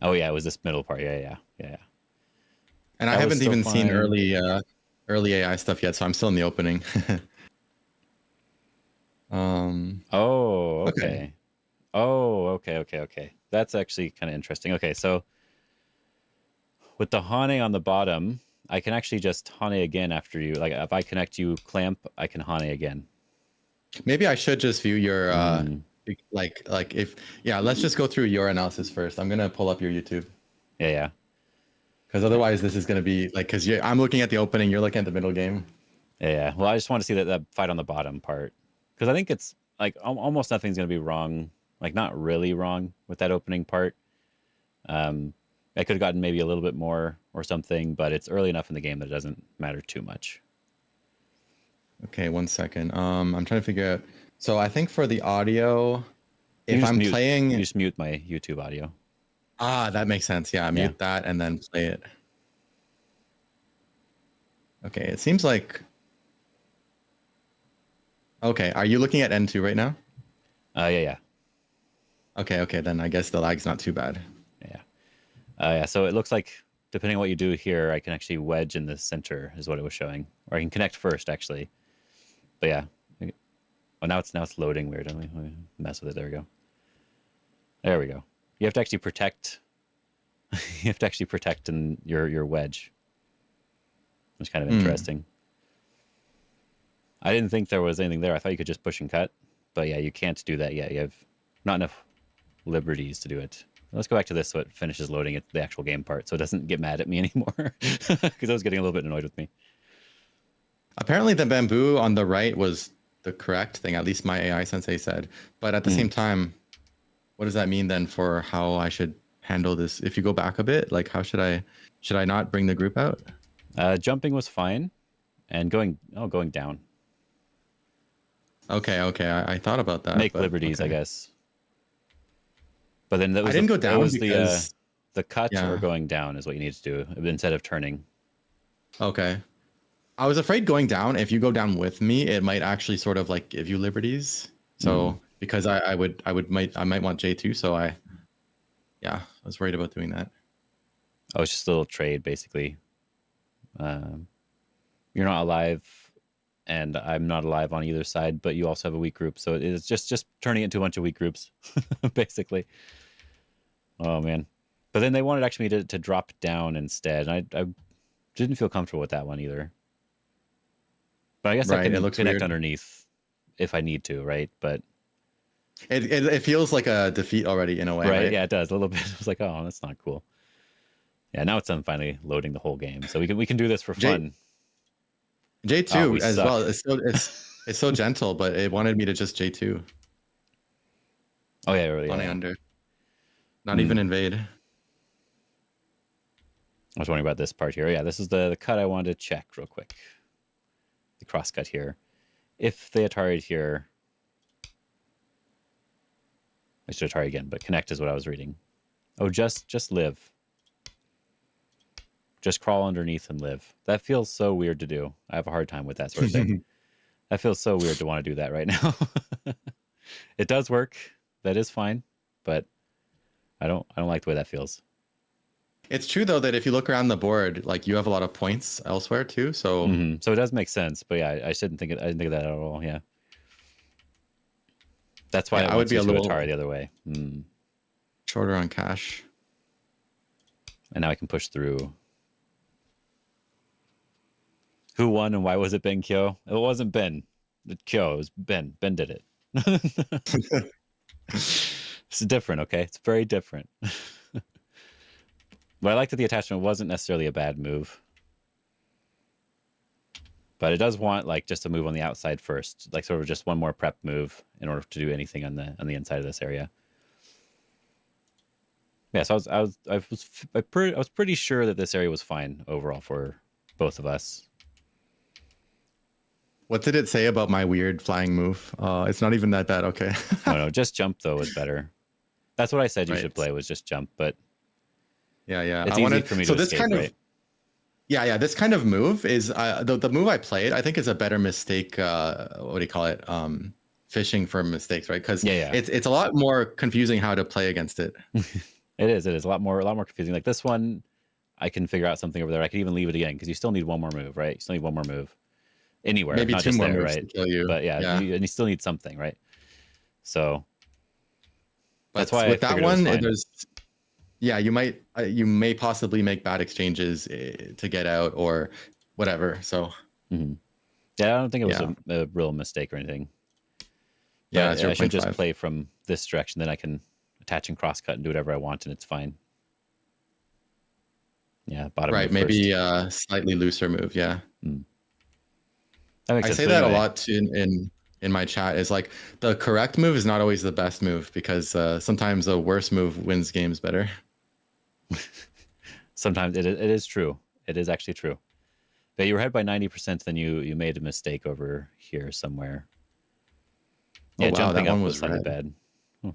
Oh yeah, it was this middle part. Yeah. And I haven't even seen early AI stuff yet, so I'm still in the opening. Oh, okay. Oh, okay. That's actually kind of interesting. Okay, so with the Hane on the bottom, I can actually just Hane again after you. Like if I connect you clamp, I can Hane again. Maybe I should just view your Like if let's just go through your analysis first. I'm gonna pull up your YouTube Yeah. because otherwise this is gonna be like because I'm looking at the opening, you're looking at the middle game. Yeah. Well, I just want to see that fight on the bottom part because I think it's like almost nothing's going to be wrong. Like not really wrong with that opening part. I could have gotten maybe a little bit more or something, but it's early enough in the game that it doesn't matter too much. Okay, 1 second. I'm trying to figure out. So I think for the audio, if I'm playing, you just mute my YouTube audio. That makes sense. Yeah, mute that and then play it. Okay, it seems like. Okay, are you looking at N2 right now? Yeah. Okay, then I guess the lag's not too bad. Yeah. So it looks like depending on what you do here, I can actually wedge in the center is what it was showing, or I can connect first actually. But yeah. Oh, now it's loading weird. Let me mess with it. There we go. There we go. You have to actually protect. You have to actually protect in your wedge. It's kind of interesting. I didn't think there was anything there. I thought you could just push and cut, but yeah, you can't do that yet. You have not enough liberties to do it. Let's go back to this so it finishes loading it, the actual game part, so it doesn't get mad at me anymore because I was getting a little bit annoyed with me. Apparently, the bamboo on the right was the correct thing. At least my AI sensei said. But at the same time, what does that mean then for how I should handle this? If you go back a bit, like how should I not bring the group out? Jumping was fine, and going down. Okay. I thought about that. Make liberties, I guess. But then I didn't go down because the cut or going down is what you need to do instead of turning. Okay. I was afraid going down, if you go down with me, it might actually sort of like give you liberties. So because I might want J2, so I was worried about doing that. Oh, it's just a little trade basically. You're not alive and I'm not alive on either side, but you also have a weak group. So it's just turning it into a bunch of weak groups, basically. Oh man. But then they wanted actually me to drop down instead. And I didn't feel comfortable with that one either. But I guess I can connect weird underneath if I need to, right? But it feels like a defeat already in a way, right? Yeah, it does a little bit. I was like, oh, that's not cool. Yeah, now it's finally loading the whole game, so we can do this for fun. J2 as well. It's so gentle, but it wanted me to just J2. Oh yeah, really. Running under. Not even invade. I was wondering about this part here. Yeah, this is the cut I wanted to check real quick. The cross cut here. If they Atari'd here, I should Atari again, but connect is what I was reading. Oh, just live. Just crawl underneath and live. That feels so weird to do. I have a hard time with that sort of thing. That feels so weird to want to do that right now. It does work. That is fine, but I don't like the way that feels. It's true though that if you look around the board, like you have a lot of points elsewhere too. So so it does make sense. But yeah, I didn't think of that at all. Yeah, that's why I would be a little Atari the other way. Shorter on cash, and now I can push through. Who won and why was it Ben Kyo? It wasn't Ben. Kyo. It was Ben. Ben did it. It's different, okay? It's very different. But I like that the attachment wasn't necessarily a bad move. But it does want like just a move on the outside first, like sort of just one more prep move in order to do anything on the inside of this area. Yeah, so I was pretty sure that this area was fine overall for both of us. What did it say about my weird flying move? It's not even that bad. Okay. No, just jump though was better. That's what I said you should play was just jump, but yeah. It's easy for me to escape, right? Yeah. This kind of move is the move I played. I think is a better mistake. What do you call it? Fishing for mistakes, right? Because it's a lot more confusing how to play against it. It is a lot more confusing. Like this one, I can figure out something over there. I could even leave it again because you still need one more move, right? You still need one more move anywhere, maybe not two just more there, moves right? to kill you. But and you still need something, right? So that's why with that one, there's you may possibly make bad exchanges to get out or whatever. So yeah, I don't think it was a real mistake or anything. Yeah, But I should just 0.5. play from this direction. Then I can attach and crosscut and do whatever I want, and it's fine. Yeah, bottom Right, move maybe first. a slightly looser move. Yeah, That makes I sense. say But that a anyway, lot in my chat. Is like the correct move is not always the best move because sometimes a worse move wins games better. sometimes it is true. It is actually true. But you were ahead by 90%, then you made a mistake over here somewhere. Oh Yeah, wow, that jumping one up was was slightly red. bad. Hmm.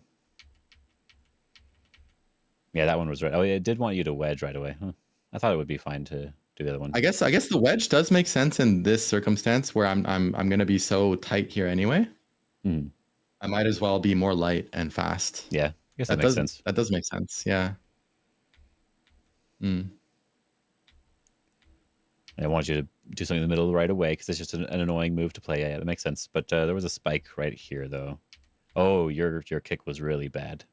Yeah, that one was right. Oh, yeah, it did want you to wedge right away. Huh. I thought it would be fine to do the other one. I guess the wedge does make sense in this circumstance where I'm gonna be so tight here anyway. Hmm. I might as well be more light and fast. Yeah, I guess that makes sense. That does make sense. Yeah. Mm. I want you to do something in the middle right away because it's just an annoying move to play. Yeah, that makes sense. But there was a spike right here, though. Oh, your kick was really bad.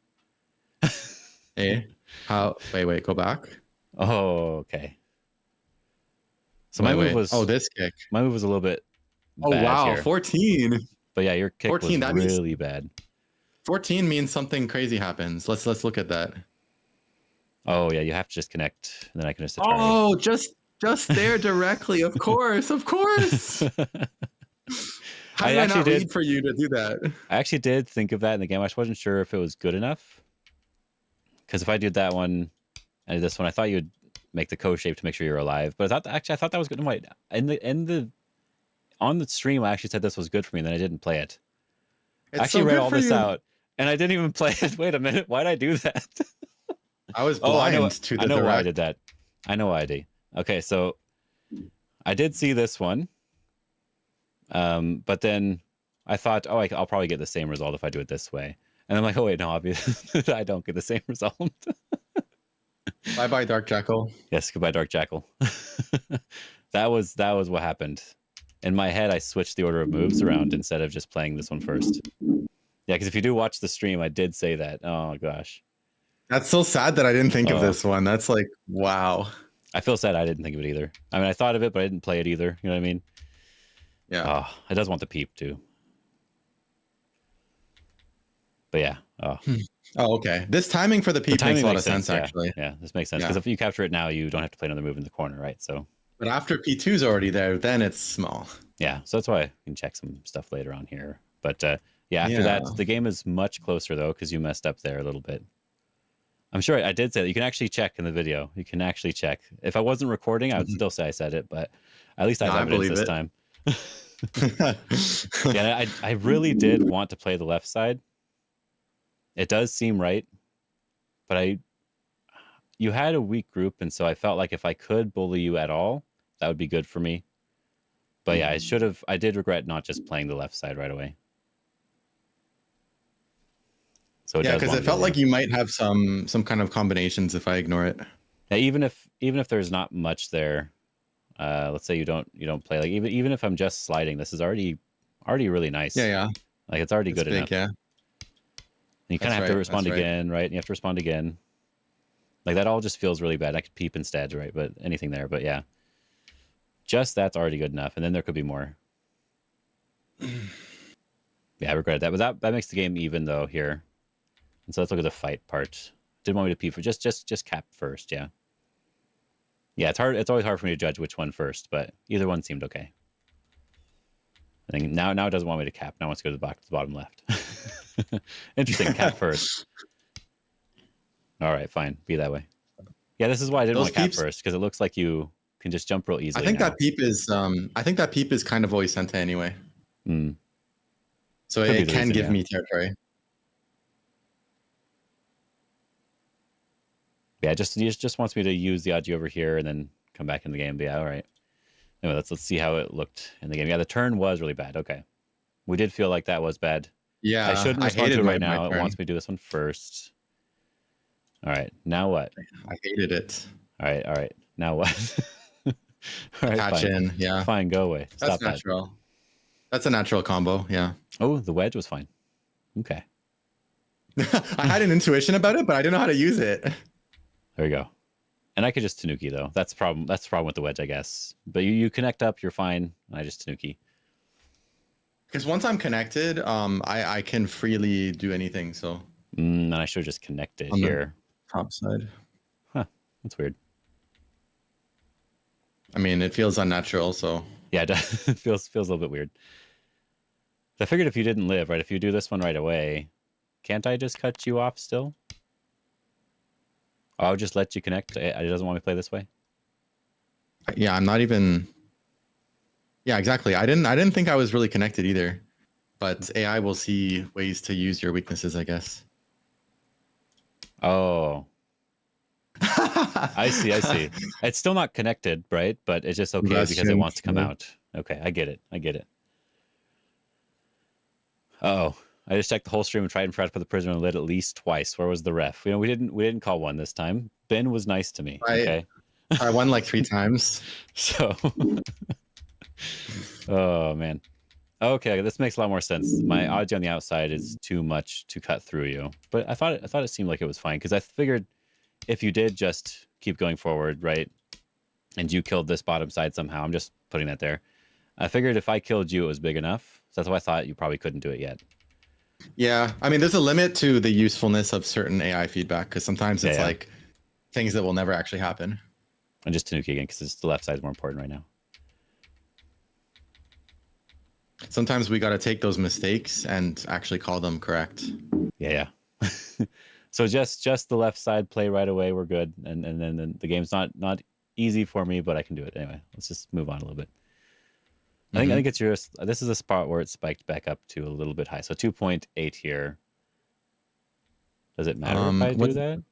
Hey, how? Wait, go back. Oh, okay. So my move was Oh, this kick. my move was a little bit Oh bad wow, here. 14. But yeah, your kick 14. was That means really bad. 14 means something crazy happens. Let's look at that. Oh yeah, you have to just connect, and then I can just Atari. Oh, just there directly. Of course, of course. How did I not read for you to do that? I actually did think of that in the game. I just wasn't sure if it was good enough. Because if I did that one and this one, I thought you'd make the co shape to make sure you're alive. But I thought that was good. Wait, on the stream, I actually said this was good for me, and then I didn't play it. I actually read all this out, and I didn't even play it. Wait a minute, why did I do that? I was blind to the I know direct. why I did that. I know why I did. Okay, so I did see this one, but then I thought, oh, I'll probably get the same result if I do it this way. And I'm like, oh wait, no, obviously I don't get the same result. Bye, Dark Jackal. Yes, goodbye, Dark Jackal. that was what happened. In my head, I switched the order of moves around instead of just playing this one first. Yeah, because if you do watch the stream, I did say that. Oh gosh. That's so sad that I didn't think of this one. That's like, wow. I feel sad I didn't think of it either. I mean, I thought of it, but I didn't play it either. You know what I mean? Yeah. Oh, it does want the peep too. But yeah. Oh. Oh, okay. This timing for the peep makes a lot of sense, yeah. actually. Yeah, this makes sense. Because if you capture it now, you don't have to play another move in the corner, right? So. But after P2's already there, then it's small. Yeah, so that's why I can check some stuff later on here. But yeah, after that, the game is much closer, though, because you messed up there a little bit. I'm sure I did say that. You can actually check in the video. You can actually check. If I wasn't recording, I would still say I said it, but at least I have evidence this time. Yeah, I really did want to play the left side. It does seem right, but you had a weak group, and so I felt like if I could bully you at all, that would be good for me. But yeah, I did regret not just playing the left side right away. So yeah, because it felt like you might have some kind of combinations if I ignore it. Yeah, even if there's not much there, let's say you don't play, like even if I'm just sliding, this is already really nice. Yeah. Like it's already good enough. Yeah. And you kind of have to respond again, right? And you have to respond again. Like that all just feels really bad. I could peep instead, right? But anything there, but yeah. Just that's already good enough, and then there could be more. Yeah, I regret that, but that makes the game even though here. And so let's look at the fight part. Didn't want me to peep for just cap first, yeah. Yeah, it's hard. It's always hard for me to judge which one first, but either one seemed okay. I think now it doesn't want me to cap. Now it wants to go to the bottom left. Interesting. Cap first. All right, fine. Be that way. Yeah, this is why I didn't want cap first, because it looks like you can just jump real easily. I think that peep is kind of always sent to anyway. So it can give me territory. Yeah, he just wants me to use the Aji over here and then come back in the game. But yeah, all right. Anyway, let's see how it looked in the game. Yeah, the turn was really bad. Okay. We did feel like that was bad. Yeah. I shouldn't respond to it right now. It wants me to do this one first. All right. Now what? I hated it. All right. Now what? All right, Attach in. Yeah. Fine. Go away. Stop That's natural. That's a natural combo. Yeah. Oh, the wedge was fine. Okay. I had an intuition about it, but I didn't know how to use it. There you go. And I could just Tanuki though. That's the problem with the wedge, I guess. But you connect up, you're fine. I just Tanuki. Because once I'm connected, I can freely do anything. So And I should have just connected on the here. top side, Huh. That's weird. I mean, it feels unnatural. So Yeah, it does. It feels a little bit weird. I figured if you didn't live, right, if you do this one right away, can't I just cut you off still? Oh, I'll just let you connect. It doesn't want me to play this way. yeah, I'm not even. Yeah, exactly. I didn't think I was really connected either, but AI will see ways to use your weaknesses, I guess. Oh, I see. I see. It's still not connected, right? But it's just okay That's because it wants to come true. out. Okay, I get it. I get it. Oh, I just checked the whole stream and tried and forgot to put the prisoner on lid at least twice. Where was the ref? We didn't call one this time. Ben was nice to me. I Okay, I won like 3 times. so oh man. Okay, this makes a lot more sense. My odds on the outside is too much to cut through you, but I thought it seemed like it was fine because I figured if you did just keep going forward, right, and you killed this bottom side somehow, I'm just putting that there. I figured if I killed you, it was big enough. So that's why I thought you probably couldn't do it yet. Yeah, I mean, there's a limit to the usefulness of certain AI feedback because sometimes it's Yeah. like things that will never actually happen. And just Tanuki again because the left side is more important right now. Sometimes we got to take those mistakes and actually call them correct. Yeah. So just the left side play right away. We're good, and then the game's not easy for me, but I can do it anyway. Let's just move on a little bit. I think it's yours. This is a spot where it spiked back up to a little bit high. So 2.8 here. Does it matter if I do that?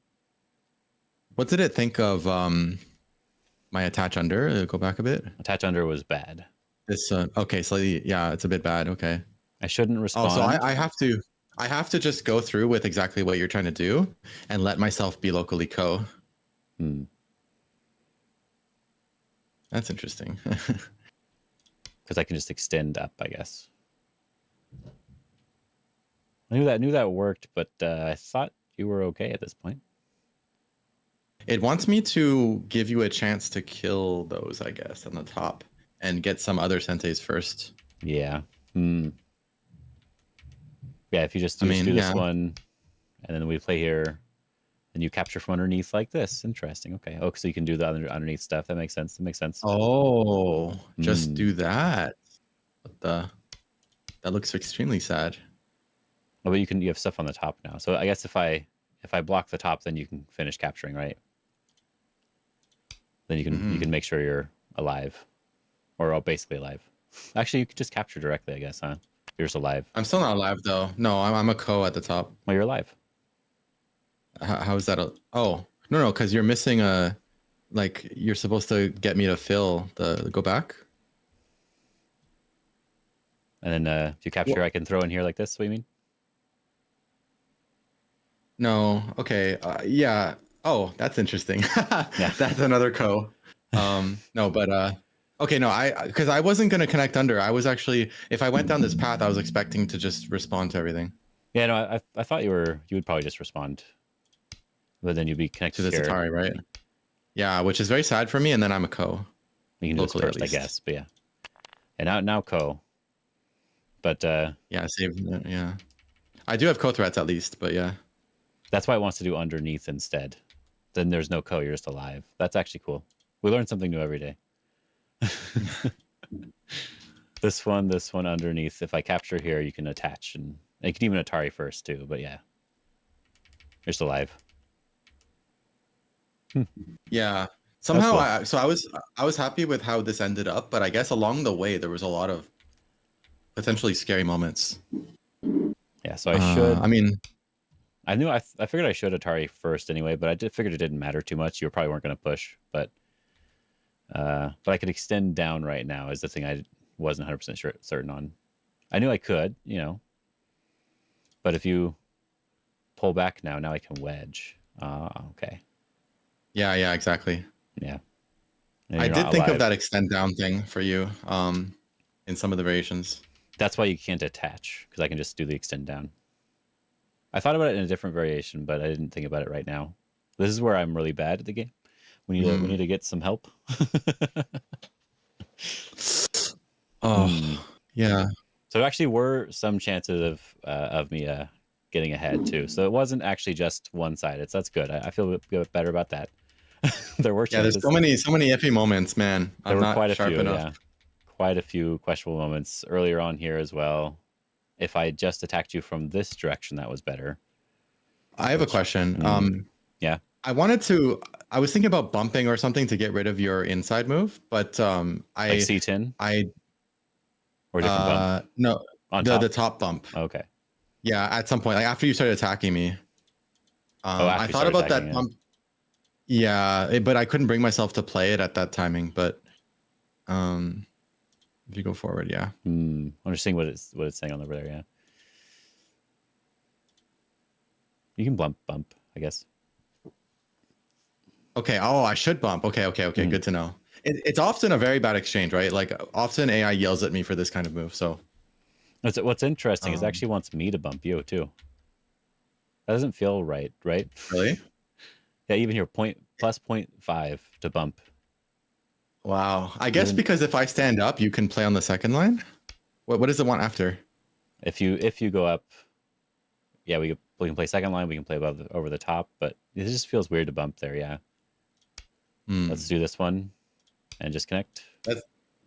What did it think of my attach under? Go back a bit. Attach under was bad. This okay, slightly. Yeah, it's a bit bad. Okay. I shouldn't respond. Oh, so I have to just go through with exactly what you're trying to do and let myself be locally co. That's interesting. Because I can just extend up, I guess. I knew that worked, but I thought you were okay at this point. It wants me to give you a chance to kill those, I guess, on the top and get some other senseis first. Yeah. Yeah, if you just do this one, and then we play here, and you capture from underneath like this. Interesting. Okay. Oh, so you can do the underneath stuff. That makes sense. That makes sense. Oh, just do that. That looks extremely sad. Oh, but you have stuff on the top now. So I guess if I block the top, then you can finish capturing, right? Then you can make sure you're alive, or basically alive. Actually, you could just capture directly, I guess, huh? You're just alive. I'm still not alive though. No, I'm a co at the top. Well, you're alive. How is that? Oh no, because you're missing a. Like you're supposed to get me to fill the go back. And then if you capture, I can throw in here like this. What do you mean? No. Okay. Yeah. Oh, that's interesting. Yeah. That's another co. No, but okay, no, because I wasn't gonna connect under. I was actually, if I went down this path, I was expecting to just respond to everything. Yeah, no, I thought you would probably just respond, but then you'd be connected to this here. Atari, right? Yeah, which is very sad for me. And then I'm a co. You can do this first, I guess. But yeah, and now co. But yeah, save. Yeah, I do have co threats at least, but yeah. That's why it wants to do underneath instead. Then there's no co, you're just alive. That's actually cool. We learn something new every day. This one underneath. If I capture here, you can attach, and you can even Atari first too. But yeah, you're still alive. Yeah. Somehow, cool. I was happy with how this ended up, but I guess along the way there was a lot of potentially scary moments. Yeah. So I should. I mean, I figured I should Atari first anyway, but I figured it didn't matter too much. You probably weren't going to push, but I could extend down right now is the thing I wasn't 100% certain on. I knew I could, but if you pull back now I can wedge. Okay. Yeah, exactly. Yeah. I did think of that extend down thing for you in some of the variations. That's why you can't attach, because I can just do the extend down. I thought about it in a different variation, but I didn't think about it right now. This is where I'm really bad at the game. We need to get some help. Oh, yeah. So there actually were some chances of me getting ahead too. So it wasn't actually just one sided. So that's good. I feel better about that. There were Yeah, there's chances. so many iffy moments, man. There I'm were not quite a sharp few, enough. yeah. Quite a few questionable moments earlier on here as well. If I just attacked you from this direction, that was better. I have a question. Yeah. I was thinking about bumping or something to get rid of your inside move, but Like C10 I or a different bump no, on the top. top bump. Okay. Yeah, at some point, like after you started attacking me. After I you thought started about attacking, that yeah. bump. Yeah, but I couldn't bring myself to play it at that timing. But if you go forward, yeah. I'm just seeing what it's saying on over there. Yeah. You can bump, I guess. Okay. Oh, I should bump. Okay. Good to know. It's often a very bad exchange, right? Like often AI yells at me for this kind of move. So What's interesting is it actually wants me to bump you too. That doesn't feel right? Really? Yeah, even here, plus 0.5 to bump. Wow. I guess because if I stand up, you can play on the second line. What does it want after? If you go up, yeah, we can play second line. We can play over the top, but it just feels weird to bump there. Yeah. Let's do this one and just connect.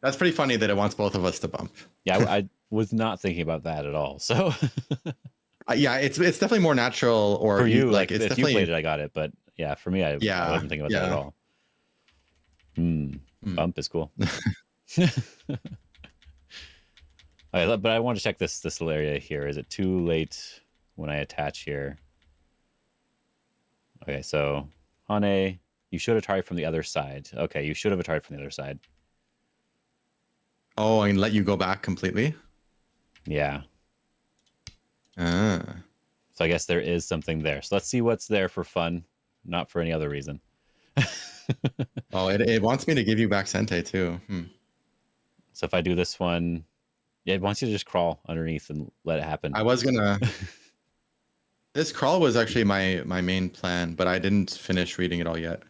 That's pretty funny that it wants both of us to bump. Yeah, I was not thinking about that at all. So yeah, it's definitely more natural. Or for you, like it's if definitely... you played it, I got it. But yeah, for me, I wasn't thinking about that at all. Bump is cool. All right, but I want to check this little area here. Is it too late when I attach here? Okay, so Hane, you should Atari from the other side. Okay, you should have Atari from the other side. Oh, and let you go back completely? Yeah. So I guess there is something there. So let's see what's there for fun, not for any other reason. Oh, it wants me to give you back Sente too. So if I do this one, yeah, it wants you to just crawl underneath and let it happen. I was gonna... This crawl was actually my main plan, but I didn't finish reading it all yet.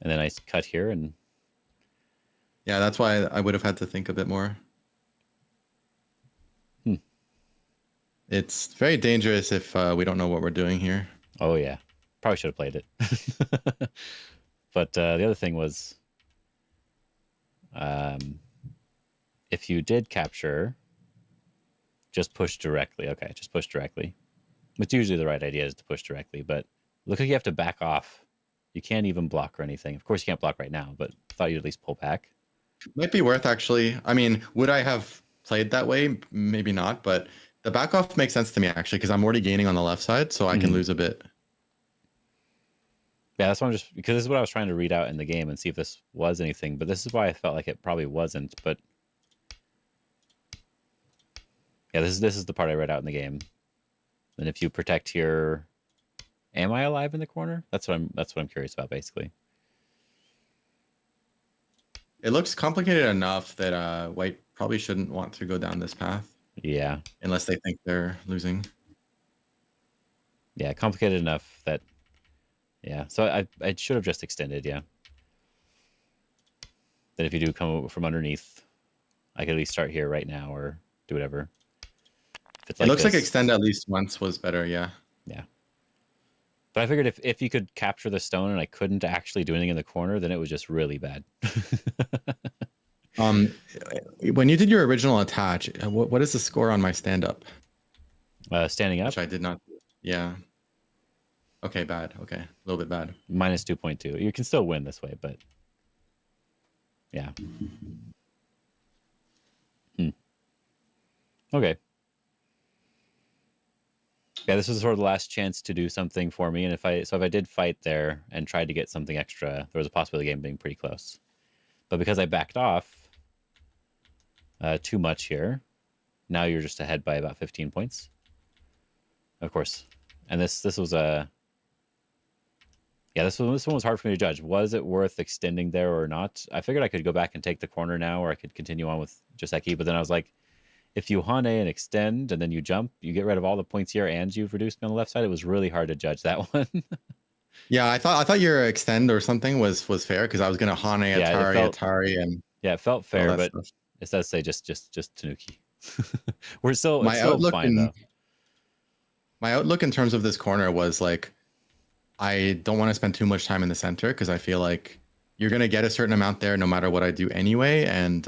And then I cut here and... Yeah, that's why I would have had to think a bit more. It's very dangerous if we don't know what we're doing here. Oh, yeah. Probably should have played it. But the other thing was... if you did capture... Just push directly. Okay, just push directly. It's usually the right idea is to push directly, but look like you have to back off. You can't even block or anything. Of course, you can't block right now, but I thought you'd at least pull back. Might be worth, actually. I mean, would I have played that way? Maybe not, but the back off makes sense to me, actually, because I'm already gaining on the left side, so I can lose a bit. Yeah, that's why because this is what I was trying to read out in the game and see if this was anything, but this is why I felt like it probably wasn't, but... Yeah, this is the part I read out in the game. And if you protect here, am I alive in the corner? That's what I'm curious about, basically. It looks complicated enough that White probably shouldn't want to go down this path. Yeah. Unless they think they're losing. Yeah, complicated enough that... Yeah, so I should have just extended, yeah. That if you do come from underneath, I could at least start here right now or do whatever. It looks like extend at least once was better, yeah. Yeah. But I figured if you could capture the stone and I couldn't actually do anything in the corner, then it was just really bad. When you did your original attach, what is the score on my stand-up? Standing up? Which I did not... Yeah. Okay, bad. Okay, a little bit bad. Minus 2.2. You can still win this way, but... Yeah. Okay. Yeah, this was sort of the last chance to do something for me, and if I did fight there and tried to get something extra, there was a possibility of the game being pretty close. But because I backed off too much here, now you're just ahead by about 15 points. Of course. And this was a... Yeah, this one was hard for me to judge. Was it worth extending there or not? I figured I could go back and take the corner now, or I could continue on with Joseki, but then I was like, if you Hane and extend and then you jump, you get rid of all the points here and you've reduced me on the left side. It was really hard to judge that one. Yeah, I thought your extend or something was fair because I was gonna Hane Atari and Yeah, it felt Oh, fair, that's but it does say just Tanuki. We're still my it's still outlook fine in though. my outlook in terms of this corner was like I don't want to spend too much time in the center because I feel like you're gonna get a certain amount there no matter what I do anyway, and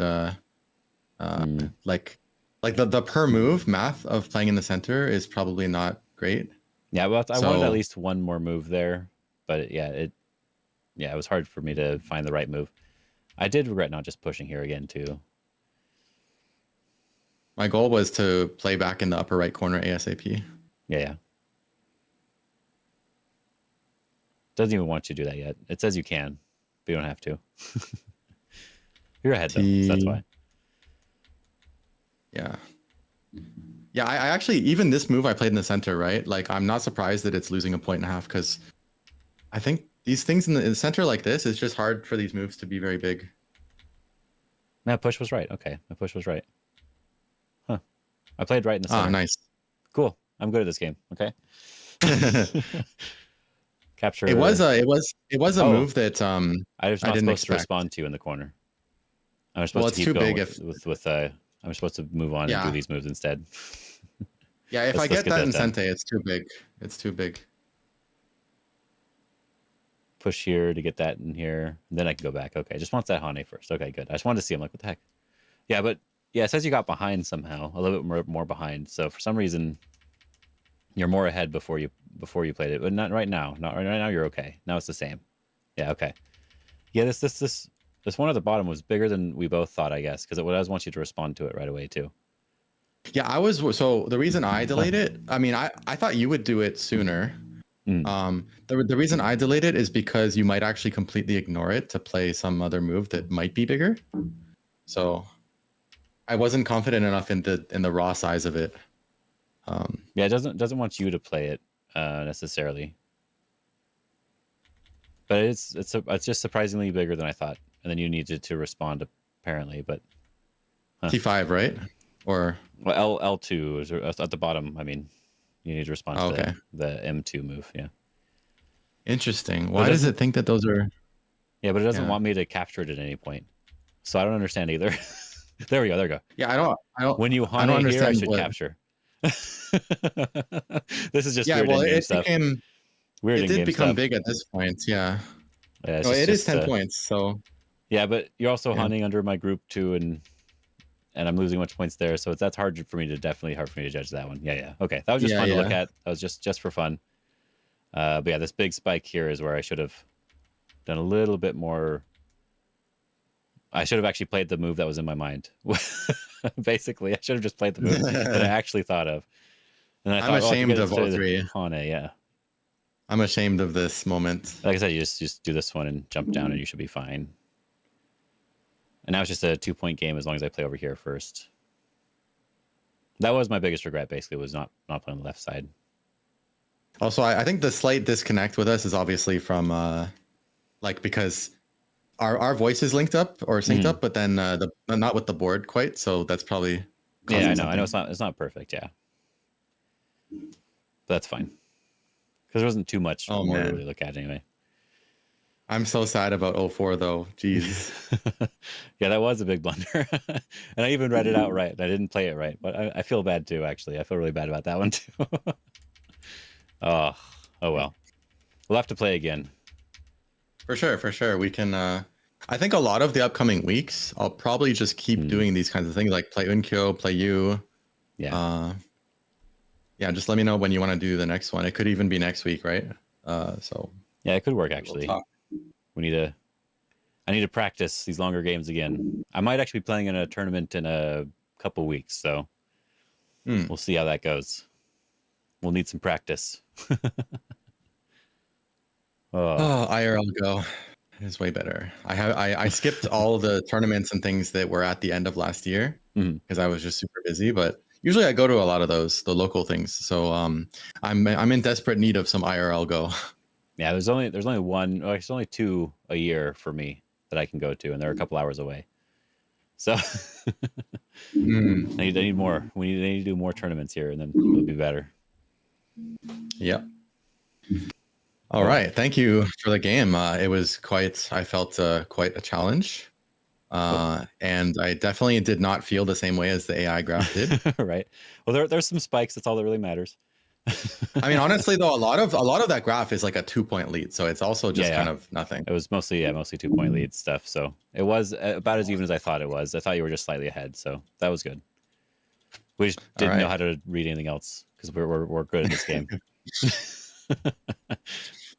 Mm. like the per move math of playing in the center is probably not great. Yeah, well, I wanted at So least one more move there, but it was hard for me to find the right move. I did regret not just pushing here again too. my goal was to play back in the upper right corner ASAP. Yeah. Doesn't even want you to do that yet. It says you can, but you don't have to. You're ahead though, so that's why. Yeah. Yeah, I actually, even this move I played in the center, right? Like, I'm not surprised that it's losing a point and a half because I think these things in the center like this, it's just hard for these moves to be very big. That push was right. Okay, my push was right. Huh. I played right in the center. Ah, nice. Cool. I'm good at this game. Okay. Capture. It was a move that I was I not didn't supposed to expect. respond to you in the corner. I'm supposed to it's keep too going big with I'm supposed to move on and do these moves instead. Yeah, if I get that in Sente, it's too big. It's too big. Push here to get that in here. And then I can go back. Okay, just wants that Hane first. Okay, good. I just wanted to see. I'm like, what the heck? Yeah, but yeah, it says you got behind somehow, a little bit more behind. So for some reason, you're more ahead before you played it, but not right now. Not right now. You're okay. Now it's the same. Yeah. Okay. Yeah. This one at the bottom was bigger than we both thought, I guess, because it does want you to respond to it right away too. Yeah, so the reason I delayed it, I mean, I thought you would do it sooner. The reason I delayed it is because you might actually completely ignore it to play some other move that might be bigger. So I wasn't confident enough in the raw size of it. Yeah, it doesn't want you to play it necessarily, but it's just surprisingly bigger than I thought, and then you needed to respond apparently. But T5, right? Or well, L2 is at the bottom. I mean, you need to respond to the M2 move. Yeah. Interesting. Why does it think that those are? Yeah, but it doesn't want me to capture it at any point, so I don't understand either. There we go. There we go. Yeah, I don't. When you Hane here, I should capture. This is just weird in-game stuff. Weird it did become big at this point. Yeah. Yeah, it is 10 points. So. Yeah, but you're also hunting under my group too, and I'm losing a bunch of points there, so that's hard for me to judge that one. Yeah. Okay, that was just fun to look at. That was just for fun. But yeah, this big spike here is where I should have done a little bit more. I should have actually played the move that was in my mind. Basically, I should have just played the move that I actually thought of. And I'm ashamed of all three. Hane, yeah. I'm ashamed of this moment. Like I said, you just do this one and jump down, and you should be fine. And now it's just a 2-point game as long as I play over here first. That was my biggest regret, basically, was not playing on the left side. Also, I think the slight disconnect with us is obviously from because our voices linked up or synced up, but then not with the board quite. So that's probably I know it's not perfect, yeah. But that's fine because there wasn't too much more to really look at anyway. I'm so sad about 04 though. Jeez. Yeah, that was a big blunder, and I even read it out right. I didn't play it right, but I feel bad too. Actually, I feel really bad about that one too. Oh well. We'll have to play again. For sure. We can. I think a lot of the upcoming weeks, I'll probably just keep doing these kinds of things, like play Unkyo, play you. Yeah. Yeah. Just let me know when you want to do the next one. It could even be next week, right? So. Yeah, it could work actually. I need to practice these longer games again. I might actually be playing in a tournament in a couple weeks, so we'll see how that goes. We'll need some practice. IRL Go is way better. I skipped all the tournaments and things that were at the end of last year because I was just super busy. But usually I go to a lot of those, the local things. So I'm in desperate need of some IRL Go. Yeah, there's only one. Well, it's only 2 a year for me that I can go to, and they're a couple hours away. So I need more. We need to do more tournaments here, and then it'll be better. Yep. All right. Thank you for the game. It was I felt quite a challenge. And I definitely did not feel the same way as the AI graph did. Right. Well, there's some spikes. That's all that really matters. I mean, honestly, though, a lot of that graph is like a 2-point lead, so it's also just kind of nothing. It was mostly 2-point lead stuff. So it was about as even as I thought it was. I thought you were just slightly ahead, so that was good. We just didn't know how to read anything else because we're good at this game.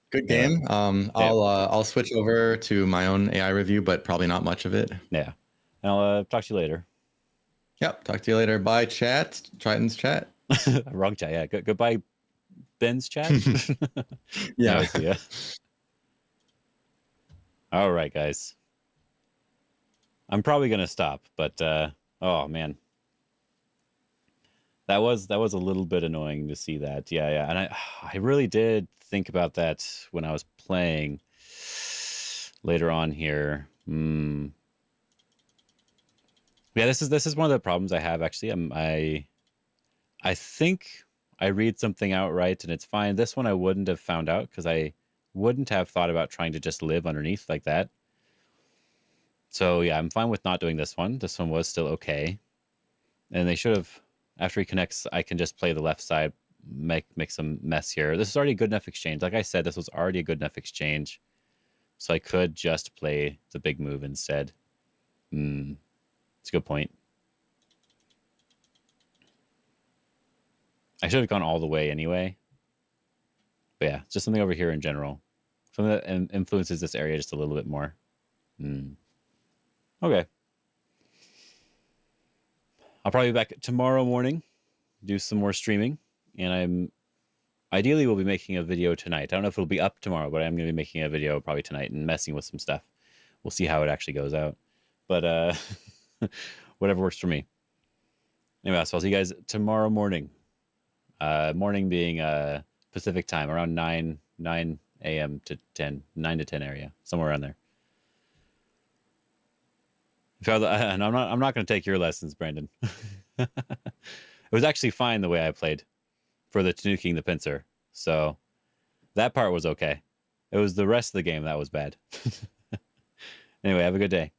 Good game. I'll switch over to my own AI review, but probably not much of it. Yeah. And I'll talk to you later. Yep. Talk to you later. Bye, chat. Triton's chat. Wrong chat. Yeah. Goodbye, Ben's chat. Yeah. Yeah. All right, guys. I'm probably gonna stop, but oh man, that was a little bit annoying to see that. Yeah, and I really did think about that when I was playing later on here. Yeah, this is one of the problems I have actually. I think I read something out right and it's fine. This one I wouldn't have found out because I wouldn't have thought about trying to just live underneath like that. So yeah, I'm fine with not doing this one. This one was still okay. And they should have, after he connects, I can just play the left side, make some mess here. This is already a good enough exchange. Like I said, this was already a good enough exchange. So I could just play the big move instead. It's a good point. I should have gone all the way anyway. But yeah, just something over here in general. Something that influences this area just a little bit more. Okay. I'll probably be back tomorrow morning, do some more streaming, and ideally will be making a video tonight. I don't know if it'll be up tomorrow, but I'm going to be making a video probably tonight and messing with some stuff. We'll see how it actually goes out. But whatever works for me. Anyway, so I'll see you guys tomorrow morning. Morning being Pacific time, around 9 a.m. to 10, 9 to 10 area, somewhere around there. And I'm not going to take your lessons, Brandon. It was actually fine the way I played for the Tanuking the pincer. So that part was okay. It was the rest of the game that was bad. Anyway, have a good day.